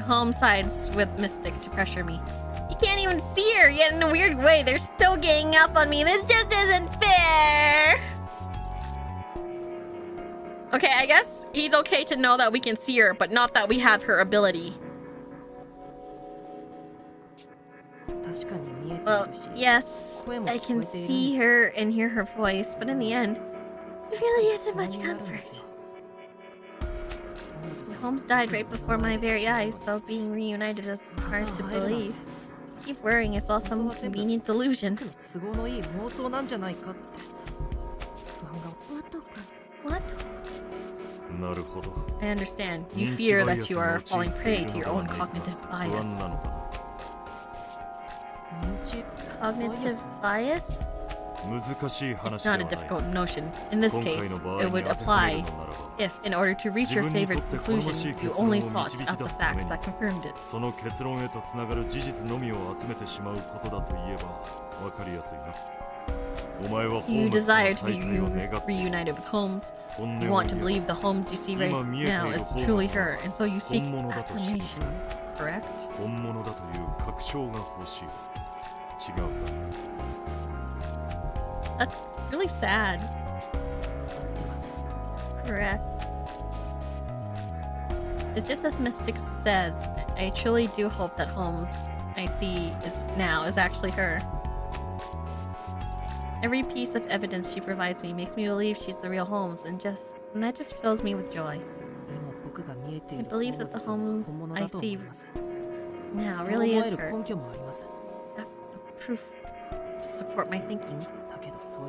[SPEAKER 1] Holmes sides with Mystic to pressure me. You can't even see her, yet in a weird way they're still ganging up on me. This just isn't fair! Okay, I guess he's okay to know that we can see her, but not that we have her ability. Well, yes, I can see her and hear her voice, but in the end, it really isn't much comfort. Holmes died right before my very eyes, so being reunited is hard to believe. I keep worrying it's all some convenient delusion. What? I understand. You fear that you are falling prey to your own cognitive bias. Cognitive bias? It's not a difficult notion. In this case, it would apply if, in order to reach your favorite conclusion, you only sought out the facts that confirmed it. You desire to be reunited with Holmes. You want to believe the Holmes you see right now is truly her, and so you seek affirmation, correct? That's really sad. Correct. It's just as Mystic says, I truly do hope that Holmes I see is actually her. Every piece of evidence she provides me makes me believe she's the real Holmes, and that just fills me with joy. I believe that the Holmes I see now really is her. I have the proof to support my thinking.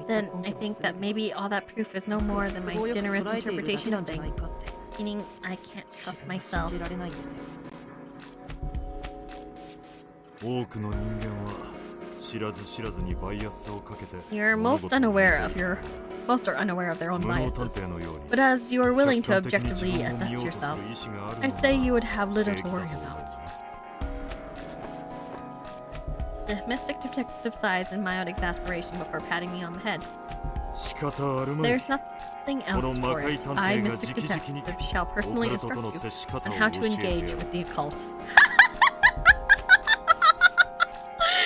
[SPEAKER 1] Then I think that maybe all that proof is no more than my generous interpretation of things, meaning I can't trust myself. You're most unaware of their own biases. But as you are willing to objectively assess yourself, I say you would have little to worry about. The Mystic detective sighs in mild exasperation before patting me on the head. There's nothing else for it. I, Mystic Detective, shall personally instruct you on how to engage with the occult.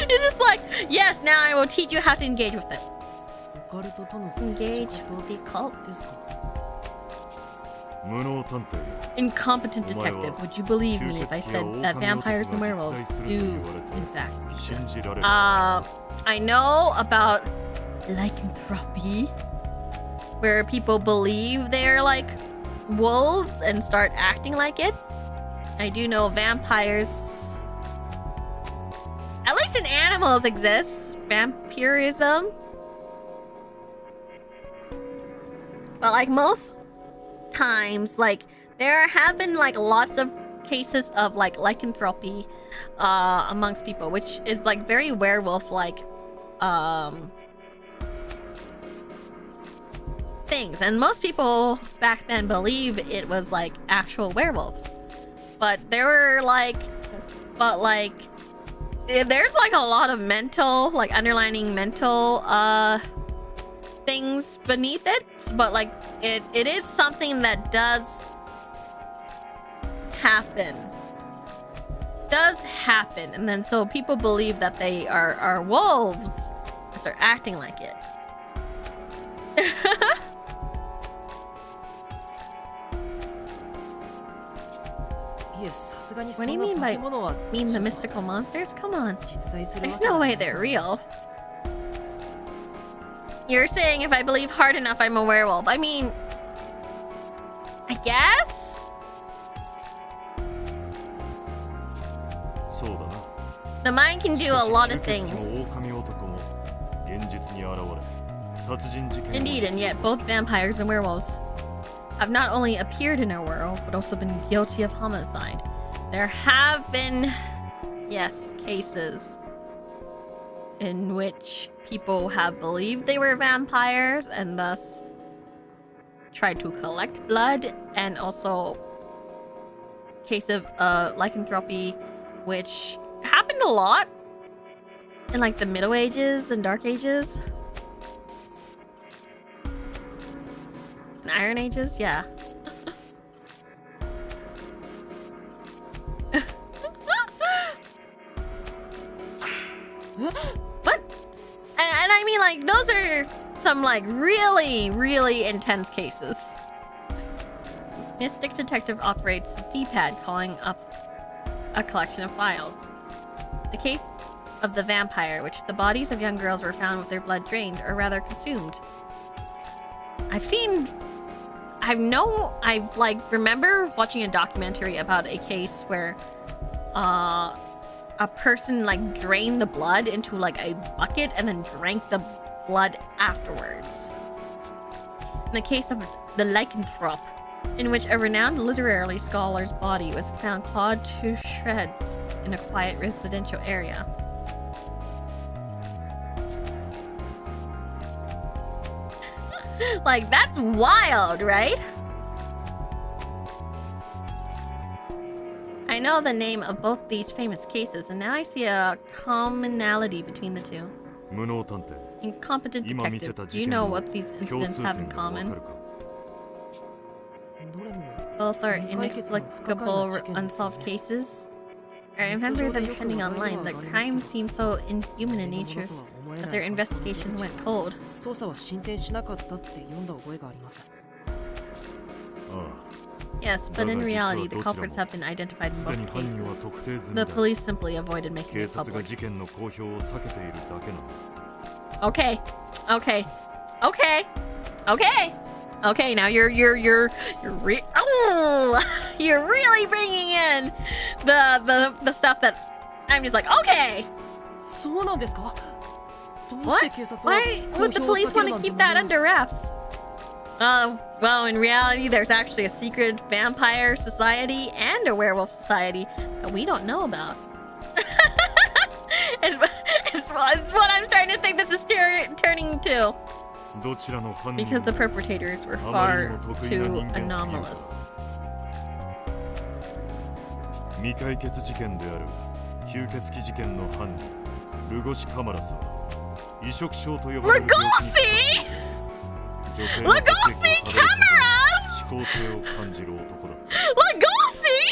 [SPEAKER 1] It's just like, yes, now I will teach you how to engage with it. Engage with the occult? Incompetent detective, would you believe me if I said that vampires and werewolves do, in fact, exist? I know about lycanthropy, where people believe they're like wolves and start acting like it. I do know vampires, at least in animals, exists. Vampirism. But like most times, like there have been like lots of cases of like lycanthropy amongst people, which is like very werewolf like things, and most people back then believed it was like actual werewolves, but there were like there's like a lot of mental, like underlining mental things beneath it, but like it is something that does happen, and then so people believe that they are wolves and start acting like it. What do you mean by the mystical monsters? Come on, there's no way they're real. You're saying if I believe hard enough, I'm a werewolf. I mean, I guess? The mind can do a lot of things. Indeed, and yet both vampires and werewolves have not only appeared in our world, but also been guilty of homicide. There have been yes, cases in which people have believed they were vampires and thus tried to collect blood, and also case of lycanthropy, which happened a lot in like the Middle Ages and Dark Ages. And Iron Ages, yeah. What? And I mean, like, those are some like really, really intense cases. Mystic Detective operates his D-pad, calling up a collection of files. The case of the vampire, which the bodies of young girls were found with their blood drained, or rather consumed. I remember watching a documentary about a case where a person like drained the blood into like a bucket and then drank the blood afterwards. In the case of the lycanthrope, in which a renowned literary scholar's body was found clawed to shreds in a quiet residential area. Like, that's wild, right? I know the name of both these famous cases, and now I see a commonality between the two. Incompetent detective, do you know what these incidents have in common? Both are inexplicable, unsolved cases. I remember them trending online. The crimes seemed so inhuman in nature that their investigation went cold. Yes, but in reality, the culprits have been identified in both cases. The police simply avoided making it public. Okay, okay, okay, okay. Okay, now you're really bringing in the stuff that I'm just like, okay. What? Why would the police want to keep that under wraps? Well, in reality, there's actually a secret vampire society and a werewolf society that we don't know about. it's what I'm starting to think this is turning to. Because the perpetrators were far too anomalous. Lugosi! Lugosi cameras! Lugosi!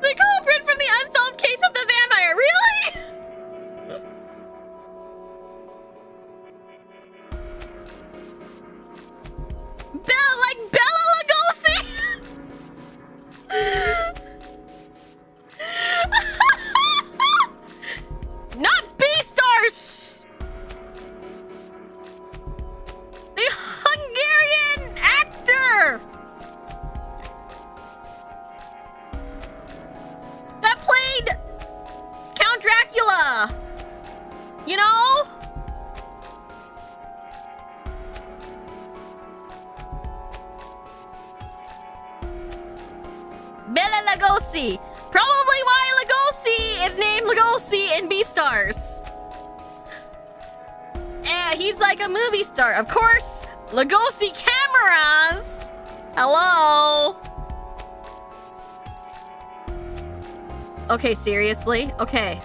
[SPEAKER 1] The culprit from the unsolved case of the vampire, really? Bella Lugosi? Not B-Stars! The Hungarian actor! That played Count Dracula! You know? Bela Lugosi! Probably why Lugosi is named Lugosi in Beastars. He's like a movie star. Of course, Lugosi cameras! Hello? Okay, seriously? Okay,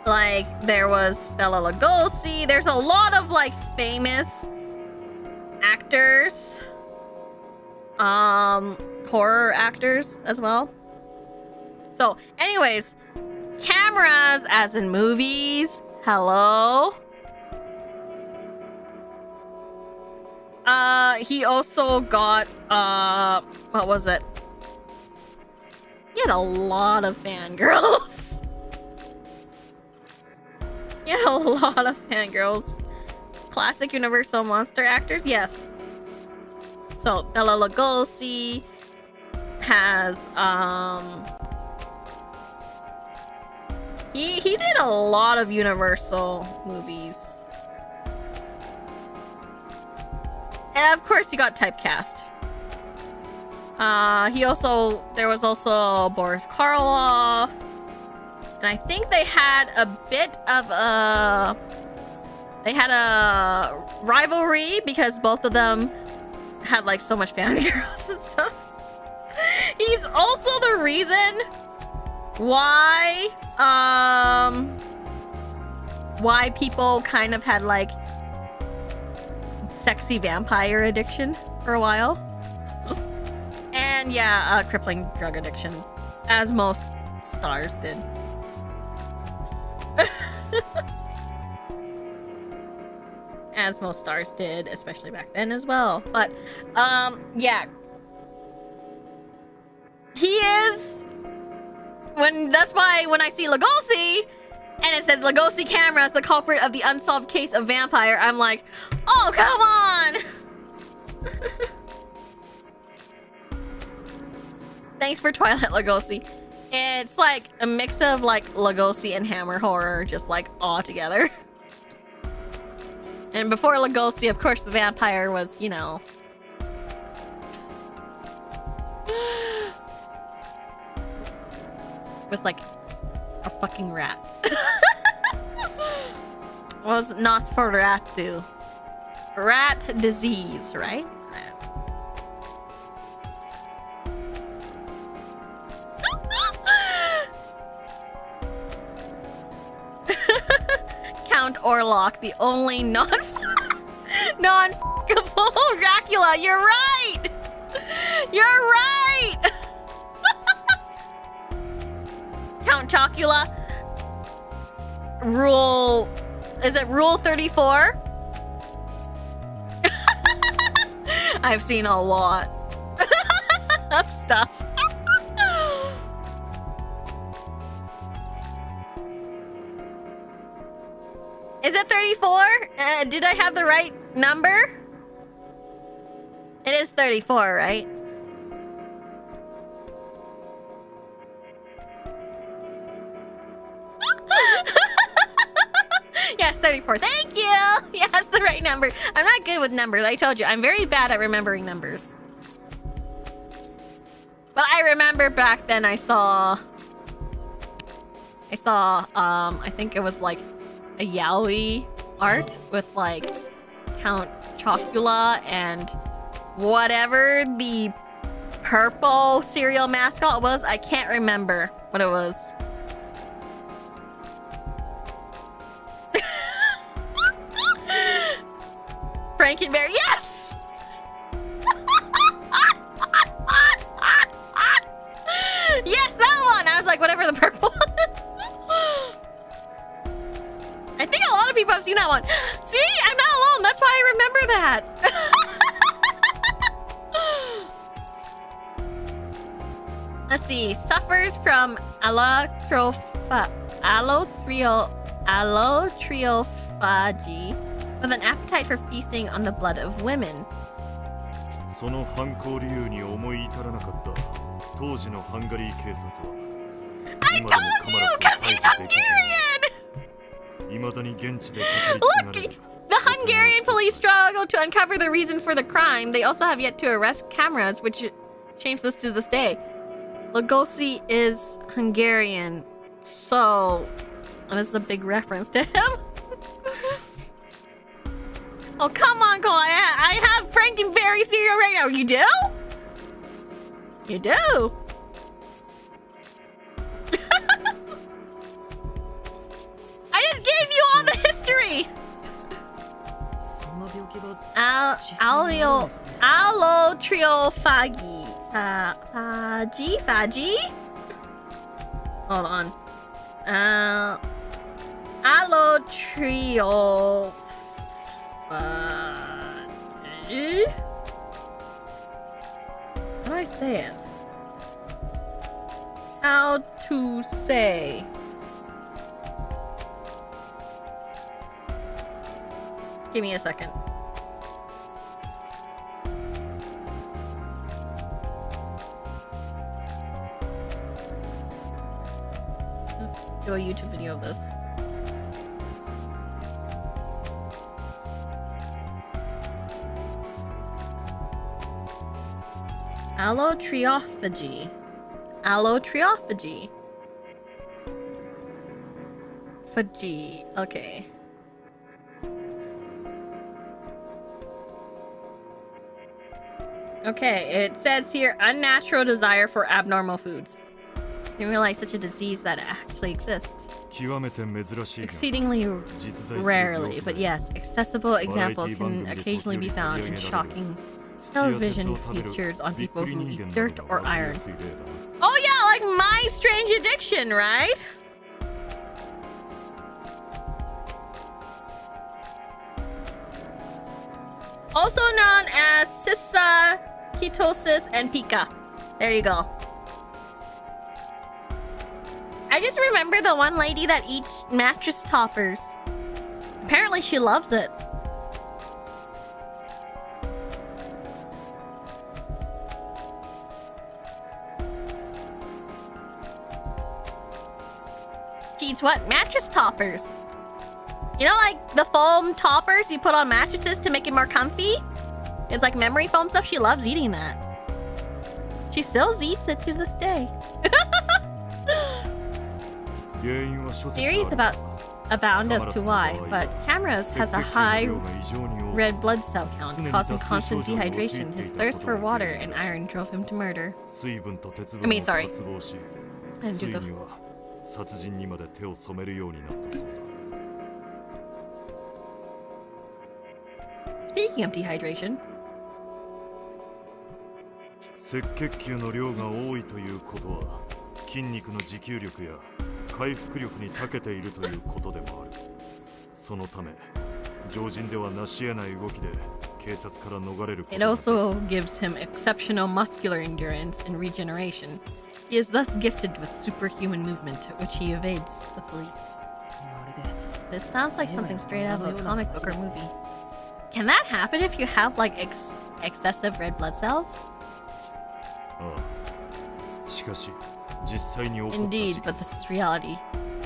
[SPEAKER 1] like, there was Bela Lugosi. There's a lot of, like, famous actors. Horror actors as well. So, anyways, cameras as in movies. Hello? He also got, what was it? He had a lot of fangirls. He had a lot of fangirls. Classic Universal monster actors, yes. So Bela Lugosi has He did a lot of Universal movies. And of course he got typecast. There was also Boris Karloff. And I think they had a bit of a rivalry because both of them had like so much fangirls and stuff. He's also the reason why people kind of had like sexy vampire addiction for a while. And yeah, crippling drug addiction, as most stars did. As most stars did, especially back then as well. But yeah, he is. That's why when I see Lugosi and it says Lugosi camera is the culprit of the unsolved case of vampire, I'm like, oh come on. Thanks for Twilight Lugosi. It's like a mix of like Lugosi and Hammer horror, just like all together. And before Lugosi, of course, the vampire was, you know, was like a fucking rat. Was Nosferatu. Rat disease, right? Count Orlok, the only non-fuckable Dracula. You're right. You're right. Count Chocula. Is it Rule 34? I've seen a lot of stuff. Is it 34? Did I have the right number? It is 34, right? Yes, 34. Thank you! Yes, the right number. I'm not good with numbers. I told you, I'm very bad at remembering numbers. But I remember back then I saw, I think it was like a yaoi art with like Count Chocula and whatever the purple cereal mascot was. I can't remember what it was. Frankenberry, yes! Yes, that one! I was like, whatever the purple one. I think a lot of people have seen that one. See? I'm not alone. That's why I remember that. Let's see. Suffers from allotriophagy with an appetite for feasting on the blood of women.
[SPEAKER 4] その犯行理由に思い至らなかった当時のハンガリー警察は
[SPEAKER 1] I told you! Because he's Hungarian! Look! The Hungarian police struggle to uncover the reason for the crime. They also have yet to arrest cameras, which shames this to this day. Lugosi is Hungarian, so this is a big reference to him. Oh, come on, Cole. I have Frankenberry cereal right now. You do? You do? I just gave you all the history. Allotriophagy. Phagy? Hold on. Allotriophagy? How do I say it? How to say? Give me a second. Let's do a YouTube video of this. Allotriophagy. Allotriophagy. Phagy. Okay. Okay, it says here unnatural desire for abnormal foods. Didn't realize such a disease that actually exists. Exceedingly rarely, but yes, accessible examples can occasionally be found in shocking television features on people who eat dirt or iron. Oh yeah, like My Strange Addiction, right? Also known as Sissa, ketosis, and pica. There you go. I just remember the one lady that eats mattress toppers. Apparently she loves it. She eats what? Mattress toppers. You know, like the foam toppers you put on mattresses to make it more comfy? It's like memory foam stuff. She loves eating that. She still eats it to this day. Theories abound as to why, but Cameras has a high red blood cell count, causing constant dehydration. His thirst for water and iron drove him to murder. I mean, sorry. I didn't do the... Speaking of dehydration,
[SPEAKER 4] 赤血球の量が多いということは筋肉の持久力や回復力に長けているということでもある。そのため常人では成し得ない動きで警察から逃れることができた。
[SPEAKER 1] it also gives him exceptional muscular endurance and regeneration. He is thus gifted with superhuman movement, which he evades the police. This sounds like something straight out of a comic book or movie. Can that happen if you have like excessive red blood cells? Indeed, but this is reality.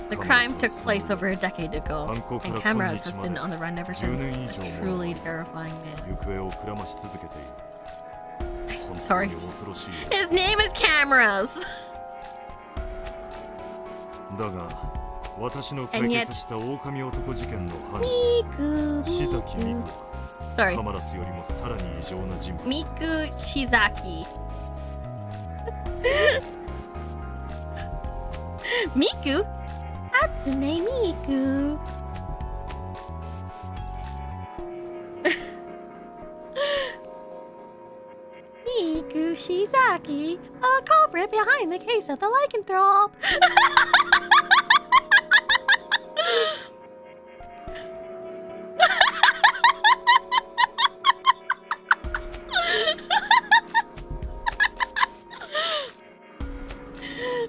[SPEAKER 1] The crime took place over a decade ago, and Cameras has been on the run ever since. A truly terrifying man. Sorry. His name is Cameras! And yet... Miku. Sorry. Miku Shizaki. Miku? Hatsune Miku. Miku Shizaki, a culprit behind the case of the lycanthrope.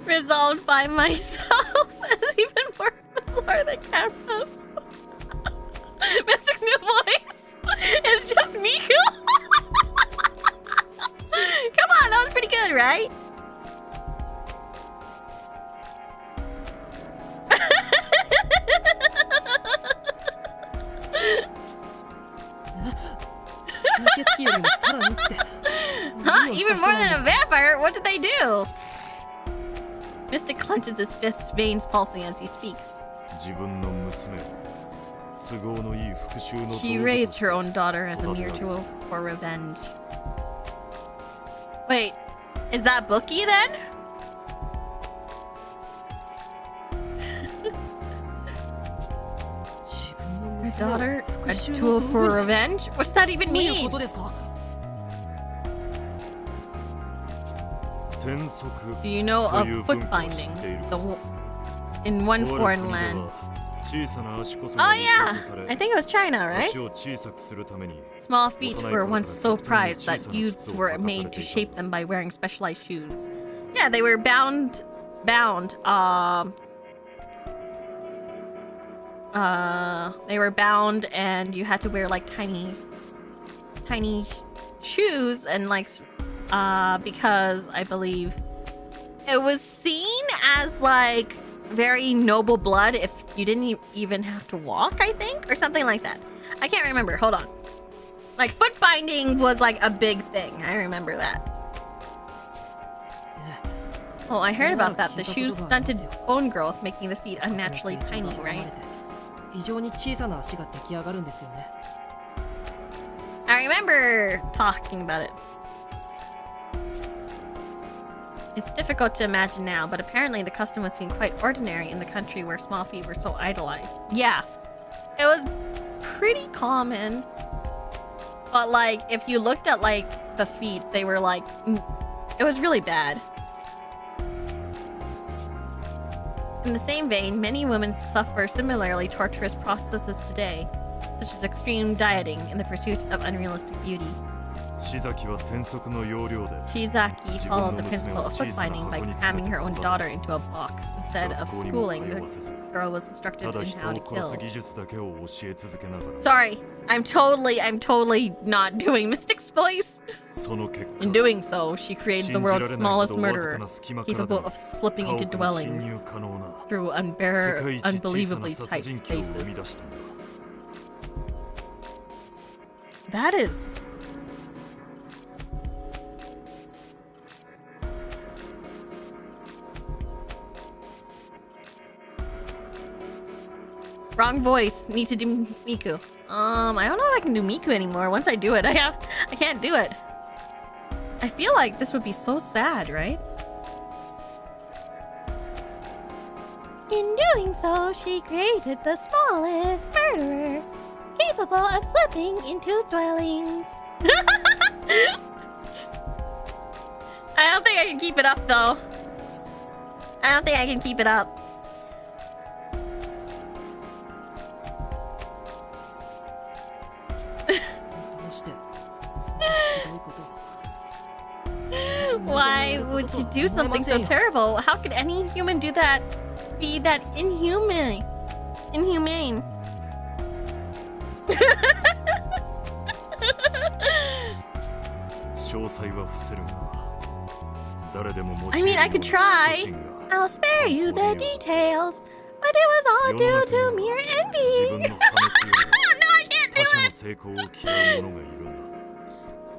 [SPEAKER 1] Resolved by myself as even more bizarre than Cameras. Mystic's new voice. It's just Miku. Come on, that was pretty good, right? Huh? Even more than a vampire? What did they do? Mystic clenches his fists, veins pulsing as he speaks. She raised her own daughter as a mere tool for revenge. Wait, is that Bookie then? Her daughter, a tool for revenge? What's that even mean? Do you know of foot binding? In one foreign land. Oh yeah! I think it was China, right? Small feet were once so prized that youths were made to shape them by wearing specialized shoes. Yeah, they were bound, they were bound and you had to wear like tiny shoes and like, because I believe it was seen as like very noble blood if you didn't even have to walk, I think, or something like that. I can't remember. Hold on. Like, foot binding was like a big thing. I remember that. Oh, I heard about that. The shoes stunted bone growth, making the feet unnaturally tiny, right?
[SPEAKER 2] 非常に小さな足が出来上がるんですよね。
[SPEAKER 1] I remember talking about it. It's difficult to imagine now, but apparently the custom was seen quite ordinary in the country where small feet were so idolized. Yeah, it was pretty common. But like, if you looked at like the feet, they were like, it was really bad. In the same vein, many women suffer similarly torturous processes today, such as extreme dieting in the pursuit of unrealistic beauty. Shizaki followed the principle of foot binding by cramming her own daughter into a box. Instead of schooling, the girl was instructed in how to kill. Sorry, I'm totally not doing Mystic's voice. In doing so, she created the world's smallest murderer, capable of slipping into dwellings through unbelievably tight spaces. That is... Wrong voice. Need to do Miku. I don't know if I can do Miku anymore. Once I do it, I can't do it. I feel like this would be so sad, right? In doing so, she created the smallest murderer, capable of slipping into dwellings. I don't think I can keep it up, though. I don't think I can keep it up. Why would you do something so terrible? How could any human do that? Be that inhumane? Inhumane. I mean, I could try. I'll spare you the details, but it was all due to mere envy. No, I can't do it.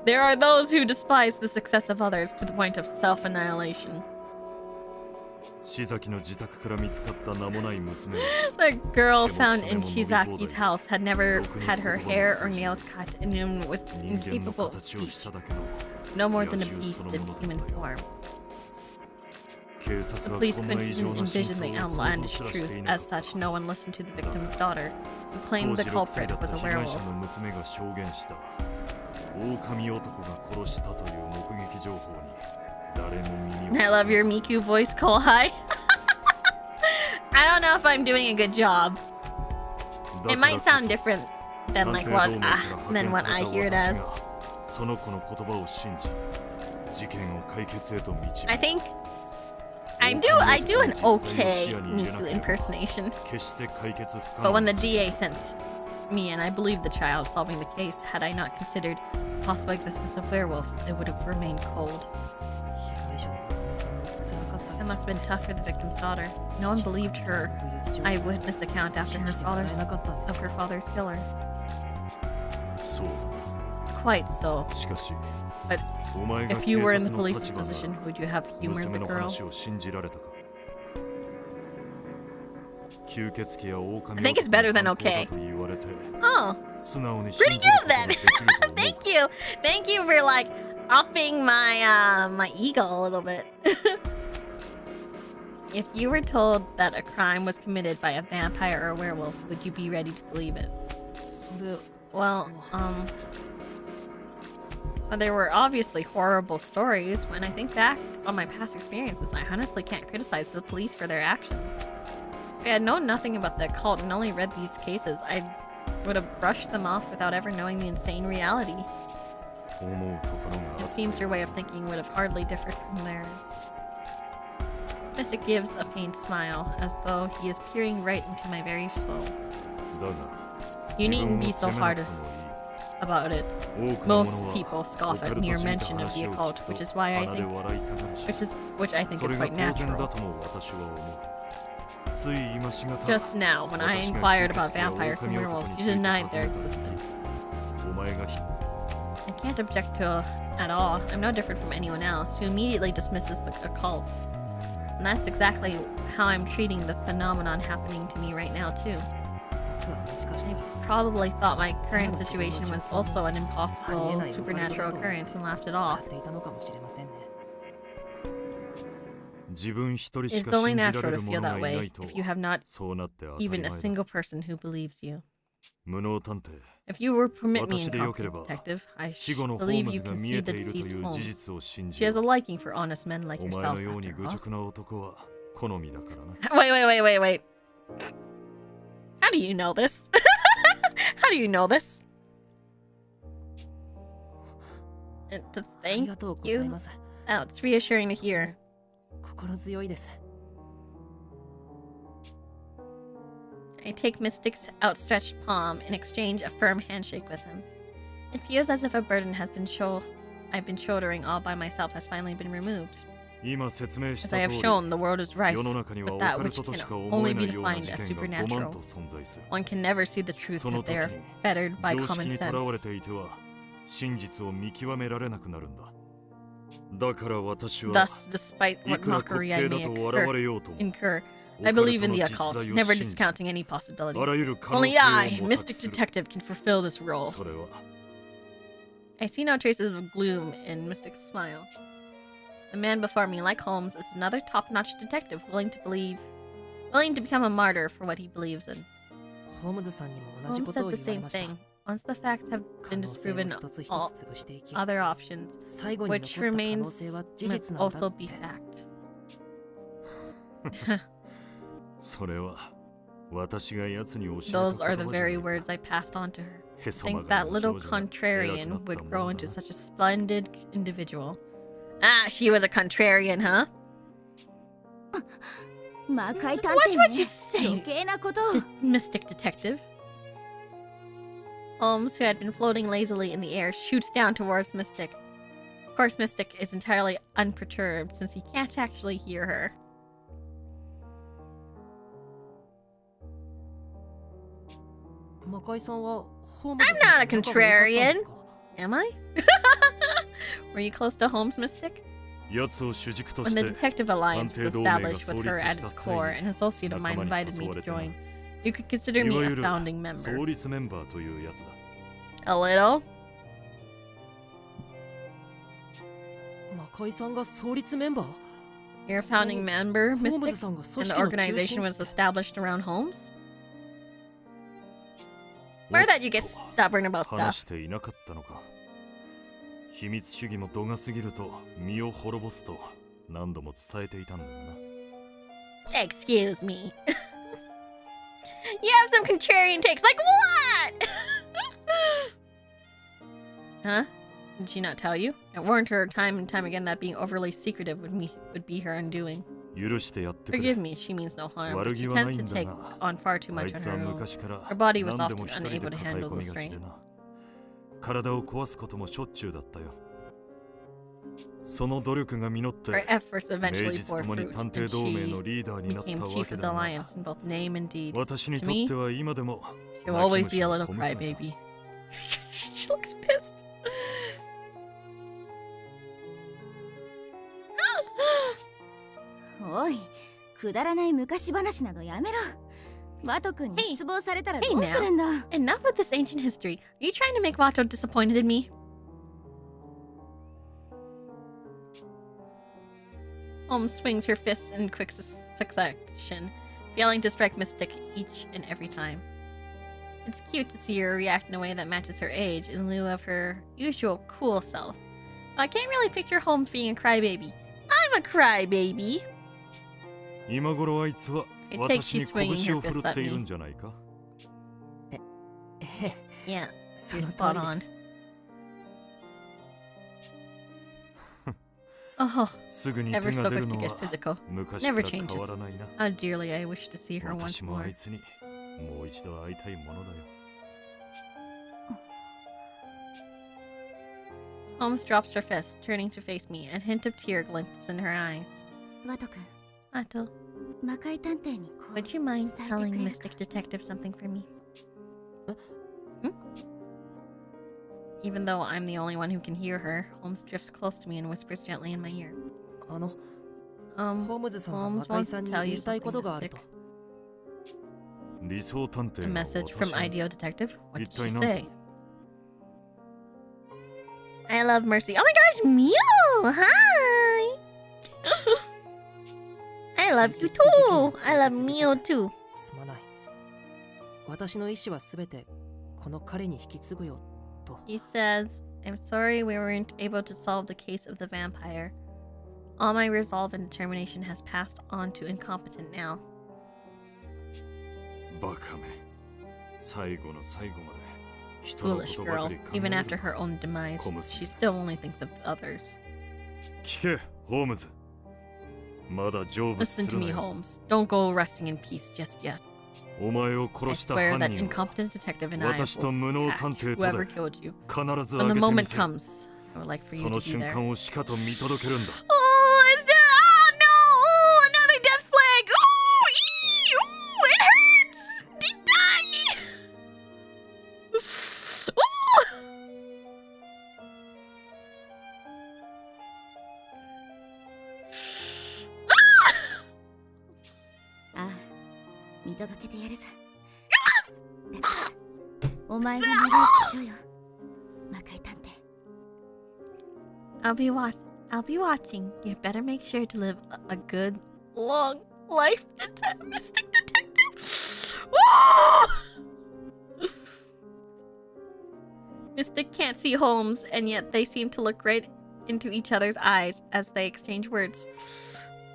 [SPEAKER 1] There are those who despise the success of others to the point of self-annihilation. The girl found in Shizaki's house had never had her hair or nails cut and was incapable of speech, no more than a beast in human form. The police couldn't even envision the outlandish truth. As such, no one listened to the victim's daughter, who claimed the culprit was a werewolf. I love your Miku voice, Kohai. I don't know if I'm doing a good job. It might sound different than like what I hear it as. I think I do an okay Miku impersonation. But when the DA sent me and I believed the child solving the case, had I not considered the possible existence of werewolves, it would have remained cold. It must have been tough for the victim's daughter. No one believed her eyewitness account after her father's killer. Quite so. But if you were in the police's position, would you have humored the girl? I think it's better than okay. Oh, pretty good then. Thank you. Thank you for like upping my my ego a little bit. If you were told that a crime was committed by a vampire or a werewolf, would you be ready to believe it? Well, there were obviously horrible stories. When I think back on my past experiences, I honestly can't criticize the police for their actions. If I had known nothing about the occult and only read these cases, I would have brushed them off without ever knowing the insane reality. It seems your way of thinking would have hardly differed from theirs. Mystic gives a faint smile, as though he is peering right into my very soul. You needn't be so hard about it. Most people scoff at mere mention of the occult, which I think is quite natural. Just now, when I inquired about vampires and werewolves, you denied their existence. I can't object to at all. I'm no different from anyone else who immediately dismisses the occult. And that's exactly how I'm treating the phenomenon happening to me right now, too. I probably thought my current situation was also an impossible supernatural occurrence and laughed it off. It's only natural to feel that way if you have not even a single person who believes you. If you will permit me, incompetent detective, I believe you can see the deceased Holmes. She has a liking for honest men like yourself, after all. Wait. How do you know this? How do you know this? Thank you. Oh, it's reassuring to hear. I take Mystic's outstretched palm and exchange a firm handshake with him. It feels as if a burden I've been shouldering all by myself has finally been removed. As I have shown, the world is rife with that which can only be defined as supernatural. One can never see the truth that they are fettered by common sense. Thus, despite what mockery I may incur, I believe in the occult, never discounting any possibility. Only I, Mystic Detective, can fulfill this role. I see no traces of gloom in Mystic's smile. The man before me, like Holmes, is another top-notch detective willing to become a martyr for what he believes in. Holmes said the same thing. Once the facts have been disproven, all other options, which remains, must also be fact. Those are the very words I passed on to her. I think that little contrarian would grow into such a splendid individual. Ah, she was a contrarian, huh? What would you say, Mystic Detective? Holmes, who had been floating lazily in the air, shoots down towards Mystic. Of course, Mystic is entirely unperturbed since he can't actually hear her. I'm not a contrarian. Am I? Were you close to Holmes, Mystic? When the detective alliance was established with her at its core, an associate of mine invited me to join. You could consider me a founding member. A little? You're a founding member, Mystic? And the organization was established around Holmes? Where that you get stubborn about stuff? Excuse me. You have some contrarian takes, like what? Huh? Did she not tell you? I warned her time and time again that being overly secretive would be her undoing. Forgive me, she means no harm, but she tends to take on far too much on her own. Her body was often unable to handle the strain. Her efforts eventually bore fruit, and she became chief of the alliance in both name and deed. To me, she'll always be a little crybaby. She looks pissed.
[SPEAKER 3] Oi, くだらない昔話などやめろ。ワト君に失望されたらどうするんだ。
[SPEAKER 1] Enough with this ancient history. Are you trying to make Vato disappointed in me? Holmes swings her fists in quick succession, failing to strike Mystic each and every time. It's cute to see her react in a way that matches her age in lieu of her usual cool self. But I can't really picture Holmes being a crybaby. I'm a crybaby. I take she's swinging her fist at me. Yeah, you're spot on. Oh, ever so quick to get physical. Never changes. How dearly I wish to see her once more. Holmes drops her fist, turning to face me. A hint of tear glints in her eyes. Vato. Would you mind telling Mystic Detective something for me? Even though I'm the only one who can hear her, Holmes drifts close to me and whispers gently in my ear.
[SPEAKER 2] ホームズさんが
[SPEAKER 1] Holmes
[SPEAKER 2] 中井
[SPEAKER 1] wants
[SPEAKER 2] さ
[SPEAKER 1] to
[SPEAKER 2] んに
[SPEAKER 1] tell
[SPEAKER 2] 言
[SPEAKER 1] you
[SPEAKER 2] いたい
[SPEAKER 1] something,
[SPEAKER 2] ことがあると
[SPEAKER 1] Mystic.
[SPEAKER 4] 理想探
[SPEAKER 1] A
[SPEAKER 4] 偵が
[SPEAKER 1] message from
[SPEAKER 4] 私に
[SPEAKER 1] Ideal Detective? What did
[SPEAKER 4] 一
[SPEAKER 1] she
[SPEAKER 4] 体何
[SPEAKER 1] say? I love Mercy. Oh my gosh, Mew! Hi! I love you too! I love Mew too.
[SPEAKER 2] すまない私の意思はすべてこの彼に引き継ぐよと
[SPEAKER 1] He says, I'm sorry we weren't able to solve the case of the vampire. All my resolve and determination has passed on to incompetent now.
[SPEAKER 4] バカめ最後の最後まで人のこ
[SPEAKER 1] Foolish
[SPEAKER 4] とばか
[SPEAKER 1] girl.
[SPEAKER 4] り考え
[SPEAKER 1] Even
[SPEAKER 4] る
[SPEAKER 1] after her own demise,
[SPEAKER 4] Comes.
[SPEAKER 1] she still only thinks of others.
[SPEAKER 4] 聞けホームズまだ成仏
[SPEAKER 1] Listen
[SPEAKER 4] す
[SPEAKER 1] to
[SPEAKER 4] るな
[SPEAKER 1] me,
[SPEAKER 4] よ
[SPEAKER 1] Holmes. Don't go resting in peace just yet.
[SPEAKER 4] お前を
[SPEAKER 1] I
[SPEAKER 4] 殺した
[SPEAKER 1] swear
[SPEAKER 4] 犯
[SPEAKER 1] that
[SPEAKER 4] 人を
[SPEAKER 1] incompetent detective and I
[SPEAKER 4] 私と無
[SPEAKER 1] will
[SPEAKER 4] 能
[SPEAKER 1] catch
[SPEAKER 4] 探偵と
[SPEAKER 1] whoever
[SPEAKER 4] で
[SPEAKER 1] killed you.
[SPEAKER 4] 必ず
[SPEAKER 1] When
[SPEAKER 4] 挙
[SPEAKER 1] the
[SPEAKER 4] げてみ
[SPEAKER 1] moment
[SPEAKER 4] せる
[SPEAKER 1] comes, I would like for
[SPEAKER 4] そ
[SPEAKER 1] you
[SPEAKER 4] の
[SPEAKER 1] to be
[SPEAKER 4] 瞬
[SPEAKER 1] there.
[SPEAKER 4] 間をしかと見届けるんだ
[SPEAKER 1] Oh, is that? Oh no! Oh, another death flag! Oh, ee! Oh, it hurts! Die! Oh!
[SPEAKER 3] ああ見届けてやるさだからお前が長生きしろよ魔界探偵
[SPEAKER 1] I'll be watching. You better make sure to live a good, long life, Mystic Detective. Woo! Mystic can't see Holmes, and yet they seem to look right into each other's eyes as they exchange words.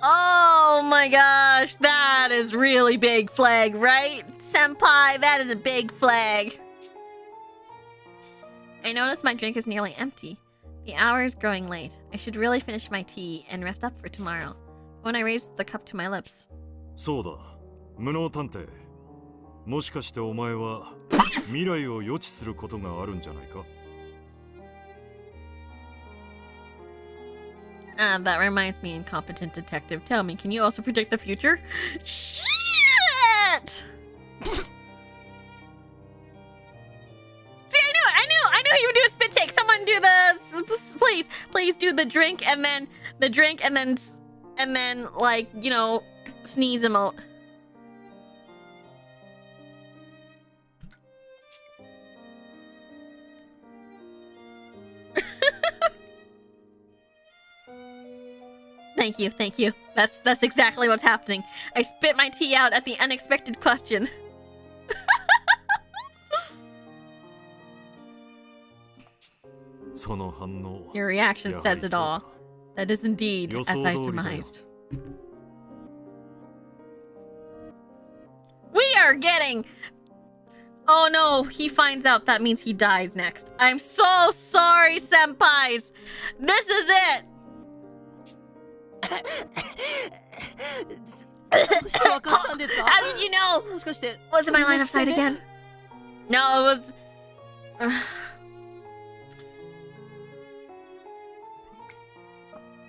[SPEAKER 1] Oh my gosh, that is really big flag, right? Senpai, that is a big flag. I notice my drink is nearly empty. The hour is growing late. I should really finish my tea and rest up for tomorrow. When I raise the cup to my lips.
[SPEAKER 4] そうだ無能探偵もしかしてお前は未来を予知することがあるんじゃないか
[SPEAKER 1] That reminds me, incompetent detective. Tell me, can you also predict the future? Shit! See, I knew he would do a spit take. Someone do the, please do the drink and then like, you know, sneeze emote. Thank you. That's exactly what's happening. I spit my tea out at the unexpected question. Your reaction says it all. That is indeed as I surmised. We are getting... Oh no, he finds out, that means he dies next. I'm so sorry, senpais. This is it. How did you know? Was it my line of sight again? No, it was...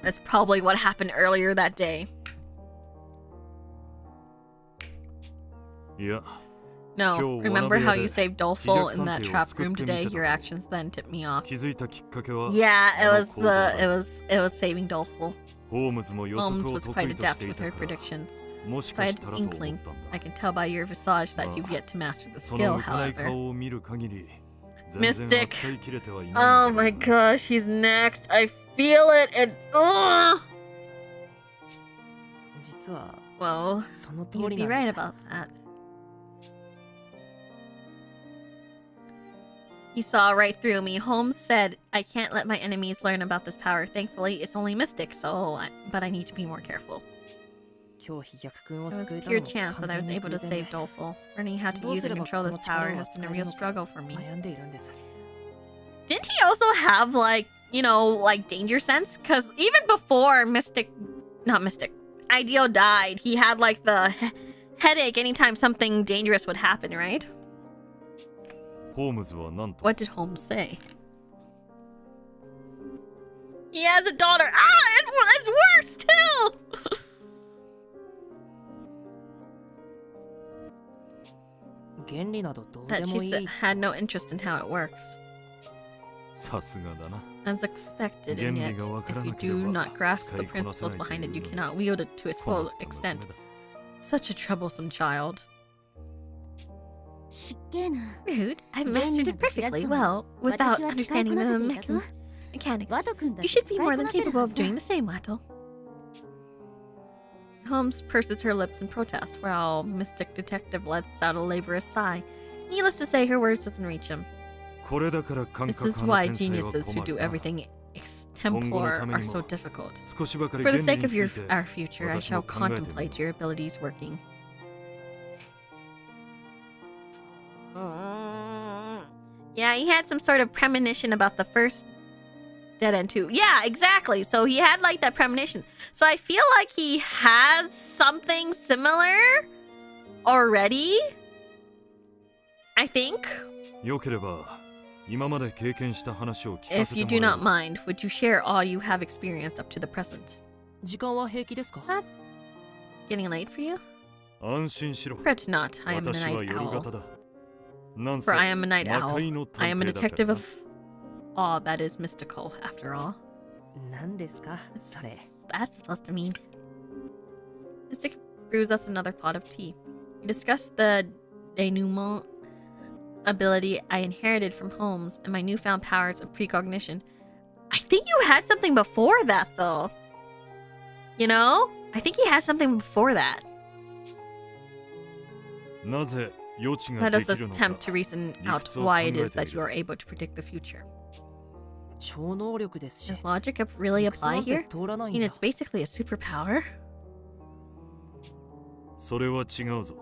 [SPEAKER 1] That's probably what happened earlier that day.
[SPEAKER 4] Yeah.
[SPEAKER 1] No, remember how you saved Doleful in that trap room today? Your actions then tipped me off. Yeah, it was saving Doleful. Holmes was quite adept with her predictions. So I had an inkling. I can tell by your visage that you've yet to master the skill, however. Mystic! Oh my gosh, he's next. I feel it and... Ugh! Well, you'd be right about that. He saw right through me. Holmes said, I can't let my enemies learn about this power. Thankfully, it's only Mystic, but I need to be more careful. There was a pure chance that I was able to save Doleful. Learning how to use and control this power has been a real struggle for me. Didn't he also have, like, you know, like, danger sense? Because even before Ideal died, he had, like, the headache anytime something dangerous would happen, right? What did Holmes say? He has a daughter. Ah, it's worse too.
[SPEAKER 2] 原理などどう
[SPEAKER 1] that
[SPEAKER 2] で
[SPEAKER 1] she
[SPEAKER 2] もい
[SPEAKER 1] said
[SPEAKER 2] い
[SPEAKER 1] had no interest in how it works.
[SPEAKER 4] さすがだな。
[SPEAKER 1] As expected, and yet, if you do not grasp the principles behind it, you cannot wield it to its full extent. Such a troublesome child.
[SPEAKER 3] 失敬な
[SPEAKER 1] Rude. I've mastered it perfectly well without understanding the mechanics.
[SPEAKER 3] ワト君だっ
[SPEAKER 1] You
[SPEAKER 3] て
[SPEAKER 1] should
[SPEAKER 3] 使
[SPEAKER 1] be
[SPEAKER 3] い
[SPEAKER 1] more
[SPEAKER 3] こ
[SPEAKER 1] than
[SPEAKER 3] なせる
[SPEAKER 1] capable
[SPEAKER 3] は
[SPEAKER 1] of
[SPEAKER 3] ずだ
[SPEAKER 1] doing the same, Watto. Holmes purses her lips in protest, while Mystic Detective lets out a laborious sigh. Needless to say, her words doesn't reach him.
[SPEAKER 4] これだから感
[SPEAKER 1] This
[SPEAKER 4] 覚
[SPEAKER 1] is
[SPEAKER 4] 派の
[SPEAKER 1] why
[SPEAKER 4] 天才は
[SPEAKER 1] geniuses who
[SPEAKER 4] 困
[SPEAKER 1] do
[SPEAKER 4] るな。
[SPEAKER 1] everything extempore are so difficult.
[SPEAKER 4] 少しばかり
[SPEAKER 1] For
[SPEAKER 4] 原
[SPEAKER 1] the
[SPEAKER 4] 理
[SPEAKER 1] sake
[SPEAKER 4] に
[SPEAKER 1] of
[SPEAKER 4] ついて
[SPEAKER 1] our future, I
[SPEAKER 4] 私
[SPEAKER 1] shall
[SPEAKER 4] も考えてみ
[SPEAKER 1] contemplate
[SPEAKER 4] よ
[SPEAKER 1] your abilities working. Yeah, he had some sort of premonition about the first Dead End 2. Yeah, exactly. So he had like that premonition. So I feel like he has something similar already. I think.
[SPEAKER 4] よければ今まで経験した話を聞か
[SPEAKER 1] If
[SPEAKER 4] せ
[SPEAKER 1] you
[SPEAKER 4] て
[SPEAKER 1] do
[SPEAKER 4] もらえ
[SPEAKER 1] not
[SPEAKER 4] るか。
[SPEAKER 1] mind, would you share all you have experienced up to the present?
[SPEAKER 2] 時間は平気ですか？
[SPEAKER 1] Getting late for you?
[SPEAKER 4] 安心しろ。
[SPEAKER 1] Fret not, I am a
[SPEAKER 4] 私は
[SPEAKER 1] night
[SPEAKER 4] 夜
[SPEAKER 1] owl.
[SPEAKER 4] 型だ。なんせ
[SPEAKER 1] For I am a night
[SPEAKER 4] 魔
[SPEAKER 1] owl.
[SPEAKER 4] 界の
[SPEAKER 1] I
[SPEAKER 4] 探
[SPEAKER 1] am a
[SPEAKER 4] 偵だから
[SPEAKER 1] detective
[SPEAKER 4] な
[SPEAKER 1] of all that is mystical, after all.
[SPEAKER 2] 何ですかそれ？
[SPEAKER 1] That's supposed to mean. Mystic brews us another pot of tea. We discuss the denouement ability I inherited from Holmes and my newfound powers of precognition. I think you had something before that, though. You know? I think he had something before that.
[SPEAKER 4] なぜ予知が
[SPEAKER 1] Let
[SPEAKER 4] で
[SPEAKER 1] us
[SPEAKER 4] きるのか
[SPEAKER 1] attempt to reason out
[SPEAKER 4] 理屈を
[SPEAKER 1] why
[SPEAKER 4] 考
[SPEAKER 1] it
[SPEAKER 4] え
[SPEAKER 1] is
[SPEAKER 4] てい
[SPEAKER 1] that
[SPEAKER 4] る
[SPEAKER 1] you
[SPEAKER 4] ぞ
[SPEAKER 1] are able to predict the future.
[SPEAKER 2] 超能力ですし。
[SPEAKER 1] Does logic really
[SPEAKER 2] 理屈な
[SPEAKER 1] apply
[SPEAKER 2] んて
[SPEAKER 1] here?
[SPEAKER 2] 通らな
[SPEAKER 1] I
[SPEAKER 2] いん
[SPEAKER 1] mean,
[SPEAKER 2] じゃ
[SPEAKER 1] it's。basically a superpower.
[SPEAKER 4] それは違うぞ。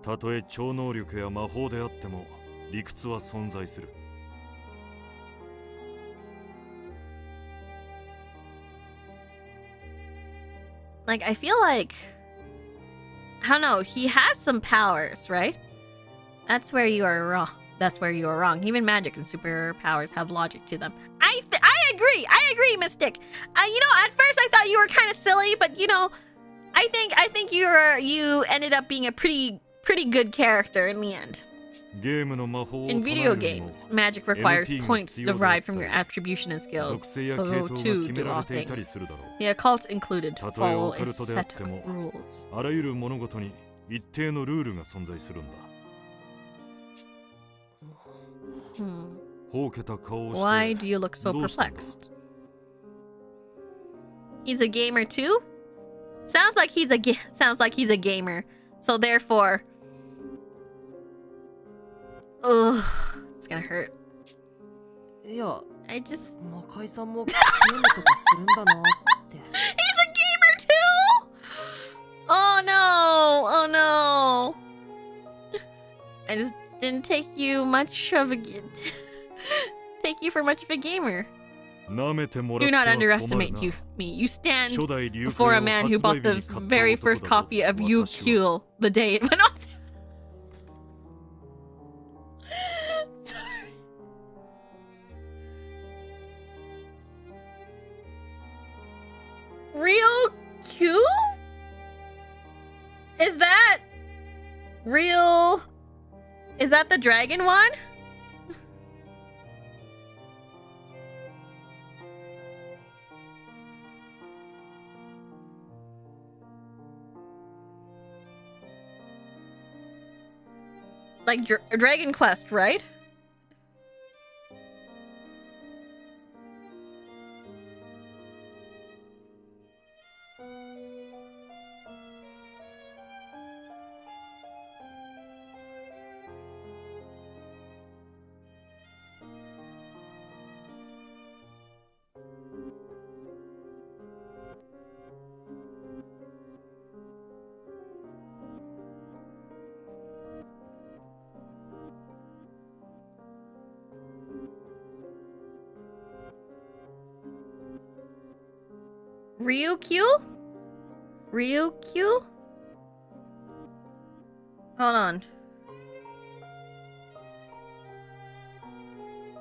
[SPEAKER 4] たとえ超能力や魔法であっても理屈は存在する。
[SPEAKER 1] Like, I feel like... I don't know, he has some powers, right? That's where you are wrong. That's where you are wrong. Even magic and superpowers have logic to them. I agree, Mystic. You know, at first I thought you were kind of silly, but you know, I think you ended up being a pretty good character in the end.
[SPEAKER 4] ゲームの魔法を
[SPEAKER 1] In
[SPEAKER 4] 唱え
[SPEAKER 1] video
[SPEAKER 4] るにも
[SPEAKER 1] games, magic requires
[SPEAKER 4] MP が
[SPEAKER 1] points
[SPEAKER 4] 必要であった
[SPEAKER 1] derived from your attribution and
[SPEAKER 4] 属
[SPEAKER 1] skills.
[SPEAKER 4] 性や系
[SPEAKER 1] So
[SPEAKER 4] 統が
[SPEAKER 1] too
[SPEAKER 4] 決め
[SPEAKER 1] do
[SPEAKER 4] ら
[SPEAKER 1] all
[SPEAKER 4] れていたり
[SPEAKER 1] things.
[SPEAKER 4] するだろう。
[SPEAKER 1] The occult included
[SPEAKER 4] たとえ
[SPEAKER 1] follow
[SPEAKER 4] オカ
[SPEAKER 1] a
[SPEAKER 4] ルトであっ
[SPEAKER 1] set
[SPEAKER 4] て
[SPEAKER 1] of
[SPEAKER 4] も
[SPEAKER 1] rules.
[SPEAKER 4] あらゆる物事に一定のルールが存在するんだ。 ほうけた顔をして
[SPEAKER 1] Why do you look so
[SPEAKER 4] どうしたんだ？
[SPEAKER 1] perplexed? He's a gamer too? Sounds like he's a gamer. So therefore, ugh, it's gonna hurt.
[SPEAKER 2] いや、
[SPEAKER 1] I just
[SPEAKER 2] 魔界さんもゲームとかするんだなって。
[SPEAKER 1] he's a gamer too. Oh no! Oh no! I just didn't take you for much of a gamer.
[SPEAKER 4] 舐めてもらっ
[SPEAKER 1] Do
[SPEAKER 4] ては
[SPEAKER 1] not
[SPEAKER 4] 困るな。
[SPEAKER 1] underestimate me. You stand
[SPEAKER 4] 初代竜
[SPEAKER 1] before
[SPEAKER 4] 兵
[SPEAKER 1] a
[SPEAKER 4] を
[SPEAKER 1] man who
[SPEAKER 4] 発売
[SPEAKER 1] bought
[SPEAKER 4] 日に
[SPEAKER 1] the
[SPEAKER 4] 買った
[SPEAKER 1] very
[SPEAKER 4] 男
[SPEAKER 1] first
[SPEAKER 4] だぞ。
[SPEAKER 1] copy of
[SPEAKER 4] 私は
[SPEAKER 1] UQ the day it went on. Sorry. Real Q? Is that real? Is that the dragon one? Like Dragon Quest, right? Ryukyu? Ryukyu? Hold on.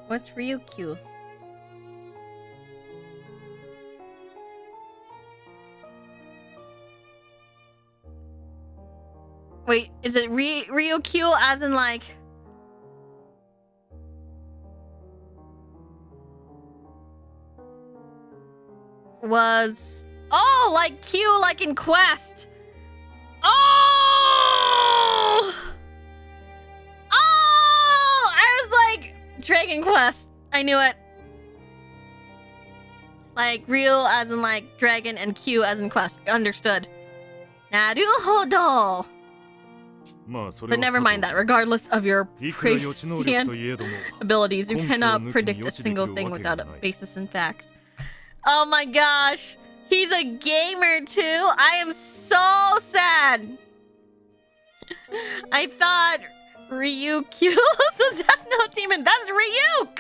[SPEAKER 1] What's Ryukyu? Wait, is it Ryukyu as in like... Was... Oh, like Q, like in Quest. Oh! Oh! I was like, Dragon Quest. I knew it. Like, real as in like dragon and Q as in quest. Understood. Naruhodo. But never mind that. Regardless of your prescient abilities, you cannot predict a single thing without a basis in facts. Oh my gosh. He's a gamer too. I am so sad. I thought Ryukyu was the Death Note demon. That's Ryuk.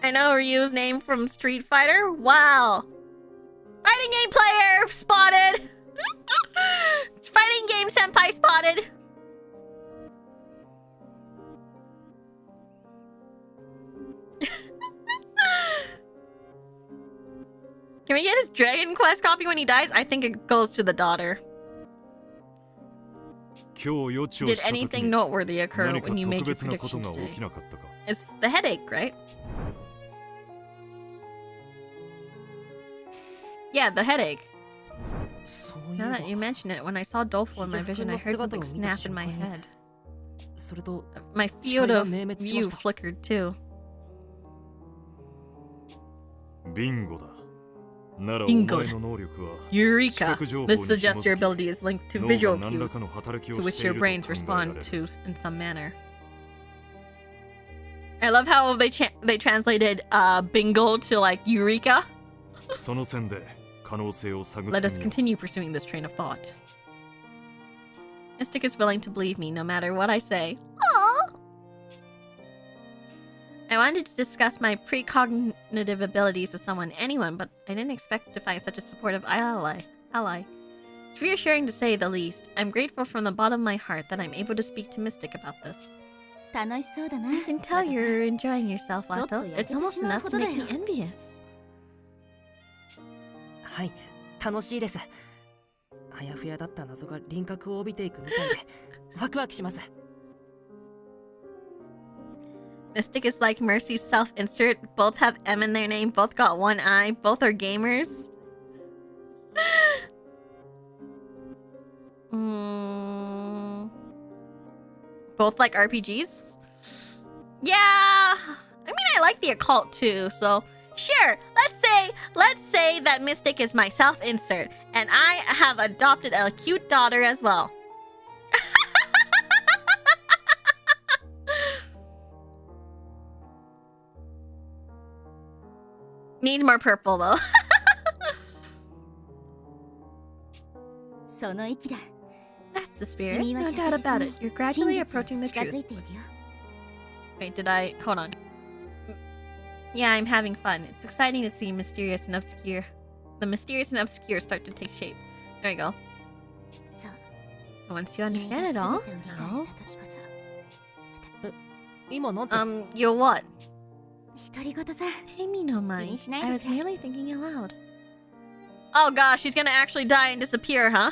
[SPEAKER 1] I know Ryu's name from Street Fighter. Wow. Fighting game player spotted. Fighting game senpai spotted. Can we get his Dragon Quest copy when he dies? I think it goes to the daughter. Did anything noteworthy occur when you made your prediction today? It's the headache, right? Yeah, the headache. Now that you mention it, when I saw Dolfo in my vision, I heard something snap in my head. My field of view flickered too.
[SPEAKER 4] Bingo.
[SPEAKER 1] Eureka! This suggests your ability is linked to visual cues, to which your brains respond to in some manner. I love how they translated bingo to like Eureka. Let us continue pursuing this train of thought. Mystic is willing to believe me no matter what I say. Aww! I wanted to discuss my precognitive abilities with anyone, but I didn't expect to find such a supportive ally. It's reassuring to say the least. I'm grateful from the bottom of my heart that I'm able to speak to Mystic about this. I can tell you're enjoying yourself, Watto. It's almost enough to make me envious.
[SPEAKER 2] はい、楽しいです。あやふやだった謎が輪郭を帯びていくみたいで、ワクワクします。
[SPEAKER 1] Mystic is like Mercy's self-insert. Both have M in their name. Both got one eye. Both are gamers. Both like RPGs? Yeah! I mean, I like the occult too, so... Sure, let's say that Mystic is my self-insert, and I have adopted a cute daughter as well. Needs more purple though. That's the spirit, no doubt about it. You're gradually approaching the truth. Wait, did I... Hold on. Yeah, I'm having fun. It's exciting to see the mysterious and obscure start to take shape. There we go. Once you understand it all, no. You'll what? Pay me no mind. I was merely thinking aloud. Oh gosh, she's gonna actually die and disappear, huh?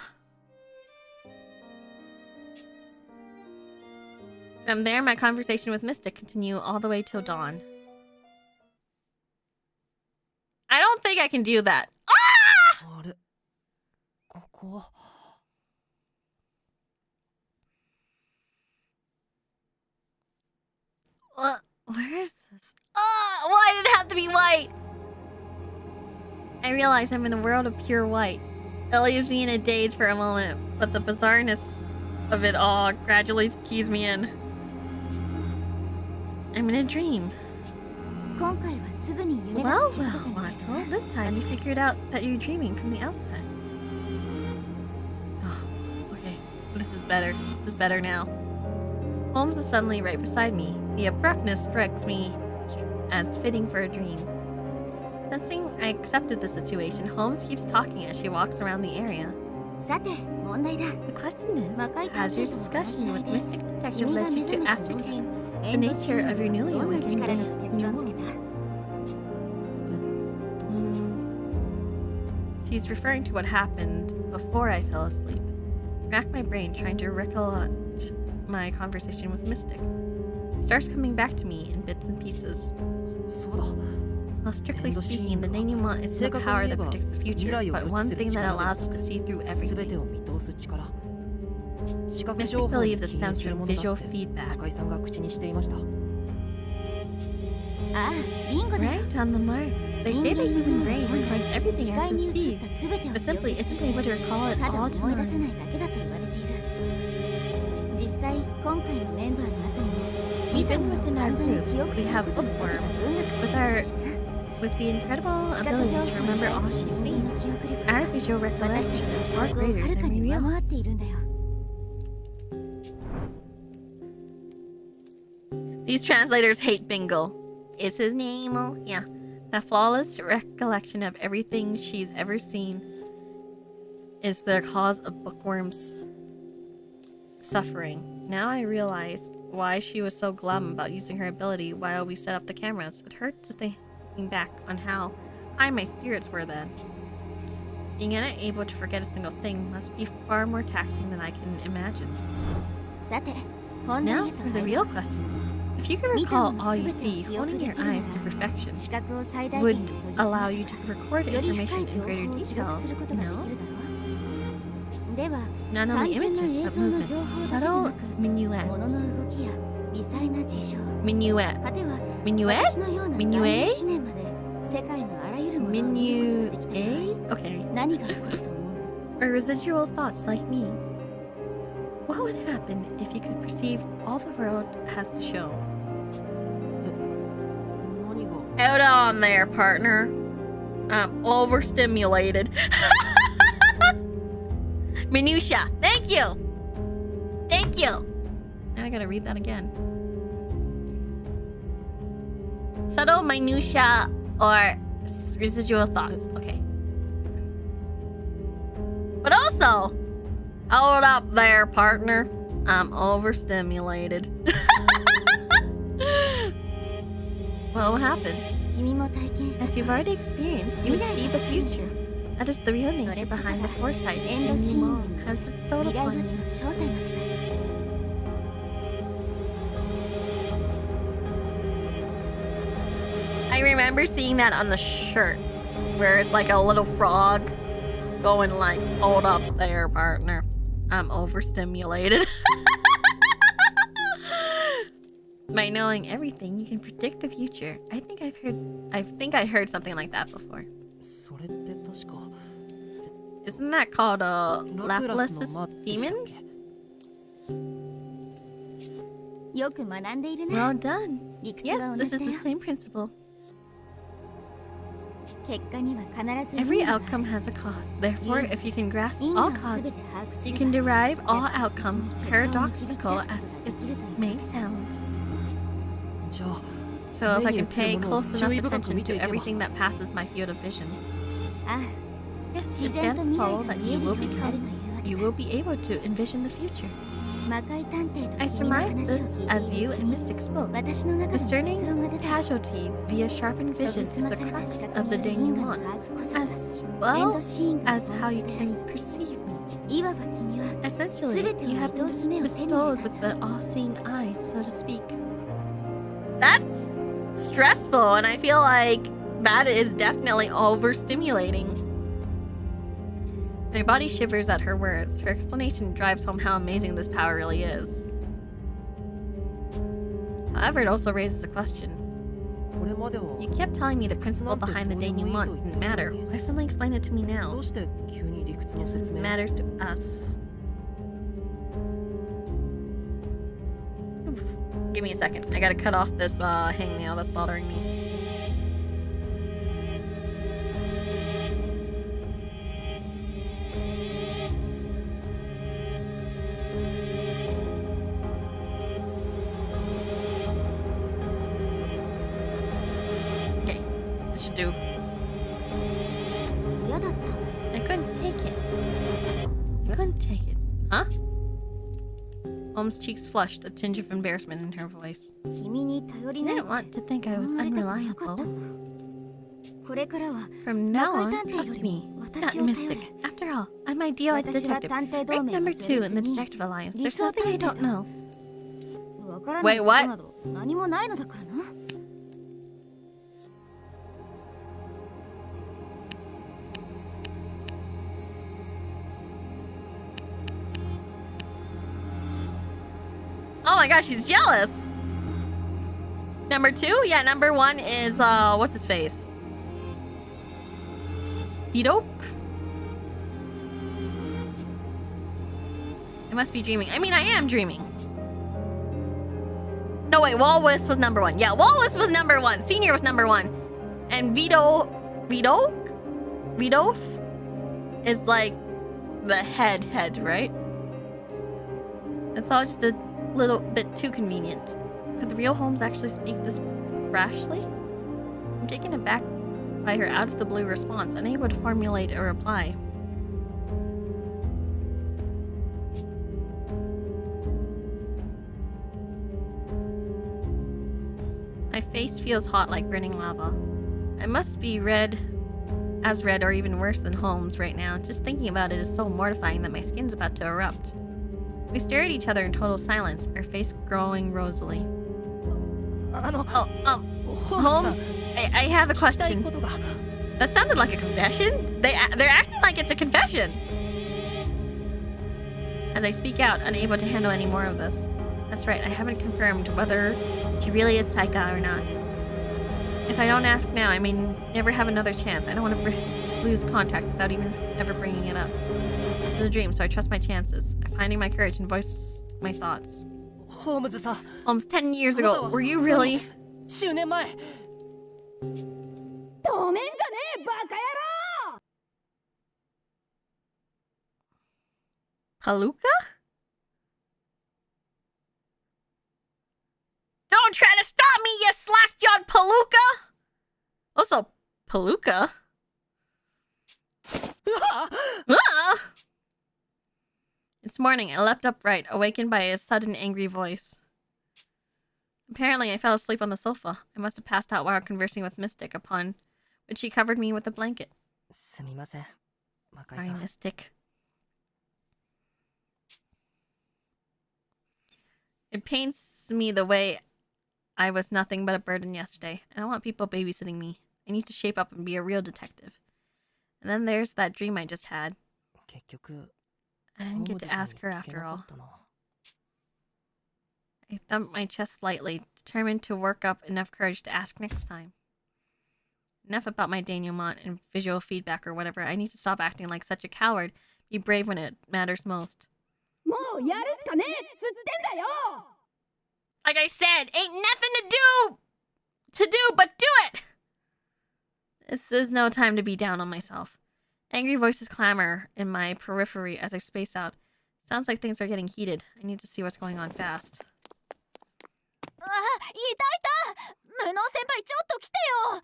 [SPEAKER 1] From there, my conversation with Mystic continued all the way till dawn. I don't think I can do that. Ah! Where is this? Oh, why did it have to be white? I realize I'm in a world of pure white. It leaves me in a daze for a moment, but the bizarreness of it all gradually keys me in. I'm in a dream. Well, Watto, this time you figured out that you're dreaming from the outset. Oh, okay. This is better. This is better now. Holmes is suddenly right beside me. The abruptness strikes me as fitting for a dream. Sensing I accepted the situation, Holmes keeps talking as she walks around the area. The question is, has your discussion with Mystic Detective led you to ascertain the nature of your newly awakened new She's referring to what happened before I fell asleep. Rack my brain trying to recollect my conversation with Mystic. It starts coming back to me in bits and pieces.
[SPEAKER 2] そうだ。
[SPEAKER 1] Well, strictly speaking, the denouement is the power that predicts the future, but one thing that allows you to see through
[SPEAKER 2] 全て
[SPEAKER 1] everything.
[SPEAKER 2] を見通す力。視覚
[SPEAKER 1] Mystic
[SPEAKER 2] 情報に
[SPEAKER 1] believes it
[SPEAKER 2] 起因
[SPEAKER 1] stems
[SPEAKER 2] する
[SPEAKER 1] from
[SPEAKER 2] ものだ
[SPEAKER 1] visual
[SPEAKER 2] って
[SPEAKER 1] feedback.
[SPEAKER 2] 中井さんが口にしていました。
[SPEAKER 3] ああ、ビンゴだ。
[SPEAKER 1] Right on the mark. They say the human brain records everything
[SPEAKER 3] 視界
[SPEAKER 1] as
[SPEAKER 3] に
[SPEAKER 1] it
[SPEAKER 3] 映った
[SPEAKER 1] sees,
[SPEAKER 3] 全てを
[SPEAKER 1] but
[SPEAKER 3] 記
[SPEAKER 1] simply
[SPEAKER 3] 憶して
[SPEAKER 1] isn't
[SPEAKER 3] て
[SPEAKER 1] able to recall it
[SPEAKER 3] ただ
[SPEAKER 1] all
[SPEAKER 3] 思い出
[SPEAKER 1] to
[SPEAKER 3] せな
[SPEAKER 1] mind.
[SPEAKER 3] いだけだと言われている。実際今回のメンバーの中にも見た
[SPEAKER 1] Even
[SPEAKER 3] ものを
[SPEAKER 1] within our
[SPEAKER 3] 完全に
[SPEAKER 1] group,
[SPEAKER 3] 記憶
[SPEAKER 1] we
[SPEAKER 3] する
[SPEAKER 1] have
[SPEAKER 3] ことのだけが
[SPEAKER 1] bookworm.
[SPEAKER 3] 文学
[SPEAKER 1] With
[SPEAKER 3] にな
[SPEAKER 1] our
[SPEAKER 3] るしな。
[SPEAKER 1] With the incredible
[SPEAKER 3] 視覚
[SPEAKER 1] ability
[SPEAKER 3] 情
[SPEAKER 1] to
[SPEAKER 3] 報に
[SPEAKER 1] remember
[SPEAKER 3] 対
[SPEAKER 1] all
[SPEAKER 3] する
[SPEAKER 1] she's
[SPEAKER 3] 人間
[SPEAKER 1] seen,
[SPEAKER 3] の記憶力
[SPEAKER 1] our
[SPEAKER 3] は
[SPEAKER 1] visual
[SPEAKER 3] 私た
[SPEAKER 1] recollection
[SPEAKER 3] ちの
[SPEAKER 1] is
[SPEAKER 3] 想
[SPEAKER 1] far
[SPEAKER 3] 像をは
[SPEAKER 1] greater
[SPEAKER 3] るか
[SPEAKER 1] than
[SPEAKER 3] に
[SPEAKER 1] we
[SPEAKER 3] 上回ってい
[SPEAKER 1] realize.
[SPEAKER 3] るんだよ。
[SPEAKER 1] These translators hate Bingo. Is his name? Oh, yeah. That flawless recollection of everything she's ever seen is the cause of Bookworm's suffering. Now I realize why she was so glum about using her ability while we set up the cameras. It hurts to thinking back on how high my spirits were then. Being unable to forget a single thing must be far more taxing than I can imagine.
[SPEAKER 3] さて、本
[SPEAKER 1] Now
[SPEAKER 3] 題へと
[SPEAKER 1] for the
[SPEAKER 3] 入
[SPEAKER 1] real
[SPEAKER 3] ろう。
[SPEAKER 1] question. If you could recall all you see, holding your eyes to perfection
[SPEAKER 3] 視覚を最大限
[SPEAKER 1] would
[SPEAKER 3] に閉じ
[SPEAKER 1] allow
[SPEAKER 3] 澄
[SPEAKER 1] you
[SPEAKER 3] ま
[SPEAKER 1] to
[SPEAKER 3] せ
[SPEAKER 1] record
[SPEAKER 3] より深
[SPEAKER 1] information
[SPEAKER 3] い情
[SPEAKER 1] in
[SPEAKER 3] 報
[SPEAKER 1] greater
[SPEAKER 3] を記録
[SPEAKER 1] detail,
[SPEAKER 3] することができ
[SPEAKER 1] no?
[SPEAKER 3] るだろう。では、
[SPEAKER 1] Not
[SPEAKER 3] 単
[SPEAKER 1] only
[SPEAKER 3] 純な
[SPEAKER 1] images,
[SPEAKER 3] 映
[SPEAKER 1] but
[SPEAKER 3] 像の
[SPEAKER 1] movements,
[SPEAKER 3] 情報だけで
[SPEAKER 1] subtle
[SPEAKER 3] なく、物の
[SPEAKER 1] minuets.
[SPEAKER 3] 動きや微細な事象、
[SPEAKER 1] Minuet.
[SPEAKER 3] 果ては
[SPEAKER 1] Minuet?
[SPEAKER 3] 私のような残留
[SPEAKER 1] Minuet?
[SPEAKER 3] 思念まで世界のあらゆるものを見ることができた場
[SPEAKER 1] Minuet?
[SPEAKER 3] 合、
[SPEAKER 1] Okay.
[SPEAKER 3] 何が起こると思う？
[SPEAKER 1] Or residual thoughts like me. What would happen if you could perceive all the world has to show?
[SPEAKER 2] 何が
[SPEAKER 1] Hold on there, partner. I'm overstimulated. Minutia. Thank you. Thank you. Now I gotta read that again. Subtle minutia or residual thoughts. Okay. But also, hold up there, partner. I'm overstimulated. What will happen?
[SPEAKER 3] 君も体験した
[SPEAKER 1] As you've already experienced, you would see the future. That is the real nature behind the foresight Inhuman has bestowed
[SPEAKER 3] 未来
[SPEAKER 1] upon
[SPEAKER 3] 予知
[SPEAKER 1] you.
[SPEAKER 3] の正体なのさ。
[SPEAKER 1] I remember seeing that on the shirt, where it's like a little frog going like, "Hold up there, partner. I'm overstimulated." By knowing everything, you can predict the future. I think I heard something like that before.
[SPEAKER 2] それって確か
[SPEAKER 1] Isn't that called a
[SPEAKER 2] ラプラス
[SPEAKER 1] Laplace's
[SPEAKER 2] の間でしたっ
[SPEAKER 1] demon?
[SPEAKER 2] け？
[SPEAKER 3] よく学んでいるね。
[SPEAKER 1] Well done.
[SPEAKER 3] 理屈は
[SPEAKER 1] Yes,
[SPEAKER 3] 同
[SPEAKER 1] this
[SPEAKER 3] じ
[SPEAKER 1] is
[SPEAKER 3] だ
[SPEAKER 1] the
[SPEAKER 3] よ。
[SPEAKER 1] same principle.
[SPEAKER 3] 結果には必ず
[SPEAKER 1] Every
[SPEAKER 3] 因果がある
[SPEAKER 1] outcome has a cost. Therefore, if you can grasp
[SPEAKER 3] 因果
[SPEAKER 1] all
[SPEAKER 3] をすべ
[SPEAKER 1] causes,
[SPEAKER 3] て把握す
[SPEAKER 1] you
[SPEAKER 3] れ
[SPEAKER 1] can
[SPEAKER 3] ば
[SPEAKER 1] derive all
[SPEAKER 3] 逆説的
[SPEAKER 1] outcomes,
[SPEAKER 3] に結果を導き出す
[SPEAKER 1] paradoxical
[SPEAKER 3] ことが
[SPEAKER 1] as
[SPEAKER 3] できる
[SPEAKER 1] it
[SPEAKER 3] という
[SPEAKER 1] may sound.
[SPEAKER 2] じゃあ
[SPEAKER 1] So if I can pay close enough
[SPEAKER 2] 目に映るものを注意深く
[SPEAKER 1] attention
[SPEAKER 2] 見て
[SPEAKER 1] to
[SPEAKER 2] いけば
[SPEAKER 1] everything that passes my field of vision,
[SPEAKER 3] ああ、
[SPEAKER 1] yes,
[SPEAKER 3] 自
[SPEAKER 1] it
[SPEAKER 3] 然
[SPEAKER 1] stands
[SPEAKER 3] と
[SPEAKER 1] to
[SPEAKER 3] 未来
[SPEAKER 1] follow
[SPEAKER 3] が
[SPEAKER 1] that
[SPEAKER 3] 見え
[SPEAKER 1] you
[SPEAKER 3] るよ
[SPEAKER 1] will
[SPEAKER 3] うになると
[SPEAKER 1] become,
[SPEAKER 3] いうわけ
[SPEAKER 1] you
[SPEAKER 3] さ。
[SPEAKER 1] will be able to envision the future.
[SPEAKER 3] 魔界探偵と
[SPEAKER 1] I
[SPEAKER 3] 君の
[SPEAKER 1] surmised
[SPEAKER 3] 話を
[SPEAKER 1] this
[SPEAKER 3] 聞いて
[SPEAKER 1] as
[SPEAKER 3] い
[SPEAKER 1] you
[SPEAKER 3] るうち
[SPEAKER 1] and
[SPEAKER 3] に
[SPEAKER 1] Mystic spoke.
[SPEAKER 3] 私の中で
[SPEAKER 1] Discerning
[SPEAKER 3] 結論が出た。
[SPEAKER 1] casualties via sharpened vision
[SPEAKER 3] 研ぎ
[SPEAKER 1] is
[SPEAKER 3] 澄ま
[SPEAKER 1] the
[SPEAKER 3] された
[SPEAKER 1] crux
[SPEAKER 3] 視
[SPEAKER 1] of
[SPEAKER 3] 覚
[SPEAKER 1] the
[SPEAKER 3] による因果の
[SPEAKER 1] denouement,
[SPEAKER 3] 把握こそが
[SPEAKER 1] as
[SPEAKER 3] エン
[SPEAKER 1] well
[SPEAKER 3] ドシーンの
[SPEAKER 1] as
[SPEAKER 3] 本
[SPEAKER 1] how you
[SPEAKER 3] 質であ
[SPEAKER 1] can
[SPEAKER 3] る。
[SPEAKER 1] perceive me.
[SPEAKER 3] いわば君は
[SPEAKER 1] Essentially,
[SPEAKER 3] 全てを
[SPEAKER 1] you have been
[SPEAKER 3] 見通す目を手に入れ
[SPEAKER 1] bestowed
[SPEAKER 3] た
[SPEAKER 1] with
[SPEAKER 3] んだ。
[SPEAKER 1] the all-seeing eyes, so to speak. That's stressful, and I feel like that is definitely overstimulating. My body shivers at her words. Her explanation drives home how amazing this power really is. However, it also raises a question.
[SPEAKER 2] これまでは
[SPEAKER 1] You kept telling me the principle behind the denouement didn't matter. Why suddenly explain it to me
[SPEAKER 2] ど
[SPEAKER 1] now?
[SPEAKER 2] うして急に理屈の
[SPEAKER 1] It
[SPEAKER 2] 説明
[SPEAKER 1] matters to us. Oof. Give me a second. I gotta cut off this hangnail that's bothering me. Okay, that should do.
[SPEAKER 3] 嫌だったんだよ。
[SPEAKER 1] I couldn't take it. I couldn't take it. Huh? Holmes' cheeks flushed, a tinge of embarrassment in her voice.
[SPEAKER 3] 君に頼り
[SPEAKER 1] I
[SPEAKER 3] ない
[SPEAKER 1] didn't want to think I was
[SPEAKER 3] 思われたくなかった
[SPEAKER 1] unreliable.
[SPEAKER 3] んだ。これからは
[SPEAKER 1] From now
[SPEAKER 3] 魔
[SPEAKER 1] on,
[SPEAKER 3] 界探偵よ
[SPEAKER 1] trust
[SPEAKER 3] り
[SPEAKER 1] me,
[SPEAKER 3] も
[SPEAKER 1] not
[SPEAKER 3] 私を頼
[SPEAKER 1] mystic.
[SPEAKER 3] れ。
[SPEAKER 1] After all, I'm ideal
[SPEAKER 3] 私は
[SPEAKER 1] detective.
[SPEAKER 3] 探偵同
[SPEAKER 1] Rank
[SPEAKER 3] 盟の
[SPEAKER 1] number 2 in the
[SPEAKER 3] 序列に
[SPEAKER 1] detective alliance.
[SPEAKER 3] 理
[SPEAKER 1] There's
[SPEAKER 3] 想
[SPEAKER 1] something I
[SPEAKER 3] 探偵
[SPEAKER 1] don't
[SPEAKER 3] だ。
[SPEAKER 1] know.
[SPEAKER 3] わからない
[SPEAKER 1] Wait,
[SPEAKER 3] こ
[SPEAKER 1] what?
[SPEAKER 3] となど何もないのだからな。
[SPEAKER 1] Oh my gosh, she's jealous. Number 2? Yeah, number 1 is, what's his face? Vito? I must be dreaming. I mean, I am dreaming. No, wait, Walrus was number 1. Yeah, Walrus was number 1. Senior was number 1. And Vito is like the head, right? It's all just a little bit too convenient. Could the real Holmes actually speak this brashly? I'm taken aback by her out-of-the-blue response, unable to formulate a reply. My face feels hot like burning lava. I must be as red or even worse than Holmes right now. Just thinking about it is so mortifying that my skin's about to erupt. We stare at each other in total silence, our face growing rosily. Holmes, I have a question. That sounded like a confession? They're acting like it's a confession. As I speak out, unable to handle any more of this. That's right, I haven't confirmed whether she really is Saika or not. If I don't ask now, I may never have another chance. I don't want to lose contact without even ever bringing it up. This is a dream, so I trust my chances. I'm finding my courage and voice my thoughts. Holmes, 10 years ago, were you really...
[SPEAKER 2] 10年前
[SPEAKER 1] Palooka? Don't try to stop me, you slack-jawed Palooka! Also, Palooka? It's morning. I leapt upright, awakened by a sudden angry voice. Apparently, I fell asleep on the sofa. I must have passed out while conversing with Mystic, upon which she covered me with a blanket.
[SPEAKER 2] すみません魔界
[SPEAKER 1] Sorry,
[SPEAKER 2] さん
[SPEAKER 1] Mystic. It pains me the way I was nothing but a burden yesterday. I don't want people babysitting me. I need to shape up and be a real detective. And then there's that dream I just had.
[SPEAKER 2] 結局
[SPEAKER 1] I didn't get to ask her
[SPEAKER 2] ホームズさんに聞け
[SPEAKER 1] after
[SPEAKER 2] なか
[SPEAKER 1] all.
[SPEAKER 2] ったな
[SPEAKER 1] I thumped my chest slightly, determined to work up enough courage to ask next time. Enough about my denouement and visual feedback or whatever. I need to stop acting like such a coward. Be brave when it matters most. Like I said, ain't nothing to do but do it! This is no time to be down on myself. Angry voices clamor in my periphery as I space out. Sounds like things are getting heated. I need to see what's going on fast.
[SPEAKER 3] あ、いたいた。無能先輩ちょっと来てよ。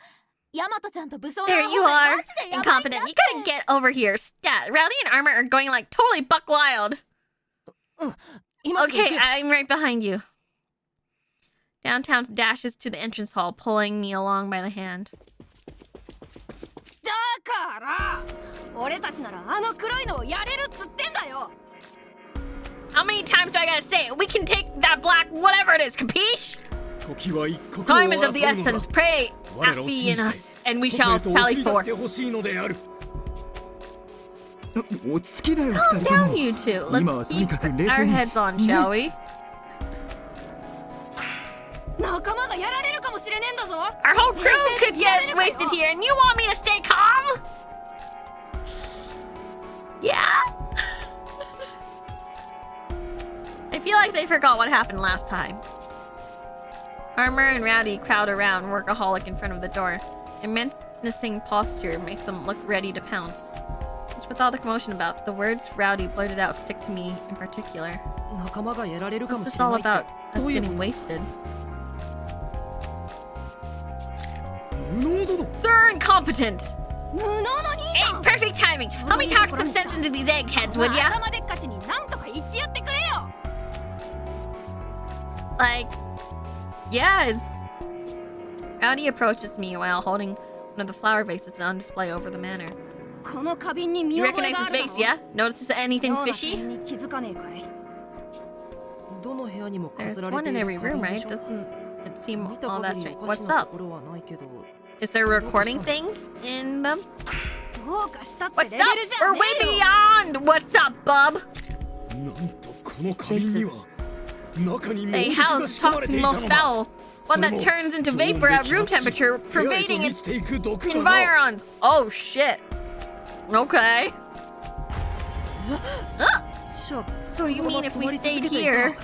[SPEAKER 3] ヤマトちゃんと武装の
[SPEAKER 1] There
[SPEAKER 3] 方
[SPEAKER 1] you
[SPEAKER 3] が
[SPEAKER 1] are,
[SPEAKER 3] マジでやばいんだ
[SPEAKER 1] incompetent.
[SPEAKER 3] って
[SPEAKER 1] You gotta get over here. Stat. Rowdy and Armor are going like totally buck wild.
[SPEAKER 2] 今すぐ行
[SPEAKER 1] Okay,
[SPEAKER 2] く
[SPEAKER 1] I'm right behind you. Downtown dashes to the entrance hall, pulling me along by the hand.
[SPEAKER 3] だから俺たちならあの黒いのをやれるっつってんだよ。
[SPEAKER 1] How many times do I gotta say it? We can take that black whatever it is, capiche?
[SPEAKER 6] 時は一刻を
[SPEAKER 1] Time is of the
[SPEAKER 6] 争うのだ
[SPEAKER 1] essence. Pray,
[SPEAKER 6] 我らを
[SPEAKER 1] Afi
[SPEAKER 6] 信
[SPEAKER 1] in
[SPEAKER 6] じて
[SPEAKER 1] us, and we
[SPEAKER 6] 外
[SPEAKER 1] shall
[SPEAKER 6] へと送
[SPEAKER 1] sally
[SPEAKER 6] り出し
[SPEAKER 1] forth.
[SPEAKER 6] てほしいのである
[SPEAKER 8] 落ち着きだよ
[SPEAKER 1] Calm
[SPEAKER 8] 二人と
[SPEAKER 1] down,
[SPEAKER 8] も
[SPEAKER 1] you two.
[SPEAKER 8] 今は
[SPEAKER 1] Let's
[SPEAKER 8] とに
[SPEAKER 1] keep
[SPEAKER 8] かく冷
[SPEAKER 1] our
[SPEAKER 8] 静に
[SPEAKER 1] heads on, shall we?
[SPEAKER 3] 仲間がやられるかもしれねえんだぞ。
[SPEAKER 1] Our whole crew could get wasted here, and you want me to stay calm? Yeah? I feel like they forgot what happened last time. Armor and Rowdy crowd around Workaholic in front of the door. Their menacing posture makes them look ready to pounce. Just with all the commotion about, the words Rowdy blurted out stick to me in particular.
[SPEAKER 2] 仲間がやられるか
[SPEAKER 1] What's
[SPEAKER 2] も
[SPEAKER 1] this
[SPEAKER 2] しれ
[SPEAKER 1] all
[SPEAKER 2] ないって
[SPEAKER 1] about us
[SPEAKER 2] どういう
[SPEAKER 1] getting wasted?
[SPEAKER 6] 無能殿
[SPEAKER 1] Sir, incompetent!
[SPEAKER 3] 無能の兄さ
[SPEAKER 1] Ain't
[SPEAKER 3] ん。
[SPEAKER 1] perfect timing! Help me talk some sense into these eggheads, would ya?
[SPEAKER 3] 頭でっかちになんとか言ってやってくれよ。
[SPEAKER 1] Like, yes. Rowdy approaches me while holding one One of the flower vases on display over the manor.
[SPEAKER 3] この花瓶に見
[SPEAKER 1] You
[SPEAKER 3] 覚え
[SPEAKER 1] recognize
[SPEAKER 3] があ
[SPEAKER 1] his
[SPEAKER 3] るだろ
[SPEAKER 1] face, yeah? Notice anything
[SPEAKER 3] 妙な
[SPEAKER 1] fishy?
[SPEAKER 3] 点に気づかねえかい
[SPEAKER 2] どの部屋にも
[SPEAKER 1] There's
[SPEAKER 2] 飾られ
[SPEAKER 1] one
[SPEAKER 2] て
[SPEAKER 1] in
[SPEAKER 2] い
[SPEAKER 1] every
[SPEAKER 2] る花
[SPEAKER 1] room,
[SPEAKER 2] 瓶で
[SPEAKER 1] right?
[SPEAKER 2] しょ
[SPEAKER 1] Doesn't it seem
[SPEAKER 2] 見た
[SPEAKER 1] all that
[SPEAKER 2] 限り
[SPEAKER 1] strange?
[SPEAKER 2] おかし
[SPEAKER 1] What's
[SPEAKER 2] な
[SPEAKER 1] up?
[SPEAKER 2] ところはないけど
[SPEAKER 1] Is there a recording thing in them?
[SPEAKER 3] どうかしたって
[SPEAKER 1] What's
[SPEAKER 3] レベル
[SPEAKER 1] up?
[SPEAKER 3] じゃ
[SPEAKER 1] We're
[SPEAKER 3] ね
[SPEAKER 1] way
[SPEAKER 3] えよ
[SPEAKER 1] beyond! What's up, bub?
[SPEAKER 6] なんとこの花瓶には中に
[SPEAKER 1] They
[SPEAKER 6] 猛毒が
[SPEAKER 1] house
[SPEAKER 6] 仕込まれ
[SPEAKER 1] toxin
[SPEAKER 6] ていた
[SPEAKER 1] most
[SPEAKER 6] のだ
[SPEAKER 1] foul. One that turns into vapor at room temperature, pervading its environs. Oh shit. Okay. So you mean if we stayed here,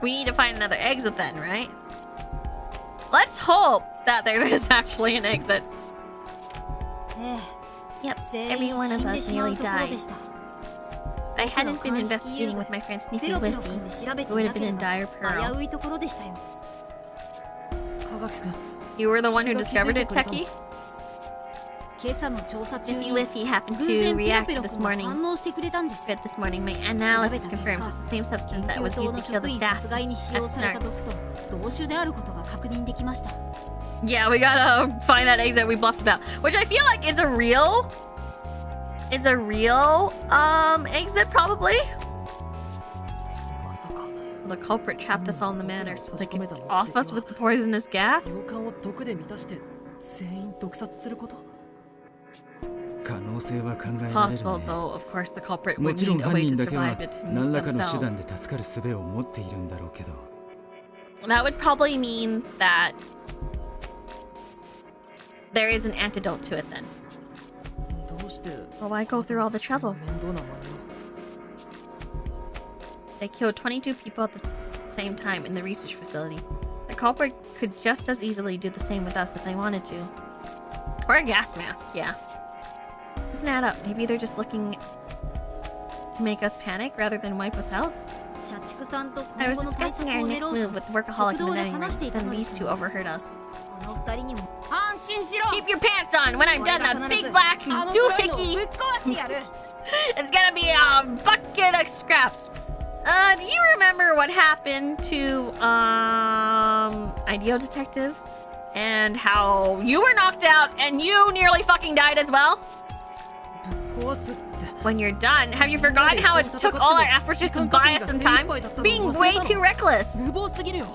[SPEAKER 1] we need to find another exit then, right? Let's hope that there is actually an exit.
[SPEAKER 3] え
[SPEAKER 1] Yep,
[SPEAKER 3] え全
[SPEAKER 1] every
[SPEAKER 3] 員
[SPEAKER 1] one
[SPEAKER 3] 死
[SPEAKER 1] of
[SPEAKER 3] んで
[SPEAKER 1] us
[SPEAKER 3] しま
[SPEAKER 1] nearly
[SPEAKER 3] うところ
[SPEAKER 1] died.
[SPEAKER 3] でした
[SPEAKER 1] If I hadn't been investigating with my friend
[SPEAKER 3] ペ
[SPEAKER 1] Sneaky
[SPEAKER 3] ロペ
[SPEAKER 1] with
[SPEAKER 3] ロ組ん
[SPEAKER 1] me,
[SPEAKER 3] で調べ
[SPEAKER 1] we
[SPEAKER 3] て
[SPEAKER 1] would
[SPEAKER 3] い
[SPEAKER 1] have
[SPEAKER 3] なけ
[SPEAKER 1] been
[SPEAKER 3] れ
[SPEAKER 1] in
[SPEAKER 3] ば
[SPEAKER 1] dire peril.
[SPEAKER 3] 危ういところでしたよ
[SPEAKER 2] 科学君
[SPEAKER 1] You were the one who discovered it, Techie?
[SPEAKER 3] 今朝の調査中
[SPEAKER 1] If
[SPEAKER 3] に
[SPEAKER 1] you if he happened
[SPEAKER 3] 偶
[SPEAKER 1] to
[SPEAKER 3] 然ペロ
[SPEAKER 1] react
[SPEAKER 3] ペロ
[SPEAKER 1] this
[SPEAKER 3] 君が
[SPEAKER 1] morning,
[SPEAKER 3] 反応してくれたんです
[SPEAKER 1] good this morning, my analysis confirms it's the same substance
[SPEAKER 3] 研
[SPEAKER 1] that
[SPEAKER 3] 究
[SPEAKER 1] was
[SPEAKER 3] 棟
[SPEAKER 1] used
[SPEAKER 3] の
[SPEAKER 1] to kill
[SPEAKER 3] 職
[SPEAKER 1] the
[SPEAKER 3] 員
[SPEAKER 1] staff
[SPEAKER 3] 殺害に使用
[SPEAKER 1] at
[SPEAKER 3] された毒
[SPEAKER 1] Snarks.
[SPEAKER 3] と同種であることが確認できました
[SPEAKER 1] Yeah, we gotta find that exit we bluffed about, which I feel like is a real exit probably.
[SPEAKER 2] まさか
[SPEAKER 1] The culprit trapped us all in the manor so they could off us with the poisonous gas.
[SPEAKER 2] 洋館を毒で満たして全員毒殺すること
[SPEAKER 8] 可能性は考えられる
[SPEAKER 1] Possible
[SPEAKER 8] ね
[SPEAKER 1] though, of course, the culprit
[SPEAKER 8] も
[SPEAKER 1] would
[SPEAKER 8] ちろん
[SPEAKER 1] need a
[SPEAKER 8] 犯
[SPEAKER 1] way
[SPEAKER 8] 人
[SPEAKER 1] to
[SPEAKER 8] だけは
[SPEAKER 1] survive it
[SPEAKER 8] 何らかの手段で
[SPEAKER 1] themselves.
[SPEAKER 8] 助かる術を持っているんだろうけど
[SPEAKER 1] That would probably mean that there is an antidote to it then.
[SPEAKER 2] どうして
[SPEAKER 1] Well, why go through all the trouble?
[SPEAKER 2] 面倒な真似を
[SPEAKER 1] They killed 22 people at the same time in the research facility. The culprit could just as easily do the same with us if they wanted to. Or a gas mask, yeah. Doesn't add up. Maybe they're just looking to make us panic rather than wipe us out?
[SPEAKER 3] 社畜さんと
[SPEAKER 1] I
[SPEAKER 3] 今
[SPEAKER 1] was
[SPEAKER 3] 後の対策
[SPEAKER 1] discussing our
[SPEAKER 3] を練
[SPEAKER 1] next
[SPEAKER 3] ろう
[SPEAKER 1] move
[SPEAKER 3] と
[SPEAKER 1] with Workaholic
[SPEAKER 3] 食
[SPEAKER 1] and
[SPEAKER 3] 堂で話してい
[SPEAKER 1] Renegade.
[SPEAKER 3] た
[SPEAKER 1] Then
[SPEAKER 3] ので
[SPEAKER 1] these
[SPEAKER 3] す
[SPEAKER 1] two overheard us.
[SPEAKER 3] この二人にも安心しろ
[SPEAKER 1] Keep your pants on! When I'm done, that big black
[SPEAKER 3] あの黒いのをぶ
[SPEAKER 1] doohickey!
[SPEAKER 3] っ壊してやる
[SPEAKER 1] It's gonna be a bucket of scraps. Do you remember what happened to Ideal Detective? And how you were knocked out and you nearly fucking died as well?
[SPEAKER 2] 壊すって
[SPEAKER 1] When you're done, have you forgotten how it took all our efforts just to buy us some time? Being way too reckless.
[SPEAKER 2] 無謀すぎるよ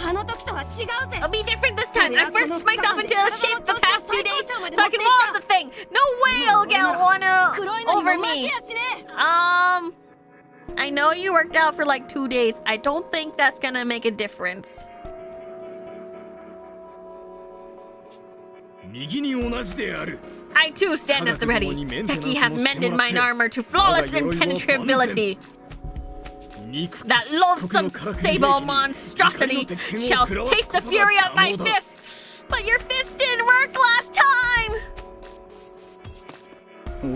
[SPEAKER 3] あの時とは違うぜ
[SPEAKER 1] It'll be different this time. I've worked myself into a shape the past 2 days so I can love the thing. No way it'll get one
[SPEAKER 3] 黒いのに
[SPEAKER 1] over
[SPEAKER 3] も負け
[SPEAKER 1] me.
[SPEAKER 3] やしね
[SPEAKER 1] I know you worked out for like 2 days. I don't think that's gonna make a difference.
[SPEAKER 6] 右に同じである
[SPEAKER 1] I too stand at the ready. Techie have mended mine armor to flawless impenetrability. That loathsome sable monstrosity shall taste the fury of my fists. But your fist didn't work last time.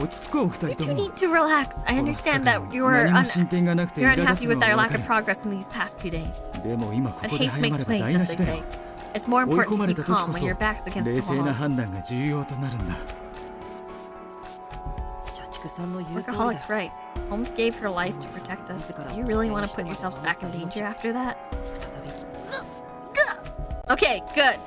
[SPEAKER 8] 落ち着こう二
[SPEAKER 1] You
[SPEAKER 8] 人と
[SPEAKER 1] two
[SPEAKER 8] も
[SPEAKER 1] need to relax. I
[SPEAKER 8] この
[SPEAKER 1] understand
[SPEAKER 8] 二日
[SPEAKER 1] that
[SPEAKER 8] 間
[SPEAKER 1] you were
[SPEAKER 8] 何も進展がなくて
[SPEAKER 1] you're
[SPEAKER 8] 苛立
[SPEAKER 1] unhappy
[SPEAKER 8] つ
[SPEAKER 1] with
[SPEAKER 8] の
[SPEAKER 1] our
[SPEAKER 8] は
[SPEAKER 1] lack
[SPEAKER 8] 分
[SPEAKER 1] of
[SPEAKER 8] かる
[SPEAKER 1] progress in these past 2 days.
[SPEAKER 8] でも今こ
[SPEAKER 1] But
[SPEAKER 8] こで
[SPEAKER 1] haste
[SPEAKER 8] 早ま
[SPEAKER 1] makes
[SPEAKER 8] れば
[SPEAKER 1] waste,
[SPEAKER 8] 台
[SPEAKER 1] as
[SPEAKER 8] 無
[SPEAKER 1] they
[SPEAKER 8] しだよ
[SPEAKER 1] say. It's more
[SPEAKER 8] 追い
[SPEAKER 1] important
[SPEAKER 8] 込ま
[SPEAKER 1] to
[SPEAKER 8] れ
[SPEAKER 1] keep
[SPEAKER 8] た時
[SPEAKER 1] calm
[SPEAKER 8] こ
[SPEAKER 1] when
[SPEAKER 8] そ
[SPEAKER 1] your back's against
[SPEAKER 8] 冷
[SPEAKER 1] the
[SPEAKER 8] 静な
[SPEAKER 1] walls.
[SPEAKER 8] 判断が重要となるんだ
[SPEAKER 2] 社畜さんの言う通り
[SPEAKER 1] Workaholic's
[SPEAKER 2] だ
[SPEAKER 1] right. Holmes gave her life to protect us. Do you really want to put yourselves back in danger after that?
[SPEAKER 2] 再び
[SPEAKER 1] Okay, good.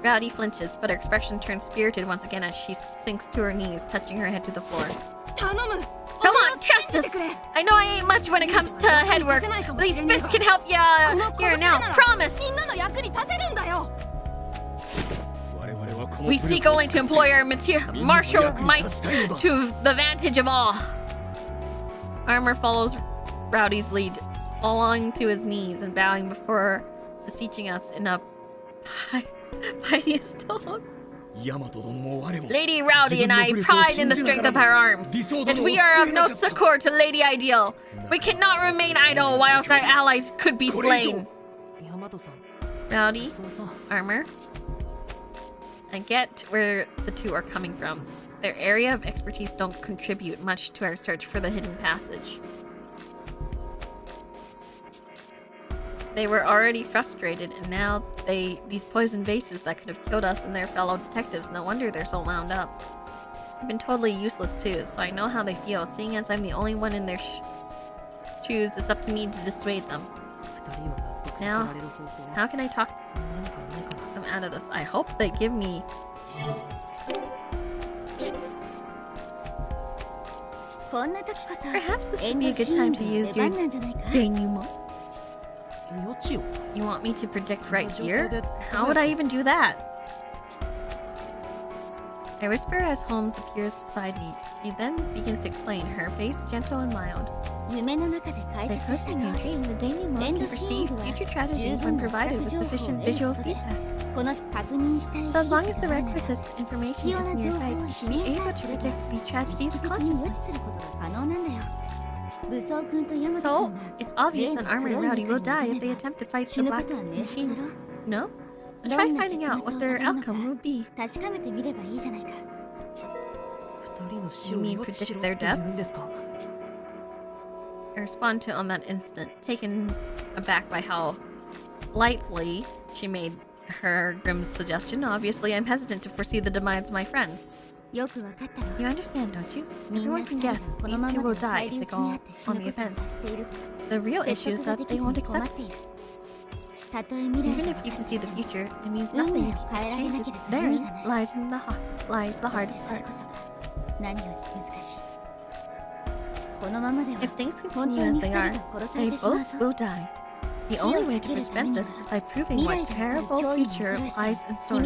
[SPEAKER 1] Rowdy flinches, but her expression turns spirited once again as she sinks to her knees, touching her head to the floor.
[SPEAKER 3] 頼む
[SPEAKER 1] Come on, trust us! I know I ain't much when it comes to head work, but these fists can help you here now. Promise!
[SPEAKER 3] みんなの役に立てるんだよ
[SPEAKER 6] 我々はこの
[SPEAKER 1] We
[SPEAKER 6] 武
[SPEAKER 1] seek
[SPEAKER 6] 力を
[SPEAKER 1] only
[SPEAKER 6] 使
[SPEAKER 1] to
[SPEAKER 6] って
[SPEAKER 1] employ our
[SPEAKER 6] みんなの
[SPEAKER 1] martial
[SPEAKER 6] 役に
[SPEAKER 1] might
[SPEAKER 6] 立ちたいのだ
[SPEAKER 1] to the vantage of all. Armor follows Rowdy's lead, falling to his knees and bowing before beseeching us in a piteous tone.
[SPEAKER 6] ヤマト殿も我も
[SPEAKER 1] Lady Rowdy and I pride in the strength of her arms, and we are of no succor to Lady Ideal. We cannot remain idle whilst our allies could be slain.
[SPEAKER 2] ヤマトさん
[SPEAKER 1] Rowdy,
[SPEAKER 2] そうさ
[SPEAKER 1] armor. I get where the two are coming from. Their area of expertise don't contribute much to our search for the hidden passage. They were already frustrated, and now these poison vases that could have killed us and their fellow detectives. No wonder they're so wound up. I've been totally useless too, so I know how they feel. Seeing as I'm the only one in their shoes, it's up to me to dissuade them. Now, how can I talk them out of this? I hope they give me... Perhaps this would be a good time to use your denouement. You want me to predict right here? How would I even do that? I whisper as Holmes appears beside me. She then begins to explain, her face gentle and mild. Like hosting a dream, the denouement can perceive future tragedies when provided with sufficient visual feedback. So as long as the requisite information is near sight, you should be able to predict the tragedies of consciousness. So, it's obvious that Armor and Rowdy will die if they attempt to fight the Black Machine. No? So try finding out what their outcome will be. You mean predict their deaths? I respond to on that instant, taken aback by how lightly she made her grim suggestion. Obviously, I'm hesitant to foresee the demise of my friends. You understand, don't you? Everyone can guess these two will die if they go on the offense. The real issue is that they won't accept it. Even if you can see the future, it means nothing if you can't change it. Therein lies the hardest part. If things continue as they are, they both will die. The only way to prevent this is by proving what terrible future lies in store.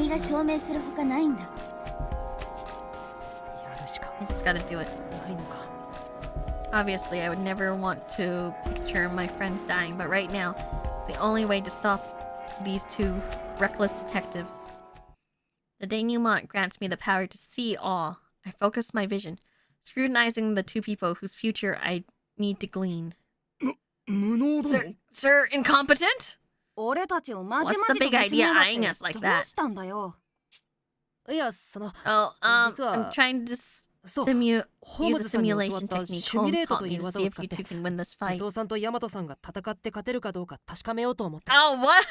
[SPEAKER 1] I just gotta do it. Obviously, I would never want to picture my friends dying, but right now, it's the only way to stop these two reckless detectives. The denouement grants me the power to see all. I focus my vision, scrutinizing the two people whose future I need to glean. Sir, incompetent? What's the big idea eyeing us like that? I'm trying to use a simulation technique Holmes taught me to see if you two can win this fight. Oh, what?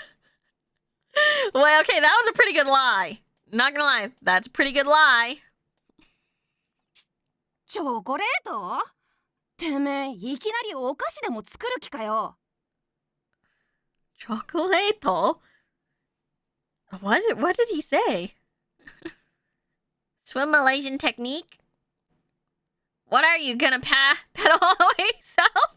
[SPEAKER 1] Well, okay, that was a pretty good lie. Not gonna lie, that's a pretty good lie.
[SPEAKER 9] チョコレート？てめえ、いきなりお菓子でも作る気かよ。
[SPEAKER 1] Chocolate? What did he say? Swim Malaysian technique? What are you gonna pedal all the way south?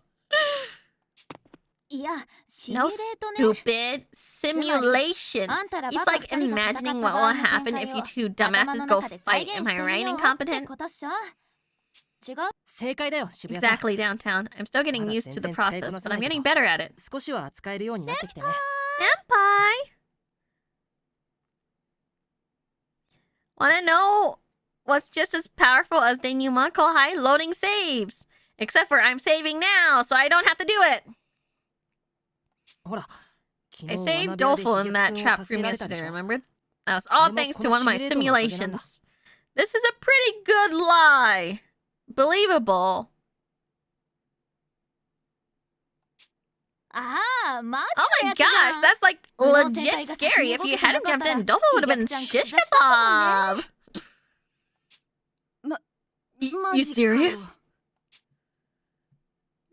[SPEAKER 9] いや、
[SPEAKER 1] No, stupid simulation. He's like imagining what will happen if you two dumbasses go fight. Am I right, incompetent? Exactly, downtown. I'm still getting used to the process, but I'm getting better at it. Senpai! Wanna know what's just as powerful as denouement? High loading saves! Except for I'm saving now, so I don't have to do it! I saved Doleful in that trap room yesterday, remember? That was all thanks to one of my simulations. This is a pretty good lie! Believable. Oh my gosh, that's like legit scary. If you hadn't jumped in, Doleful would have been shish kebab. You serious?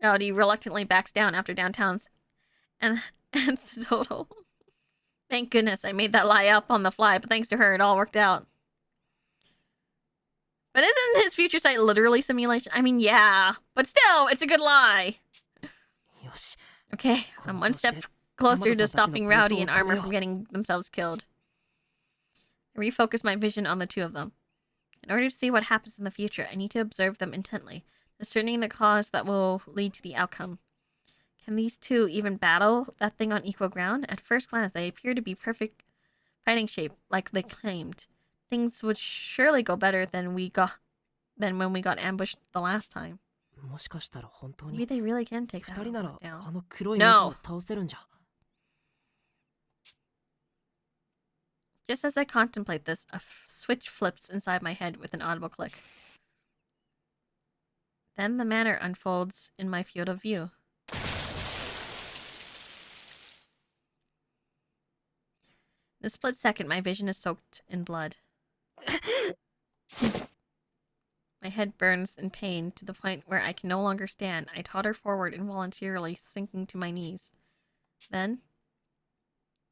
[SPEAKER 1] Rowdy reluctantly backs down after downtown's and total. Thank goodness I made that lie up on the fly, but thanks to her, it all worked out. But isn't his future sight literally simulation? I mean, yeah, but still, it's a good lie. Okay, I'm one step closer to stopping Rowdy and Armor from getting themselves killed. I refocus my vision on the two of them. In order to see what happens in the future, I need to observe them intently, discerning the cause that will lead to the outcome. Can these two even battle that thing on equal ground? At first glance, they appear to be perfect fighting shape, like they claimed. Things would surely go better than when we got ambushed the last time. Maybe they really can take that down. No. Just as I contemplate this, a switch flips inside my head with an audible click. Then the manor unfolds in my field of view. In a split second, my vision is soaked in blood. My head burns in pain to the point where I can no longer stand. I totter forward involuntarily, sinking to my knees. Then,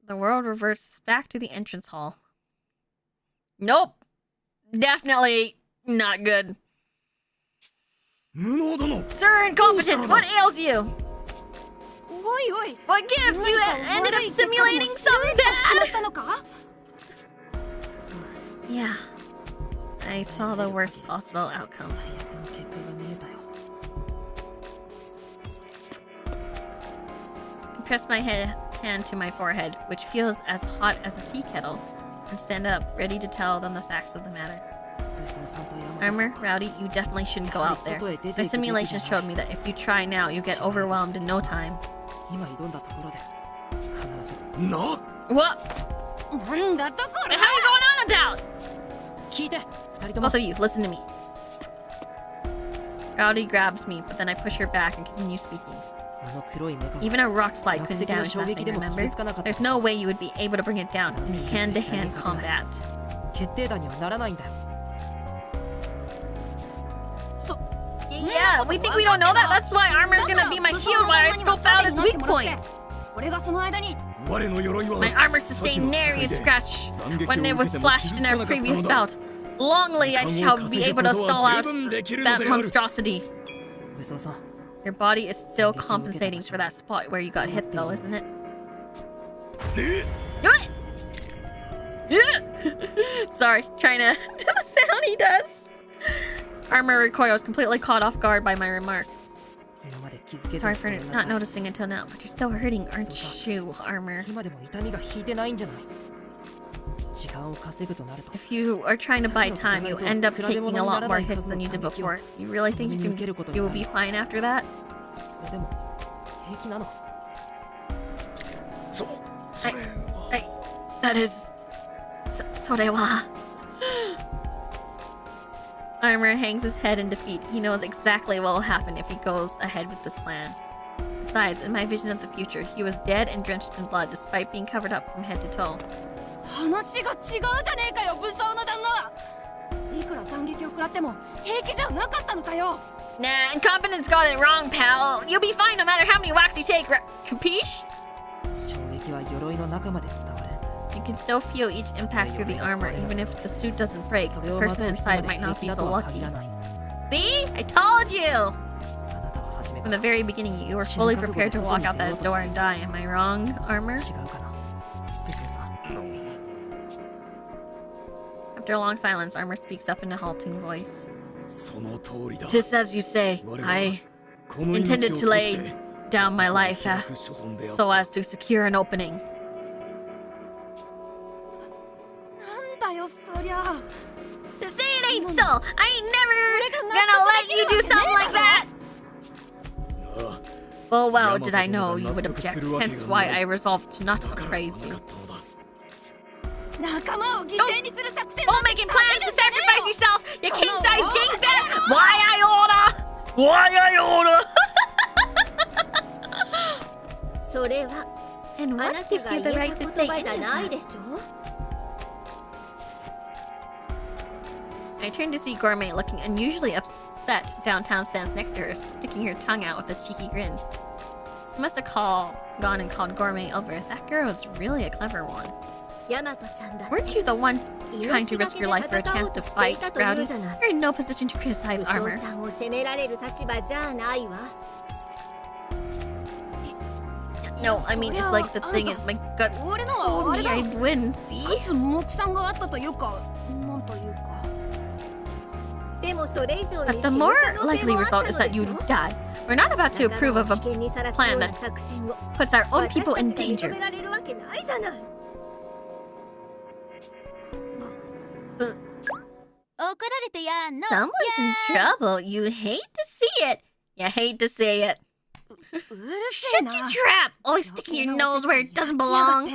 [SPEAKER 1] the world reverts back to the entrance hall. Nope. Definitely not good. Sir Incompetent, what ails you? What gives? You ended up simulating something bad? Yeah. I saw the worst possible outcome. I press my hand to my forehead, which feels as hot as a tea kettle, and stand up, ready to tell them the facts of the matter. Armor, Rowdy, you definitely shouldn't go out there. The simulation showed me that if you try now, you get overwhelmed in no time.
[SPEAKER 6] No.
[SPEAKER 1] What? What are you going on about? Both of you, listen to me. Rowdy grabs me, but then I push her back and continue speaking. Even a rock slide couldn't damage that thing, remember? There's no way you would be able to bring it down in hand-to-hand combat. Yeah, we think we don't know that? That's why armor's gonna be my shield while I scope out its weak points. My armor sustained nary a scratch when it was slashed in our previous bout. Longly I shall be able to stall out that monstrosity. Your body is still compensating for that spot where you got hit though, isn't it? Sorry, trying to do the sound he does. Armor recoils, completely caught off guard by my remark. Sorry for not noticing until now, but you're still hurting, aren't you, Armor? If you are trying to buy time, you end up taking a lot more hits than you did before. You really think you will be fine after that? That is... Sorewa. Armor hangs his head in defeat. He knows exactly what will happen if he goes ahead with this plan. Besides, in my vision of the future, he was dead and drenched in blood despite being covered up from head to toe. Nah, Incompetence got it wrong, pal. You'll be fine no matter how many whacks you take, capiche? You can still feel each impact through the armor, even if the suit doesn't break. The person inside might not be so lucky. See? I told you! From the very beginning, you were fully prepared to walk out that door and die. Am I wrong, Armor? After a long silence, Armor speaks up in a halting voice. Tis as you say. I intended to lay down my life so as to secure an opening. To say it ain't so! I ain't never gonna let you do something like that! Well, did I know you would object, hence why I resolved to not appraise you. Don't making plans to sacrifice yourself, you king-sized dingbat! Why I order? And what gives you the right to say anything? I turned to see Gourmet looking unusually upset. Downtown stands next to her, sticking her tongue out with a cheeky grin. She must have gone and called Gourmet over. That girl was really a clever one. Weren't you the one trying to risk your life for a chance to fight, Rowdy? You're in no position to criticize Armor. No, I mean, it's like the thing is my gut told me I'd win, see? But the more likely result is that you die. We're not about to approve of a plan that puts our own people in danger. Someone's in trouble. You hate to see it. You hate to see it. Shut your trap! Always sticking your nose where it doesn't belong.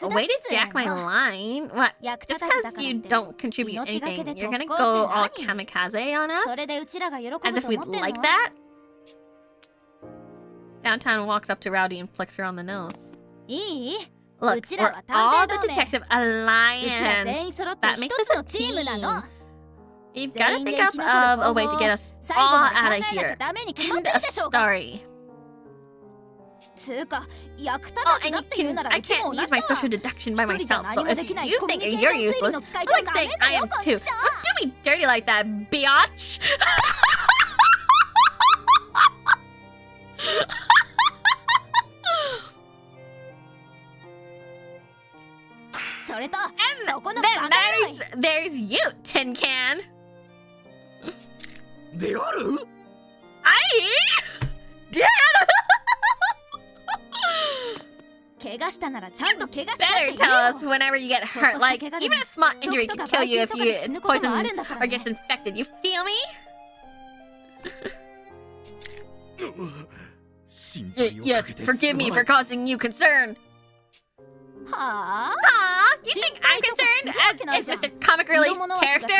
[SPEAKER 1] Way to jack my line. What? Just because you don't contribute anything, you're gonna go all kamikaze on us? As if we'd like that? Downtown walks up to Rowdy and flicks her on the nose. Look, we're all the detective alliance. That makes us a team. You've got to think up of a way to get us all out of here. End of story. Oh, and I can't use my social deduction by myself, so if you think you're useless, I like saying I am too. Don't do me dirty like that, biatch! And then there's you, Tin Can.
[SPEAKER 6] である?
[SPEAKER 1] Dad! Better tell us whenever you get hurt. Like, even a small injury can kill you if you poison or gets infected. You feel me? Yes, forgive me for causing you concern. You think I'm concerned as Mr. Comic Relief character?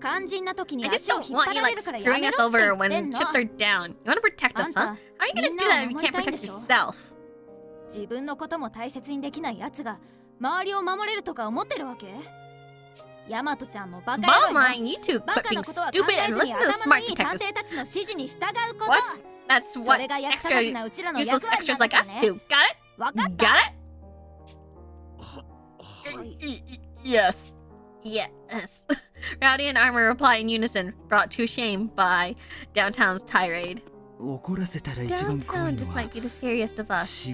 [SPEAKER 1] I just don't want you like screwing us over when chips are down. You want to protect us, huh? How are you gonna do that if you can't protect yourself? Bottom line, you two quit being stupid and listen to the smart detectives. What? That's what useless extras like us do. Got it? Got it? Yes. Yes. Rowdy and Armor reply in unison, brought to shame by Downtown's tirade. Downtown just might be the scariest of us.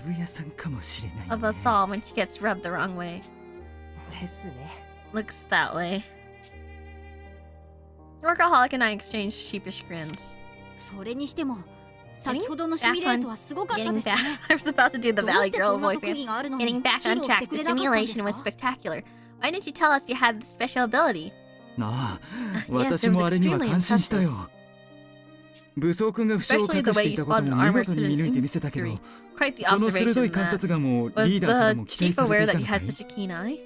[SPEAKER 1] Of us all when she gets rubbed the wrong way. Looks that way. Workaholic and I exchanged sheepish grins. Getting back. I was about to do the Valley Girl voice again. Getting back on track. The simulation was spectacular. Why didn't you tell us you had this special ability?
[SPEAKER 8] Especially
[SPEAKER 1] the way you spotted Armor's hidden injury. Quite the observation that. Was the chief aware that you had such a keen eye?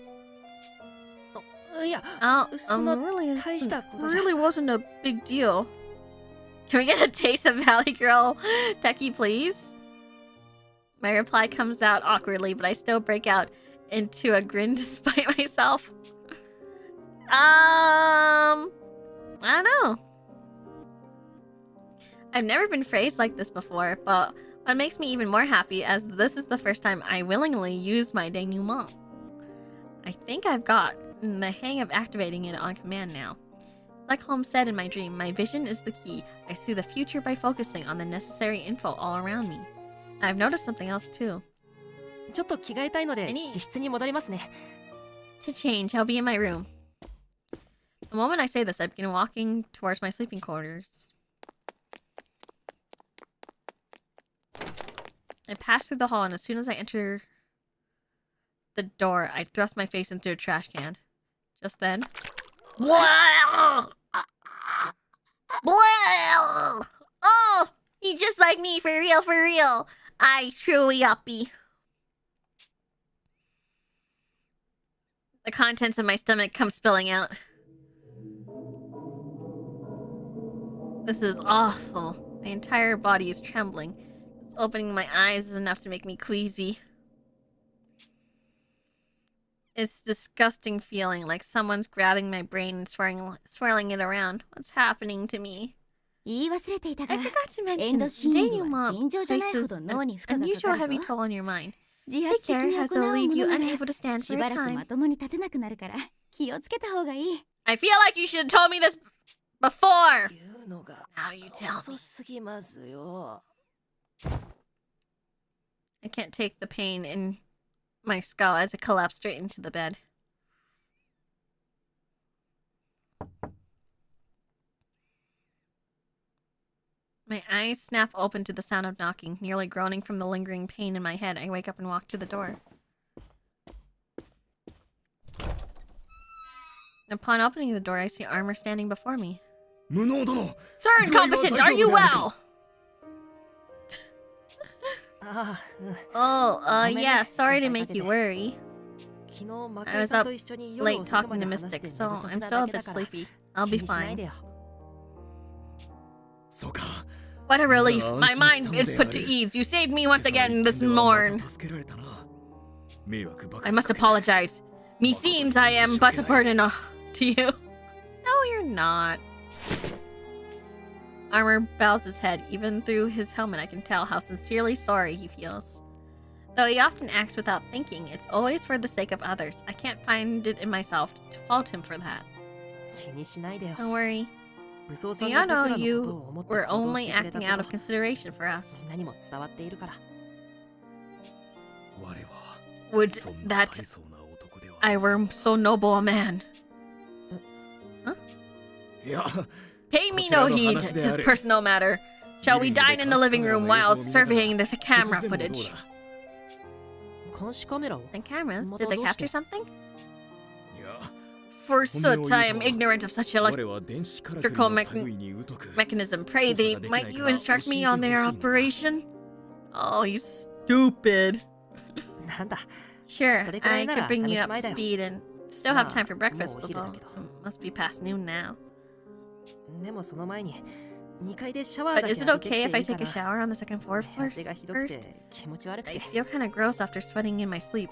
[SPEAKER 1] Really wasn't a big deal. Can we get a taste of Valley Girl Techie, please? My reply comes out awkwardly, but I still break out into a grin despite myself. I don't know. I've never been phrased like this before, but what makes me even more happy as this is the first time I willingly use my denouement. I think I've got the hang of activating it on command now. Like Holmes said in my dream, my vision is the key. I see the future by focusing on the necessary info all around me. And I've noticed something else too. I need to change. I'll be in my room. The moment I say this, I begin walking towards my sleeping quarters. I pass through the hall, and as soon as I enter the door, I thrust my face into a trash can. Just then... Oh! He's just like me, for real, for real. I truly uppy. The contents of my stomach come spilling out. This is awful. My entire body is trembling. Just opening my eyes is enough to make me queasy. It's disgusting feeling, like someone's grabbing my brain and swirling it around. What's happening to me? I forgot to mention, denouement places an unusual heavy toll on your mind. Take care as it'll leave you unable to stand for a time. I feel like you should have told me this before! Now you tell me. I can't take the pain in my skull as I collapse straight into the bed. My eyes snap open to the sound of knocking. Nearly groaning from the lingering pain in my head, I wake up and walk to the door. Upon opening the door, I see Armor standing before me. Sir Incompetent, are you well? Yeah, sorry to make you worry. I was up late talking to Mystic, so I'm still a bit sleepy. I'll be fine. What a relief. My mind is put to ease. You saved me once again this morn. I must apologize. Meseems I am but a burden to you. No, you're not. Armor bows his head. Even through his helmet, I can tell how sincerely sorry he feels. Though he often acts without thinking, it's always for the sake of others. I can't find it in myself to fault him for that. Don't worry. We all know you were only acting out of consideration for us. Would that I were so noble a man. Huh? Pay me no heed, 'tis personal matter. Shall we dine in the living room while surveying the camera footage? The cameras? Did they capture something? Forsooth, I am ignorant of such electrical mechanism. Pray might you instruct me on their operation? Oh, he's stupid. Sure, I could bring you up to speed and still have time for breakfast, although it must be past noon now. But is it okay if I take a shower on the second floor first? I feel kind of gross after sweating in my sleep.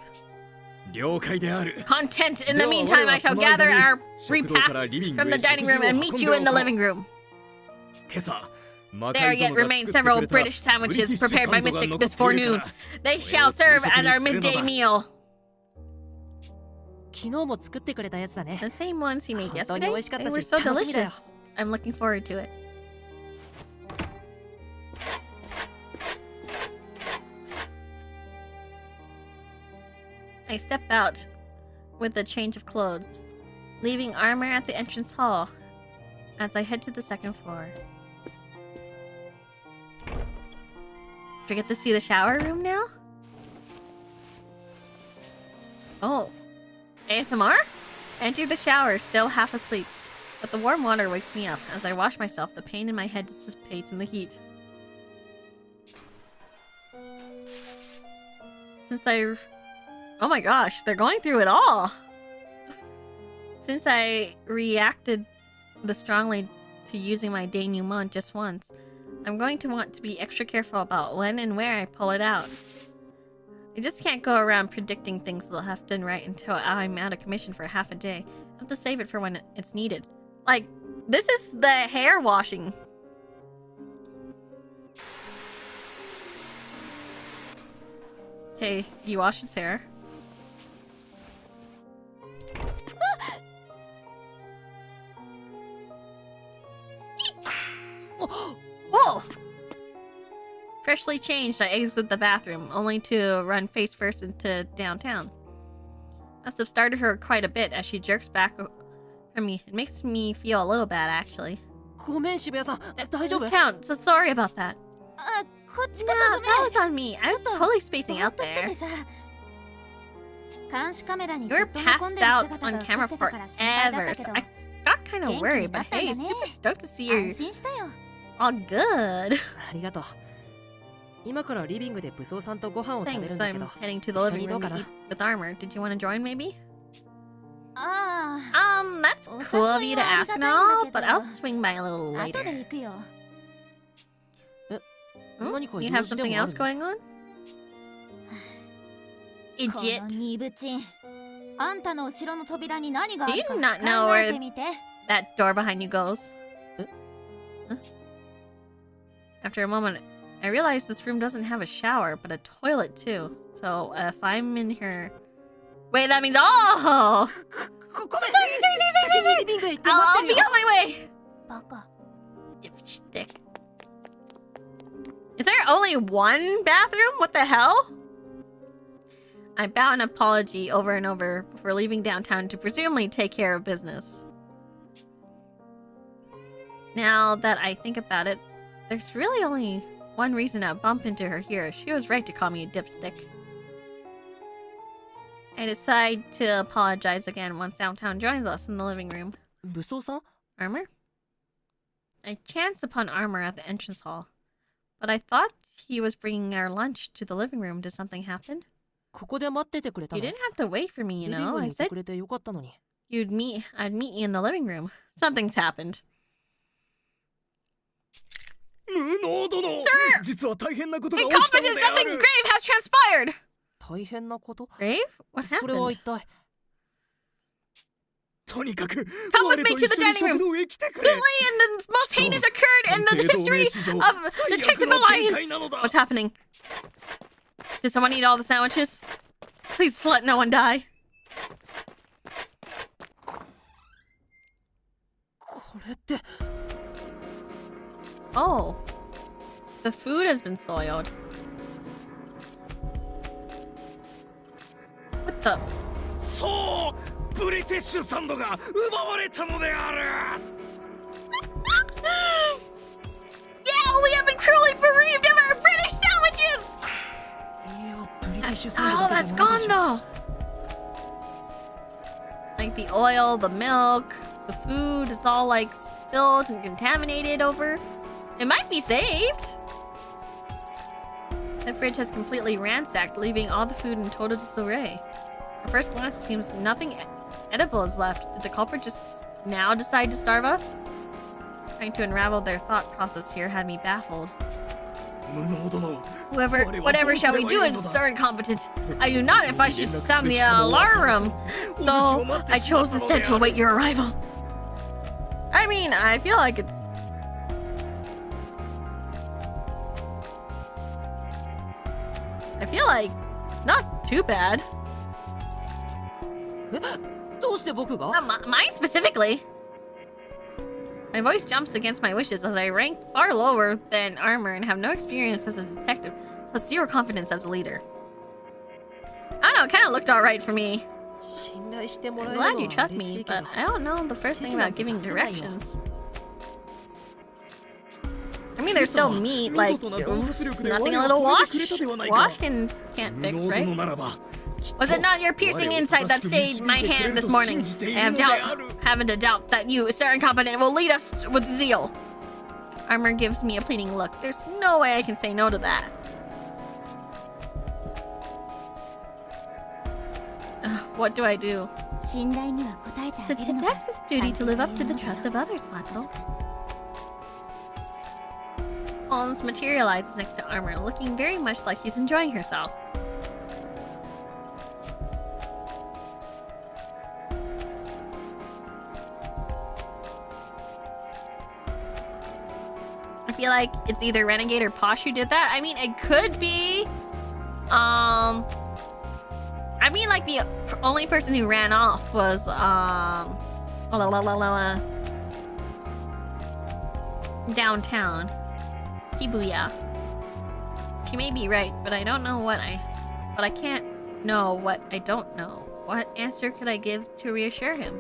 [SPEAKER 1] Content! In the meantime, I shall gather our repast from the dining room and meet you in the living room. There yet remain several British sandwiches prepared by Mystic this forenoon. They shall serve as our midday meal. The same ones he made yesterday? They were so delicious. I'm looking forward to it. I step out with a change of clothes, leaving Armor at the entrance hall as I head to the second floor. Do I get to see the shower room now? Oh. ASMR? Enter the shower, still half asleep. But the warm water wakes me up. As I wash myself, the pain in my head dissipates in the heat. Oh my gosh, they're going through it all! Since I reacted strongly to using my denouement just once, I'm going to want to be extra careful about when and where I pull it out. I just can't go around predicting things left and right until I'm out of commission for half a day. I have to save it for when it's needed. Like, this is the hair washing. Okay, you wash his hair. Whoa! Freshly changed, I exit the bathroom, only to run face first into downtown. Must have started her quite a bit as she jerks back from me. It makes me feel a little bad, actually. Count, so sorry about that. Nah, that was on me. I was totally spacing out there. You were passed out on camera forever, so I got kind of worried, but hey, super stoked to see you all good. Thanks, I'm heading to the living room to eat with Armor. Did you want to join, maybe? That's cool of you to ask and all, but I'll swing by a little later. You have something else going on? Idiot. Do you not know where that door behind you goes? Huh? After a moment, I realize this room doesn't have a shower, but a toilet too. So if I'm in here... Wait, that means... Oh! Sorry. I'll be on my way! Dipstick. Is there only one bathroom? What the hell? I bow an apology over and over before leaving downtown to presumably take care of business. Now that I think about it, there's really only one reason I bump into her here. She was right to call me a dipstick. I decide to apologize again once downtown joins us in the living room. Armor? I chance upon Armor at the entrance hall, but I thought he was bringing our lunch to the living room. Did something happen? You didn't have to wait for me, you know. I said I'd meet you in the living room. Something's happened.
[SPEAKER 6] 無能殿
[SPEAKER 1] Sir!
[SPEAKER 6] 実は大変なことが起きたの
[SPEAKER 1] Incompetent,
[SPEAKER 6] であ
[SPEAKER 1] something
[SPEAKER 6] る
[SPEAKER 1] grave has transpired!
[SPEAKER 2] 大変なこと
[SPEAKER 1] Grave? What
[SPEAKER 2] それは
[SPEAKER 1] happened?
[SPEAKER 2] 一体
[SPEAKER 6] とにかく
[SPEAKER 1] Come with
[SPEAKER 6] 我
[SPEAKER 1] me
[SPEAKER 6] と
[SPEAKER 1] to the
[SPEAKER 6] 一緒に
[SPEAKER 1] dining room.
[SPEAKER 6] 食堂へ来てく
[SPEAKER 1] Certainly,
[SPEAKER 6] れ
[SPEAKER 1] and the most heinous occurred in the history of Detective Alliance. What's happening? Did someone eat all the sandwiches? Please let no one die.
[SPEAKER 2] これって
[SPEAKER 1] Oh. The food has been soiled. What the?
[SPEAKER 6] そうブリティッシュサンドが奪われたのである
[SPEAKER 1] Yeah, we have been cruelly bereaved of our British sandwiches!
[SPEAKER 2] いやブリティッシュサン
[SPEAKER 1] Oh,
[SPEAKER 2] ドだけ
[SPEAKER 1] that's
[SPEAKER 2] じゃない
[SPEAKER 1] gone
[SPEAKER 2] でしょ
[SPEAKER 1] though. Like the oil, the milk, the food, it's all like spilled and contaminated over. It might be saved. The fridge has completely ransacked, leaving all the food in total disarray. At first glance, it seems nothing edible is left. Did the culprit just now decide to starve us? Trying to unravel their thought process here had me baffled.
[SPEAKER 6] 無能殿
[SPEAKER 1] Whatever shall we do, sir incompetent? I do not if I should sound the alarm. So I chose instead to await your arrival. I mean, I feel like it's... I feel like it's not too bad.
[SPEAKER 2] どうして僕が
[SPEAKER 1] Mine specifically. My voice jumps against my wishes as I rank far lower than armor and have no experience as a detective, plus zero confidence as a leader. I don't know, it kind of looked alright for me.
[SPEAKER 2] 信頼してもら
[SPEAKER 1] I'm
[SPEAKER 2] える
[SPEAKER 1] glad
[SPEAKER 2] の
[SPEAKER 1] you
[SPEAKER 2] は
[SPEAKER 1] trust
[SPEAKER 2] 嬉し
[SPEAKER 1] me,
[SPEAKER 2] いけ
[SPEAKER 1] but
[SPEAKER 2] ど
[SPEAKER 1] I don't know the first thing about giving directions. I mean, there's still meat, like, nothing a little wash can't
[SPEAKER 6] 無
[SPEAKER 1] fix,
[SPEAKER 6] 能
[SPEAKER 1] right?
[SPEAKER 6] 殿ならば
[SPEAKER 1] Was it not your piercing insight that stayed my hand this morning? I haven't a doubt that you, Sir Incompetent, will lead us with zeal. Armor gives me a pleading look. There's no way I can say no to that. What do I do?
[SPEAKER 3] 信頼には応えて
[SPEAKER 1] It's
[SPEAKER 3] あ
[SPEAKER 1] a
[SPEAKER 3] げるのが
[SPEAKER 1] detective's duty to live up to the trust of others, Matro. Holmes materializes next to Armor, looking very much like she's enjoying herself. I feel like it's either Renegade or Posh who did that. I mean, it could be... I mean, like, the only person who ran off was, downtown. Shibuya. She may be right, but I don't know what But I can't know what I don't know. What answer could I give to reassure him?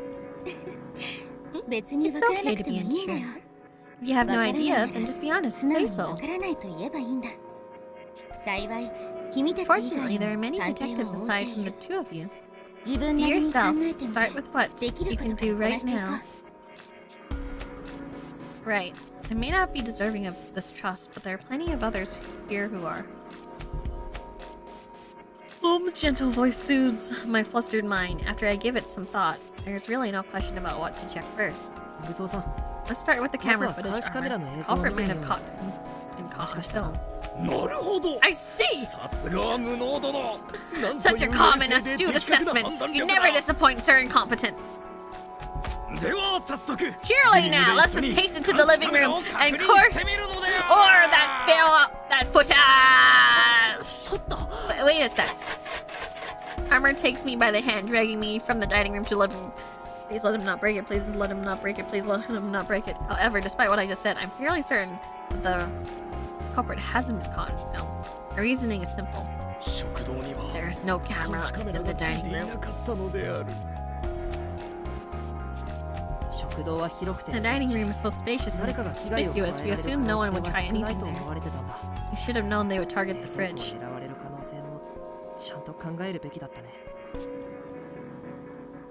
[SPEAKER 3] 別に
[SPEAKER 1] It's
[SPEAKER 3] 分からな
[SPEAKER 1] okay
[SPEAKER 3] く
[SPEAKER 1] to
[SPEAKER 3] て
[SPEAKER 1] be
[SPEAKER 3] もいいんだよ
[SPEAKER 1] unsure. If you have no idea, then just be honest
[SPEAKER 3] 素
[SPEAKER 1] and
[SPEAKER 3] 直
[SPEAKER 1] say
[SPEAKER 3] に分
[SPEAKER 1] so.
[SPEAKER 3] からないと言えばいいんだ幸い君たち以
[SPEAKER 1] Fortunately,
[SPEAKER 3] 外
[SPEAKER 1] there are
[SPEAKER 3] に
[SPEAKER 1] many
[SPEAKER 3] も探偵
[SPEAKER 1] detectives
[SPEAKER 3] は大
[SPEAKER 1] aside
[SPEAKER 3] 勢
[SPEAKER 1] from
[SPEAKER 3] い
[SPEAKER 1] the
[SPEAKER 3] る
[SPEAKER 1] two of you.
[SPEAKER 3] 自分
[SPEAKER 1] Be
[SPEAKER 3] なりに考
[SPEAKER 1] yourself.
[SPEAKER 3] えても
[SPEAKER 1] Start with what
[SPEAKER 3] できる
[SPEAKER 1] you
[SPEAKER 3] こ
[SPEAKER 1] can
[SPEAKER 3] とから
[SPEAKER 1] do
[SPEAKER 3] 話
[SPEAKER 1] right
[SPEAKER 3] していこ
[SPEAKER 1] now.
[SPEAKER 3] う
[SPEAKER 1] Right. I may not be deserving of this trust, but there are plenty of others here who are. Holmes' gentle voice soothes my flustered mind. After I give it some thought, there's really no question about what to check first.
[SPEAKER 2] 武装さん
[SPEAKER 1] Let's start with the camera
[SPEAKER 2] まずは監
[SPEAKER 1] footage.
[SPEAKER 2] 視カメラの
[SPEAKER 1] Armor.
[SPEAKER 2] 映像を
[SPEAKER 1] Culprit
[SPEAKER 2] 見
[SPEAKER 1] might
[SPEAKER 2] て
[SPEAKER 1] have
[SPEAKER 2] みよう
[SPEAKER 1] caught in
[SPEAKER 2] も
[SPEAKER 1] caught
[SPEAKER 2] し
[SPEAKER 1] on
[SPEAKER 2] かしたら
[SPEAKER 1] film.
[SPEAKER 6] なるほど
[SPEAKER 1] I see!
[SPEAKER 6] さすがは無能殿なんと
[SPEAKER 1] Such
[SPEAKER 6] い
[SPEAKER 1] a
[SPEAKER 6] う
[SPEAKER 1] calm and
[SPEAKER 6] 冷静で
[SPEAKER 1] astute
[SPEAKER 6] 的確な
[SPEAKER 1] assessment.
[SPEAKER 6] 判断
[SPEAKER 1] You
[SPEAKER 6] 力
[SPEAKER 1] never
[SPEAKER 6] だ
[SPEAKER 1] disappoint, Sir Incompetent.
[SPEAKER 6] では早速
[SPEAKER 1] Cheerily now, let's just hasten to the living room and course or that footage.
[SPEAKER 2] ちょっと
[SPEAKER 1] Wait a sec. Armor takes me by the hand, dragging me from the dining room to the living room. Please let him not break it. Please let him not break it. Please let him not break it. However, despite what I just said, I'm fairly certain that the culprit hasn't been caught in film. My reasoning is simple.
[SPEAKER 6] 食堂には
[SPEAKER 1] There is no
[SPEAKER 6] 監
[SPEAKER 1] camera
[SPEAKER 6] 視カメラ
[SPEAKER 1] in
[SPEAKER 6] が
[SPEAKER 1] the
[SPEAKER 6] つい
[SPEAKER 1] dining
[SPEAKER 6] てい
[SPEAKER 1] room.
[SPEAKER 6] なかったのである
[SPEAKER 2] 食堂は広くて
[SPEAKER 1] The dining room is so spacious and
[SPEAKER 2] 誰かが危害を加えら
[SPEAKER 1] conspicuous.
[SPEAKER 2] れ
[SPEAKER 1] We
[SPEAKER 2] る可
[SPEAKER 1] assumed
[SPEAKER 2] 能
[SPEAKER 1] no one
[SPEAKER 2] 性
[SPEAKER 1] would
[SPEAKER 2] は
[SPEAKER 1] try
[SPEAKER 2] 少ない
[SPEAKER 1] anything
[SPEAKER 2] と
[SPEAKER 1] there.
[SPEAKER 2] 思われてたんだ
[SPEAKER 1] We should have known they would target
[SPEAKER 2] 冷
[SPEAKER 1] the
[SPEAKER 2] 蔵庫を
[SPEAKER 1] fridge.
[SPEAKER 2] 狙われる可能性もちゃんと考えるべきだったね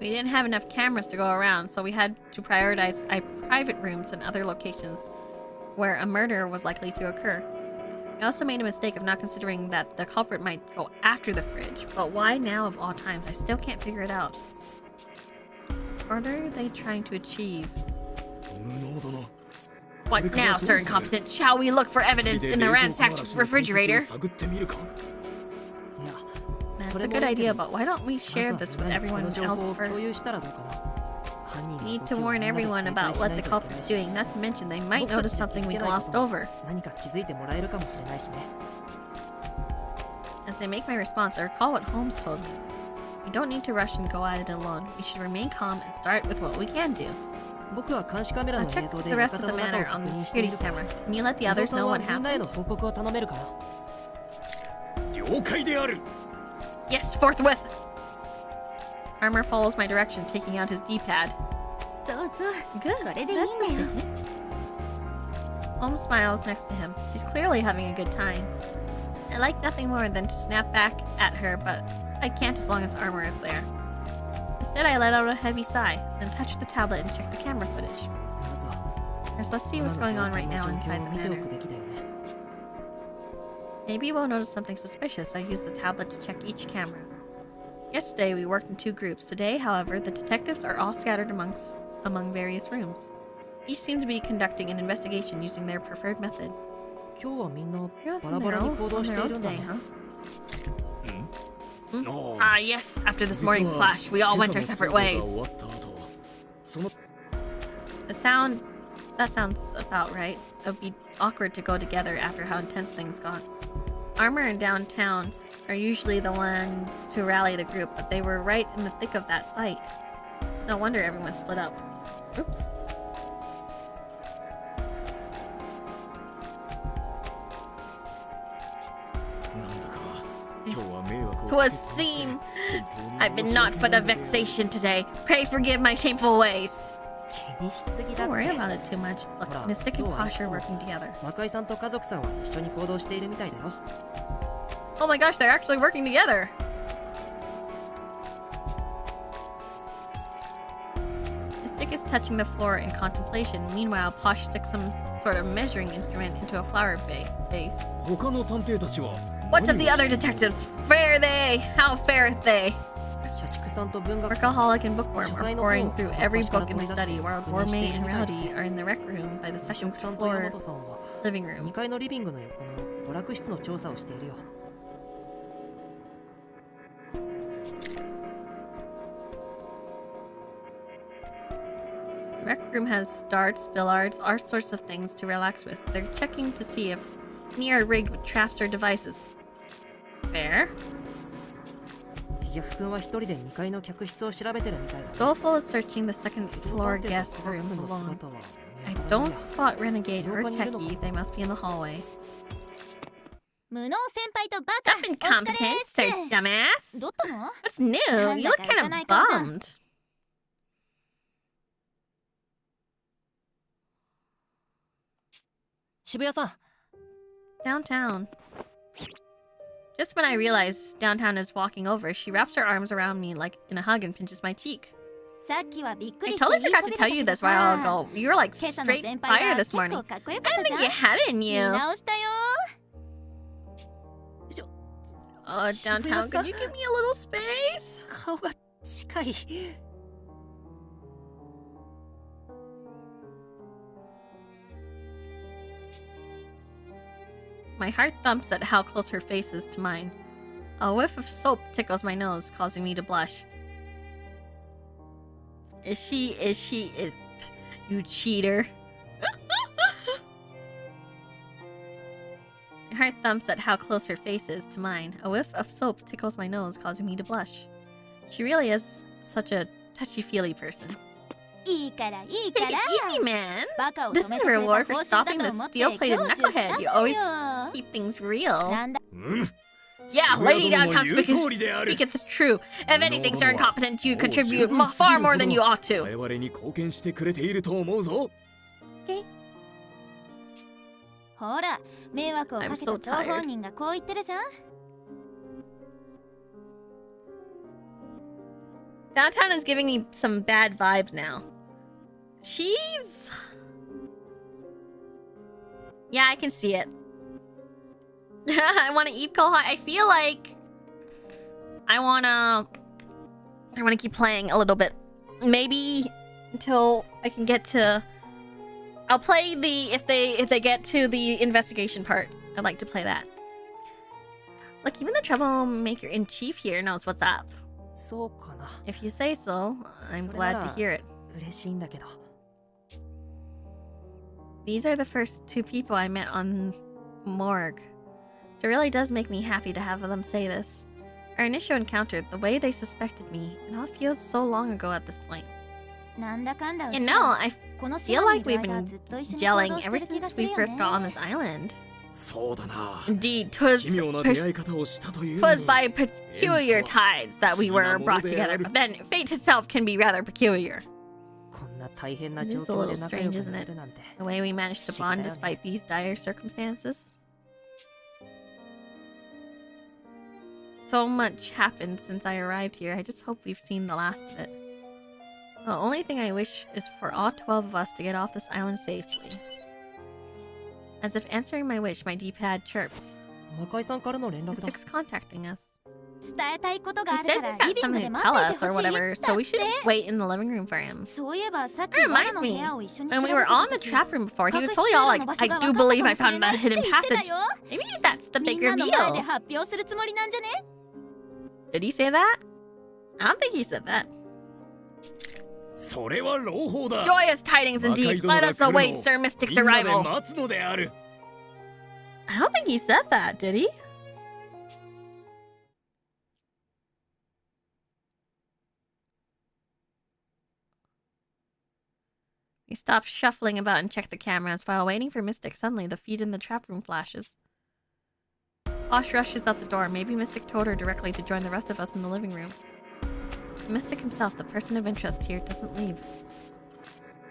[SPEAKER 1] We didn't have enough cameras to go around, so we had to prioritize private rooms and other locations where a murder was likely to occur. We also made a mistake of not considering that the culprit might go after the fridge, but why now of all times? I still can't figure it out. What are they trying to achieve?
[SPEAKER 6] 無能殿
[SPEAKER 1] What now, sir incompetent? Shall we look for evidence in the ransacked refrigerator? That's a good idea, but why don't we share this with everyone else first? We need to warn everyone about what the culprit's doing, not to mention they might notice something we glossed over. As I make my response, I recall what Holmes told me. We don't need to rush and go at it alone. We should remain calm and start with what we can do. I'll check the rest of the manor on the security camera. Can you let the others know what happened? Yes, forthwith! Armor follows my direction, taking out his D-pad. Good. Holmes smiles next to him. She's clearly having a good time. I like nothing more than to snap back at her, but I can't as long as Armor is there. Instead, I let out a heavy sigh, then touch the tablet and check the camera footage. First, let's see what's going on right now inside the manor. Maybe we'll notice something suspicious. I use the tablet to check each camera. Yesterday, we worked in 2 groups. Today, however, the detectives are all scattered among various rooms. Each seem to be conducting an investigation using their preferred method. Everyone's on their own today, huh? Ah, yes. After this morning's clash, we all went our separate ways. That sounds about right. It would be awkward to go together after how intense things got. Armor and Downtown are usually the ones to rally the group, but they were right in the thick of that fight. No wonder everyone split up. Oops. Twas seem I've been naught but a vexation today. Pray forgive my shameful ways. Don't worry about it too much. Look, Mystic and Posh are working together. Oh my gosh, they're actually working together! Mystic is touching the floor in contemplation. Meanwhile, Posh sticks some sort of measuring instrument into a flower vase. What of the other detectives? Fare they? How fareth they? Workaholic and Bookworm are pouring through every book in the study, while Gourmet and Rowdy are in the rec room by the second floor living room. The rec room has darts, billiards, all sorts of things to relax with. They're checking to see if any are rigged with traps or devices. Fair. Golfo is searching the second floor guest rooms alone. I don't spot Renegade or Techie. They must be in the hallway. Stop incompetent, sir dumbass! What's new? You look kind of bummed. Downtown. Just when I realize Downtown is walking over, she wraps her arms around me like in a hug and pinches my cheek. I totally forgot to tell you this a while ago. You were like straight fire this morning. I didn't think you had it in you. Oh, Downtown, could you give me a little space? My heart thumps at how close her face is to mine. A whiff of soap tickles my nose, causing me to blush. Is you cheater. My heart thumps at how close her face is to mine. A whiff of soap tickles my nose, causing me to blush. She really is such a touchy-feely person. Take it easy, man. This is a reward for stopping the steel-plated knucklehead. You always keep things real. Yeah, Lady Downtown speaketh the true. If anything, sir incompetent, you contribute far more than you ought to. Okay. I'm so tired. Downtown is giving me some bad vibes now. Yeah, I can see it. I want to eat Kohai. I feel like I want to keep playing a little bit. Maybe until I can get to I'll play the if they get to the investigation part. I'd like to play that. Look, even the troublemaker in chief here knows what's up.
[SPEAKER 2] そうかな。
[SPEAKER 1] If you say so, I'm glad to hear it.
[SPEAKER 2] 嬉しいんだけど。
[SPEAKER 1] These are the first two people I met on Morgue. So it really does make me happy to have them say this. Our initial encounter, the way they suspected me, it all feels so long ago at this point.
[SPEAKER 3] なんだかんだうち
[SPEAKER 1] You
[SPEAKER 3] ら
[SPEAKER 1] know, I
[SPEAKER 3] この
[SPEAKER 1] feel
[SPEAKER 3] 島に
[SPEAKER 1] like
[SPEAKER 3] い
[SPEAKER 1] we've
[SPEAKER 3] る間
[SPEAKER 1] been
[SPEAKER 3] ずっと一緒に
[SPEAKER 1] gelling
[SPEAKER 3] 行動して
[SPEAKER 1] ever
[SPEAKER 3] る気が
[SPEAKER 1] since
[SPEAKER 3] する
[SPEAKER 1] we
[SPEAKER 3] よ
[SPEAKER 1] first got on
[SPEAKER 3] ね
[SPEAKER 1] this island.
[SPEAKER 6] そうだな。
[SPEAKER 1] Indeed,
[SPEAKER 6] 奇妙な出会い方をしたというの
[SPEAKER 1] 'twas
[SPEAKER 6] に
[SPEAKER 1] by peculiar tides that we were brought together. But then fate itself can be rather peculiar.
[SPEAKER 2] こんな大変な
[SPEAKER 1] It
[SPEAKER 2] 状
[SPEAKER 1] is a
[SPEAKER 2] 況で
[SPEAKER 1] little
[SPEAKER 2] 仲
[SPEAKER 1] strange,
[SPEAKER 2] 良く
[SPEAKER 1] isn't
[SPEAKER 2] なれ
[SPEAKER 1] it?
[SPEAKER 2] るなんて。
[SPEAKER 1] The way we managed to bond
[SPEAKER 2] Shit.
[SPEAKER 1] despite these dire circumstances. So much happened since I arrived here. I just hope we've seen the last of it. The only thing I wish is for all 12 of us to get off this island safely. As if answering my wish, my D-pad chirps.
[SPEAKER 2] 魔界さんからの連絡だ。
[SPEAKER 1] Mystic's contacting us.
[SPEAKER 3] 伝えたいことが
[SPEAKER 1] He
[SPEAKER 3] ある
[SPEAKER 1] says
[SPEAKER 3] から
[SPEAKER 1] he's
[SPEAKER 3] リ
[SPEAKER 1] got
[SPEAKER 3] ビング
[SPEAKER 1] something
[SPEAKER 3] で
[SPEAKER 1] to
[SPEAKER 3] 待
[SPEAKER 1] tell
[SPEAKER 3] ってい
[SPEAKER 1] us
[SPEAKER 3] て
[SPEAKER 1] or
[SPEAKER 3] ほしい
[SPEAKER 1] whatever, so we should
[SPEAKER 3] だって
[SPEAKER 1] wait in the living room for him.
[SPEAKER 3] そういえばさっき
[SPEAKER 1] That
[SPEAKER 3] 罠
[SPEAKER 1] reminds
[SPEAKER 3] の部
[SPEAKER 1] me,
[SPEAKER 3] 屋を一緒に
[SPEAKER 1] when
[SPEAKER 3] 調
[SPEAKER 1] we
[SPEAKER 3] べ
[SPEAKER 1] were
[SPEAKER 3] てた
[SPEAKER 1] on the
[SPEAKER 3] 時
[SPEAKER 1] trap room before, he
[SPEAKER 3] 隠
[SPEAKER 1] was
[SPEAKER 3] し
[SPEAKER 1] totally
[SPEAKER 3] 通
[SPEAKER 1] all
[SPEAKER 3] 路
[SPEAKER 1] like,
[SPEAKER 3] の場
[SPEAKER 1] I
[SPEAKER 3] 所が
[SPEAKER 1] do
[SPEAKER 3] 分かった
[SPEAKER 1] believe
[SPEAKER 3] か
[SPEAKER 1] I
[SPEAKER 3] もしれ
[SPEAKER 1] found
[SPEAKER 3] な
[SPEAKER 1] the
[SPEAKER 3] いって
[SPEAKER 1] hidden
[SPEAKER 3] 言ってた
[SPEAKER 1] passage.
[SPEAKER 3] よ
[SPEAKER 1] Maybe that's the
[SPEAKER 3] み
[SPEAKER 1] big
[SPEAKER 3] んなの前で
[SPEAKER 1] reveal.
[SPEAKER 3] 発表するつもりなんじゃね
[SPEAKER 1] Did he say that? I don't think he said that.
[SPEAKER 6] それは朗報だ。
[SPEAKER 1] Joyous tidings indeed. Let us await Sir Mystic's
[SPEAKER 6] みんなで
[SPEAKER 1] arrival.
[SPEAKER 6] 待つのである。
[SPEAKER 1] I don't think he said that, did he? We stopped shuffling about and checked the cameras. While waiting for Mystic, suddenly the feed in the trap room flashes. Posh rushes out the door. Maybe Mystic told her directly to join the rest of us in the living room. Mystic himself, the person of interest here, doesn't leave.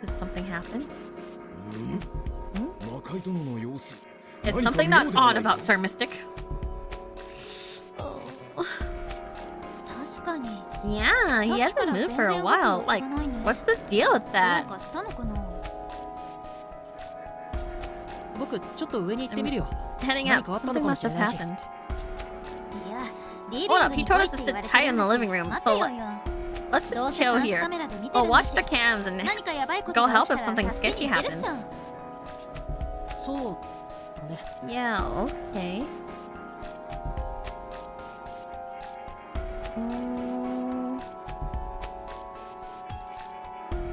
[SPEAKER 1] Did something happen?
[SPEAKER 6] 魔界殿の様子。
[SPEAKER 1] Is something not odd about Sir Mystic?
[SPEAKER 3] 確かに
[SPEAKER 1] Yeah, he
[SPEAKER 3] さっきから
[SPEAKER 1] hasn't
[SPEAKER 3] 全
[SPEAKER 1] moved for
[SPEAKER 3] 然
[SPEAKER 1] a
[SPEAKER 3] 動く
[SPEAKER 1] while.
[SPEAKER 3] 様子
[SPEAKER 1] Like,
[SPEAKER 3] がないね
[SPEAKER 1] what's the deal with
[SPEAKER 3] どう
[SPEAKER 1] that?
[SPEAKER 3] かしたのかな
[SPEAKER 2] 僕ちょっと上に行ってみるよ。
[SPEAKER 1] Heading up, something must have happened.
[SPEAKER 3] いやリビン
[SPEAKER 1] Hold
[SPEAKER 3] グ
[SPEAKER 1] up, he
[SPEAKER 3] に
[SPEAKER 1] told
[SPEAKER 3] 来い
[SPEAKER 1] us
[SPEAKER 3] っ
[SPEAKER 1] to
[SPEAKER 3] て言わ
[SPEAKER 1] sit
[SPEAKER 3] れて
[SPEAKER 1] tight in
[SPEAKER 3] る
[SPEAKER 1] the
[SPEAKER 3] んだし
[SPEAKER 1] living room,
[SPEAKER 3] 待
[SPEAKER 1] so
[SPEAKER 3] てよ
[SPEAKER 1] let's
[SPEAKER 3] よ
[SPEAKER 1] just
[SPEAKER 3] どうせ
[SPEAKER 1] chill
[SPEAKER 3] 監視
[SPEAKER 1] here.
[SPEAKER 3] カメラで見て
[SPEAKER 1] We'll
[SPEAKER 3] るんだ
[SPEAKER 1] watch
[SPEAKER 3] し
[SPEAKER 1] the cams and
[SPEAKER 3] 何かやばいこと
[SPEAKER 1] go
[SPEAKER 3] が
[SPEAKER 1] help
[SPEAKER 3] 起き
[SPEAKER 1] if
[SPEAKER 3] た
[SPEAKER 1] something
[SPEAKER 3] ら助け
[SPEAKER 1] sketchy
[SPEAKER 3] に行けるっし
[SPEAKER 1] happens.
[SPEAKER 3] ょ
[SPEAKER 2] そうだね。
[SPEAKER 1] Yeah, okay.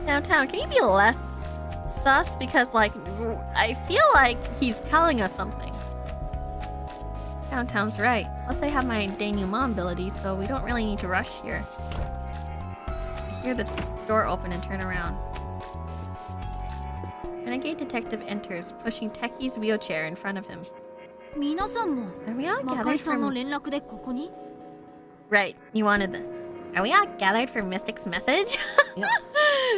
[SPEAKER 1] Downtown, can you be less sus? Because, like, I feel like he's telling us something. Downtown's right. Plus, I have my denouement ability, so we don't really need to rush here. I hear the door open and turn around. Renegade detective enters, pushing Techie's wheelchair in front of him.
[SPEAKER 3] 皆さんも
[SPEAKER 1] Are we all
[SPEAKER 3] 魔
[SPEAKER 1] gathered
[SPEAKER 3] 界さんの
[SPEAKER 1] for...
[SPEAKER 3] 連絡でここに
[SPEAKER 1] Right, you wanted the... Are we all gathered for Mystic's message?
[SPEAKER 2] いや、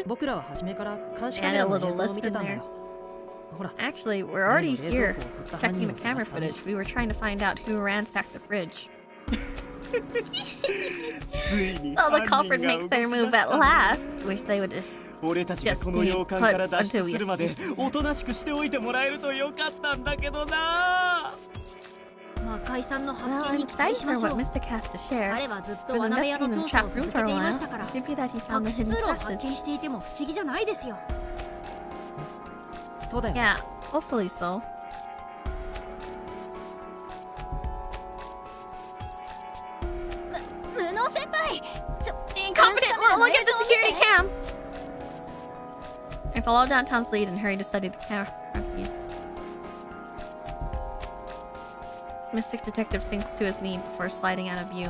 [SPEAKER 2] 僕らは初めから監視カ
[SPEAKER 1] And
[SPEAKER 2] メ
[SPEAKER 1] a
[SPEAKER 2] ラの
[SPEAKER 1] little
[SPEAKER 2] 映像を
[SPEAKER 1] lisp
[SPEAKER 2] 見て
[SPEAKER 1] in
[SPEAKER 2] たんだ
[SPEAKER 1] there.
[SPEAKER 2] よ。ほら、
[SPEAKER 1] Actually, we're already
[SPEAKER 2] 例の冷
[SPEAKER 1] here,
[SPEAKER 2] 蔵庫を襲った犯
[SPEAKER 1] checking
[SPEAKER 2] 人
[SPEAKER 1] the
[SPEAKER 2] を探
[SPEAKER 1] camera
[SPEAKER 2] すために
[SPEAKER 1] footage. We were trying to find out who ransacked the fridge.
[SPEAKER 7] ついに
[SPEAKER 1] Oh, the
[SPEAKER 7] 犯
[SPEAKER 1] culprit
[SPEAKER 7] 人が
[SPEAKER 1] makes
[SPEAKER 7] 動
[SPEAKER 1] their
[SPEAKER 7] き出
[SPEAKER 1] move
[SPEAKER 7] した
[SPEAKER 1] at last. Wish they would...
[SPEAKER 7] 俺たちがこの洋館から脱出するまでおとなしくしておいてもらえるとよかったんだけどな。
[SPEAKER 3] 魔界さんの発
[SPEAKER 1] Well,
[SPEAKER 3] 見
[SPEAKER 1] I'm
[SPEAKER 3] に期待
[SPEAKER 1] excited
[SPEAKER 3] しま
[SPEAKER 1] for
[SPEAKER 3] しょ
[SPEAKER 1] what
[SPEAKER 3] う
[SPEAKER 1] Mystic has to share.
[SPEAKER 3] 彼はずっと
[SPEAKER 1] We've been
[SPEAKER 3] 罠部屋の
[SPEAKER 1] investigating the
[SPEAKER 3] 調査を
[SPEAKER 1] trap
[SPEAKER 3] 続
[SPEAKER 1] room
[SPEAKER 3] け
[SPEAKER 1] for a
[SPEAKER 3] ていま
[SPEAKER 1] while.
[SPEAKER 3] したから
[SPEAKER 1] It could be that he found
[SPEAKER 3] 隠
[SPEAKER 1] the
[SPEAKER 3] し
[SPEAKER 1] hidden
[SPEAKER 3] 通路を発
[SPEAKER 1] passage.
[SPEAKER 3] 見していても不思議じゃないですよ
[SPEAKER 2] そうだよ。
[SPEAKER 1] Yeah, hopefully so.
[SPEAKER 3] 無能先輩
[SPEAKER 1] Incompetent! Look at the security cam! I follow downtown's lead and hurry to study the camera feed. Mystic detective sinks to his knee before sliding out of view.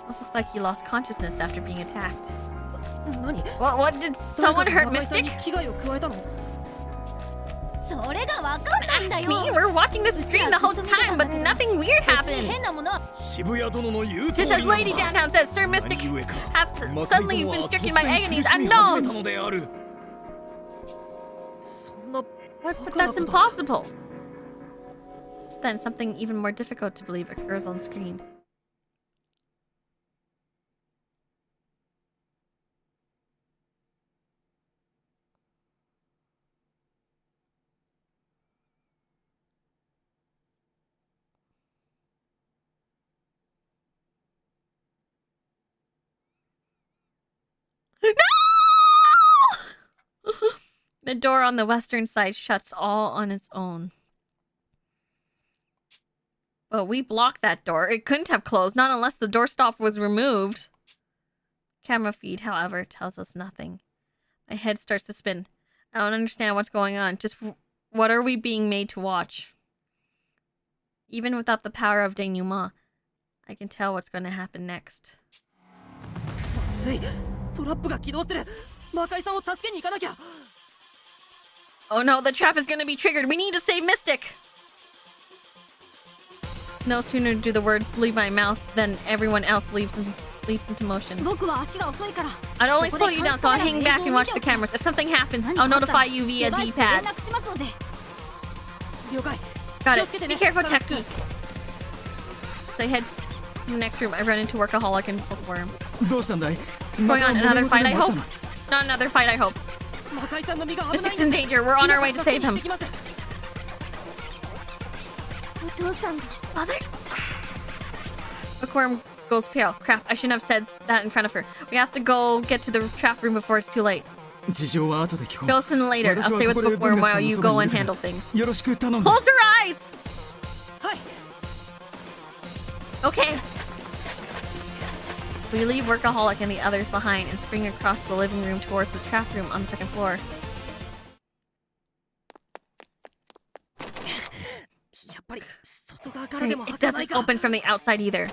[SPEAKER 1] Almost looks like he lost consciousness after being attacked.
[SPEAKER 2] 何？
[SPEAKER 1] What did someone hurt
[SPEAKER 2] 魔界さん
[SPEAKER 1] Mystic?
[SPEAKER 2] に危害を加えたの？
[SPEAKER 3] それがわかんないんだ
[SPEAKER 1] Ask
[SPEAKER 3] よ
[SPEAKER 1] me? We're watching the screen the whole time, but nothing weird
[SPEAKER 3] 別に
[SPEAKER 1] happened.
[SPEAKER 3] 変なものは
[SPEAKER 6] 渋谷殿の言う通り
[SPEAKER 1] Just
[SPEAKER 6] な
[SPEAKER 1] as
[SPEAKER 6] のだ。
[SPEAKER 1] Lady Downtown says, Sir Mystic
[SPEAKER 6] 何故か
[SPEAKER 1] have
[SPEAKER 6] 魔界
[SPEAKER 1] suddenly
[SPEAKER 6] 殿
[SPEAKER 1] been
[SPEAKER 6] は
[SPEAKER 1] stricken
[SPEAKER 6] 突
[SPEAKER 1] by
[SPEAKER 6] 然
[SPEAKER 1] agonies
[SPEAKER 6] 苦しみ始め
[SPEAKER 1] unknown.
[SPEAKER 6] たのである。
[SPEAKER 2] そんな
[SPEAKER 1] But that's impossible. Just then, something even more difficult to believe occurs on screen. No! The door on the western side shuts all on its own. Well, we blocked that door. It couldn't have closed, not unless the doorstop was removed. Camera feed, however, tells us nothing. My head starts to spin. I don't understand what's going on. Just what are we being made to watch? Even without the power of denouement, I can tell what's going to happen next. Oh no, the trap is going to be triggered. We need to save Mystic! No sooner do the words leave my mouth than everyone else leaps into motion. I'd only slow you down, so I'll hang back and watch the cameras. If something happens, I'll notify you via D-pad. Got it. Be careful, Taki. So I head to the next room. I run into Workaholic and Bookworm. What's going on? Another fight, I hope? Not another fight, I hope. Mystic's in danger. We're on our way to save him. Mother? Bookworm goes pale. Crap, I shouldn't have said that in front of her. We have to go get to the trap room before it's too late. Fill us in later. I'll stay with Bookworm while you go and handle things. Close your eyes! Okay. We leave Workaholic and the others behind and spring across the living room towards the trap room on the second floor. It doesn't open from the outside either.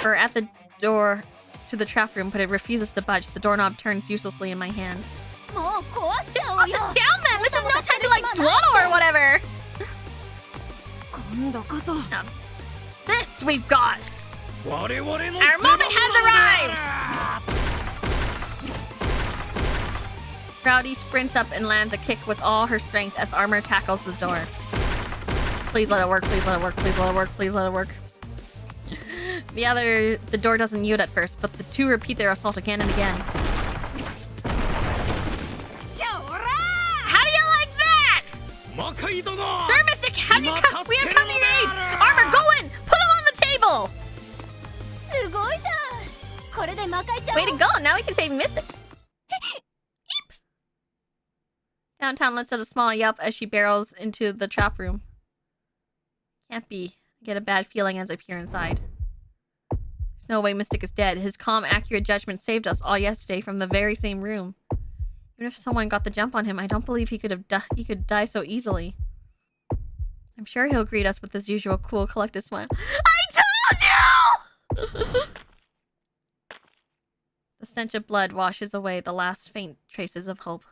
[SPEAKER 1] We're at the door to the trap room, but it refuses to budge. The doorknob turns uselessly in my hand. Just toss it down then! This is no time to like dwaddle or whatever! Now, this we've got! Our moment has arrived! Rowdy sprints up and lands a kick with all her strength as Armor tackles the door. Please let it work, please let it work, please let it work, please let it work. The door doesn't yield at first, but the two repeat their assault again and again. How do you like that? Sir Mystic, we have come to your aid! Armor, go in! Put him on the table! Way to go, now we can save Mystic. Downtown lets out a small yelp as she barrels into the trap room. Can't be. I get a bad feeling as I peer inside. There's no way Mystic is dead. His calm, accurate judgment saved us all yesterday from the very same room. Even if someone got the jump on him, I don't believe he could die so easily. I'm sure he'll greet us with his usual cool, collected smile. I told you! The stench of blood washes away the last faint traces of hope.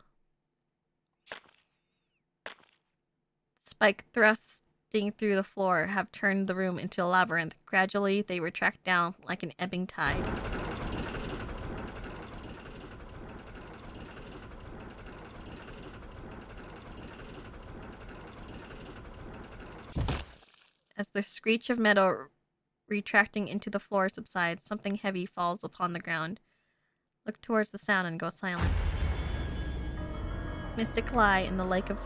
[SPEAKER 1] Spike thrusting through the floor have turned the room into a labyrinth. Gradually, they retract down like an ebbing tide. As the screech of metal retracting into the floor subsides, something heavy falls upon the ground. Look towards the sound and go silent. Mystic lie in the lake of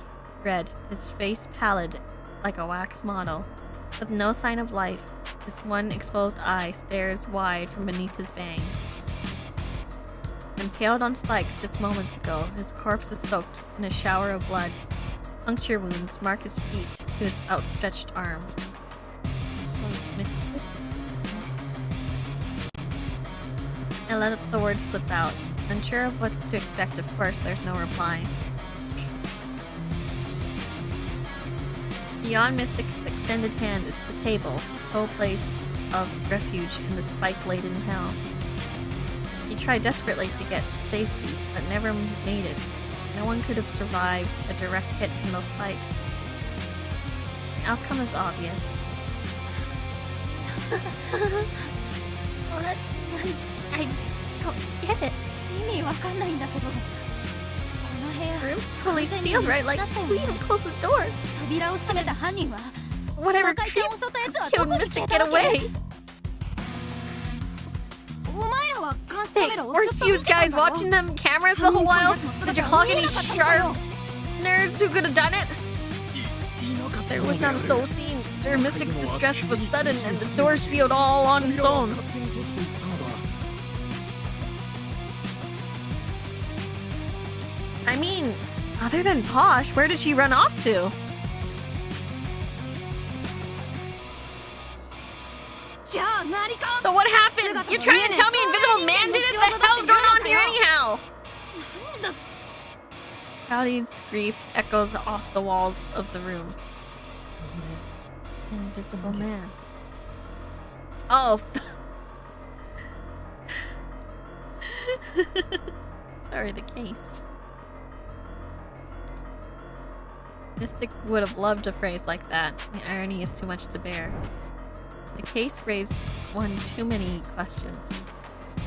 [SPEAKER 1] red, his face pallid like a wax model. With no sign of life, his one exposed eye stares wide from beneath his bangs. Impaled on spikes just moments ago, his corpse is soaked in a shower of blood. Puncture wounds mark his feet to his outstretched arm. Mystic. I let the words slip out. Unsure of what to expect, of course, there's no reply. Beyond Mystic's extended hand is the table, sole place of refuge in the spike-laden hell. He tried desperately to get to safety, but never made it. No one could have survived a direct hit from those spikes. The outcome is obvious. I don't get it. The room's totally sealed, right? Like, we even closed the door. Whatever creep killed Mystic get away. Hey, weren't you guys watching them cameras the whole while? Did you clock any sharp nerds who could have done it? There was not a soul seen. Sir Mystic's distress was sudden and the door sealed all on its own. I mean, other than Posh, where did she run off to? So what happened? You're trying to tell me Invisible Man did it? What the hell's going on here anyhow? Rowdy's grief echoes off the walls of the room. Invisible Man. Oh. Sorry, the case. Mystic would have loved a phrase like that. The irony is too much to bear. The case raised one too many questions.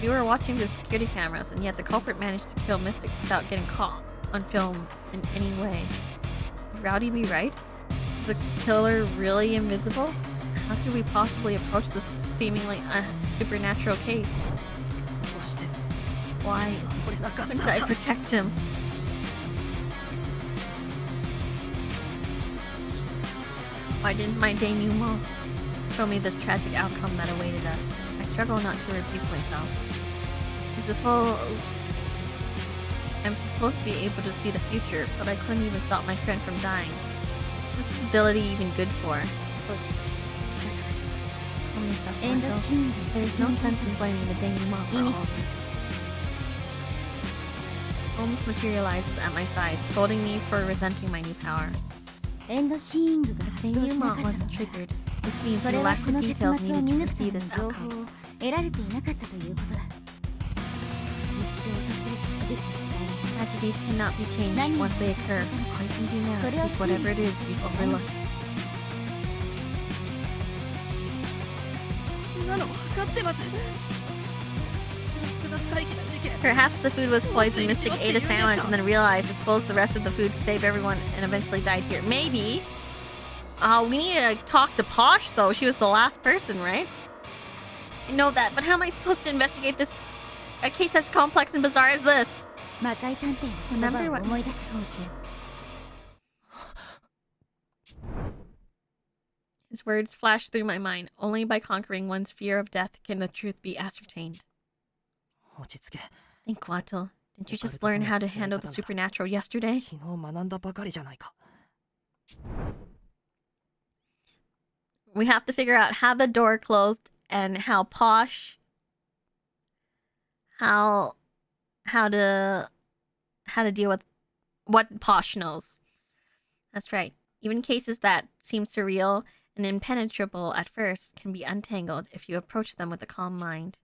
[SPEAKER 1] We were watching the security cameras, and yet the culprit managed to kill Mystic without getting caught on film in any way. Would Rowdy be right? Is the killer really invisible? How could we possibly approach this seemingly supernatural case? Why couldn't I protect him? Why didn't my denouement show me this tragic outcome that awaited us? I struggle not to repeat myself. I'm supposed to be able to see the future, but I couldn't even stop my friend from dying. What's this ability even good for? Calm yourself, Marco. There's no sense in blaming the denouement for all this. Holmes materializes at my side, scolding me for resenting my new power.
[SPEAKER 3] End sceneが
[SPEAKER 1] If
[SPEAKER 3] 発動しな
[SPEAKER 1] denouement
[SPEAKER 3] かったの
[SPEAKER 1] wasn't
[SPEAKER 3] は
[SPEAKER 1] triggered, this means
[SPEAKER 3] そ
[SPEAKER 1] we
[SPEAKER 3] れは
[SPEAKER 1] lack
[SPEAKER 3] こ
[SPEAKER 1] the
[SPEAKER 3] の結
[SPEAKER 1] details
[SPEAKER 3] 末を
[SPEAKER 1] needed
[SPEAKER 3] 見
[SPEAKER 1] to
[SPEAKER 3] 抜く
[SPEAKER 1] foresee
[SPEAKER 3] ため
[SPEAKER 1] this
[SPEAKER 3] の情
[SPEAKER 1] outcome.
[SPEAKER 3] 報を得られていなかったということだ。一度訪れた悲劇の
[SPEAKER 1] Tragedies cannot be changed
[SPEAKER 3] Nani
[SPEAKER 1] once they
[SPEAKER 3] が
[SPEAKER 1] occur.
[SPEAKER 3] 起きたのか
[SPEAKER 1] All you can do now
[SPEAKER 3] そ
[SPEAKER 1] is
[SPEAKER 3] れを
[SPEAKER 1] seek whatever it is
[SPEAKER 3] 推理して
[SPEAKER 1] you've
[SPEAKER 3] いくしかない
[SPEAKER 1] overlooked.
[SPEAKER 2] そんなの分かってます。複雑怪奇な事件。
[SPEAKER 1] Perhaps the food was poisoned. Mystic ate a sandwich and then realized, disposed the rest of the food to save everyone, and eventually died here. Maybe. We need to talk to Posh, though. She was the last person, right? I know that, but how am I supposed to investigate this? A case as complex and bizarre as this.
[SPEAKER 3] 魔界探偵の言葉
[SPEAKER 1] Remember
[SPEAKER 3] を
[SPEAKER 1] what
[SPEAKER 3] 思い
[SPEAKER 1] Mystic
[SPEAKER 3] 出す
[SPEAKER 1] told you. His words flashed through my mind. Only by conquering one's fear of death can the truth be ascertained.
[SPEAKER 2] 落ち着け。
[SPEAKER 1] Think, Watto. Didn't you just learn how to handle the supernatural yesterday?
[SPEAKER 2] 昨日学んだばかりじゃないか。
[SPEAKER 1] We have to figure out how the door closed and how Posh, how to deal with what Posh knows. That's right. Even cases that seem surreal and impenetrable at first can be untangled if you approach them with a calm mind.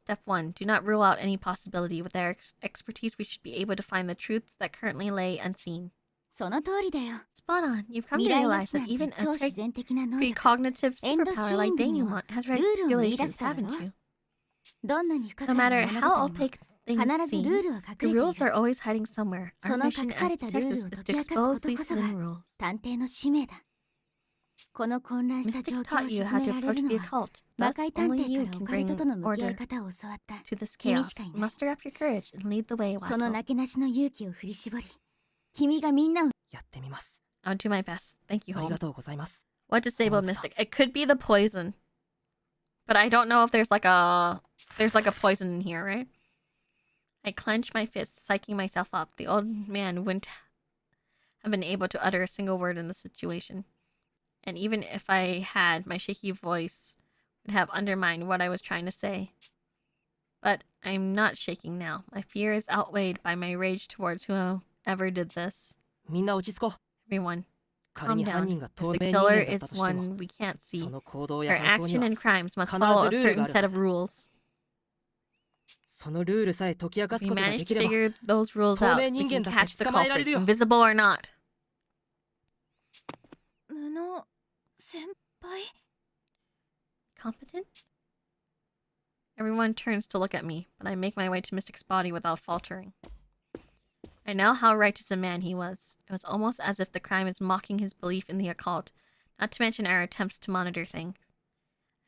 [SPEAKER 1] Step 1. Do not rule out any possibility. With our expertise, we should be able to find the truths that currently lay unseen.
[SPEAKER 3] その通りだよ。
[SPEAKER 1] Spot on. You've come to
[SPEAKER 3] 未来予
[SPEAKER 1] realize
[SPEAKER 3] 知な
[SPEAKER 1] that
[SPEAKER 3] んて
[SPEAKER 1] even
[SPEAKER 3] 超
[SPEAKER 1] a
[SPEAKER 3] 自然的な能力。
[SPEAKER 1] precognitive
[SPEAKER 3] End
[SPEAKER 1] superpower like
[SPEAKER 3] scene にも
[SPEAKER 1] denouement has
[SPEAKER 3] ルールを見出
[SPEAKER 1] regulations,
[SPEAKER 3] すからだろ。
[SPEAKER 1] haven't you?
[SPEAKER 3] どんなに不可
[SPEAKER 1] No
[SPEAKER 3] 解な
[SPEAKER 1] matter
[SPEAKER 3] 物
[SPEAKER 1] how
[SPEAKER 3] 事にも
[SPEAKER 1] opaque things
[SPEAKER 3] 必ず
[SPEAKER 1] seem,
[SPEAKER 3] ルールは
[SPEAKER 1] the
[SPEAKER 3] 隠れ
[SPEAKER 1] rules
[SPEAKER 3] てい
[SPEAKER 1] are
[SPEAKER 3] る。
[SPEAKER 1] always hiding somewhere. Our
[SPEAKER 3] その
[SPEAKER 1] mission
[SPEAKER 3] 隠さ
[SPEAKER 1] as
[SPEAKER 3] れたルール
[SPEAKER 1] detectives
[SPEAKER 3] を
[SPEAKER 1] is
[SPEAKER 3] 解
[SPEAKER 1] to
[SPEAKER 3] き明かす
[SPEAKER 1] expose
[SPEAKER 3] こと
[SPEAKER 1] these
[SPEAKER 3] こそが
[SPEAKER 1] hidden rules.
[SPEAKER 3] 探偵の使命だ。この混乱した状
[SPEAKER 1] Mystic
[SPEAKER 3] 況を
[SPEAKER 1] taught you
[SPEAKER 3] 沈
[SPEAKER 1] how
[SPEAKER 3] め
[SPEAKER 1] to
[SPEAKER 3] られ
[SPEAKER 1] approach
[SPEAKER 3] るの
[SPEAKER 1] the
[SPEAKER 3] は
[SPEAKER 1] occult.
[SPEAKER 3] 魔
[SPEAKER 1] Thus,
[SPEAKER 3] 界探
[SPEAKER 1] only
[SPEAKER 3] 偵
[SPEAKER 1] you
[SPEAKER 3] から
[SPEAKER 1] can
[SPEAKER 3] オカルト
[SPEAKER 1] bring
[SPEAKER 3] との向き合
[SPEAKER 1] order
[SPEAKER 3] い方を教わった
[SPEAKER 1] to this
[SPEAKER 3] 君
[SPEAKER 1] chaos.
[SPEAKER 3] しかいない。
[SPEAKER 1] Muster up your courage and lead the way,
[SPEAKER 3] その
[SPEAKER 1] Watto.
[SPEAKER 3] なけなしの勇気を振り絞り、君がみんなを
[SPEAKER 2] やってみます。
[SPEAKER 1] I'll do my best. Thank you,
[SPEAKER 2] ありが
[SPEAKER 1] Holmes.
[SPEAKER 2] とうございます。
[SPEAKER 1] What disabled
[SPEAKER 2] Holmes.
[SPEAKER 1] Mystic? It could be the poison. But I don't know if there's like a poison in here, right? I clenched my fists, psyching myself up. The old man wouldn't have been able to utter a single word in the situation. And even if I had, my shaky voice would have undermined what I was trying to say. But I'm not shaking now. My fear is outweighed by my rage towards whoever did this.
[SPEAKER 2] みんな落ち着こう。
[SPEAKER 1] Everyone,
[SPEAKER 2] 仮
[SPEAKER 1] calm
[SPEAKER 2] に犯
[SPEAKER 1] down.
[SPEAKER 2] 人が
[SPEAKER 1] If
[SPEAKER 2] 透
[SPEAKER 1] the
[SPEAKER 2] 明人
[SPEAKER 1] killer
[SPEAKER 2] 間だっ
[SPEAKER 1] is
[SPEAKER 2] たとしても、
[SPEAKER 1] one we can't see,
[SPEAKER 2] その行動
[SPEAKER 1] our
[SPEAKER 2] や犯行に
[SPEAKER 1] action
[SPEAKER 2] は
[SPEAKER 1] and crimes must
[SPEAKER 2] 必ず
[SPEAKER 1] follow a
[SPEAKER 2] ルール
[SPEAKER 1] certain
[SPEAKER 2] がある
[SPEAKER 1] set
[SPEAKER 2] は
[SPEAKER 1] of
[SPEAKER 2] ず。
[SPEAKER 1] rules.
[SPEAKER 2] そのルールさえ解き明か
[SPEAKER 1] If
[SPEAKER 2] す
[SPEAKER 1] we
[SPEAKER 2] ことが
[SPEAKER 1] manage
[SPEAKER 2] で
[SPEAKER 1] to
[SPEAKER 2] きれば、
[SPEAKER 1] figure those rules
[SPEAKER 2] 透
[SPEAKER 1] out,
[SPEAKER 2] 明
[SPEAKER 1] we
[SPEAKER 2] 人
[SPEAKER 1] can
[SPEAKER 2] 間だって
[SPEAKER 1] catch the
[SPEAKER 2] 捕まえられ
[SPEAKER 1] culprit,
[SPEAKER 2] るよ。
[SPEAKER 1] invisible or not.
[SPEAKER 9] 無能先輩
[SPEAKER 1] Competent? Everyone turns to look at me, but I make my way to Mystic's body without faltering. I know how righteous a man he was. It was almost as if the crime is mocking his belief in the occult, not to mention our attempts to monitor things.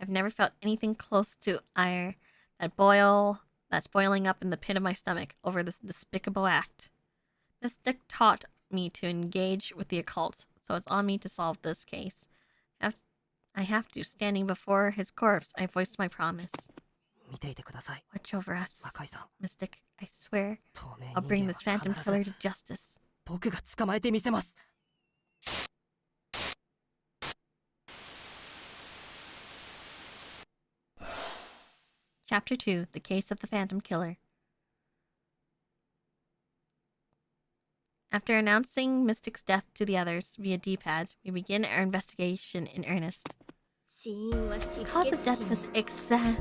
[SPEAKER 1] I've never felt anything close to ire that's boiling up in the pit of my stomach over this despicable act. Mystic taught me to engage with the occult, so it's on me to solve this case. I have to. Standing before his corpse, I voiced my promise.
[SPEAKER 2] 見ていてください。
[SPEAKER 1] Watch over us,
[SPEAKER 2] 若いさん。
[SPEAKER 1] Mystic. I swear,
[SPEAKER 2] 透明
[SPEAKER 1] I'll bring
[SPEAKER 2] 人
[SPEAKER 1] this
[SPEAKER 2] 間
[SPEAKER 1] phantom
[SPEAKER 2] は必
[SPEAKER 1] killer
[SPEAKER 2] ず
[SPEAKER 1] to justice.
[SPEAKER 2] 僕が捕まえてみせます。
[SPEAKER 1] Chapter 2, The Case of the Phantom Killer. After announcing Mystic's death to the others via D-pad, we begin our investigation in earnest.
[SPEAKER 5] 死因は失
[SPEAKER 1] Cause of
[SPEAKER 5] 血
[SPEAKER 1] death
[SPEAKER 5] 死
[SPEAKER 1] was exsanguination.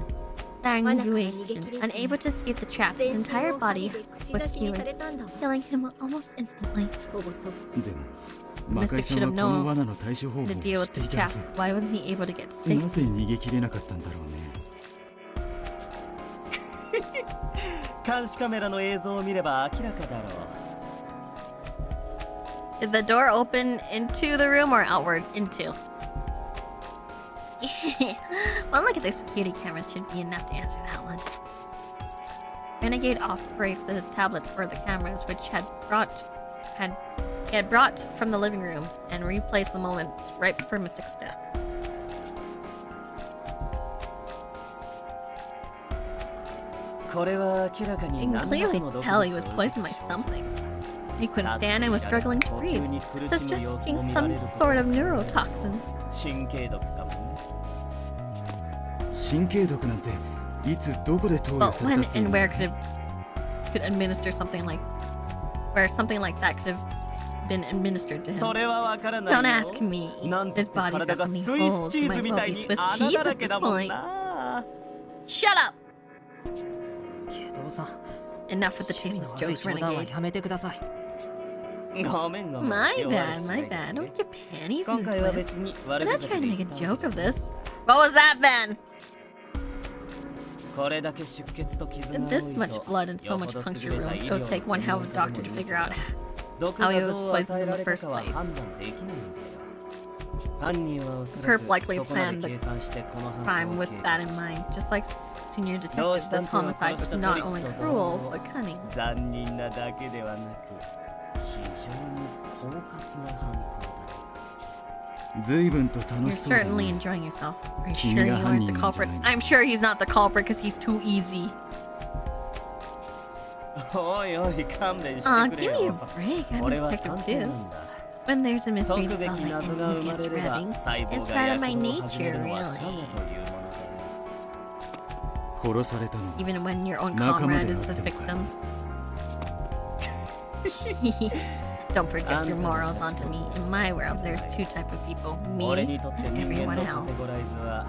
[SPEAKER 1] Unable to escape the trap,
[SPEAKER 5] 全
[SPEAKER 1] his
[SPEAKER 5] 身
[SPEAKER 1] entire
[SPEAKER 5] を針
[SPEAKER 1] body
[SPEAKER 5] で串
[SPEAKER 1] was
[SPEAKER 5] 刺しにさ
[SPEAKER 1] skewered,
[SPEAKER 5] れたんだわ。
[SPEAKER 1] killing him almost instantly.
[SPEAKER 5] ほぼ即
[SPEAKER 8] でも魔界
[SPEAKER 1] Mystic
[SPEAKER 8] さ
[SPEAKER 1] should
[SPEAKER 8] ん
[SPEAKER 1] have
[SPEAKER 8] はこ
[SPEAKER 1] known
[SPEAKER 8] の罠の対処方法を
[SPEAKER 1] to
[SPEAKER 8] 知
[SPEAKER 1] deal
[SPEAKER 8] っ
[SPEAKER 1] with
[SPEAKER 8] てい
[SPEAKER 1] this
[SPEAKER 8] たは
[SPEAKER 1] trap.
[SPEAKER 8] ず。
[SPEAKER 1] Why wasn't he able to get to
[SPEAKER 8] な
[SPEAKER 1] safety?
[SPEAKER 8] ぜ逃げ切れなかったんだろうね。
[SPEAKER 7] 監視カメラの映像を見れば明らかだろう。
[SPEAKER 1] Did the door open into the room or outward? Into. One look at the security cameras should be enough to answer that one. Renegade operates the tablet for the cameras, which he had brought from the living room, and replays the moment right before Mystic's death.
[SPEAKER 7] これは明らか
[SPEAKER 1] You
[SPEAKER 7] に
[SPEAKER 1] can
[SPEAKER 7] 何らか
[SPEAKER 1] clearly
[SPEAKER 7] の毒
[SPEAKER 1] tell
[SPEAKER 7] 物
[SPEAKER 1] he
[SPEAKER 7] を
[SPEAKER 1] was
[SPEAKER 7] 受け
[SPEAKER 1] poisoned
[SPEAKER 7] た
[SPEAKER 1] by
[SPEAKER 7] 症状。
[SPEAKER 1] something. He couldn't stand and was struggling to breathe. Suggesting some sort of neurotoxin.
[SPEAKER 7] 神経毒かもね。
[SPEAKER 8] 神経毒なんていつどこで投
[SPEAKER 1] But
[SPEAKER 8] 与され
[SPEAKER 1] when
[SPEAKER 8] たっていう
[SPEAKER 1] and
[SPEAKER 8] の
[SPEAKER 1] where could administer something like something like that could have been administered to
[SPEAKER 7] そ
[SPEAKER 1] him?
[SPEAKER 7] れはわからないよ。
[SPEAKER 1] Don't ask me.
[SPEAKER 7] なんたっ
[SPEAKER 1] His
[SPEAKER 7] て
[SPEAKER 1] body's
[SPEAKER 7] 体
[SPEAKER 1] got
[SPEAKER 7] が
[SPEAKER 1] something
[SPEAKER 7] スイス
[SPEAKER 1] whole
[SPEAKER 7] チ
[SPEAKER 1] to
[SPEAKER 7] ー
[SPEAKER 1] might
[SPEAKER 7] ズみ
[SPEAKER 1] well
[SPEAKER 7] たい
[SPEAKER 1] be
[SPEAKER 7] に
[SPEAKER 1] Swiss
[SPEAKER 7] 穴
[SPEAKER 1] cheese
[SPEAKER 7] だ
[SPEAKER 1] at
[SPEAKER 7] らけ
[SPEAKER 1] this
[SPEAKER 7] だもん
[SPEAKER 1] point.
[SPEAKER 7] な。
[SPEAKER 1] Shut up!
[SPEAKER 2] ケドウさん、
[SPEAKER 1] Enough with the
[SPEAKER 2] 趣味の
[SPEAKER 1] tasteless
[SPEAKER 2] 悪い
[SPEAKER 1] jokes,
[SPEAKER 2] 冗談は
[SPEAKER 1] Renegade.
[SPEAKER 2] やめてください。
[SPEAKER 7] ごめんごめん。
[SPEAKER 1] My
[SPEAKER 7] 気を悪
[SPEAKER 1] bad,
[SPEAKER 7] くしな
[SPEAKER 1] my
[SPEAKER 7] いで
[SPEAKER 1] bad.
[SPEAKER 7] ね
[SPEAKER 1] Don't get your panties
[SPEAKER 7] 今
[SPEAKER 1] in a
[SPEAKER 7] 回は
[SPEAKER 1] twist.
[SPEAKER 7] 別に
[SPEAKER 1] I'm
[SPEAKER 7] 悪
[SPEAKER 1] not
[SPEAKER 7] ふざ
[SPEAKER 1] trying to
[SPEAKER 7] けで
[SPEAKER 1] make
[SPEAKER 7] 言
[SPEAKER 1] a
[SPEAKER 7] った
[SPEAKER 1] joke
[SPEAKER 7] わけ
[SPEAKER 1] of
[SPEAKER 7] じゃない
[SPEAKER 1] this. What was that then?
[SPEAKER 7] これだけ出血と傷が多い
[SPEAKER 1] This
[SPEAKER 7] と
[SPEAKER 1] much blood and so
[SPEAKER 7] よ
[SPEAKER 1] much
[SPEAKER 7] ほど
[SPEAKER 1] puncture
[SPEAKER 7] 優れた
[SPEAKER 1] wounds.
[SPEAKER 7] 医
[SPEAKER 1] It
[SPEAKER 7] 療
[SPEAKER 1] would
[SPEAKER 7] の
[SPEAKER 1] take one
[SPEAKER 7] 専
[SPEAKER 1] hell
[SPEAKER 7] 門
[SPEAKER 1] of a
[SPEAKER 7] 家で
[SPEAKER 1] doctor
[SPEAKER 7] も
[SPEAKER 1] to
[SPEAKER 7] いる
[SPEAKER 1] figure
[SPEAKER 7] から
[SPEAKER 1] out
[SPEAKER 7] 毒
[SPEAKER 1] how
[SPEAKER 7] が
[SPEAKER 1] he
[SPEAKER 7] ど
[SPEAKER 1] was
[SPEAKER 7] う
[SPEAKER 1] poisoned
[SPEAKER 7] 与え
[SPEAKER 1] in
[SPEAKER 7] ら
[SPEAKER 1] the
[SPEAKER 7] れた
[SPEAKER 1] first
[SPEAKER 7] かは
[SPEAKER 1] place.
[SPEAKER 7] 判断できないんだよ。犯人はおそら
[SPEAKER 1] Perp
[SPEAKER 7] く
[SPEAKER 1] likely
[SPEAKER 7] そこま
[SPEAKER 1] planned
[SPEAKER 7] で
[SPEAKER 1] the
[SPEAKER 7] 計算してこの犯
[SPEAKER 1] crime
[SPEAKER 7] 行を
[SPEAKER 1] with
[SPEAKER 7] 計
[SPEAKER 1] that
[SPEAKER 7] 画
[SPEAKER 1] in
[SPEAKER 7] し
[SPEAKER 1] mind. Just like Senior
[SPEAKER 7] ど
[SPEAKER 1] Detective,
[SPEAKER 7] うしたん
[SPEAKER 1] this
[SPEAKER 7] とは
[SPEAKER 1] homicide
[SPEAKER 7] 殺し
[SPEAKER 1] was
[SPEAKER 7] た
[SPEAKER 1] not
[SPEAKER 7] トリッ
[SPEAKER 1] only
[SPEAKER 7] クと
[SPEAKER 1] cruel,
[SPEAKER 7] 同様
[SPEAKER 1] but cunning.
[SPEAKER 7] 残忍なだけではなく非常に狡猾な犯行だ。
[SPEAKER 8] 随分と
[SPEAKER 1] You're
[SPEAKER 8] 楽しそうだ
[SPEAKER 1] certainly
[SPEAKER 8] ね。
[SPEAKER 1] enjoying yourself. Are you
[SPEAKER 8] 君
[SPEAKER 1] sure
[SPEAKER 8] が
[SPEAKER 1] you
[SPEAKER 8] 犯
[SPEAKER 1] aren't
[SPEAKER 8] 人
[SPEAKER 1] the
[SPEAKER 8] なんじゃ
[SPEAKER 1] culprit?
[SPEAKER 8] ないの？
[SPEAKER 1] I'm sure he's not the culprit because he's too easy.
[SPEAKER 7] おいおい勘弁し
[SPEAKER 1] Aw,
[SPEAKER 7] てくれ
[SPEAKER 1] give me a
[SPEAKER 7] よ。
[SPEAKER 1] break. I'm a
[SPEAKER 7] 俺は
[SPEAKER 1] detective
[SPEAKER 7] 探偵
[SPEAKER 1] too.
[SPEAKER 7] なんだ。
[SPEAKER 1] When there's a mystery
[SPEAKER 7] 解
[SPEAKER 1] to
[SPEAKER 7] くべ
[SPEAKER 1] solve,
[SPEAKER 7] き
[SPEAKER 1] my
[SPEAKER 7] 謎が
[SPEAKER 1] engine
[SPEAKER 7] 生ま
[SPEAKER 1] gets
[SPEAKER 7] れれば
[SPEAKER 1] revving.
[SPEAKER 7] 細
[SPEAKER 1] It's
[SPEAKER 7] 胞が
[SPEAKER 1] part of my
[SPEAKER 7] 躍動を始め
[SPEAKER 1] nature,
[SPEAKER 7] るのは
[SPEAKER 1] really.
[SPEAKER 7] サガというものだよ。
[SPEAKER 8] 殺されたのは
[SPEAKER 1] Even when your own
[SPEAKER 8] 仲間
[SPEAKER 1] comrade
[SPEAKER 8] で
[SPEAKER 1] is
[SPEAKER 8] あっ
[SPEAKER 1] the
[SPEAKER 8] てもかい。
[SPEAKER 1] victim. Don't project your morals onto me. In my world, there's two types of people:
[SPEAKER 7] 俺
[SPEAKER 1] me
[SPEAKER 7] にとって
[SPEAKER 1] and
[SPEAKER 7] 人間
[SPEAKER 1] everyone
[SPEAKER 7] のカテ
[SPEAKER 1] else.
[SPEAKER 7] ゴライズは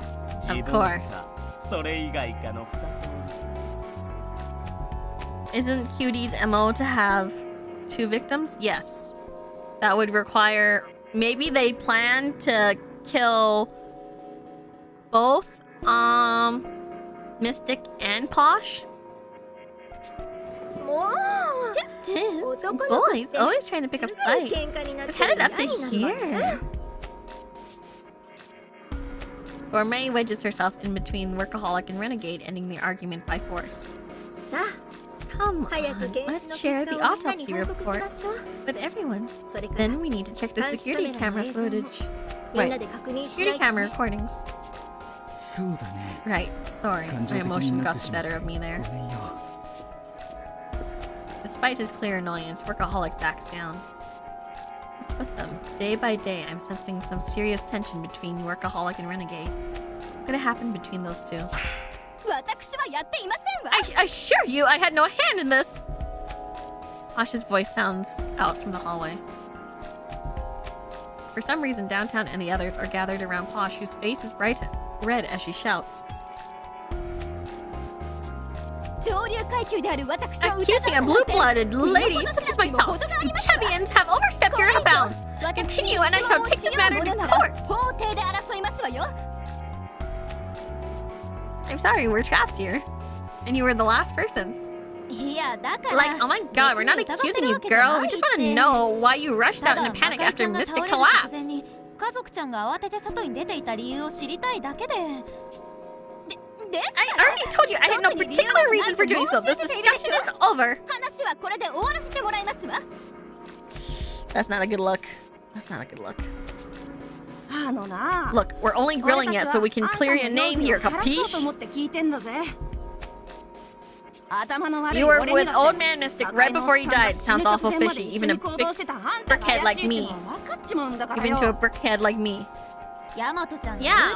[SPEAKER 1] Of
[SPEAKER 7] 自分
[SPEAKER 1] course.
[SPEAKER 7] かそれ以外かの二通りさ。
[SPEAKER 1] Isn't Cutie's MO to have two victims? Yes. That would require... Maybe they plan to kill both, Mystic and Posh?
[SPEAKER 5] もう
[SPEAKER 1] This
[SPEAKER 5] 男の子って
[SPEAKER 1] boy's always trying to pick a
[SPEAKER 5] すぐ
[SPEAKER 1] fight.
[SPEAKER 5] 喧嘩になっ
[SPEAKER 1] We've
[SPEAKER 5] て
[SPEAKER 1] had it up to
[SPEAKER 5] 嫌になるわ
[SPEAKER 1] here. Gourmet wedges herself in between Workaholic and Renegade, ending the argument by force.
[SPEAKER 5] さ
[SPEAKER 1] Come
[SPEAKER 5] あ早く
[SPEAKER 1] on,
[SPEAKER 5] 検視
[SPEAKER 1] let's
[SPEAKER 5] の
[SPEAKER 1] share
[SPEAKER 5] 結
[SPEAKER 1] the
[SPEAKER 5] 果をみんなに
[SPEAKER 1] autopsy
[SPEAKER 5] 報告しま
[SPEAKER 1] report
[SPEAKER 5] しょう
[SPEAKER 1] with everyone.
[SPEAKER 5] それから
[SPEAKER 1] Then we need to check the
[SPEAKER 5] 監視
[SPEAKER 1] security
[SPEAKER 5] カメラ
[SPEAKER 1] camera
[SPEAKER 5] の映像も
[SPEAKER 1] footage.
[SPEAKER 5] みんな
[SPEAKER 1] Right,
[SPEAKER 5] で確認しな
[SPEAKER 1] security
[SPEAKER 5] いと
[SPEAKER 1] camera
[SPEAKER 5] ね
[SPEAKER 1] recordings.
[SPEAKER 8] そうだね。
[SPEAKER 1] Right, sorry,
[SPEAKER 8] 感情
[SPEAKER 1] my
[SPEAKER 8] 的に
[SPEAKER 1] emotion
[SPEAKER 8] なっ
[SPEAKER 1] got
[SPEAKER 8] てし
[SPEAKER 1] the
[SPEAKER 8] まっ
[SPEAKER 1] better
[SPEAKER 8] て
[SPEAKER 1] of me there.
[SPEAKER 8] ごめんよ。
[SPEAKER 1] Despite his clear annoyance, Workaholic backs down. What's with them? Day by day, I'm sensing some serious tension between Workaholic and Renegade. What could have happened between those two?
[SPEAKER 9] 私はやっていませんわ。
[SPEAKER 1] I assure you, I had no hand in this! Posh's voice sounds out from the hallway. For some reason, downtown and the others are gathered around Posh, whose face is bright red as she shouts.
[SPEAKER 9] 上流階級である私を
[SPEAKER 1] Accusing a blue-blooded lady such as myself, you Kevians have overstepped your bounds. Continue and I shall take this matter to court.
[SPEAKER 9] 法廷で争いますわよ。
[SPEAKER 1] I'm sorry, we're trapped here. And you were the last person.
[SPEAKER 9] いやだから
[SPEAKER 1] Like, oh my god, we're not accusing you, girl. We just want to know why you rushed out in a panic after Mystic collapsed.
[SPEAKER 9] 家族ちゃんが慌てて外に出ていた理由を知りたいだけで。です
[SPEAKER 1] I already told you I had no particular reason for doing so. This discussion is over.
[SPEAKER 9] 話はこれで終わらせてもらいますわ。
[SPEAKER 1] That's not a good look. That's not a good look.
[SPEAKER 9] あのな。
[SPEAKER 1] Look, we're only grilling it so we can clear your name here,
[SPEAKER 9] そうと
[SPEAKER 1] capiche?
[SPEAKER 9] 思って聞いてんだぜ。
[SPEAKER 1] You were with old man Mystic right before he died. Sounds awful fishy. Even a big brickhead like me. Even to a brickhead like me. Yeah,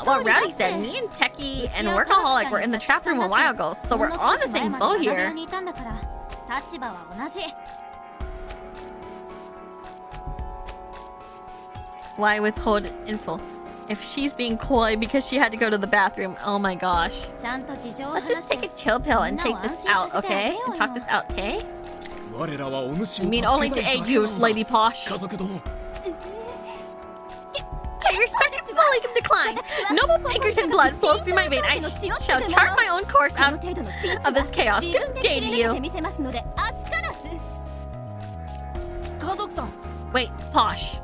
[SPEAKER 1] what Rowdy said. Me and Techie and Workaholic were in the trap room a while ago, so we're on the same boat here. Why withhold info? If she's being coy because she had to go to the bathroom, oh my gosh. Let's just take a chill pill and take this out, okay? And talk this out, okay? I mean only to aid you, Lady Posh. Okay, respect fully declined. Noble Pinkerton blood flows through my vein. I shall chart my own course out of this chaos. Good day to you. Wait, Posh.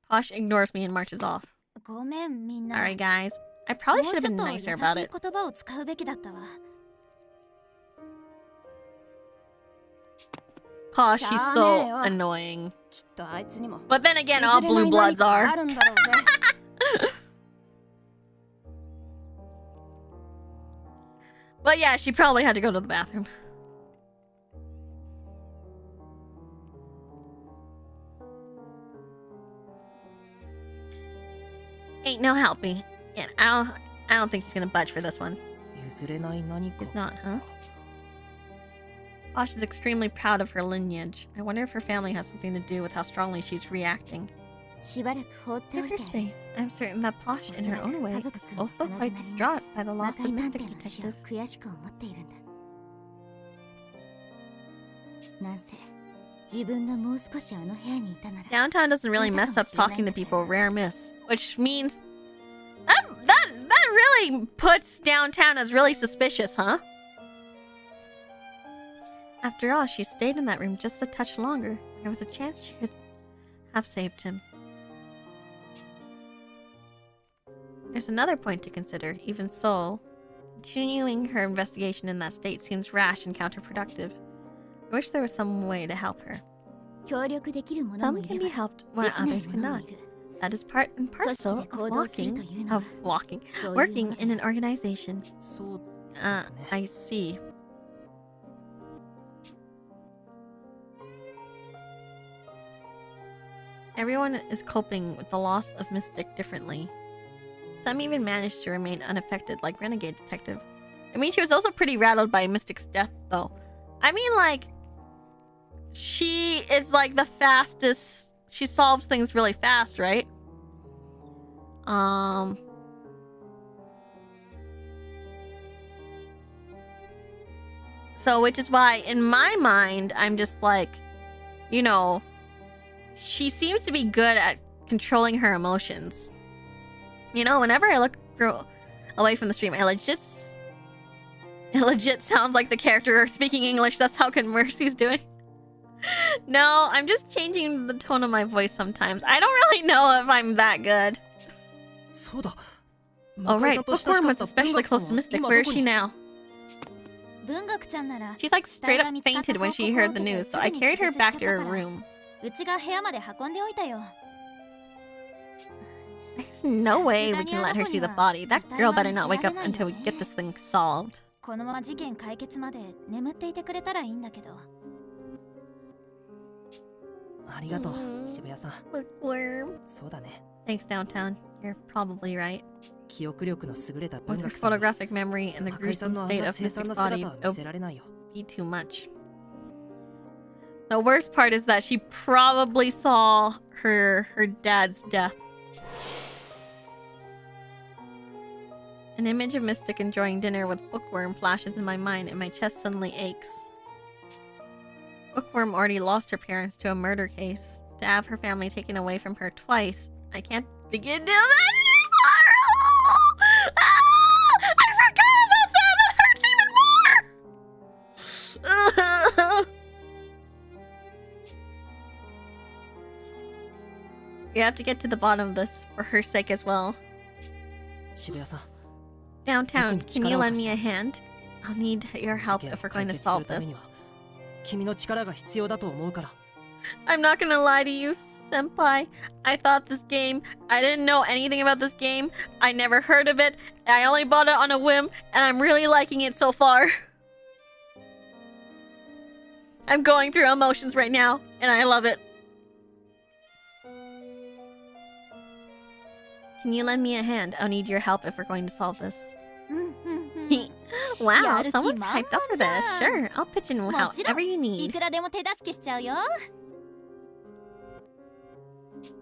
[SPEAKER 1] Posh ignores me and marches off. Alright guys, I probably should have been nicer about it. Posh, she's so annoying. But then again, all blue bloods are. But yeah, she probably had to go to the bathroom. Ain't no helping. Yeah, I don't think she's gonna budge for this one. It's not, huh? Posh is extremely proud of her lineage. I wonder if her family has something to do with how strongly she's reacting. Give her space. I'm certain that Posh, in her own way, is also quite distraught by the loss of Mystic Detective. Downtown doesn't really mess up talking to people, rare miss. Which means... That really puts downtown as really suspicious, huh? After all, she stayed in that room just a touch longer. There was a chance she could have saved him. There's another point to consider. Even so, continuing her investigation in that state seems rash and counterproductive. I wish there was some way to help her. Some can be helped while others cannot. That is part and parcel of working in an organization. I see. Everyone is coping with the loss of Mystic differently. Some even managed to remain unaffected, like Renegade Detective. I mean, she was also pretty rattled by Mystic's death, though. I mean, like, she is like the fastest. She solves things really fast, right? So, which is why, in my mind, I'm just like, you know, she seems to be good at controlling her emotions. You know, whenever I look away from the stream, it legit sounds like the character speaking English. That's how good Mercy's doing. No, I'm just changing the tone of my voice sometimes. I don't really know if I'm that good. Oh right, Bookworm was especially close to Mystic. Where is she now? She's like straight up fainted when she heard the news, so I carried her back to her room. There's no way we can let her see the body. That girl better not wake up until we get this thing solved. Bookworm. Thanks, Downtown. You're probably right. With her photographic memory and the gruesome state of Mystic's body, it would be too much. The worst part is that she probably saw her dad's death. An image of Mystic enjoying dinner with Bookworm flashes in my mind and my chest suddenly aches. Bookworm already lost her parents to a murder case. To have her family taken away from her twice, I can't begin to imagine her sorrow! Ah! I forgot about that! That hurts even more! We have to get to the bottom of this for her sake as well. Downtown, can you lend me a hand? I'll need your help if we're going to solve this. I'm not gonna lie to you, senpai. I didn't know anything about this game. I never heard of it. I only bought it on a whim, and I'm really liking it so far. I'm going through emotions right now, and I love it. Can you lend me a hand? I'll need your help if we're going to solve this. Wow, someone's hyped up for this. Sure, I'll pitch in however you
[SPEAKER 3] い
[SPEAKER 1] need.
[SPEAKER 3] くらでも手助けしちゃうよ。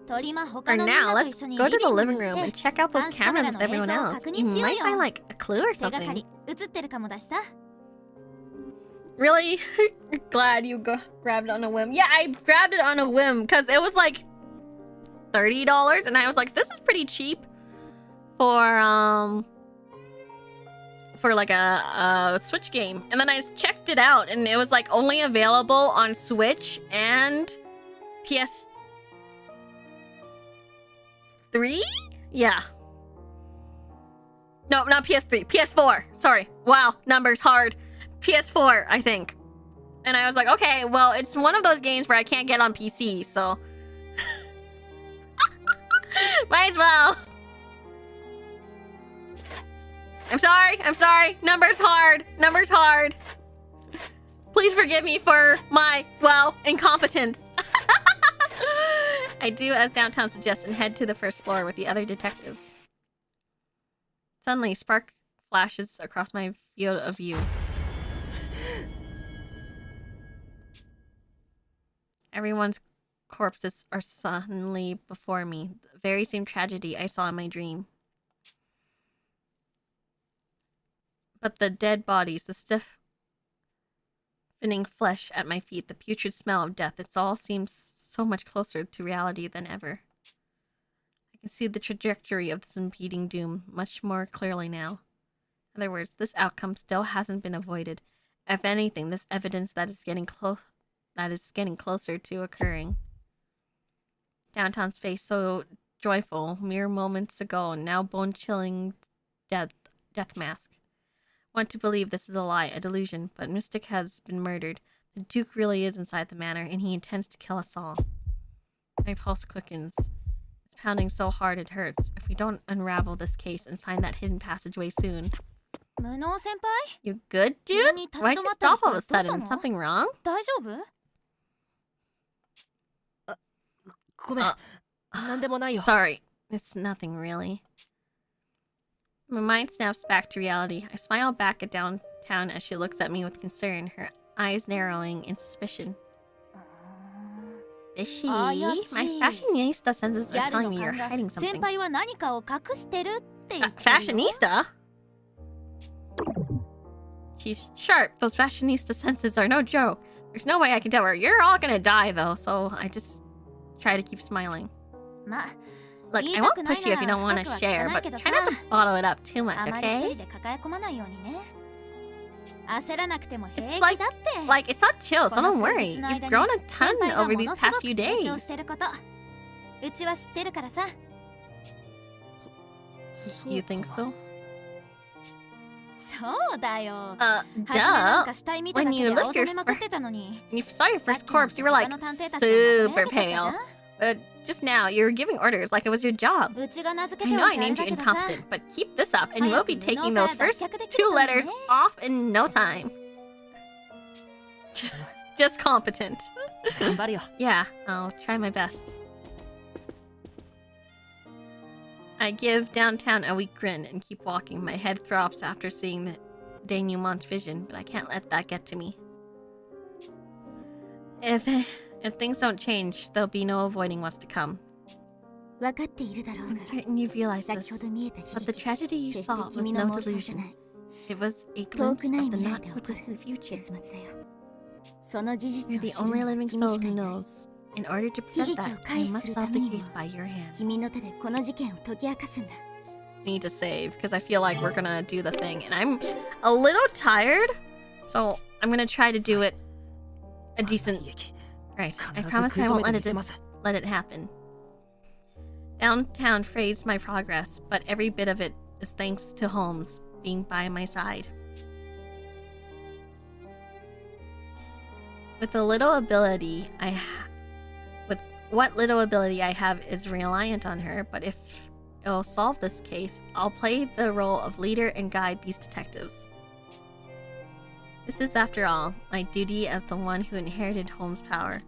[SPEAKER 3] 鳥間
[SPEAKER 1] For
[SPEAKER 3] 他のみん
[SPEAKER 1] now,
[SPEAKER 3] なと
[SPEAKER 1] let's
[SPEAKER 3] 一緒に
[SPEAKER 1] go
[SPEAKER 3] リ
[SPEAKER 1] to
[SPEAKER 3] ビ
[SPEAKER 1] the
[SPEAKER 3] ング
[SPEAKER 1] living
[SPEAKER 3] に
[SPEAKER 1] room
[SPEAKER 3] 行っ
[SPEAKER 1] and
[SPEAKER 3] て
[SPEAKER 1] check out those
[SPEAKER 3] 監視カメ
[SPEAKER 1] cameras
[SPEAKER 3] ラ
[SPEAKER 1] with
[SPEAKER 3] の映
[SPEAKER 1] everyone
[SPEAKER 3] 像を
[SPEAKER 1] else.
[SPEAKER 3] 確
[SPEAKER 1] You
[SPEAKER 3] 認しよう
[SPEAKER 1] might
[SPEAKER 3] よ。
[SPEAKER 1] find like a clue or
[SPEAKER 3] 手がか
[SPEAKER 1] something.
[SPEAKER 3] り映ってるかもだしさ。
[SPEAKER 1] Really glad you grabbed it on a whim. Yeah, I grabbed it on a whim because it was like $30, and I was like, this is pretty cheap for like a Switch game. And then I checked it out, and it was like only available on Switch and PS3? Yeah. No, not PS3. PS4. Sorry. Wow, numbers hard. PS4, I think. And I was like, okay, well, it's one of those games where I can't get on PC, so might as well. I'm sorry. Numbers hard. Please forgive me for my, well, incompetence. I do as downtown suggests and head to the first floor with the other detectives. Suddenly, spark flashes across my field of view. Everyone's corpses are suddenly before me. The very same tragedy I saw in my dream. But the dead bodies, the stiffening flesh at my feet, the putrid smell of death, it all seems so much closer to reality than ever. I can see the trajectory of this impending doom much more clearly now. In other words, this outcome still hasn't been avoided. If anything, this evidence that is getting closer to occurring. Downtown's face so joyful mere moments ago, and now bone-chilling death mask. Want to believe this is a lie, a delusion, but Mystic has been murdered. The Duke really is inside the manor, and he intends to kill us all. My pulse quickens. It's pounding so hard it hurts. If we don't unravel this case and find that hidden passageway soon.
[SPEAKER 3] 無能先輩
[SPEAKER 1] You good, dude? Why'd you stop all of a sudden? Something wrong?
[SPEAKER 3] 大丈夫
[SPEAKER 2] ごめん。なんでもないよ。
[SPEAKER 1] Sorry. It's nothing, really. My mind snaps back to reality. I smile back at downtown as she looks at me with concern, her eyes narrowing in suspicion. Fishy. My fashionista senses are telling me you're hiding
[SPEAKER 3] 先
[SPEAKER 1] something.
[SPEAKER 3] 輩は何かを隠してるって言ってるよ
[SPEAKER 1] Fashionista? She's sharp. Those fashionista senses are no joke. There's no way I can tell her. You're all gonna die, though, so I just try to keep smiling.
[SPEAKER 3] ま
[SPEAKER 1] Look, I won't push you if you don't want to share, but try not to bottle it up too much,
[SPEAKER 3] あまり一
[SPEAKER 1] okay?
[SPEAKER 3] 人で抱え込まないようにね焦らなくても平
[SPEAKER 1] It's
[SPEAKER 3] 気
[SPEAKER 1] like,
[SPEAKER 3] だって
[SPEAKER 1] like it's not chill, so
[SPEAKER 3] この
[SPEAKER 1] don't
[SPEAKER 3] 数
[SPEAKER 1] worry.
[SPEAKER 3] 日の
[SPEAKER 1] You've
[SPEAKER 3] 間に
[SPEAKER 1] grown a
[SPEAKER 3] 先
[SPEAKER 1] ton
[SPEAKER 3] 輩が
[SPEAKER 1] over
[SPEAKER 3] も
[SPEAKER 1] these
[SPEAKER 3] のす
[SPEAKER 1] past
[SPEAKER 3] ごく
[SPEAKER 1] few
[SPEAKER 3] 成長
[SPEAKER 1] days.
[SPEAKER 3] してることうちは知ってるからさ
[SPEAKER 1] You think so?
[SPEAKER 3] そうだよ
[SPEAKER 1] Uh,
[SPEAKER 3] 初めなん
[SPEAKER 1] duh.
[SPEAKER 3] か死体見ただ
[SPEAKER 1] When
[SPEAKER 3] け
[SPEAKER 1] you
[SPEAKER 3] で
[SPEAKER 1] looked
[SPEAKER 3] 青ざ
[SPEAKER 1] your
[SPEAKER 3] めまくってたのに
[SPEAKER 1] When you saw your
[SPEAKER 3] さっ
[SPEAKER 1] first
[SPEAKER 3] きの
[SPEAKER 1] corpse, you were
[SPEAKER 3] 他
[SPEAKER 1] like
[SPEAKER 3] の探偵たちにまとめ
[SPEAKER 1] super
[SPEAKER 3] 上げてたじゃ
[SPEAKER 1] pale.
[SPEAKER 3] ん
[SPEAKER 1] But just now, you're giving orders like it was your job.
[SPEAKER 3] うちが名付
[SPEAKER 1] I
[SPEAKER 3] けて
[SPEAKER 1] know
[SPEAKER 3] お
[SPEAKER 1] I
[SPEAKER 3] いてあれ
[SPEAKER 1] named
[SPEAKER 3] だ
[SPEAKER 1] you
[SPEAKER 3] けどさ
[SPEAKER 1] incompetent, but keep this up and we'll be taking those first
[SPEAKER 3] 早く布から脱却できる
[SPEAKER 1] two
[SPEAKER 3] といいね
[SPEAKER 1] letters off in no time. Just competent.
[SPEAKER 2] 頑張るよ。
[SPEAKER 1] Yeah, I'll try my best. I give downtown a weak grin and keep walking. My head throbs after seeing the denouement's vision, but I can't let that get to me. If things don't change, there'll be no avoiding what's to come.
[SPEAKER 3] 分かっているだろう
[SPEAKER 1] I'm
[SPEAKER 3] が
[SPEAKER 1] certain you've realized
[SPEAKER 3] 先ほ
[SPEAKER 1] this,
[SPEAKER 3] ど見えた
[SPEAKER 1] but the
[SPEAKER 3] 悲劇
[SPEAKER 1] tragedy you
[SPEAKER 3] 決して
[SPEAKER 1] saw was
[SPEAKER 3] 君
[SPEAKER 1] no
[SPEAKER 3] の妄想じゃな
[SPEAKER 1] delusion.
[SPEAKER 3] い
[SPEAKER 1] It was a
[SPEAKER 3] 遠
[SPEAKER 1] glimpse
[SPEAKER 3] くない
[SPEAKER 1] of the
[SPEAKER 3] 未来
[SPEAKER 1] not
[SPEAKER 3] で
[SPEAKER 1] so
[SPEAKER 3] 起こる
[SPEAKER 1] distant future.
[SPEAKER 3] 結末だよその事実
[SPEAKER 1] You're
[SPEAKER 3] を
[SPEAKER 1] the
[SPEAKER 3] 知る
[SPEAKER 1] only
[SPEAKER 3] のは
[SPEAKER 1] living
[SPEAKER 3] 君
[SPEAKER 1] soul
[SPEAKER 3] しか
[SPEAKER 1] who
[SPEAKER 3] いない
[SPEAKER 1] knows. In order to
[SPEAKER 3] 悲
[SPEAKER 1] prevent
[SPEAKER 3] 劇を
[SPEAKER 1] that,
[SPEAKER 3] 回
[SPEAKER 1] you
[SPEAKER 3] 避
[SPEAKER 1] must
[SPEAKER 3] する
[SPEAKER 1] solve
[SPEAKER 3] た
[SPEAKER 1] the
[SPEAKER 3] めにも
[SPEAKER 1] case by your hand.
[SPEAKER 3] 君の手でこの事件を解き明かすんだ
[SPEAKER 1] We need to save because I feel like we're gonna do the thing, and I'm a little tired, so I'm gonna try to do it a decent. Right, I promise I won't let it happen. Downtown praised my progress, but every bit of it is thanks to Holmes being by my side. With what little ability I have is reliant on her, but if it'll solve this case, I'll play the role of leader and guide these detectives. This is, after all, my duty as the one who inherited Holmes' power.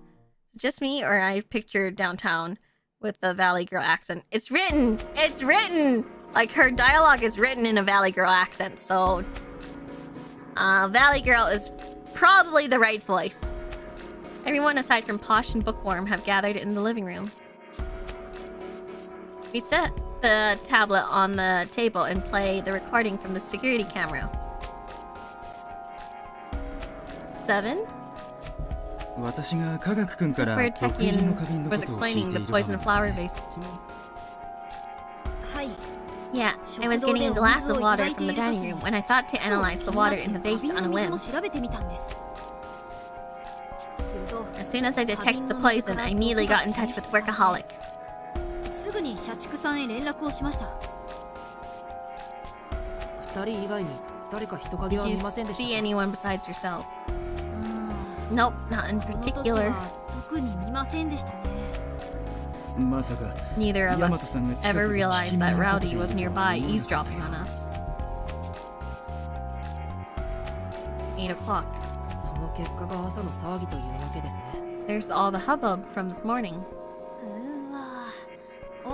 [SPEAKER 1] Just me, or I pictured downtown with the Valley Girl accent. It's written! It's written! Like, her dialogue is written in a Valley Girl accent, so... Valley Girl is probably the right voice. Everyone aside from Posh and Bookworm have gathered in the living room. We set the tablet on the table and play the recording from the security camera. 7?
[SPEAKER 8] 私が科学君か
[SPEAKER 1] This is
[SPEAKER 8] ら
[SPEAKER 1] where
[SPEAKER 8] 毒入りの
[SPEAKER 1] Techian
[SPEAKER 8] 花瓶のこ
[SPEAKER 1] was
[SPEAKER 8] とを聞
[SPEAKER 1] explaining
[SPEAKER 8] い
[SPEAKER 1] the
[SPEAKER 8] ている場
[SPEAKER 1] poison
[SPEAKER 8] 面
[SPEAKER 1] flower vases to me.
[SPEAKER 3] はい
[SPEAKER 1] Yeah, I was getting a glass of water from the dining room when I thought to analyze the water in the vase on a whim.
[SPEAKER 3] 調べてみたんですすると
[SPEAKER 1] As soon as I detected the poison, I immediately got in touch with Workaholic.
[SPEAKER 3] すぐに社畜さんへ連絡をしました
[SPEAKER 2] 二人以外に誰か人影
[SPEAKER 1] Did
[SPEAKER 2] は
[SPEAKER 1] you
[SPEAKER 2] 見ませんでし
[SPEAKER 1] see
[SPEAKER 2] た
[SPEAKER 1] anyone besides yourself?
[SPEAKER 3] うん
[SPEAKER 1] Nope, not in
[SPEAKER 3] この時
[SPEAKER 1] particular.
[SPEAKER 3] は特に見ませんでしたね
[SPEAKER 8] まさか
[SPEAKER 1] Neither of
[SPEAKER 8] 大和
[SPEAKER 1] us
[SPEAKER 8] さんが近く
[SPEAKER 1] ever
[SPEAKER 8] で聞き
[SPEAKER 1] realized
[SPEAKER 8] 耳
[SPEAKER 1] that
[SPEAKER 8] を立
[SPEAKER 1] Rowdy
[SPEAKER 8] ててい
[SPEAKER 1] was
[SPEAKER 8] るとは
[SPEAKER 1] nearby
[SPEAKER 8] 思わなかった
[SPEAKER 1] eavesdropping on us. 8 o'clock.
[SPEAKER 2] その結果が朝の騒ぎというわけですね
[SPEAKER 1] There's all the hubbub from this morning.
[SPEAKER 3] うわ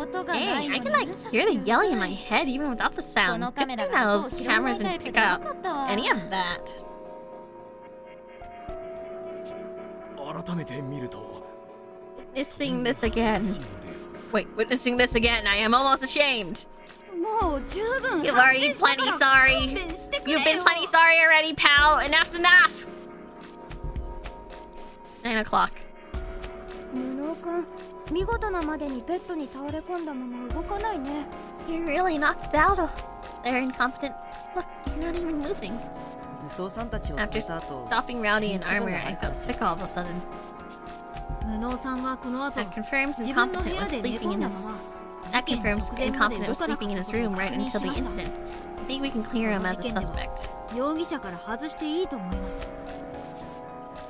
[SPEAKER 3] 音がな
[SPEAKER 1] Hey,
[SPEAKER 3] いの
[SPEAKER 1] I
[SPEAKER 3] に
[SPEAKER 1] can like hear the yelling in my head even without the
[SPEAKER 3] こ
[SPEAKER 1] sound.
[SPEAKER 3] の
[SPEAKER 1] Good
[SPEAKER 3] カメラ
[SPEAKER 1] thing
[SPEAKER 3] が音を
[SPEAKER 1] those
[SPEAKER 3] 拾わな
[SPEAKER 1] cameras
[SPEAKER 3] いタイ
[SPEAKER 1] didn't
[SPEAKER 3] プ
[SPEAKER 1] pick
[SPEAKER 3] でよ
[SPEAKER 1] up
[SPEAKER 3] かったわ
[SPEAKER 1] any of that.
[SPEAKER 6] 改めて見ると
[SPEAKER 1] Witnessing this again. Wait, witnessing this again, I am almost ashamed.
[SPEAKER 3] もう十分
[SPEAKER 1] You've
[SPEAKER 3] 反
[SPEAKER 1] already
[SPEAKER 3] 省した
[SPEAKER 1] plenty
[SPEAKER 3] から
[SPEAKER 1] sorry.
[SPEAKER 3] 勘弁してくれ
[SPEAKER 1] You've been
[SPEAKER 3] よ
[SPEAKER 1] plenty sorry already, pal. Enough's enough. 9 o'clock.
[SPEAKER 5] 無能くん見事なまでにベッドに倒れ込んだまま動かないね
[SPEAKER 1] You're really knocked out. They're incompetent. Look, you're not even moving.
[SPEAKER 2] 武装さんたちを
[SPEAKER 1] After
[SPEAKER 2] 止めた後
[SPEAKER 1] stopping Rowdy in armor, I felt sick all of a sudden.
[SPEAKER 3] 無能さんはこの後
[SPEAKER 1] That confirms
[SPEAKER 3] 自分の部
[SPEAKER 1] incompetent
[SPEAKER 3] 屋
[SPEAKER 1] was
[SPEAKER 3] で寝
[SPEAKER 1] sleeping
[SPEAKER 3] 込ん
[SPEAKER 1] in
[SPEAKER 3] だ
[SPEAKER 1] his...
[SPEAKER 3] まま
[SPEAKER 1] That
[SPEAKER 3] 事件
[SPEAKER 1] confirms
[SPEAKER 3] 直前まで
[SPEAKER 1] incompetent
[SPEAKER 3] 動
[SPEAKER 1] was
[SPEAKER 3] かなか
[SPEAKER 1] sleeping
[SPEAKER 3] っ
[SPEAKER 1] in
[SPEAKER 3] た
[SPEAKER 1] his
[SPEAKER 3] こと
[SPEAKER 1] room
[SPEAKER 3] を
[SPEAKER 1] right
[SPEAKER 3] 確認
[SPEAKER 1] until
[SPEAKER 3] し
[SPEAKER 1] the
[SPEAKER 3] ました
[SPEAKER 1] incident. I think we can clear him as a suspect.
[SPEAKER 3] 容疑者から外していいと思います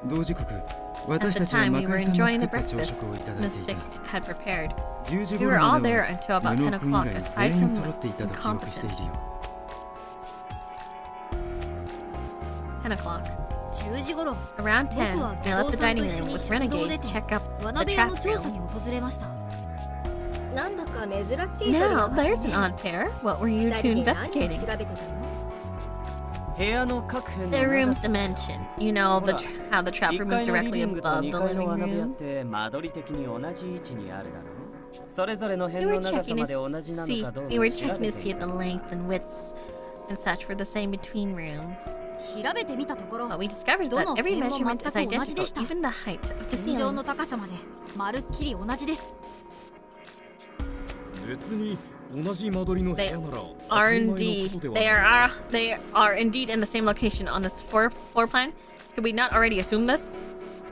[SPEAKER 8] 同時刻
[SPEAKER 1] At
[SPEAKER 8] 私
[SPEAKER 1] the
[SPEAKER 8] たちは
[SPEAKER 1] time,
[SPEAKER 8] 魔
[SPEAKER 1] we were
[SPEAKER 8] 界さんが
[SPEAKER 1] enjoying the
[SPEAKER 8] 作った朝
[SPEAKER 1] breakfast
[SPEAKER 8] 食をいただいてい
[SPEAKER 1] Mystic
[SPEAKER 8] た
[SPEAKER 1] had prepared.
[SPEAKER 8] 10時
[SPEAKER 1] We
[SPEAKER 8] 頃
[SPEAKER 1] were all
[SPEAKER 8] まで
[SPEAKER 1] there
[SPEAKER 8] は
[SPEAKER 1] until about
[SPEAKER 8] 無
[SPEAKER 1] 10
[SPEAKER 8] 能君以
[SPEAKER 1] o'clock,
[SPEAKER 8] 外
[SPEAKER 1] aside
[SPEAKER 8] 全員
[SPEAKER 1] from
[SPEAKER 8] 揃っていたと記憶している
[SPEAKER 1] incompetent.
[SPEAKER 8] よ
[SPEAKER 1] 10 o'clock.
[SPEAKER 3] 10時頃
[SPEAKER 1] Around 10,
[SPEAKER 3] 僕は
[SPEAKER 1] I left the
[SPEAKER 3] 不動産と
[SPEAKER 1] dining
[SPEAKER 3] 一緒
[SPEAKER 1] room
[SPEAKER 3] に
[SPEAKER 1] with
[SPEAKER 3] 食堂を
[SPEAKER 1] Renegade
[SPEAKER 3] 出
[SPEAKER 1] to
[SPEAKER 3] て
[SPEAKER 1] check up
[SPEAKER 3] 罠
[SPEAKER 1] the
[SPEAKER 3] 部屋
[SPEAKER 1] trap
[SPEAKER 3] の調査
[SPEAKER 1] room.
[SPEAKER 3] に訪れました
[SPEAKER 10] なんだか珍しい鳥
[SPEAKER 1] Now,
[SPEAKER 10] が
[SPEAKER 1] there's an odd pair. What were you
[SPEAKER 10] 二
[SPEAKER 1] two
[SPEAKER 10] 人で何を
[SPEAKER 1] investigating?
[SPEAKER 10] 調べてたの
[SPEAKER 7] 部屋の各辺の
[SPEAKER 1] The
[SPEAKER 7] 長
[SPEAKER 1] room's
[SPEAKER 7] さ
[SPEAKER 1] dimension. You know the how the trap
[SPEAKER 7] 1
[SPEAKER 1] room is
[SPEAKER 7] 階のリ
[SPEAKER 1] directly
[SPEAKER 7] ビングと
[SPEAKER 1] above
[SPEAKER 7] 2
[SPEAKER 1] the
[SPEAKER 7] 階の
[SPEAKER 1] living
[SPEAKER 7] 穴部屋っ
[SPEAKER 1] room.
[SPEAKER 7] て間取り的に同じ位置にあるだろうそれぞれの
[SPEAKER 1] We
[SPEAKER 7] 辺
[SPEAKER 1] were
[SPEAKER 7] の長さ
[SPEAKER 1] checking
[SPEAKER 7] ま
[SPEAKER 1] to
[SPEAKER 7] で同じなの
[SPEAKER 1] see.
[SPEAKER 7] かどうか
[SPEAKER 1] We were
[SPEAKER 7] 調
[SPEAKER 1] checking
[SPEAKER 7] べ
[SPEAKER 1] to
[SPEAKER 7] て
[SPEAKER 1] see
[SPEAKER 7] い
[SPEAKER 1] if
[SPEAKER 7] た
[SPEAKER 1] the
[SPEAKER 7] のさ
[SPEAKER 1] length and widths and such were the same between rooms.
[SPEAKER 3] 調べてみたところ
[SPEAKER 1] But we discovered
[SPEAKER 3] ど
[SPEAKER 1] that
[SPEAKER 3] の
[SPEAKER 1] every
[SPEAKER 3] 辺も
[SPEAKER 1] measurement
[SPEAKER 3] 全
[SPEAKER 1] is
[SPEAKER 3] く同じで
[SPEAKER 1] identical,
[SPEAKER 3] した
[SPEAKER 1] even the height of the
[SPEAKER 3] 天井の
[SPEAKER 1] ceilings.
[SPEAKER 3] 高さまでまるっきり同じです
[SPEAKER 6] 別に同じ間取りの部
[SPEAKER 1] They
[SPEAKER 6] 屋なら
[SPEAKER 1] are
[SPEAKER 6] 当たり前のこ
[SPEAKER 1] indeed.
[SPEAKER 6] とでは
[SPEAKER 1] They
[SPEAKER 6] ない
[SPEAKER 1] are indeed in the same location on this floor plan. Could we not already assume this?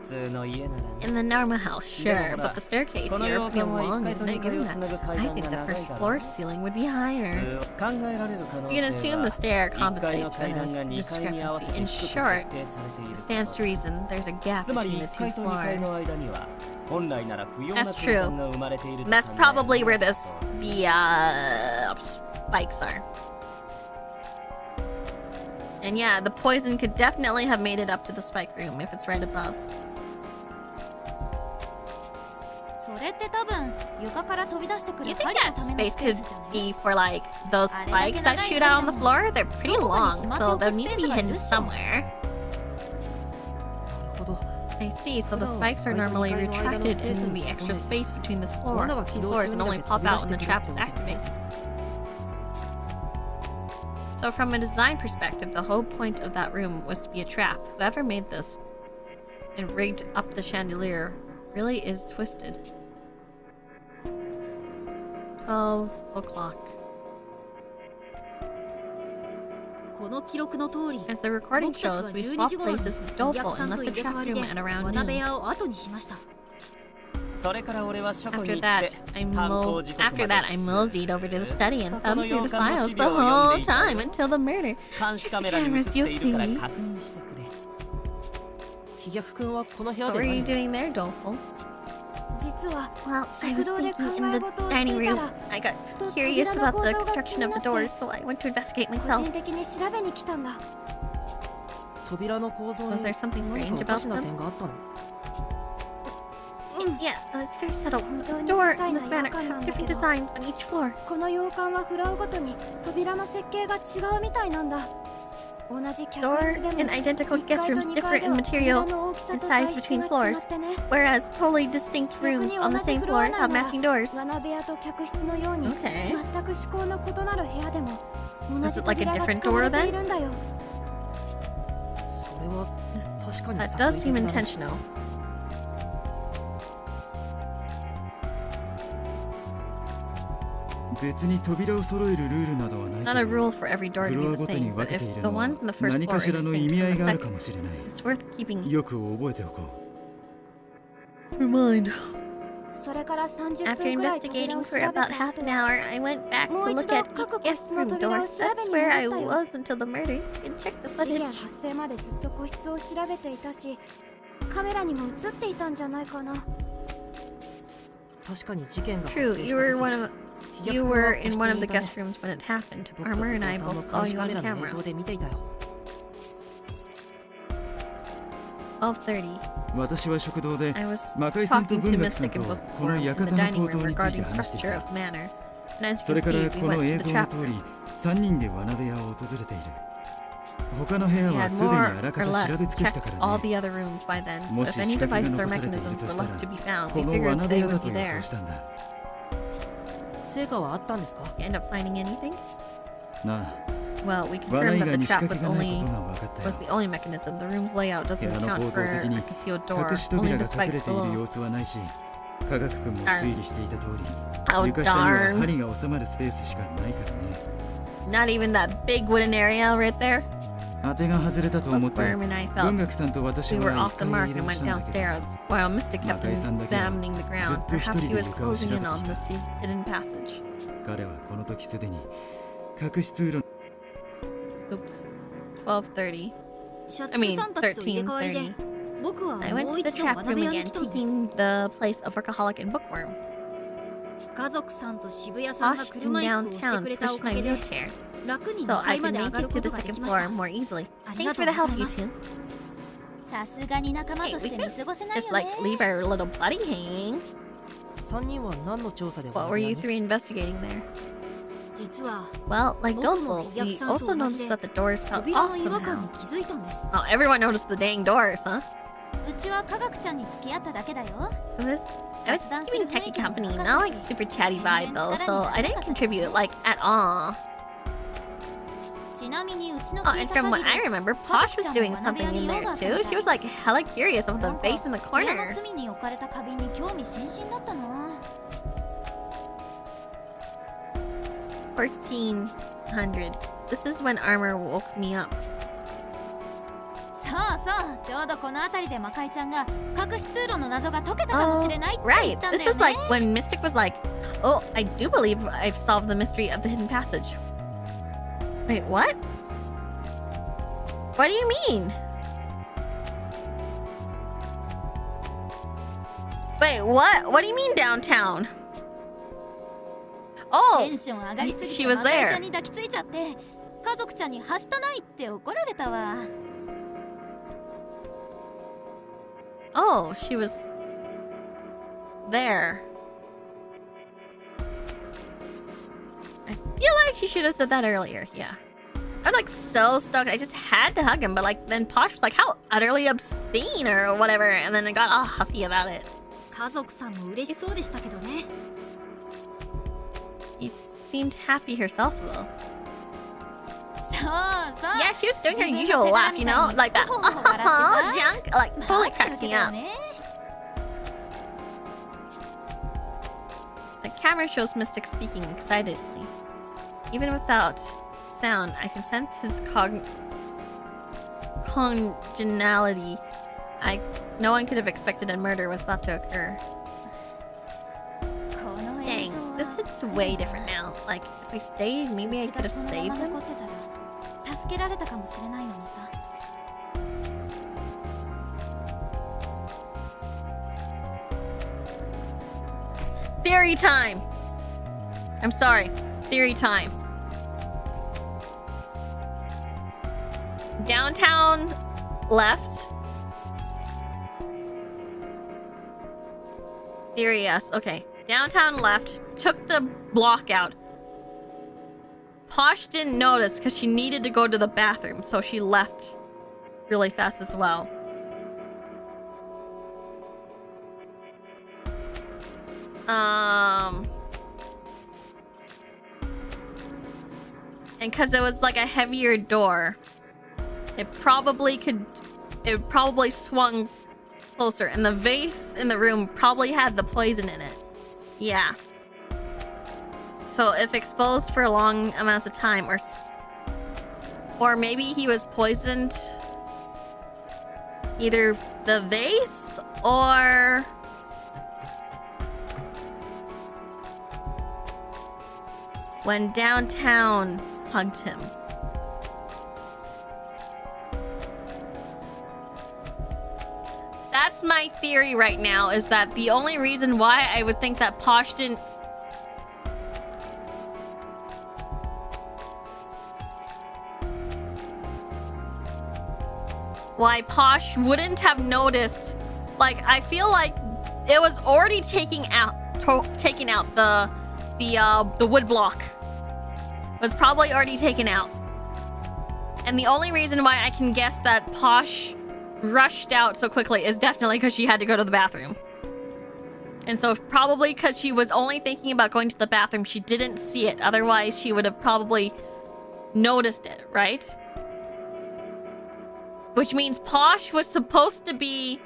[SPEAKER 7] 普通の家ならね
[SPEAKER 1] In the normal house, sure,
[SPEAKER 7] Yeah.
[SPEAKER 1] but the staircase
[SPEAKER 7] この
[SPEAKER 1] here
[SPEAKER 7] 洋
[SPEAKER 1] pretty
[SPEAKER 7] 館は
[SPEAKER 1] long,
[SPEAKER 7] 1階
[SPEAKER 1] isn't
[SPEAKER 7] と
[SPEAKER 1] it?
[SPEAKER 7] 2階
[SPEAKER 1] Given
[SPEAKER 7] をつなぐ
[SPEAKER 1] that
[SPEAKER 7] 階
[SPEAKER 1] I
[SPEAKER 7] 段
[SPEAKER 1] think
[SPEAKER 7] が
[SPEAKER 1] the
[SPEAKER 7] 長い
[SPEAKER 1] first
[SPEAKER 7] だろ
[SPEAKER 1] floor
[SPEAKER 7] う
[SPEAKER 1] ceiling would be
[SPEAKER 7] 普
[SPEAKER 1] higher.
[SPEAKER 7] 通考えられる可能
[SPEAKER 1] You can
[SPEAKER 7] 性
[SPEAKER 1] assume
[SPEAKER 7] は
[SPEAKER 1] the stair
[SPEAKER 7] 1階の
[SPEAKER 1] compensates for
[SPEAKER 7] 階段が
[SPEAKER 1] this
[SPEAKER 7] 2階に合わせ
[SPEAKER 1] discrepancy.
[SPEAKER 7] て
[SPEAKER 1] In
[SPEAKER 7] 低く設
[SPEAKER 1] short,
[SPEAKER 7] 定されてい
[SPEAKER 1] it
[SPEAKER 7] る
[SPEAKER 1] stands to reason there's a gap
[SPEAKER 7] つまり
[SPEAKER 1] between the
[SPEAKER 7] 1
[SPEAKER 1] two
[SPEAKER 7] 階と2階の
[SPEAKER 1] floors.
[SPEAKER 7] 間には本来なら不要な
[SPEAKER 1] That's
[SPEAKER 7] 空
[SPEAKER 1] true.
[SPEAKER 7] 間が生まれていると
[SPEAKER 1] And that's
[SPEAKER 7] 考えられ
[SPEAKER 1] probably
[SPEAKER 7] る
[SPEAKER 1] where the spikes are. And yeah, the poison could definitely have made it up to the spike room if it's right above.
[SPEAKER 3] それって多分床から飛び出してくる
[SPEAKER 1] You think
[SPEAKER 3] 針の
[SPEAKER 1] that
[SPEAKER 3] ための
[SPEAKER 1] space
[SPEAKER 3] スペー
[SPEAKER 1] could
[SPEAKER 3] スじゃね
[SPEAKER 1] be for like those spikes that shoot out on the floor? They're pretty long, so they'll need to be hidden somewhere.
[SPEAKER 2] なるほど
[SPEAKER 1] I see, so the spikes are normally retracted in the extra space between this floor, two floors, and only pop out when the trap is activated. So from a design perspective, the whole point of that room was to be a trap. Whoever made this and rigged up the chandelier really is twisted. 12 o'clock.
[SPEAKER 3] この記録の通り
[SPEAKER 1] As the recording
[SPEAKER 3] 僕たち
[SPEAKER 1] shows,
[SPEAKER 3] は
[SPEAKER 1] we
[SPEAKER 3] 12
[SPEAKER 1] swapped
[SPEAKER 3] 時頃に
[SPEAKER 1] places with
[SPEAKER 3] お
[SPEAKER 1] Dopal
[SPEAKER 3] 客さ
[SPEAKER 1] and
[SPEAKER 3] んと
[SPEAKER 1] left the
[SPEAKER 3] 入れ替
[SPEAKER 1] trap
[SPEAKER 3] わりで
[SPEAKER 1] room at around
[SPEAKER 3] 罠部
[SPEAKER 1] noon.
[SPEAKER 3] 屋を後にしました
[SPEAKER 7] それから俺は書庫に
[SPEAKER 1] After
[SPEAKER 7] 行っ
[SPEAKER 1] that,
[SPEAKER 7] て
[SPEAKER 1] after that, I moseyed over to the study and thumbed through the files the whole time until the murder.
[SPEAKER 7] 監視カメラに映っているから確認してくれ
[SPEAKER 2] 飛躍くんはこの部屋
[SPEAKER 1] What
[SPEAKER 2] で
[SPEAKER 1] were you
[SPEAKER 2] 何
[SPEAKER 1] doing there, Dopal?
[SPEAKER 5] 実は
[SPEAKER 1] Well, I
[SPEAKER 5] 食
[SPEAKER 1] was
[SPEAKER 5] 堂で
[SPEAKER 1] thinking
[SPEAKER 5] 考
[SPEAKER 1] in
[SPEAKER 5] え
[SPEAKER 1] the
[SPEAKER 5] 事をして
[SPEAKER 1] dining
[SPEAKER 5] いた
[SPEAKER 1] room.
[SPEAKER 5] ら
[SPEAKER 1] I got
[SPEAKER 5] ふと
[SPEAKER 1] curious
[SPEAKER 5] 扉の
[SPEAKER 1] about
[SPEAKER 5] 構
[SPEAKER 1] the
[SPEAKER 5] 造が気
[SPEAKER 1] construction
[SPEAKER 5] に
[SPEAKER 1] of
[SPEAKER 5] な
[SPEAKER 1] the
[SPEAKER 5] って
[SPEAKER 1] doors, so I went to investigate
[SPEAKER 5] 個
[SPEAKER 1] myself.
[SPEAKER 5] 人的に調べに来たんだ
[SPEAKER 2] 扉の構造
[SPEAKER 1] Was
[SPEAKER 2] に
[SPEAKER 1] there something
[SPEAKER 2] 何
[SPEAKER 1] strange
[SPEAKER 2] かおか
[SPEAKER 1] about
[SPEAKER 2] しな
[SPEAKER 1] them?
[SPEAKER 2] 点があったの？
[SPEAKER 1] Yeah, it's very subtle.
[SPEAKER 3] 本当
[SPEAKER 1] The
[SPEAKER 3] に
[SPEAKER 1] door
[SPEAKER 3] 些細
[SPEAKER 1] in
[SPEAKER 3] な
[SPEAKER 1] this
[SPEAKER 3] 違
[SPEAKER 1] manor
[SPEAKER 3] 和感なん
[SPEAKER 1] have
[SPEAKER 3] だけ
[SPEAKER 1] different
[SPEAKER 3] ど、
[SPEAKER 1] designs on each floor.
[SPEAKER 3] この洋館はフロアごとに扉の設計が違うみたいなんだ。同じ客
[SPEAKER 1] Door
[SPEAKER 3] 室でも
[SPEAKER 1] and identical
[SPEAKER 3] 1階
[SPEAKER 1] guest
[SPEAKER 3] と
[SPEAKER 1] rooms
[SPEAKER 3] 2
[SPEAKER 1] differ
[SPEAKER 3] 階で
[SPEAKER 1] in
[SPEAKER 3] は
[SPEAKER 1] material
[SPEAKER 3] 扉の大きさ
[SPEAKER 1] and
[SPEAKER 3] と
[SPEAKER 1] size
[SPEAKER 3] 材質
[SPEAKER 1] between
[SPEAKER 3] が
[SPEAKER 1] floors,
[SPEAKER 3] 違ってね。
[SPEAKER 1] whereas totally distinct
[SPEAKER 3] 逆
[SPEAKER 1] rooms
[SPEAKER 3] に
[SPEAKER 1] on
[SPEAKER 3] 同
[SPEAKER 1] the
[SPEAKER 3] じ
[SPEAKER 1] same
[SPEAKER 3] フロア
[SPEAKER 1] floor
[SPEAKER 3] な
[SPEAKER 1] have
[SPEAKER 3] んだ。
[SPEAKER 1] matching doors.
[SPEAKER 3] 罠部屋と客室のように
[SPEAKER 1] Okay.
[SPEAKER 3] 全く思考の異なる部屋でも同
[SPEAKER 1] Is
[SPEAKER 3] じ
[SPEAKER 1] it like a
[SPEAKER 3] 扉が
[SPEAKER 1] different
[SPEAKER 3] 使われ
[SPEAKER 1] door
[SPEAKER 3] て
[SPEAKER 1] then?
[SPEAKER 3] いるんだよ。
[SPEAKER 2] それは確かに
[SPEAKER 1] That
[SPEAKER 2] 作
[SPEAKER 1] does
[SPEAKER 2] 為
[SPEAKER 1] seem
[SPEAKER 2] 的だね。
[SPEAKER 1] intentional. Not a rule for every door to be the same, but if the ones in the first floor are distinct from the second, it's worth keeping. Remind.
[SPEAKER 3] それから30
[SPEAKER 1] After
[SPEAKER 3] 分くらい扉
[SPEAKER 1] investigating
[SPEAKER 3] を調
[SPEAKER 1] for
[SPEAKER 3] べた
[SPEAKER 1] about half
[SPEAKER 3] 後
[SPEAKER 1] an hour, I went back to
[SPEAKER 3] もう一
[SPEAKER 1] look
[SPEAKER 3] 度
[SPEAKER 1] at
[SPEAKER 3] 各
[SPEAKER 1] each
[SPEAKER 3] 個
[SPEAKER 1] guest
[SPEAKER 3] 室の
[SPEAKER 1] room
[SPEAKER 3] 扉
[SPEAKER 1] door.
[SPEAKER 3] を調べ
[SPEAKER 1] That's
[SPEAKER 3] に
[SPEAKER 1] where I
[SPEAKER 3] 戻ったよ。
[SPEAKER 1] was until the murder. You can check the
[SPEAKER 3] 事件
[SPEAKER 1] footage.
[SPEAKER 3] 発生までずっと個室を調べていたし、カメラにも映っていたんじゃないかな。
[SPEAKER 2] 確かに事件が発
[SPEAKER 1] True,
[SPEAKER 2] 生
[SPEAKER 1] you
[SPEAKER 2] した
[SPEAKER 1] were
[SPEAKER 2] 時
[SPEAKER 1] one of
[SPEAKER 2] 被
[SPEAKER 1] you
[SPEAKER 2] 虐 は
[SPEAKER 1] were
[SPEAKER 2] 個
[SPEAKER 1] in
[SPEAKER 2] 室
[SPEAKER 1] one
[SPEAKER 2] に
[SPEAKER 1] of the
[SPEAKER 2] いたね。
[SPEAKER 1] guest rooms when it happened.
[SPEAKER 2] 僕と
[SPEAKER 1] Armor
[SPEAKER 2] 武
[SPEAKER 1] and
[SPEAKER 2] 蔵
[SPEAKER 1] I
[SPEAKER 2] さんの
[SPEAKER 1] both saw
[SPEAKER 2] 監視
[SPEAKER 1] you
[SPEAKER 2] カ
[SPEAKER 1] on
[SPEAKER 2] メラの映
[SPEAKER 1] camera.
[SPEAKER 2] 像で見ていたよ。
[SPEAKER 1] 12:30.
[SPEAKER 8] 私は食堂で
[SPEAKER 1] I was
[SPEAKER 8] 魔界さんと
[SPEAKER 1] talking to
[SPEAKER 8] 文学さん
[SPEAKER 1] Mystic
[SPEAKER 8] と
[SPEAKER 1] and
[SPEAKER 8] この
[SPEAKER 1] Bookworm in the
[SPEAKER 8] 館の
[SPEAKER 1] dining
[SPEAKER 8] 構造
[SPEAKER 1] room
[SPEAKER 8] について
[SPEAKER 1] regarding
[SPEAKER 8] 話してい
[SPEAKER 1] structure
[SPEAKER 8] た。
[SPEAKER 1] of manor. And as
[SPEAKER 8] そ
[SPEAKER 1] you
[SPEAKER 8] れ
[SPEAKER 1] can
[SPEAKER 8] から
[SPEAKER 1] see,
[SPEAKER 8] こ
[SPEAKER 1] we
[SPEAKER 8] の
[SPEAKER 1] went
[SPEAKER 8] 映
[SPEAKER 1] to the
[SPEAKER 8] 像の
[SPEAKER 1] trap
[SPEAKER 8] 通
[SPEAKER 1] room.
[SPEAKER 8] り3人で罠部屋を訪れている。他の部屋
[SPEAKER 1] We
[SPEAKER 8] は
[SPEAKER 1] had
[SPEAKER 8] すでに
[SPEAKER 1] more
[SPEAKER 8] あらか
[SPEAKER 1] or
[SPEAKER 8] た調べ
[SPEAKER 1] less
[SPEAKER 8] 尽くした
[SPEAKER 1] checked
[SPEAKER 8] から
[SPEAKER 1] all
[SPEAKER 8] ね。
[SPEAKER 1] the other rooms by then, so
[SPEAKER 8] も
[SPEAKER 1] if
[SPEAKER 8] し
[SPEAKER 1] any
[SPEAKER 8] 仕掛け
[SPEAKER 1] devices
[SPEAKER 8] が
[SPEAKER 1] or
[SPEAKER 8] 残されている
[SPEAKER 1] mechanisms
[SPEAKER 8] と
[SPEAKER 1] were
[SPEAKER 8] したら
[SPEAKER 1] left to be found,
[SPEAKER 8] こ
[SPEAKER 1] we
[SPEAKER 8] の
[SPEAKER 1] figured
[SPEAKER 8] 罠部
[SPEAKER 1] they
[SPEAKER 8] 屋だ
[SPEAKER 1] would
[SPEAKER 8] と
[SPEAKER 1] be
[SPEAKER 8] 予
[SPEAKER 1] there.
[SPEAKER 8] 想したんだ。
[SPEAKER 2] 成果はあったんですか？
[SPEAKER 1] You end up finding anything?
[SPEAKER 8] なあ、
[SPEAKER 1] Well, we
[SPEAKER 8] 罠
[SPEAKER 1] confirmed
[SPEAKER 8] 以
[SPEAKER 1] that
[SPEAKER 8] 外
[SPEAKER 1] the
[SPEAKER 8] に仕
[SPEAKER 1] trap
[SPEAKER 8] 掛け
[SPEAKER 1] was
[SPEAKER 8] がないこ
[SPEAKER 1] only
[SPEAKER 8] とが分かった
[SPEAKER 1] was
[SPEAKER 8] よ。
[SPEAKER 1] the only mechanism. The room's layout doesn't
[SPEAKER 8] 部屋の
[SPEAKER 1] account
[SPEAKER 8] 構
[SPEAKER 1] for
[SPEAKER 8] 造
[SPEAKER 1] a
[SPEAKER 8] 的に
[SPEAKER 1] concealed
[SPEAKER 8] 隠
[SPEAKER 1] door,
[SPEAKER 8] し
[SPEAKER 1] only
[SPEAKER 8] 扉
[SPEAKER 1] the
[SPEAKER 8] が隠れ
[SPEAKER 1] spikes
[SPEAKER 8] ている
[SPEAKER 1] below.
[SPEAKER 8] 様子はないし、科学君も推理していた通り、
[SPEAKER 1] Oh
[SPEAKER 8] 床下には
[SPEAKER 1] darn.
[SPEAKER 8] 針が収まるスペースしかないからね。
[SPEAKER 1] Not even that big wooden area right there.
[SPEAKER 8] 当てが外れたと思って
[SPEAKER 1] Bookworm and I
[SPEAKER 8] 文
[SPEAKER 1] felt
[SPEAKER 8] 学さんと私
[SPEAKER 1] we
[SPEAKER 8] は
[SPEAKER 1] were
[SPEAKER 8] 一
[SPEAKER 1] off the
[SPEAKER 8] 回
[SPEAKER 1] mark
[SPEAKER 8] 移
[SPEAKER 1] and
[SPEAKER 8] 動
[SPEAKER 1] went
[SPEAKER 8] したんだけど、
[SPEAKER 1] downstairs, while Mystic kept
[SPEAKER 8] 魔界さんだけは
[SPEAKER 1] examining the
[SPEAKER 8] ず
[SPEAKER 1] ground.
[SPEAKER 8] っと一
[SPEAKER 1] Perhaps
[SPEAKER 8] 人
[SPEAKER 1] he
[SPEAKER 8] で
[SPEAKER 1] was
[SPEAKER 8] 床を調べ
[SPEAKER 1] closing
[SPEAKER 8] て
[SPEAKER 1] in
[SPEAKER 8] き
[SPEAKER 1] on
[SPEAKER 8] た。
[SPEAKER 1] this hidden passage.
[SPEAKER 8] 彼はこの時すでに隠し通路
[SPEAKER 1] Oops. 12:30.
[SPEAKER 5] 社
[SPEAKER 1] I
[SPEAKER 5] 畜
[SPEAKER 1] mean
[SPEAKER 5] さんたちと入れ替わりで
[SPEAKER 1] 13:30.
[SPEAKER 5] 僕は
[SPEAKER 1] I went
[SPEAKER 5] もう
[SPEAKER 1] to the
[SPEAKER 5] 一度
[SPEAKER 1] trap
[SPEAKER 5] 学
[SPEAKER 1] room
[SPEAKER 5] 部屋に
[SPEAKER 1] again,
[SPEAKER 5] 来たんです
[SPEAKER 1] taking the place of Workaholic and Bookworm.
[SPEAKER 5] 家族さんと渋谷さんが
[SPEAKER 1] Posh came
[SPEAKER 5] 車椅子をしてく
[SPEAKER 1] downtown,
[SPEAKER 5] れたお
[SPEAKER 1] pushed
[SPEAKER 5] か
[SPEAKER 1] my
[SPEAKER 5] げで
[SPEAKER 1] wheelchair,
[SPEAKER 5] 楽に
[SPEAKER 1] so
[SPEAKER 5] 2
[SPEAKER 1] I
[SPEAKER 5] 階ま
[SPEAKER 1] could
[SPEAKER 5] で上
[SPEAKER 1] make
[SPEAKER 5] がる
[SPEAKER 1] it
[SPEAKER 5] こ
[SPEAKER 1] to
[SPEAKER 5] と
[SPEAKER 1] the
[SPEAKER 5] ができ
[SPEAKER 1] second
[SPEAKER 5] ました
[SPEAKER 1] floor more easily.
[SPEAKER 5] あり
[SPEAKER 1] Thanks
[SPEAKER 5] がと
[SPEAKER 1] for
[SPEAKER 5] う
[SPEAKER 1] the
[SPEAKER 5] ご
[SPEAKER 1] help,
[SPEAKER 5] ざい
[SPEAKER 1] you
[SPEAKER 5] ます
[SPEAKER 1] two.
[SPEAKER 3] さすがに仲間
[SPEAKER 1] Hey,
[SPEAKER 3] とし
[SPEAKER 1] we
[SPEAKER 3] て見
[SPEAKER 1] could
[SPEAKER 3] 過ごせない
[SPEAKER 1] just
[SPEAKER 3] よ
[SPEAKER 1] like
[SPEAKER 3] ね。
[SPEAKER 1] leave our little buddy hanging.
[SPEAKER 2] 3人は何の調査で
[SPEAKER 1] What
[SPEAKER 2] 罠
[SPEAKER 1] were
[SPEAKER 2] 部屋
[SPEAKER 1] you
[SPEAKER 2] に？
[SPEAKER 1] three investigating there?
[SPEAKER 5] 実は
[SPEAKER 1] Well, like
[SPEAKER 5] 僕も
[SPEAKER 1] Doleful,
[SPEAKER 5] 被虐
[SPEAKER 1] we
[SPEAKER 5] さんと
[SPEAKER 1] also
[SPEAKER 5] 同じ
[SPEAKER 1] noticed
[SPEAKER 5] で
[SPEAKER 1] that the doors felt
[SPEAKER 5] 扉の
[SPEAKER 1] off
[SPEAKER 5] 違和感
[SPEAKER 1] somehow.
[SPEAKER 5] に気づいたんです
[SPEAKER 1] Oh, everyone noticed the dang doors, huh?
[SPEAKER 3] うちは科学ちゃんに付き合っただけだよ。
[SPEAKER 1] I was keeping techie company, not like super chatty vibe though, so I didn't contribute like at all.
[SPEAKER 3] ちなみにうちの
[SPEAKER 1] Oh,
[SPEAKER 3] 聞い
[SPEAKER 1] and
[SPEAKER 3] た
[SPEAKER 1] from
[SPEAKER 3] 限
[SPEAKER 1] what I
[SPEAKER 3] り
[SPEAKER 1] remember, Posh was doing something in there too. She was like hella curious of the
[SPEAKER 3] なんか
[SPEAKER 1] vase in the
[SPEAKER 3] 部屋の
[SPEAKER 1] corner.
[SPEAKER 3] 隅に置かれた花瓶に興味津々だったな。
[SPEAKER 1] 1400. This is when Armor woke me up.
[SPEAKER 3] そうそう、ちょうどこの辺りで魔界ちゃんが隠し通路の謎が解けたかも
[SPEAKER 1] Oh,
[SPEAKER 3] しれないって言
[SPEAKER 1] right.
[SPEAKER 3] ったんだ
[SPEAKER 1] This
[SPEAKER 3] よ
[SPEAKER 1] was
[SPEAKER 3] ね。
[SPEAKER 1] like when Mystic was like, "Oh, I do believe I've solved the mystery of the hidden passage." Wait, what? What do you mean? Wait, what? What do you mean downtown?
[SPEAKER 3] テ
[SPEAKER 1] Oh,
[SPEAKER 3] ンション上がりすぎ
[SPEAKER 1] she
[SPEAKER 3] て
[SPEAKER 1] was
[SPEAKER 3] 魔界ちゃ
[SPEAKER 1] there.
[SPEAKER 3] んに抱きついちゃって家族ちゃんにはしたないって怒られたわ。
[SPEAKER 1] Oh, she was there. I feel like she should have said that earlier. Yeah. I was like so stoked. I just had to hug him, but like then Posh was like, how utterly obscene or whatever, and then I got all huffy about it.
[SPEAKER 5] 家族さんも嬉しそうでしたけどね
[SPEAKER 1] You seemed happy herself though.
[SPEAKER 3] そうそう。
[SPEAKER 1] Yeah, she was doing her usual laugh, you know, like that. Junk, like totally cracks me up. The camera shows Mystic speaking excitedly. Even without sound, I can sense his congeniality. No one could have expected a murder was about to occur.
[SPEAKER 3] この映
[SPEAKER 1] Dang,
[SPEAKER 3] 像
[SPEAKER 1] this
[SPEAKER 3] は
[SPEAKER 1] hits way different now. Like, if I stayed, maybe I
[SPEAKER 3] うち
[SPEAKER 1] could
[SPEAKER 3] が
[SPEAKER 1] have
[SPEAKER 3] そのま
[SPEAKER 1] saved
[SPEAKER 3] ま
[SPEAKER 1] him.
[SPEAKER 3] 残ってたら助けられたかもしれないのにさ。
[SPEAKER 1] Theory time! I'm sorry. Theory time. Downtown left. Theory, yes. Okay. Downtown left. Took the block out. Posh didn't notice because she needed to go to the bathroom, so she left really fast as well. And because it was like a heavier door, it probably swung closer, and the vase in the room probably had the poison in it. Yeah. So if exposed for long amounts of time, or maybe he was poisoned, either the vase or when downtown hugged him. That's my theory right now, is that the only reason why I would think that Posh didn't... Why Posh wouldn't have noticed... Like, I feel like it was already taking out the wood block. Was probably already taken out. And the only reason why I can guess that Posh rushed out so quickly is definitely because she had to go to the bathroom. And so probably because she was only thinking about going to the bathroom, she didn't see it. Otherwise, she would have probably noticed it, right? Which means Posh was supposed to be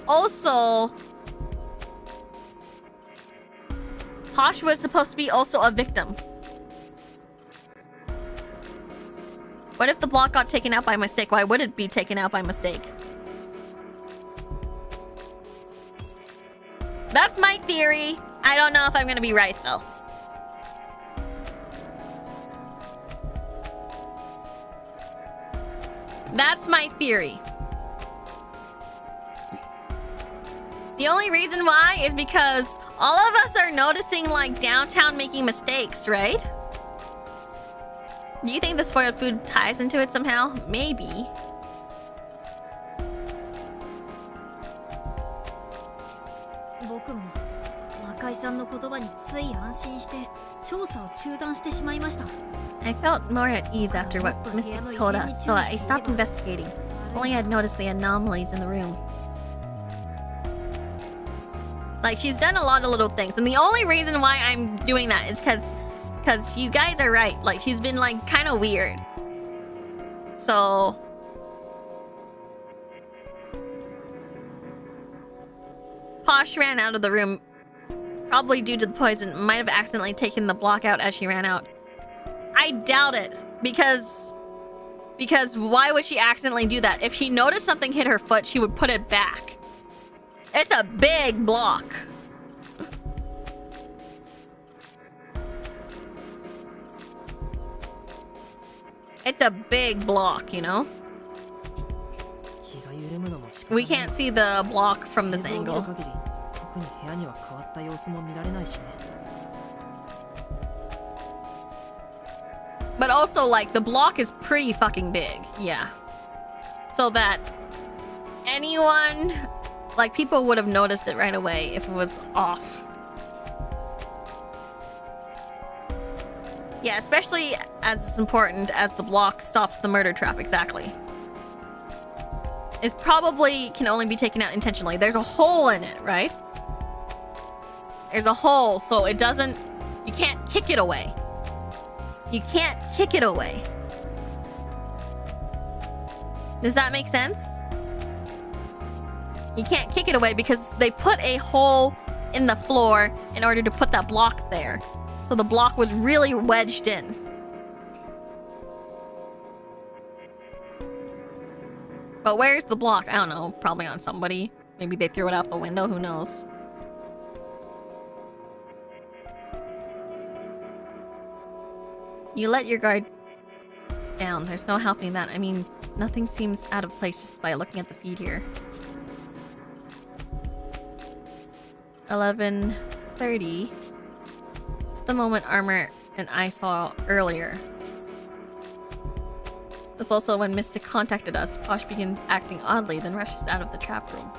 [SPEAKER 1] also... Posh was supposed to be also a victim. What if the block got taken out by mistake? Why would it be taken out by mistake? That's my theory. I don't know if I'm gonna be right, though. That's my theory. The only reason why is because all of us are noticing, like, downtown making mistakes, right? Do you think the spoiled food ties into it somehow? Maybe. I felt more at ease after what Mystic told us, so I stopped investigating. Only had noticed the anomalies in the room. Like, she's done a lot of little things, and the only reason why I'm doing that is because you guys are right. Like, she's been, like, kind of weird. So... Posh ran out of the room, probably due to the poison. Might have accidentally taken the block out as she ran out. I doubt it, because why would she accidentally do that? If she noticed something hit her foot, she would put it back. It's a big block. It's a big block, you know? We can't see the block from this angle. But also, like, the block is pretty fucking big. Yeah. So that anyone, like, people would have noticed it right away if it was off. Yeah, especially as it's important as the block stops the murder trap, exactly. It probably can only be taken out intentionally. There's a hole in it, right? There's a hole, so it doesn't... You can't kick it away. You can't kick it away. Does that make sense? You can't kick it away because they put a hole in the floor in order to put that block there. So the block was really wedged in. But where's the block? I don't know. Probably on somebody. Maybe they threw it out the window. Who knows? You let your guard down. There's no helping that. I mean, nothing seems out of place just by looking at the feed here. 11:30. It's the moment Armor and I saw earlier. That's also when Mystic contacted us. Posh begins acting oddly, then rushes out of the trap room.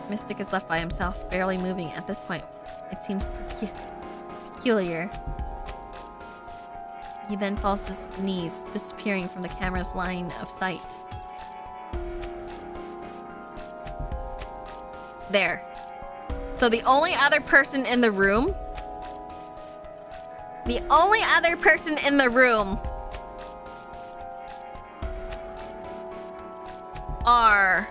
[SPEAKER 1] Mystic is left by himself, barely moving at this point. It seems peculiar. He then falls to his knees, disappearing from the camera's line of sight. There. So the only other person in the room... The only other person in the room are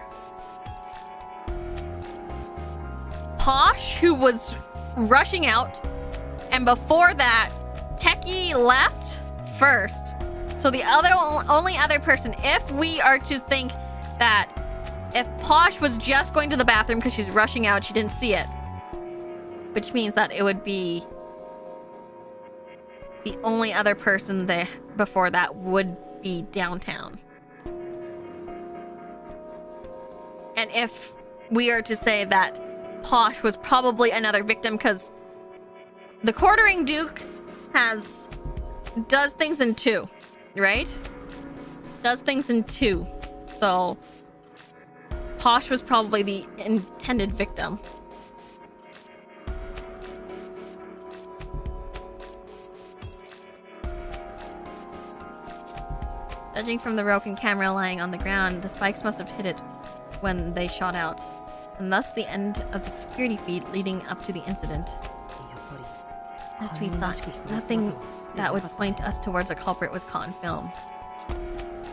[SPEAKER 1] Posh, who was rushing out, and before that, Techie left first. So the only other person, if we are to think that if Posh was just going to the bathroom because she's rushing out, she didn't see it, which means that it would be the only other person there before that would be downtown. And if we are to say that Posh was probably another victim, because the quartering Duke does things in two, right? Does things in two. So Posh was probably the intended victim. Judging from the broken camera lying on the ground, the spikes must have hit it when they shot out, and thus the end of the security feed leading up to the incident. As we thought, nothing that would point us towards a culprit was caught in film.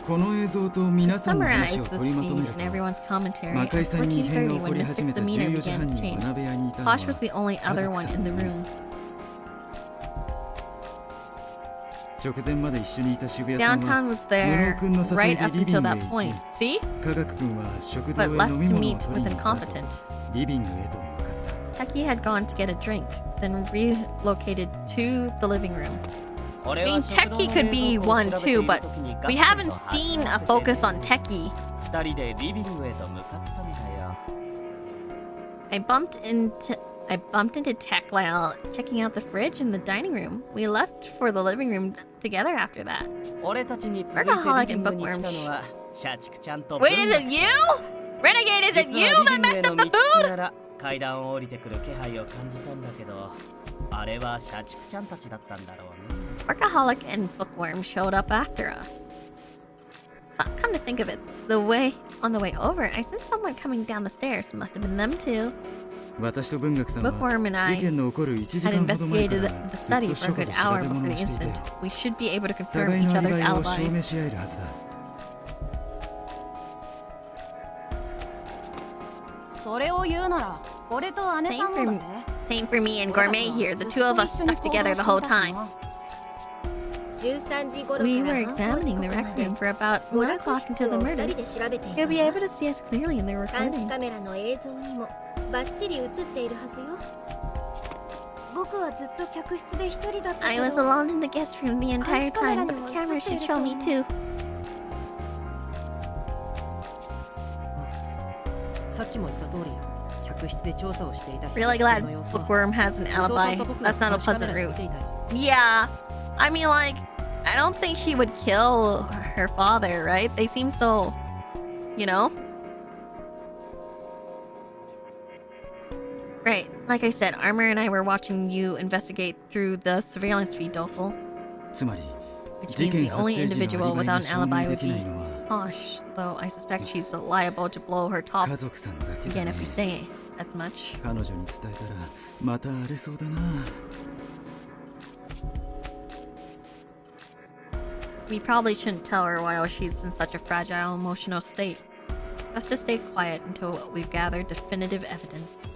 [SPEAKER 1] To summarize this feed and everyone's commentary, at 14:30 when Mystic's demeanor began to change, Posh was the only other one in the room. Downtown was there right up until that point. See? But left to meet with incompetent. Techie had gone to get a drink, then relocated to the living room. I mean, Techie could be one too, but we haven't seen a focus on Techie. I bumped into Tech while checking out the fridge in the dining room. We left for the living room together after that. Workaholic and bookworm. Wait, is it you? Renegade, is it you that messed up the food? Workaholic and bookworm showed up after us. So, come to think of it, on the way over, I sensed someone coming down the stairs. Must have been them too. Bookworm and I had investigated the study for a good hour before the incident. We should be able to confirm each other's alibis. Same for me and Gourmet here. The two of us stuck together the whole time. We were examining the rec room for about 1 o'clock until the murder. You'll be able to see us clearly in the recording. I was alone in the guest room the entire time, but the camera should show me too. Really glad Bookworm has an alibi. That's not a pleasant route. Yeah, I mean, like, I don't think she would kill her father, right? They seem so, you know? Right, like I said, Armor and I were watching you investigate through the surveillance feed, Doleful. Which means the only individual without an alibi would be Posh, though I suspect she's liable to blow her top again if we say as much. We probably shouldn't tell her while she's in such a fragile emotional state. Best to stay quiet until we've gathered definitive evidence.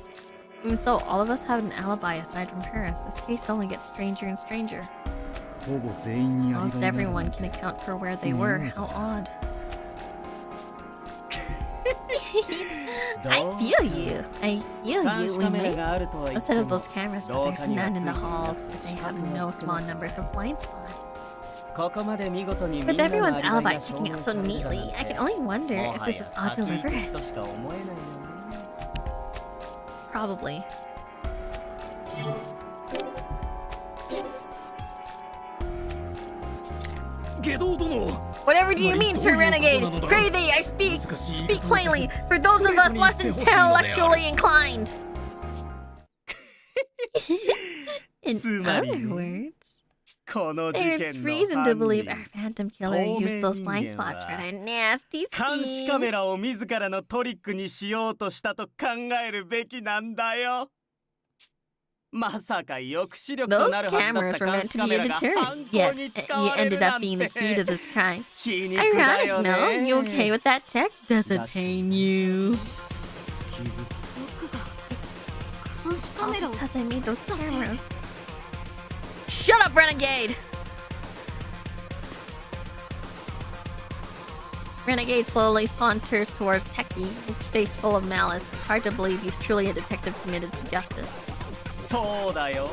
[SPEAKER 1] Even so, all of us have an alibi aside from her. This case only gets stranger and stranger. Almost everyone can account for where they were. How odd. I feel you. We may have set up those cameras, but there's none in the halls. They have no small numbers of blind spots. With everyone's alibi checking out so neatly, I can only wonder if this was all deliberate. Probably. Whatever do you mean, Sir Renegade? Gravy, I speak plainly for those of us less intellectually inclined. In other words, there's reason to believe our phantom killer used those blind spots for their nasty
[SPEAKER 7] 監視
[SPEAKER 1] scheme.
[SPEAKER 7] カメラを自らのトリックにしようとしたと考えるべきなんだよ。まさか抑止力と
[SPEAKER 1] Those
[SPEAKER 7] なるはずだっ
[SPEAKER 1] cameras
[SPEAKER 7] た
[SPEAKER 1] were
[SPEAKER 7] 監
[SPEAKER 1] meant
[SPEAKER 7] 視
[SPEAKER 1] to
[SPEAKER 7] カ
[SPEAKER 1] be
[SPEAKER 7] メ
[SPEAKER 1] a
[SPEAKER 7] ラが
[SPEAKER 1] deterrent,
[SPEAKER 7] 犯行
[SPEAKER 1] yet
[SPEAKER 7] に
[SPEAKER 1] you
[SPEAKER 7] 使われ
[SPEAKER 1] ended
[SPEAKER 7] るな
[SPEAKER 1] up
[SPEAKER 7] ん
[SPEAKER 1] being the key to
[SPEAKER 7] て。
[SPEAKER 1] this crime.
[SPEAKER 7] 皮肉だ
[SPEAKER 1] Ironic,
[SPEAKER 7] よ
[SPEAKER 1] no? You
[SPEAKER 7] ね。
[SPEAKER 1] okay with that tech? Does it pain you?
[SPEAKER 9] 監視カメラを
[SPEAKER 1] Because I made those
[SPEAKER 9] 作ったせいで
[SPEAKER 1] cameras. Shut up, Renegade! Renegade slowly saunters towards Techie, his face full of malice. It's hard to believe he's truly a detective committed to justice.
[SPEAKER 7] そうだよ。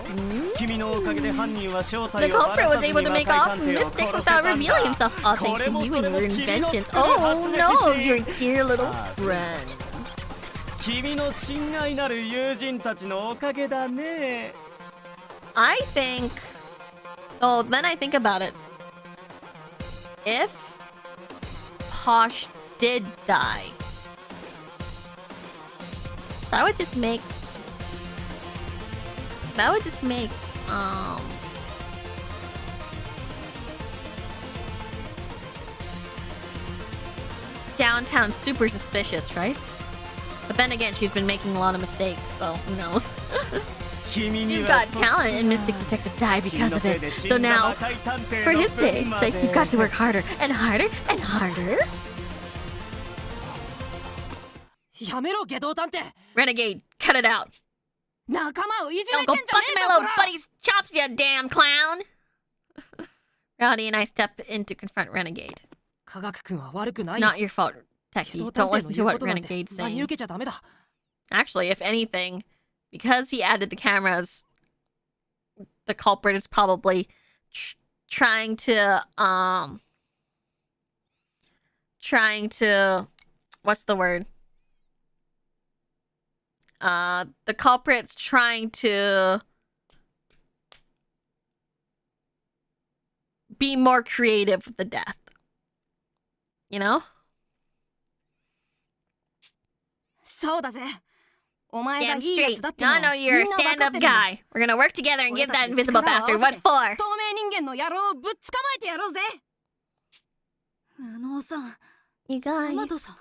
[SPEAKER 7] 君のおかげで犯人は正
[SPEAKER 1] The
[SPEAKER 7] 体をバ
[SPEAKER 1] culprit
[SPEAKER 7] ラ
[SPEAKER 1] was
[SPEAKER 7] さずに
[SPEAKER 1] able to
[SPEAKER 7] 若い
[SPEAKER 1] make off
[SPEAKER 7] 探偵を
[SPEAKER 1] Mystic
[SPEAKER 7] 殺せ
[SPEAKER 1] without
[SPEAKER 7] たん
[SPEAKER 1] revealing
[SPEAKER 7] だ。
[SPEAKER 1] himself. All
[SPEAKER 7] こ
[SPEAKER 1] thanks
[SPEAKER 7] れ
[SPEAKER 1] to
[SPEAKER 7] も
[SPEAKER 1] you
[SPEAKER 7] そ
[SPEAKER 1] and
[SPEAKER 7] れも
[SPEAKER 1] your
[SPEAKER 7] 君の
[SPEAKER 1] inventions.
[SPEAKER 7] 作る
[SPEAKER 1] Oh
[SPEAKER 7] 発明
[SPEAKER 1] no,
[SPEAKER 7] 品。
[SPEAKER 1] your dear little friends.
[SPEAKER 7] 君の親愛なる友人たちのおかげだね。
[SPEAKER 1] I think... Oh, then I think about it. If Posh did die, that would just make... Downtown super suspicious, right? But then again, she's been making a lot of mistakes, so who knows? You've got talent, and Mystic Detective died because of it. So now, for his days' sake, you've got to work harder and harder and harder.
[SPEAKER 2] やめろ下道探偵
[SPEAKER 1] Renegade, cut it out.
[SPEAKER 9] 仲間をいじ
[SPEAKER 1] Don't
[SPEAKER 9] め
[SPEAKER 1] go
[SPEAKER 9] てんじゃね
[SPEAKER 1] bust
[SPEAKER 9] え
[SPEAKER 1] my
[SPEAKER 9] ぞ
[SPEAKER 1] little
[SPEAKER 9] こら
[SPEAKER 1] buddy's chops, you damn clown! Rowdy and I step in to confront Renegade.
[SPEAKER 2] 科学君は悪く
[SPEAKER 1] It's
[SPEAKER 2] ないよ
[SPEAKER 1] not your fault,
[SPEAKER 2] 下
[SPEAKER 1] Techie.
[SPEAKER 2] 道
[SPEAKER 1] Don't
[SPEAKER 2] 探偵
[SPEAKER 1] listen
[SPEAKER 2] の
[SPEAKER 1] to
[SPEAKER 2] 言う
[SPEAKER 1] what
[SPEAKER 2] ことなんて
[SPEAKER 1] Renegade's
[SPEAKER 2] 真に
[SPEAKER 1] saying.
[SPEAKER 2] 受けちゃダメだ
[SPEAKER 1] Actually, if anything, because he added the cameras, the culprit is probably trying to, what's the word? The culprit's trying to be more creative with the death. You know?
[SPEAKER 9] そうだぜお前が
[SPEAKER 1] Damn
[SPEAKER 9] いいや
[SPEAKER 1] straight.
[SPEAKER 9] つだっての
[SPEAKER 1] No,
[SPEAKER 9] は
[SPEAKER 1] no,
[SPEAKER 9] み
[SPEAKER 1] you're a
[SPEAKER 9] んな分か
[SPEAKER 1] stand-up
[SPEAKER 9] ってるんだ
[SPEAKER 1] guy. We're gonna work together and
[SPEAKER 9] 俺
[SPEAKER 1] give
[SPEAKER 9] た
[SPEAKER 1] that
[SPEAKER 9] ち
[SPEAKER 1] invisible
[SPEAKER 9] 力を合
[SPEAKER 1] bastard
[SPEAKER 9] わせ
[SPEAKER 1] what
[SPEAKER 9] て
[SPEAKER 1] for.
[SPEAKER 9] 透明人間の野郎をぶっ捕まえてやろうぜ無能さん
[SPEAKER 1] You
[SPEAKER 9] マ
[SPEAKER 1] guys.
[SPEAKER 9] ドさん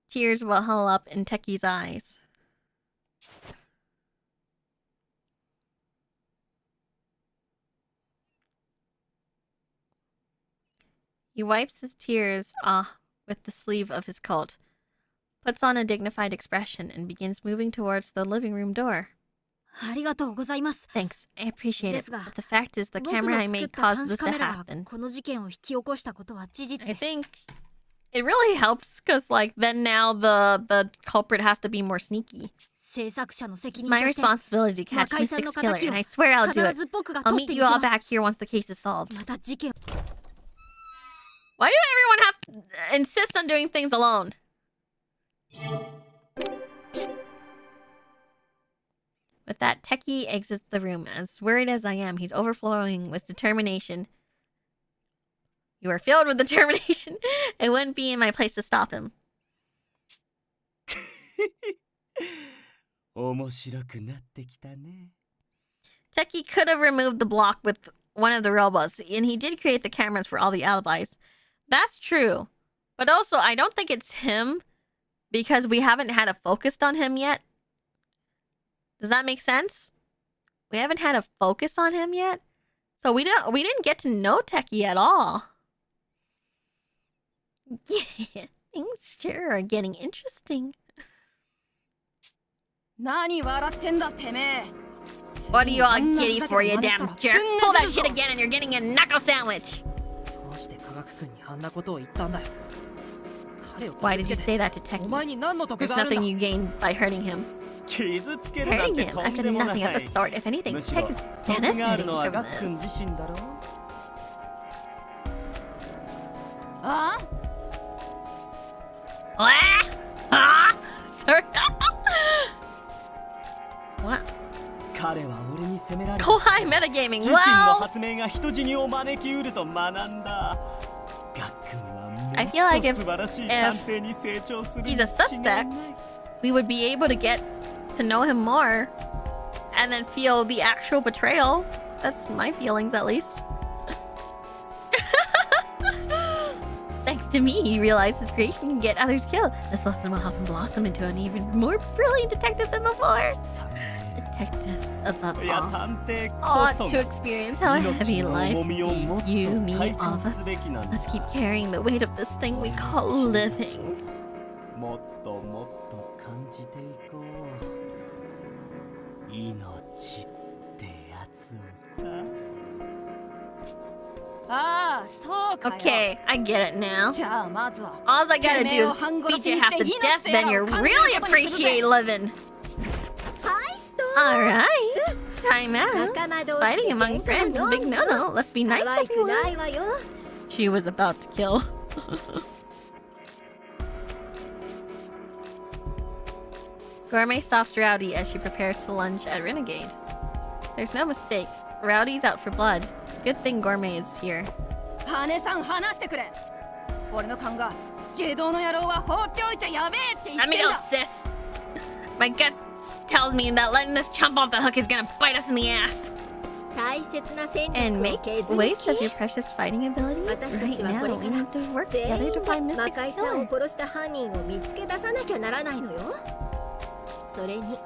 [SPEAKER 1] Tears will well up in Techie's eyes. He wipes his tears off with the sleeve of his coat, puts on a dignified expression, and begins moving towards the living room door.
[SPEAKER 9] ありがとうございます
[SPEAKER 1] Thanks, I appreciate
[SPEAKER 9] で
[SPEAKER 1] it.
[SPEAKER 9] すが
[SPEAKER 1] But the fact is, the
[SPEAKER 9] 僕
[SPEAKER 1] camera
[SPEAKER 9] の
[SPEAKER 1] I
[SPEAKER 9] 作っ
[SPEAKER 1] made
[SPEAKER 9] た
[SPEAKER 1] caused
[SPEAKER 9] 監
[SPEAKER 1] this
[SPEAKER 9] 視カ
[SPEAKER 1] to
[SPEAKER 9] メラが
[SPEAKER 1] happen.
[SPEAKER 9] この事件を引き起こしたことは事実
[SPEAKER 1] I
[SPEAKER 9] です
[SPEAKER 1] think it really helps because, like, then now the culprit has to be more sneaky.
[SPEAKER 9] 制作者の責
[SPEAKER 1] It's
[SPEAKER 9] 任
[SPEAKER 1] my
[SPEAKER 9] として
[SPEAKER 1] responsibility to catch
[SPEAKER 9] 中井さんの
[SPEAKER 1] Mystic's killer,
[SPEAKER 9] 敵を
[SPEAKER 1] and I swear I'll do
[SPEAKER 9] 必
[SPEAKER 1] it.
[SPEAKER 9] ず僕が
[SPEAKER 1] I'll
[SPEAKER 9] 取っ
[SPEAKER 1] meet
[SPEAKER 9] てみ
[SPEAKER 1] you
[SPEAKER 9] せ
[SPEAKER 1] all
[SPEAKER 9] ます
[SPEAKER 1] back here once the case is solved.
[SPEAKER 9] また事件
[SPEAKER 1] Why do everyone have to insist on doing things alone? With that, Techie exits the room. As worried as I am, he's overflowing with determination. You are filled with determination. It wouldn't be in my place to stop him.
[SPEAKER 7] 面白くなってきたね。
[SPEAKER 1] Techie could have removed the block with one of the robots, and he did create the cameras for all the alibis. That's true. But also, I don't think it's him because we haven't had a focus on him yet. Does that make sense? We haven't had a focus on him yet. So we didn't get to know Techie at all. Yeah, things sure are getting interesting.
[SPEAKER 9] 何笑ってんだてめえ
[SPEAKER 1] What are you all giddy for, you damn jerk? Pull that shit again and you're getting a knuckle sandwich.
[SPEAKER 2] どうして科学君にあんなことを言ったんだよ彼を
[SPEAKER 1] Why
[SPEAKER 2] 傷
[SPEAKER 1] did
[SPEAKER 2] つ
[SPEAKER 1] you
[SPEAKER 2] け
[SPEAKER 1] say
[SPEAKER 2] て
[SPEAKER 1] that to
[SPEAKER 2] お前
[SPEAKER 1] Techie?
[SPEAKER 2] に何の得
[SPEAKER 1] There's
[SPEAKER 2] があるん
[SPEAKER 1] nothing
[SPEAKER 2] だ
[SPEAKER 1] you gain by hurting him.
[SPEAKER 7] 傷つけるな
[SPEAKER 1] Hurting
[SPEAKER 7] んて
[SPEAKER 1] him?
[SPEAKER 7] と
[SPEAKER 1] I've
[SPEAKER 7] んで
[SPEAKER 1] done
[SPEAKER 7] もな
[SPEAKER 1] nothing of the
[SPEAKER 7] い。
[SPEAKER 1] sort. If anything,
[SPEAKER 7] むし
[SPEAKER 1] Tech
[SPEAKER 7] ろ
[SPEAKER 1] is
[SPEAKER 7] 得がある
[SPEAKER 1] benefiting
[SPEAKER 7] のは
[SPEAKER 1] from
[SPEAKER 7] ガックン
[SPEAKER 1] this.
[SPEAKER 7] 自身だろ。
[SPEAKER 9] あ
[SPEAKER 1] Ah! Ah! Sorry. What?
[SPEAKER 7] 科彼は俺に責められ
[SPEAKER 1] 怖い metagaming.
[SPEAKER 7] 自身の
[SPEAKER 1] Well,
[SPEAKER 7] 発明が人死にを招きうると学んだ。ガックンは
[SPEAKER 1] I feel like
[SPEAKER 7] もっと素晴らしい探偵に成長するに違い
[SPEAKER 1] he's a
[SPEAKER 7] ない。
[SPEAKER 1] suspect, we would be able to get to know him more and then feel the actual betrayal. That's my feelings, at least. Thanks to me, he realized his creation can get others killed. This lesson will help him blossom into an even more brilliant detective than before. Detectives above
[SPEAKER 7] いや
[SPEAKER 1] all
[SPEAKER 7] 探偵
[SPEAKER 1] ought
[SPEAKER 7] こそ
[SPEAKER 1] to experience how
[SPEAKER 7] 命
[SPEAKER 1] heavy
[SPEAKER 7] の
[SPEAKER 1] life
[SPEAKER 7] 重みをもっ
[SPEAKER 1] can be. You,
[SPEAKER 7] と
[SPEAKER 1] me,
[SPEAKER 7] 体
[SPEAKER 1] all
[SPEAKER 7] 感
[SPEAKER 1] of
[SPEAKER 7] す
[SPEAKER 1] us.
[SPEAKER 7] べきなんだ。
[SPEAKER 1] Let's keep carrying the weight of this thing we call living.
[SPEAKER 7] もっともっと感じていこう。命ってやつをさ。
[SPEAKER 9] ああ、そうかよ。
[SPEAKER 1] Okay, I get it now.
[SPEAKER 9] じゃあまずは
[SPEAKER 1] All I gotta do is
[SPEAKER 9] てめえを半殺
[SPEAKER 1] beat
[SPEAKER 9] し
[SPEAKER 1] you
[SPEAKER 9] に
[SPEAKER 1] half
[SPEAKER 9] して
[SPEAKER 1] to
[SPEAKER 9] 命
[SPEAKER 1] death,
[SPEAKER 9] と
[SPEAKER 1] then
[SPEAKER 9] やら
[SPEAKER 1] you
[SPEAKER 9] を完
[SPEAKER 1] really
[SPEAKER 9] 全なことにするぜ。
[SPEAKER 1] appreciate living.
[SPEAKER 5] はい、
[SPEAKER 1] Alright. Time out.
[SPEAKER 5] 仲間同士
[SPEAKER 1] Fighting
[SPEAKER 5] で
[SPEAKER 1] among
[SPEAKER 5] 喧嘩
[SPEAKER 1] friends is
[SPEAKER 5] は
[SPEAKER 1] a big no-no. Let's be
[SPEAKER 5] 可
[SPEAKER 1] nice,
[SPEAKER 5] 愛く
[SPEAKER 1] everyone.
[SPEAKER 5] ないわよ。
[SPEAKER 1] She was about to kill. Gourmet stops Rowdy as she prepares to lunge at Renegade. There's no mistake. Rowdy's out for blood. Good thing Gourmet is here.
[SPEAKER 9] 羽さん話してくれ。俺の勘が下道の野郎は放っておいちゃやべえって言っ
[SPEAKER 1] Let
[SPEAKER 9] て
[SPEAKER 1] me
[SPEAKER 9] ん
[SPEAKER 1] go,
[SPEAKER 9] だ。
[SPEAKER 1] sis. My gut tells me that letting this chump off the hook is gonna bite us in the ass.
[SPEAKER 5] 大切な戦
[SPEAKER 1] And
[SPEAKER 5] 力を
[SPEAKER 1] make
[SPEAKER 5] 削る
[SPEAKER 1] waste of your
[SPEAKER 5] 気。
[SPEAKER 1] precious fighting abilities?
[SPEAKER 5] 私た
[SPEAKER 1] Right
[SPEAKER 5] ちはこれ
[SPEAKER 1] now,
[SPEAKER 5] か
[SPEAKER 1] we
[SPEAKER 5] ら
[SPEAKER 1] need to work
[SPEAKER 5] 全
[SPEAKER 1] together
[SPEAKER 5] 員
[SPEAKER 1] to
[SPEAKER 5] で
[SPEAKER 1] find
[SPEAKER 5] 魔
[SPEAKER 1] Mystic's
[SPEAKER 5] 界ちゃんを
[SPEAKER 1] killer.
[SPEAKER 5] 殺した犯人を見つけ出さなきゃならないのよ。それに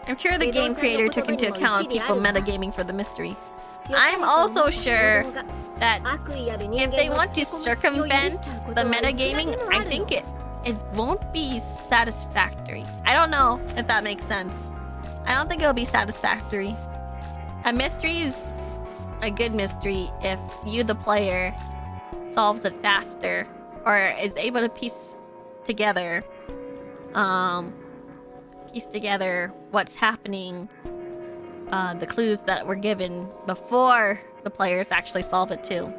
[SPEAKER 1] I'm sure the game creator took into account people metagaming for the mystery. I'm also sure that
[SPEAKER 5] 悪意ある人
[SPEAKER 1] if
[SPEAKER 5] 間
[SPEAKER 1] they
[SPEAKER 5] の
[SPEAKER 1] want
[SPEAKER 5] つ
[SPEAKER 1] to
[SPEAKER 5] け込む隙を許
[SPEAKER 1] circumvent
[SPEAKER 5] しちゃうこ
[SPEAKER 1] the
[SPEAKER 5] とはいくらで
[SPEAKER 1] metagaming,
[SPEAKER 5] もあ
[SPEAKER 1] I
[SPEAKER 5] るの。
[SPEAKER 1] think it won't be satisfactory. I don't know if that makes sense. I don't think it'll be satisfactory. A mystery is a good mystery if you, the player, solves it faster or is able to piece together what's happening, the clues that were given before the players actually solve it too.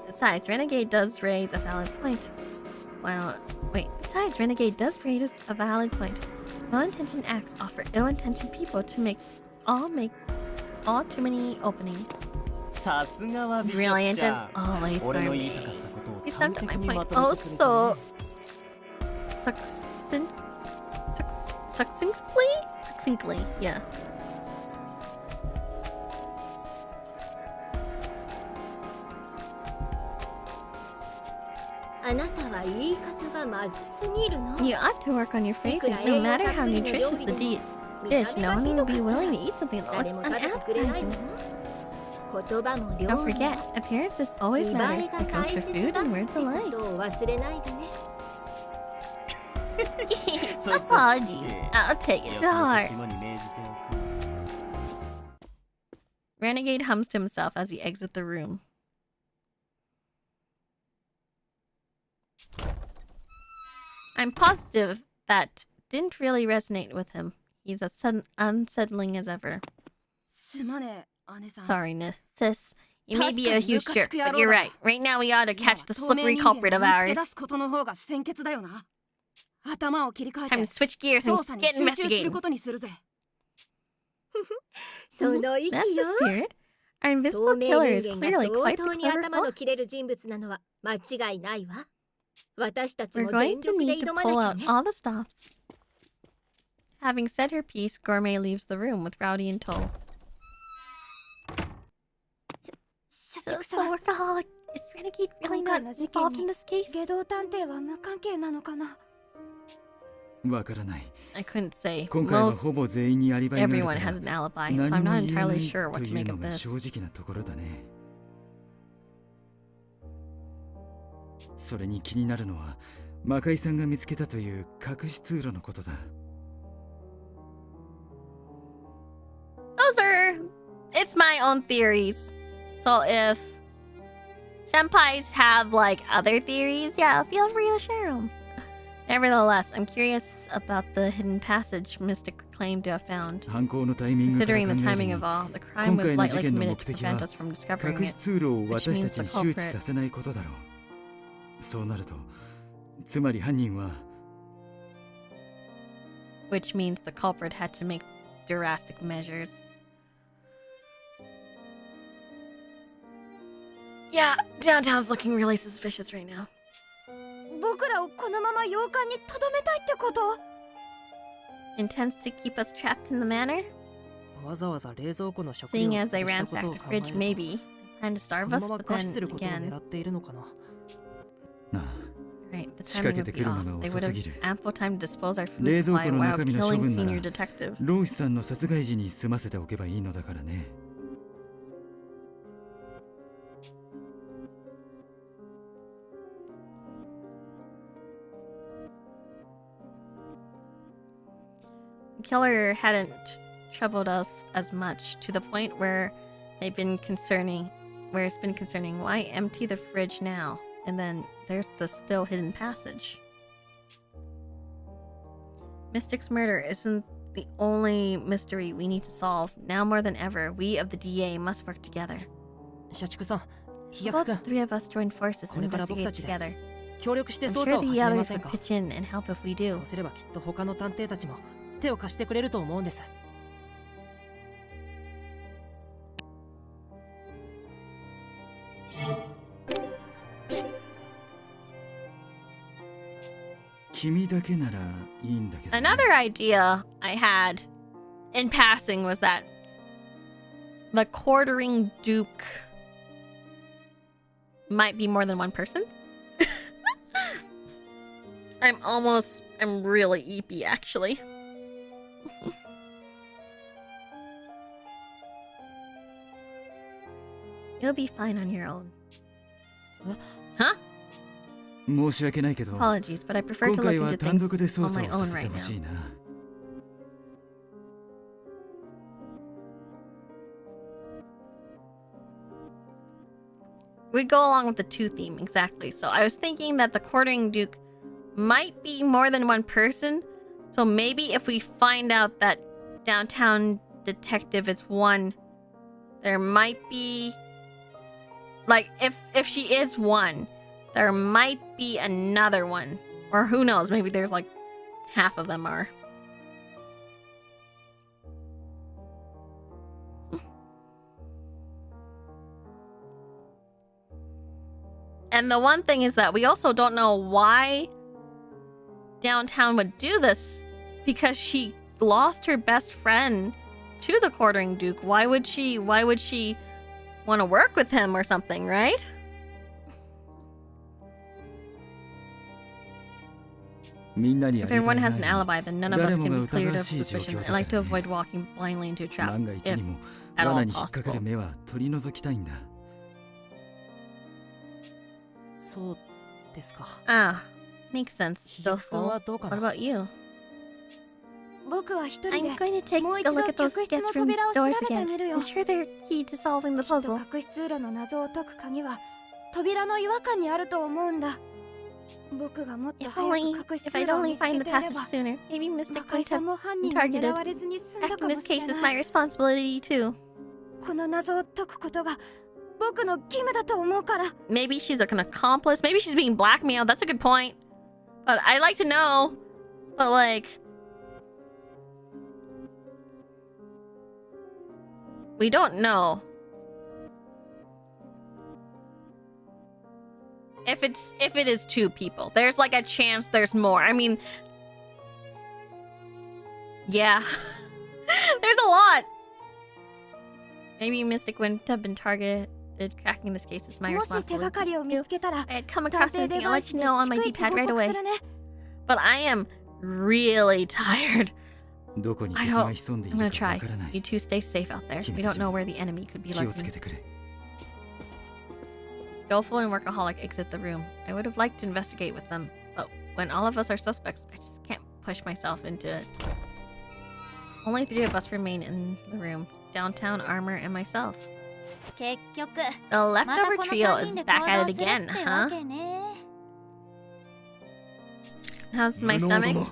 [SPEAKER 1] Besides, Renegade does raise a valid point. Besides, Renegade does raise a valid point. Well-intentioned acts offer ill-intentioned people to make all too many openings.
[SPEAKER 7] さすがはビショップ
[SPEAKER 1] Brilliant
[SPEAKER 7] ちゃ
[SPEAKER 1] as
[SPEAKER 7] ん。
[SPEAKER 1] always,
[SPEAKER 7] 俺の言い
[SPEAKER 1] Gourmet.
[SPEAKER 7] たかったことを
[SPEAKER 1] You
[SPEAKER 7] 端
[SPEAKER 1] summed up
[SPEAKER 7] 的
[SPEAKER 1] my
[SPEAKER 7] にま
[SPEAKER 1] point
[SPEAKER 7] とめてくれたね。
[SPEAKER 1] succinctly, yeah.
[SPEAKER 5] あなたは言い方がまずすぎるの。
[SPEAKER 1] You ought to work on your phrasing. No matter how nutritious the dish, no one will be willing to eat something that
[SPEAKER 5] 誰
[SPEAKER 1] looks
[SPEAKER 5] も食べてくれないの
[SPEAKER 1] unappetizing.
[SPEAKER 5] 言葉も量
[SPEAKER 1] Don't
[SPEAKER 5] も
[SPEAKER 1] forget, appearances always
[SPEAKER 5] 見栄
[SPEAKER 1] matter.
[SPEAKER 5] えが
[SPEAKER 1] It
[SPEAKER 5] 大
[SPEAKER 1] goes for
[SPEAKER 5] 切
[SPEAKER 1] food
[SPEAKER 5] だっ
[SPEAKER 1] and
[SPEAKER 5] て
[SPEAKER 1] words
[SPEAKER 5] こ
[SPEAKER 1] alike.
[SPEAKER 5] とを忘れないでね。
[SPEAKER 7] そいつを知って
[SPEAKER 1] Apologies. I'll take it to
[SPEAKER 7] よく
[SPEAKER 1] heart.
[SPEAKER 7] 肝に銘じておく。
[SPEAKER 1] Renegade hums to himself as he exits the room. I'm positive that didn't really resonate with him. He's as unsettling as ever.
[SPEAKER 9] すまねえ、姉さん。
[SPEAKER 1] Sorry, sis. You may be a huge jerk, but you're right. Right now, we ought to catch the slippery culprit of
[SPEAKER 9] 見つけ
[SPEAKER 1] ours.
[SPEAKER 9] 出すことの方が先決だよな。頭を切り替えて
[SPEAKER 1] Time to switch gears
[SPEAKER 9] 捜
[SPEAKER 1] and
[SPEAKER 9] 査に
[SPEAKER 1] get
[SPEAKER 9] 集中する
[SPEAKER 1] investigating.
[SPEAKER 9] ことにするぜ。
[SPEAKER 5] その息
[SPEAKER 1] That's
[SPEAKER 5] よ。
[SPEAKER 1] the spirit. Our
[SPEAKER 5] 透
[SPEAKER 1] invisible
[SPEAKER 5] 明
[SPEAKER 1] killer is
[SPEAKER 5] 人間
[SPEAKER 1] clearly
[SPEAKER 5] が
[SPEAKER 1] quite
[SPEAKER 5] 相
[SPEAKER 1] the
[SPEAKER 5] 当に
[SPEAKER 1] clever
[SPEAKER 5] 頭の切れる
[SPEAKER 1] fox.
[SPEAKER 5] 人物なのは間違いないわ。私たち
[SPEAKER 1] We're
[SPEAKER 5] も
[SPEAKER 1] going
[SPEAKER 5] 全
[SPEAKER 1] to
[SPEAKER 5] 力で
[SPEAKER 1] need to
[SPEAKER 5] 挑ま
[SPEAKER 1] pull
[SPEAKER 5] な
[SPEAKER 1] out
[SPEAKER 5] きゃね。
[SPEAKER 1] all the stops. Having said her piece, Gourmet leaves the room with Rowdy in tow.
[SPEAKER 3] 社
[SPEAKER 1] So,
[SPEAKER 3] 畜
[SPEAKER 1] so
[SPEAKER 3] さん、
[SPEAKER 1] workaholic. Is Renegade really
[SPEAKER 3] 今回
[SPEAKER 1] not
[SPEAKER 3] の事件
[SPEAKER 1] involved
[SPEAKER 3] に
[SPEAKER 1] in this case?
[SPEAKER 3] 下道探偵は無関係なのかな。
[SPEAKER 8] わからない。
[SPEAKER 1] I couldn't say.
[SPEAKER 8] 今回は
[SPEAKER 1] Most
[SPEAKER 8] ほぼ全員にアリバイがある
[SPEAKER 1] everyone
[SPEAKER 8] から
[SPEAKER 1] has an alibi, so
[SPEAKER 8] 何
[SPEAKER 1] I'm
[SPEAKER 8] も
[SPEAKER 1] not
[SPEAKER 8] 言えな
[SPEAKER 1] entirely
[SPEAKER 8] い
[SPEAKER 1] sure what
[SPEAKER 8] と
[SPEAKER 1] to
[SPEAKER 8] いう
[SPEAKER 1] make
[SPEAKER 8] の
[SPEAKER 1] of
[SPEAKER 8] が
[SPEAKER 1] this.
[SPEAKER 8] 正直なところだね。それに気になるのは魔界さんが見つけたという隠し通路のことだ。
[SPEAKER 1] Those are... It's my own theories. So if senpais have, like, other theories, yeah, feel free to share them. Nevertheless, I'm curious about the hidden passage Mystic claimed to have found.
[SPEAKER 8] 犯行のタイミングから
[SPEAKER 1] Considering
[SPEAKER 8] 考
[SPEAKER 1] the
[SPEAKER 8] える
[SPEAKER 1] timing
[SPEAKER 8] に
[SPEAKER 1] of all, the crime was
[SPEAKER 8] 今回の
[SPEAKER 1] likely
[SPEAKER 8] 事件の
[SPEAKER 1] committed
[SPEAKER 8] 目
[SPEAKER 1] to
[SPEAKER 8] 的は
[SPEAKER 1] prevent us from discovering
[SPEAKER 8] 隠し
[SPEAKER 1] it.
[SPEAKER 8] 通路を私たちに周知させないことだろう。そうなると、つまり犯人は
[SPEAKER 1] Which means the culprit had to make drastic measures. Yeah, downtown's looking really suspicious right now.
[SPEAKER 3] 僕らをこのまま洋館に留めたいってこと？
[SPEAKER 1] Intends to keep us trapped in the manor?
[SPEAKER 2] わざわざ冷蔵庫の食料
[SPEAKER 1] Seeing
[SPEAKER 2] を
[SPEAKER 1] as they
[SPEAKER 2] 潰した
[SPEAKER 1] ransacked
[SPEAKER 2] ことを
[SPEAKER 1] the
[SPEAKER 2] 考え
[SPEAKER 1] fridge,
[SPEAKER 2] ると
[SPEAKER 1] maybe plan to
[SPEAKER 2] こ
[SPEAKER 1] starve
[SPEAKER 2] の
[SPEAKER 1] us,
[SPEAKER 2] まま
[SPEAKER 1] but
[SPEAKER 2] 餓死す
[SPEAKER 1] then
[SPEAKER 2] ることを
[SPEAKER 1] again,
[SPEAKER 2] 狙っているのかな。
[SPEAKER 8] ああ
[SPEAKER 1] right, the
[SPEAKER 8] 仕掛
[SPEAKER 1] timing
[SPEAKER 8] け
[SPEAKER 1] would
[SPEAKER 8] て
[SPEAKER 1] be
[SPEAKER 8] くる
[SPEAKER 1] off.
[SPEAKER 8] のが
[SPEAKER 1] They
[SPEAKER 8] 遅
[SPEAKER 1] would
[SPEAKER 8] す
[SPEAKER 1] have
[SPEAKER 8] ぎる。
[SPEAKER 1] ample time to dispose our food
[SPEAKER 8] 冷蔵
[SPEAKER 1] supply
[SPEAKER 8] 庫の
[SPEAKER 1] while
[SPEAKER 8] 中身の処
[SPEAKER 1] killing
[SPEAKER 8] 分な
[SPEAKER 1] senior
[SPEAKER 8] ら
[SPEAKER 1] detective.
[SPEAKER 8] ローイスさんの殺害時に済ませておけばいいのだからね。
[SPEAKER 1] The killer hadn't troubled us as much to the point where it's been concerning why empty the fridge now? And then there's the still hidden passage. Mystic's murder isn't the only mystery we need to solve. Now more than ever, we of the DA must work together.
[SPEAKER 2] 社畜さん、飛
[SPEAKER 1] Both
[SPEAKER 2] 躍
[SPEAKER 1] the
[SPEAKER 2] 君、
[SPEAKER 1] three of us join forces
[SPEAKER 2] こ
[SPEAKER 1] and
[SPEAKER 2] れから僕
[SPEAKER 1] investigate
[SPEAKER 2] たちで
[SPEAKER 1] together.
[SPEAKER 2] 協力して
[SPEAKER 1] I'm
[SPEAKER 2] 捜
[SPEAKER 1] sure
[SPEAKER 2] 査を
[SPEAKER 1] the
[SPEAKER 2] 始めま
[SPEAKER 1] others
[SPEAKER 2] せん
[SPEAKER 1] would
[SPEAKER 2] か。
[SPEAKER 1] pitch in and help if we do.
[SPEAKER 2] そうすればきっと他の探偵たちも手を貸してくれると思うんです。
[SPEAKER 8] 君だけならいいんだけどね。
[SPEAKER 1] Another idea I had in passing was that the quartering duke might be more than one person. I'm really eepy actually. You'll be fine on your own. Huh?
[SPEAKER 8] 申し訳ないけど、
[SPEAKER 1] Apologies, but I prefer
[SPEAKER 8] 今
[SPEAKER 1] to
[SPEAKER 8] 回
[SPEAKER 1] look
[SPEAKER 8] は
[SPEAKER 1] into
[SPEAKER 8] 単
[SPEAKER 1] things
[SPEAKER 8] 独で捜
[SPEAKER 1] on
[SPEAKER 8] 査
[SPEAKER 1] my
[SPEAKER 8] をさ
[SPEAKER 1] own
[SPEAKER 8] せて
[SPEAKER 1] right
[SPEAKER 8] ほし
[SPEAKER 1] now.
[SPEAKER 8] いな。
[SPEAKER 1] We'd go along with the two theme, exactly. So I was thinking that the quartering duke might be more than one person. So maybe if we find out that downtown detective is one, there might be... Like, if she is one, there might be another one. Or who knows, maybe there's like half of them are. And the one thing is that we also don't know why downtown would do this, because she lost her best friend to the quartering duke. Why would she want to work with him or something, right? If everyone has an alibi, then none of us can be cleared of suspicion. I like to avoid walking blindly into a trap,
[SPEAKER 8] 万が一
[SPEAKER 1] if
[SPEAKER 8] にも
[SPEAKER 1] at
[SPEAKER 8] 罠
[SPEAKER 1] all
[SPEAKER 8] に引っかか
[SPEAKER 1] possible.
[SPEAKER 8] る目は取り除きたいんだ。
[SPEAKER 2] そうですか。
[SPEAKER 1] Ah, makes sense.
[SPEAKER 2] 飛躍君
[SPEAKER 1] Doubtful.
[SPEAKER 2] はどうか
[SPEAKER 1] What
[SPEAKER 2] な。
[SPEAKER 1] about you?
[SPEAKER 3] 僕は一人
[SPEAKER 1] I'm
[SPEAKER 3] で
[SPEAKER 1] going to take
[SPEAKER 3] もう
[SPEAKER 1] a
[SPEAKER 3] 一度
[SPEAKER 1] look at those
[SPEAKER 3] 客室
[SPEAKER 1] guest
[SPEAKER 3] の
[SPEAKER 1] room
[SPEAKER 3] 扉を調
[SPEAKER 1] doors
[SPEAKER 3] べて
[SPEAKER 1] again.
[SPEAKER 3] みるよ。
[SPEAKER 1] I'm sure they're key to solving the
[SPEAKER 3] きっと
[SPEAKER 1] puzzle.
[SPEAKER 3] 隠し通路の謎を解く鍵は扉の違和感にあると思うんだ。僕がもっと
[SPEAKER 1] If
[SPEAKER 3] 早
[SPEAKER 1] only,
[SPEAKER 3] く隠し
[SPEAKER 1] if
[SPEAKER 3] 通
[SPEAKER 1] I
[SPEAKER 3] 路を
[SPEAKER 1] only
[SPEAKER 3] 見つけ
[SPEAKER 1] find
[SPEAKER 3] てい
[SPEAKER 1] the
[SPEAKER 3] れ
[SPEAKER 1] passage
[SPEAKER 3] ば、
[SPEAKER 1] sooner, maybe Mystic
[SPEAKER 3] 中井
[SPEAKER 1] wouldn't
[SPEAKER 3] さ
[SPEAKER 1] have
[SPEAKER 3] んも犯人に
[SPEAKER 1] targeted.
[SPEAKER 3] 狙われずに済んだ
[SPEAKER 1] Acting
[SPEAKER 3] かも
[SPEAKER 1] this
[SPEAKER 3] しれ
[SPEAKER 1] case is
[SPEAKER 3] な
[SPEAKER 1] my
[SPEAKER 3] い。
[SPEAKER 1] responsibility too.
[SPEAKER 3] この謎を解くことが僕の義務だと思うから。
[SPEAKER 1] Maybe she's like an accomplice. Maybe she's being blackmailed. That's a good point. But I'd like to know. But like, we don't know. If it is two people, there's like a chance there's more. I mean, yeah, there's a lot. Maybe Mystic wouldn't have been targeted. Cracking this case is my
[SPEAKER 3] もし手がかりを見
[SPEAKER 1] responsibility.
[SPEAKER 3] つけたら、
[SPEAKER 1] I had come
[SPEAKER 3] 探
[SPEAKER 1] across
[SPEAKER 3] 偵デ
[SPEAKER 1] anything, I'll
[SPEAKER 3] バイ
[SPEAKER 1] let
[SPEAKER 3] ス
[SPEAKER 1] you
[SPEAKER 3] で
[SPEAKER 1] know on my
[SPEAKER 3] 逐一
[SPEAKER 1] D-pad
[SPEAKER 3] 報
[SPEAKER 1] right
[SPEAKER 3] 告
[SPEAKER 1] away.
[SPEAKER 3] するね。
[SPEAKER 1] But I am really tired.
[SPEAKER 8] どこに
[SPEAKER 1] I
[SPEAKER 8] 敵が
[SPEAKER 1] don't.
[SPEAKER 8] 潜んでい
[SPEAKER 1] I'm
[SPEAKER 8] る
[SPEAKER 1] gonna
[SPEAKER 8] かわ
[SPEAKER 1] try.
[SPEAKER 8] からない。
[SPEAKER 1] You two stay safe out there. We don't know where the enemy could be
[SPEAKER 8] 気をつけ
[SPEAKER 1] lurking.
[SPEAKER 8] てくれ。
[SPEAKER 1] Doleful and Workaholic exit the room. I would have liked to investigate with them, but when all of us are suspects, I just can't push myself into it. Only 3 of us remain in the room. Downtown, Armor, and myself.
[SPEAKER 3] 結局、
[SPEAKER 1] The
[SPEAKER 3] また
[SPEAKER 1] leftover
[SPEAKER 3] この
[SPEAKER 1] trio
[SPEAKER 3] 3
[SPEAKER 1] is
[SPEAKER 3] 人で
[SPEAKER 1] back
[SPEAKER 3] 行
[SPEAKER 1] at
[SPEAKER 3] 動
[SPEAKER 1] it
[SPEAKER 3] する
[SPEAKER 1] again,
[SPEAKER 3] ってわ
[SPEAKER 1] huh?
[SPEAKER 3] けね。
[SPEAKER 1] How's my
[SPEAKER 6] 無能ど
[SPEAKER 1] stomach?
[SPEAKER 6] も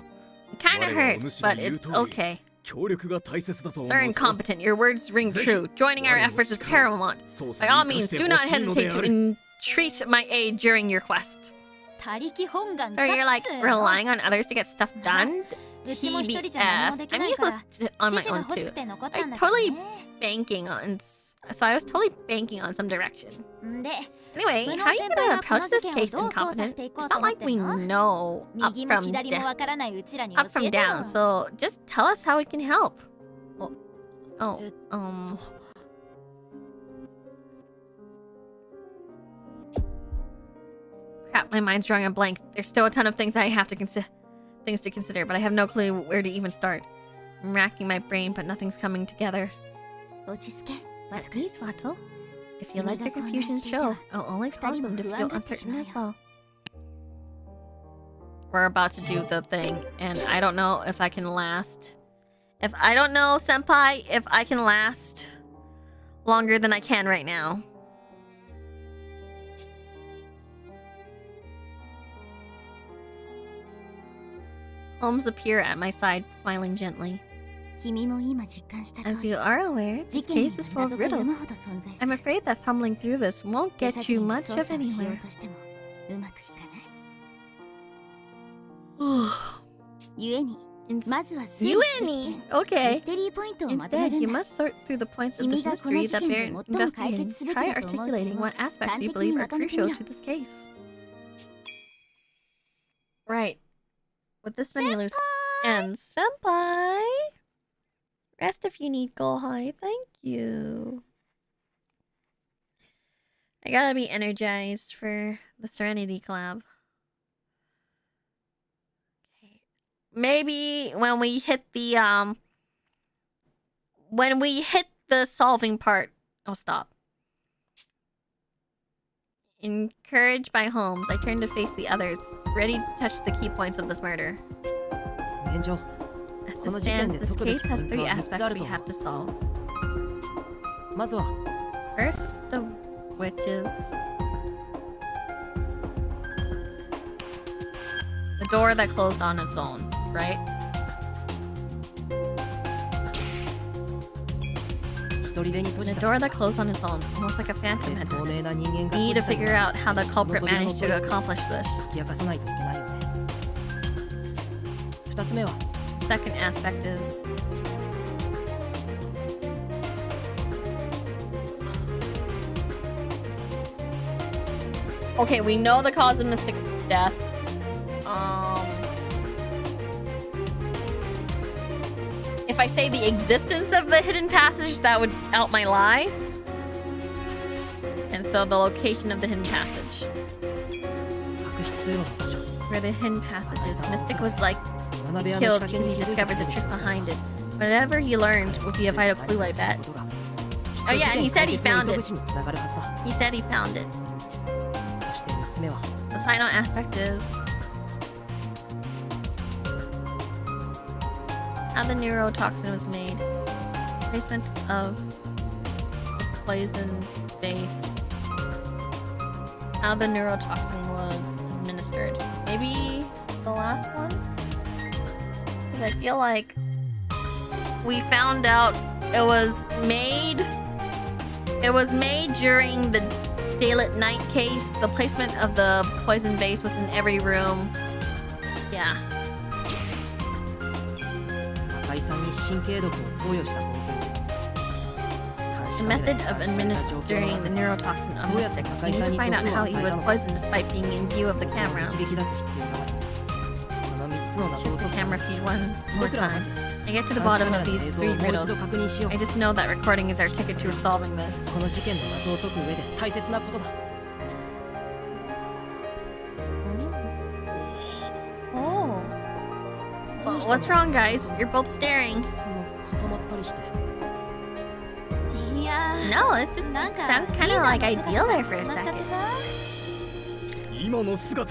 [SPEAKER 1] It kinda
[SPEAKER 6] 我らお
[SPEAKER 1] hurts,
[SPEAKER 6] 主
[SPEAKER 1] but
[SPEAKER 6] の言う
[SPEAKER 1] it's
[SPEAKER 6] 通り
[SPEAKER 1] okay.
[SPEAKER 6] 協力が大切だと思
[SPEAKER 1] Sir
[SPEAKER 6] うぞ。
[SPEAKER 1] incompetent, your words ring
[SPEAKER 6] ぜひ
[SPEAKER 1] true. Joining our
[SPEAKER 6] 我の
[SPEAKER 1] efforts is
[SPEAKER 6] 力を
[SPEAKER 1] paramount.
[SPEAKER 6] 捜査
[SPEAKER 1] By
[SPEAKER 6] に
[SPEAKER 1] all
[SPEAKER 6] 生か
[SPEAKER 1] means,
[SPEAKER 6] して
[SPEAKER 1] do
[SPEAKER 6] ほ
[SPEAKER 1] not
[SPEAKER 6] しいの
[SPEAKER 1] hesitate
[SPEAKER 6] であ
[SPEAKER 1] to
[SPEAKER 6] る。
[SPEAKER 1] entreat my aid during your quest.
[SPEAKER 3] 他力本願
[SPEAKER 1] So you're like
[SPEAKER 3] かっつーの
[SPEAKER 1] relying on others to get stuff done? TBF. I'm useless on my own too. I'm totally banking on. So I was totally banking on some direction. Anyway, how are you gonna approach this case incompetent? It's not like we know up from down. So just tell us how we can help. Crap, my mind's drawing a blank. There's still a ton of things I have to consider, but I have no clue where to even start. I'm racking my brain, but nothing's coming together. At least, Vato. If you let your confusion show, it'll only cause them to feel uncertain as well. We're about to do the thing, and I don't know if I can last. I don't know, Senpai, if I can last longer than I can right now. Holmes appear at my side, smiling gently. As you are aware, this case is full of riddles. I'm afraid that fumbling through this won't get you much of anywhere. Okay. Instead, you must sort through the points of this mystery that bear investigating. Try articulating what aspects you believe are crucial to this case. Right. With this many loose ends, Senpai! Rest if you need go high. Thank you. I gotta be energized for the Serenity Collab. Okay. Maybe when we hit the solving part, I'll stop. Encouraged by Holmes, I turn to face the others, ready to touch the key points of this murder. As it stands, this case has 3 aspects we have to solve. First of which is the door that closed on its own, right? The door that closed on its own, almost like a phantom had done it. We need to figure out how the culprit managed to accomplish this. Second aspect is okay, we know the cause of Mystic's death. If I say the existence of the hidden passage, that would out my lie. And so the location of the hidden passage. Where the hidden passage is. Mystic was like killed because he discovered the trick behind it. Whatever he learned would be a vital clue, I bet. Oh yeah, and he said he found it. He said he found it. The final aspect is how the neurotoxin was made. Placement of the poison base. How the neurotoxin was administered. Maybe the last one? Because I feel like we found out it was made during the daylit night case. The placement of the poison base was in every room. Yeah. The method of administering the neurotoxin on Mystic. We need to find out how he was poisoned despite being in view of the camera. Check the camera feed one more time. I get to the bottom of these 3 riddles. I just know that recording is our ticket to solving this. Oh. What's wrong, guys? You're both staring. No, it's just sounded kind of like ideal there for a second.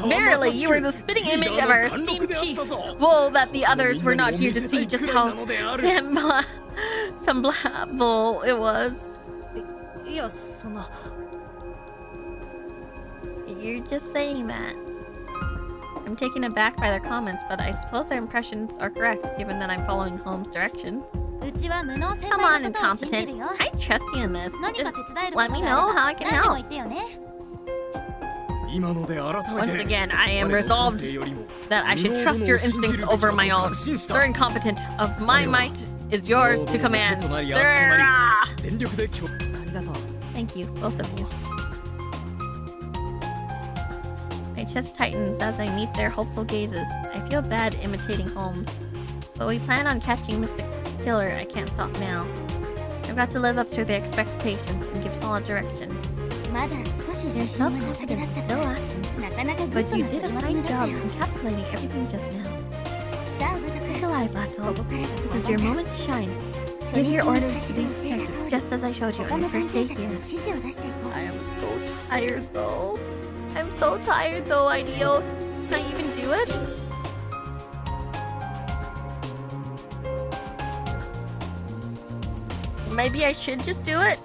[SPEAKER 1] Verily, you were the spitting image of our esteemed chief. Woe that the others were not here to see just how semblable it was. You're just saying that. I'm taken aback by their comments, but I suppose their impressions are correct, given that I'm following Holmes' directions. Come on, incompetent. I trust you in this. Just let me know how I can help. Once again, I am resolved that I should trust your instincts over my own. Sir incompetent, of my might is yours to command. Sir! Thank you, both of you. My chest tightens as I meet their hopeful gazes. I feel bad imitating Holmes. But we plan on catching Mr. Killer. I can't stop now. I've got to live up to their expectations and give solid direction. Your self-confidence is still lacking, but you did a fine job encapsulating everything just now. Alibi, Bato. This is your moment to shine. Give your orders to these detectives, just as I showed you on your first day here. I am so tired, though. I'm so tired, though, Ideal. Can I even do it? Maybe I should just do it?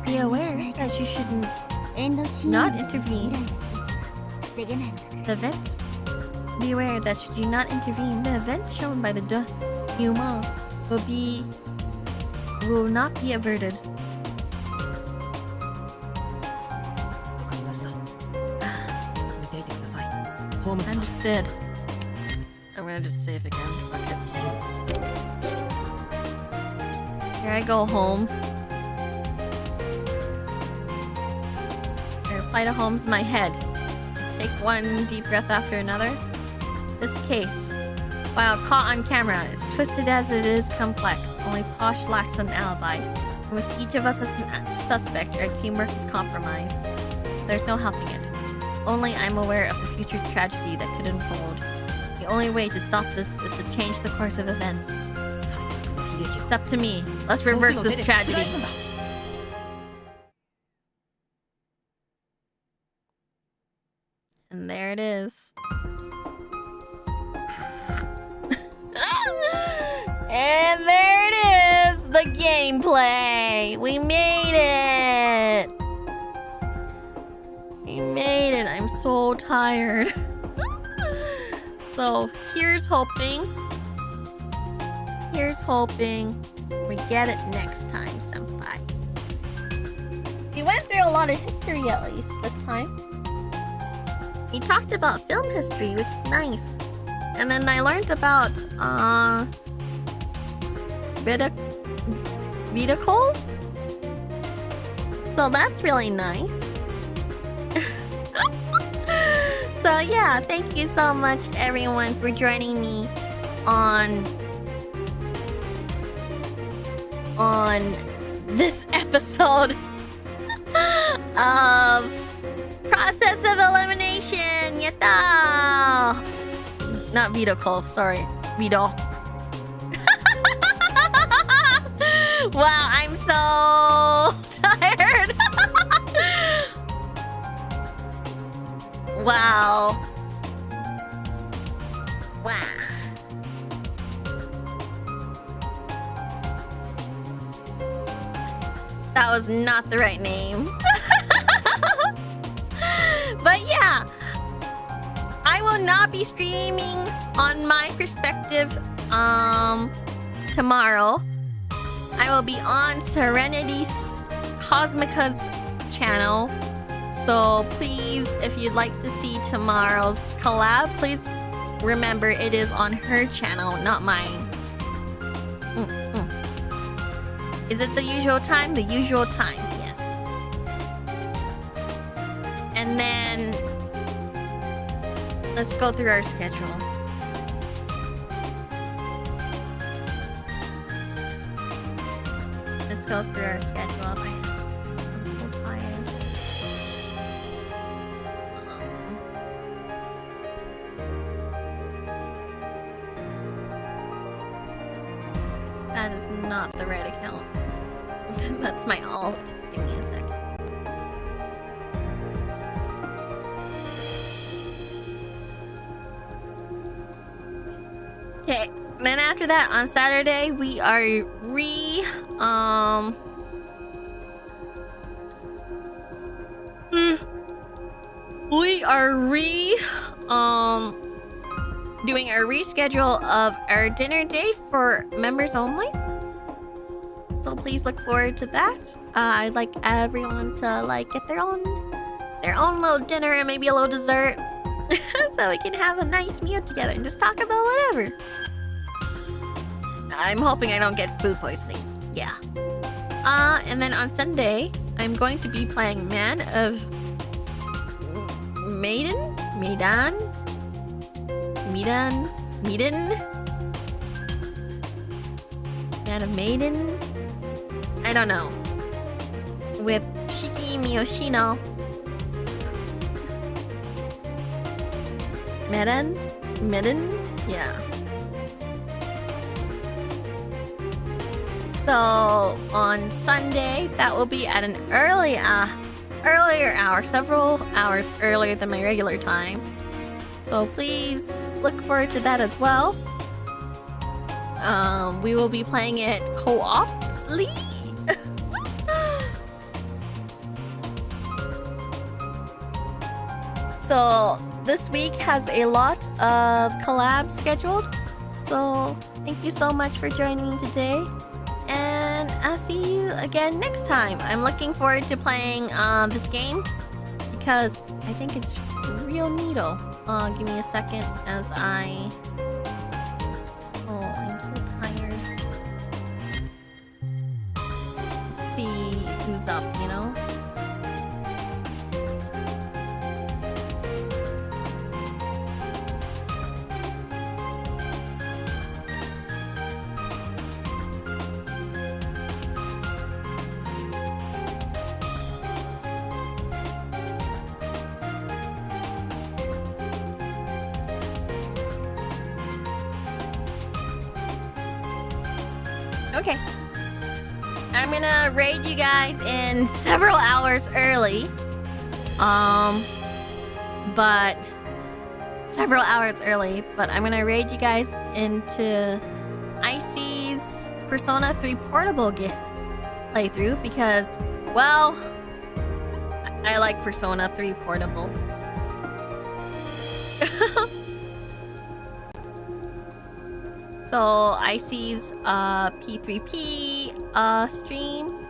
[SPEAKER 1] Be aware that you shouldn't not intervene. The event. Be aware that should you not intervene, the event shown by the Inhuman will not be averted. Understood. I'm gonna just save again. Fuck it. Here I go, Holmes. I reply to Holmes in my head. Take one deep breath after another. This case, while caught on camera, is twisted as it is complex. Only Posh lacks an alibi. And with each of us as a suspect, our teamwork is compromised. There's no helping it. Only I'm aware of the future tragedy that could unfold. The only way to stop this is to change the course of events. It's up to me. Let's reverse this tragedy. And there it is. And there it is! The gameplay! We made it! We made it. I'm so tired. So, here's hoping. Here's hoping we get it next time, senpai. We went through a lot of history at least this time. We talked about film history, which is nice. And then I learned about Vidicol. So that's really nice. So yeah, thank you so much everyone for joining me on this episode of Process of Elimination. Yatta! Not Vidicol, sorry. Vidal. Wow, I'm so tired. Wow. Wow. That was not the right name. But yeah, I will not be streaming on my perspective tomorrow. I will be on Serenity's Cosmica's channel. So please, if you'd like to see tomorrow's collab, please remember it is on her channel, not mine. Is it the usual time? The usual time, yes. And then let's go through our schedule. Let's go through our schedule. I'm so tired. That is not the right account. That's my alt. Give me a second. Okay, then after that, on Saturday, we are doing a reschedule of our dinner date for members only. So please look forward to that. I'd like everyone to get their own their own little dinner and maybe a little dessert. So we can have a nice meal together and just talk about whatever. I'm hoping I don't get food poisoning. Yeah. And then on Sunday, I'm going to be playing Man of Medan? Man of Maiden? I don't know. With Shiki Miyoshino. Midden? Yeah. So on Sunday, that will be at an earlier hour, several hours earlier than my regular time. So please look forward to that as well. We will be playing it co-oply. So this week has a lot of collabs scheduled. So thank you so much for joining me today. And I'll see you again next time. I'm looking forward to playing this game because I think it's real neato. Give me a second as I... Oh, I'm so tired. Let's see who's up, you know? Okay. I'm gonna raid you guys in several hours early. But I'm gonna raid you guys into Icy's Persona 3 Portable playthrough because, well, I like Persona 3 Portable. So Icy's P3P stream,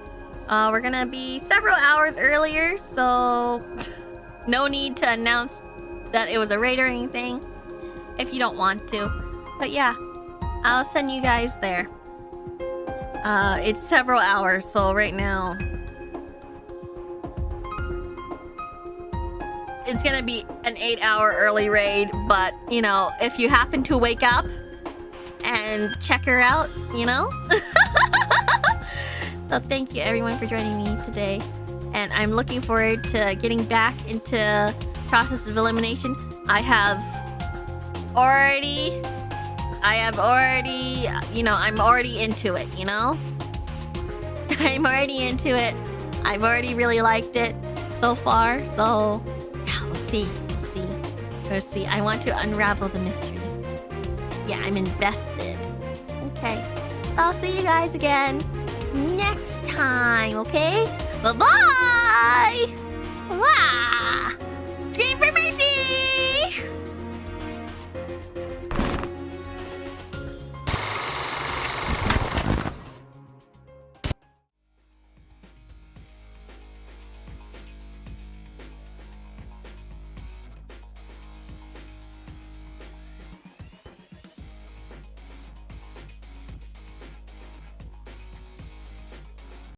[SPEAKER 1] we're gonna be several hours earlier, so no need to announce that it was a raid or anything if you don't want to. But yeah, I'll send you guys there. It's several hours, so right now it's gonna be an 8-hour early raid, but you know, if you happen to wake up and check her out, you know? So thank you everyone for joining me today. And I'm looking forward to getting back into process of elimination. I'm already, you know, I'm already into it, you know? I'm already into it. I've already really liked it so far, so yeah, we'll see. I want to unravel the mystery. Yeah, I'm invested. Okay. I'll see you guys again next time, okay? Bye-bye! Wow! Scream for mercy!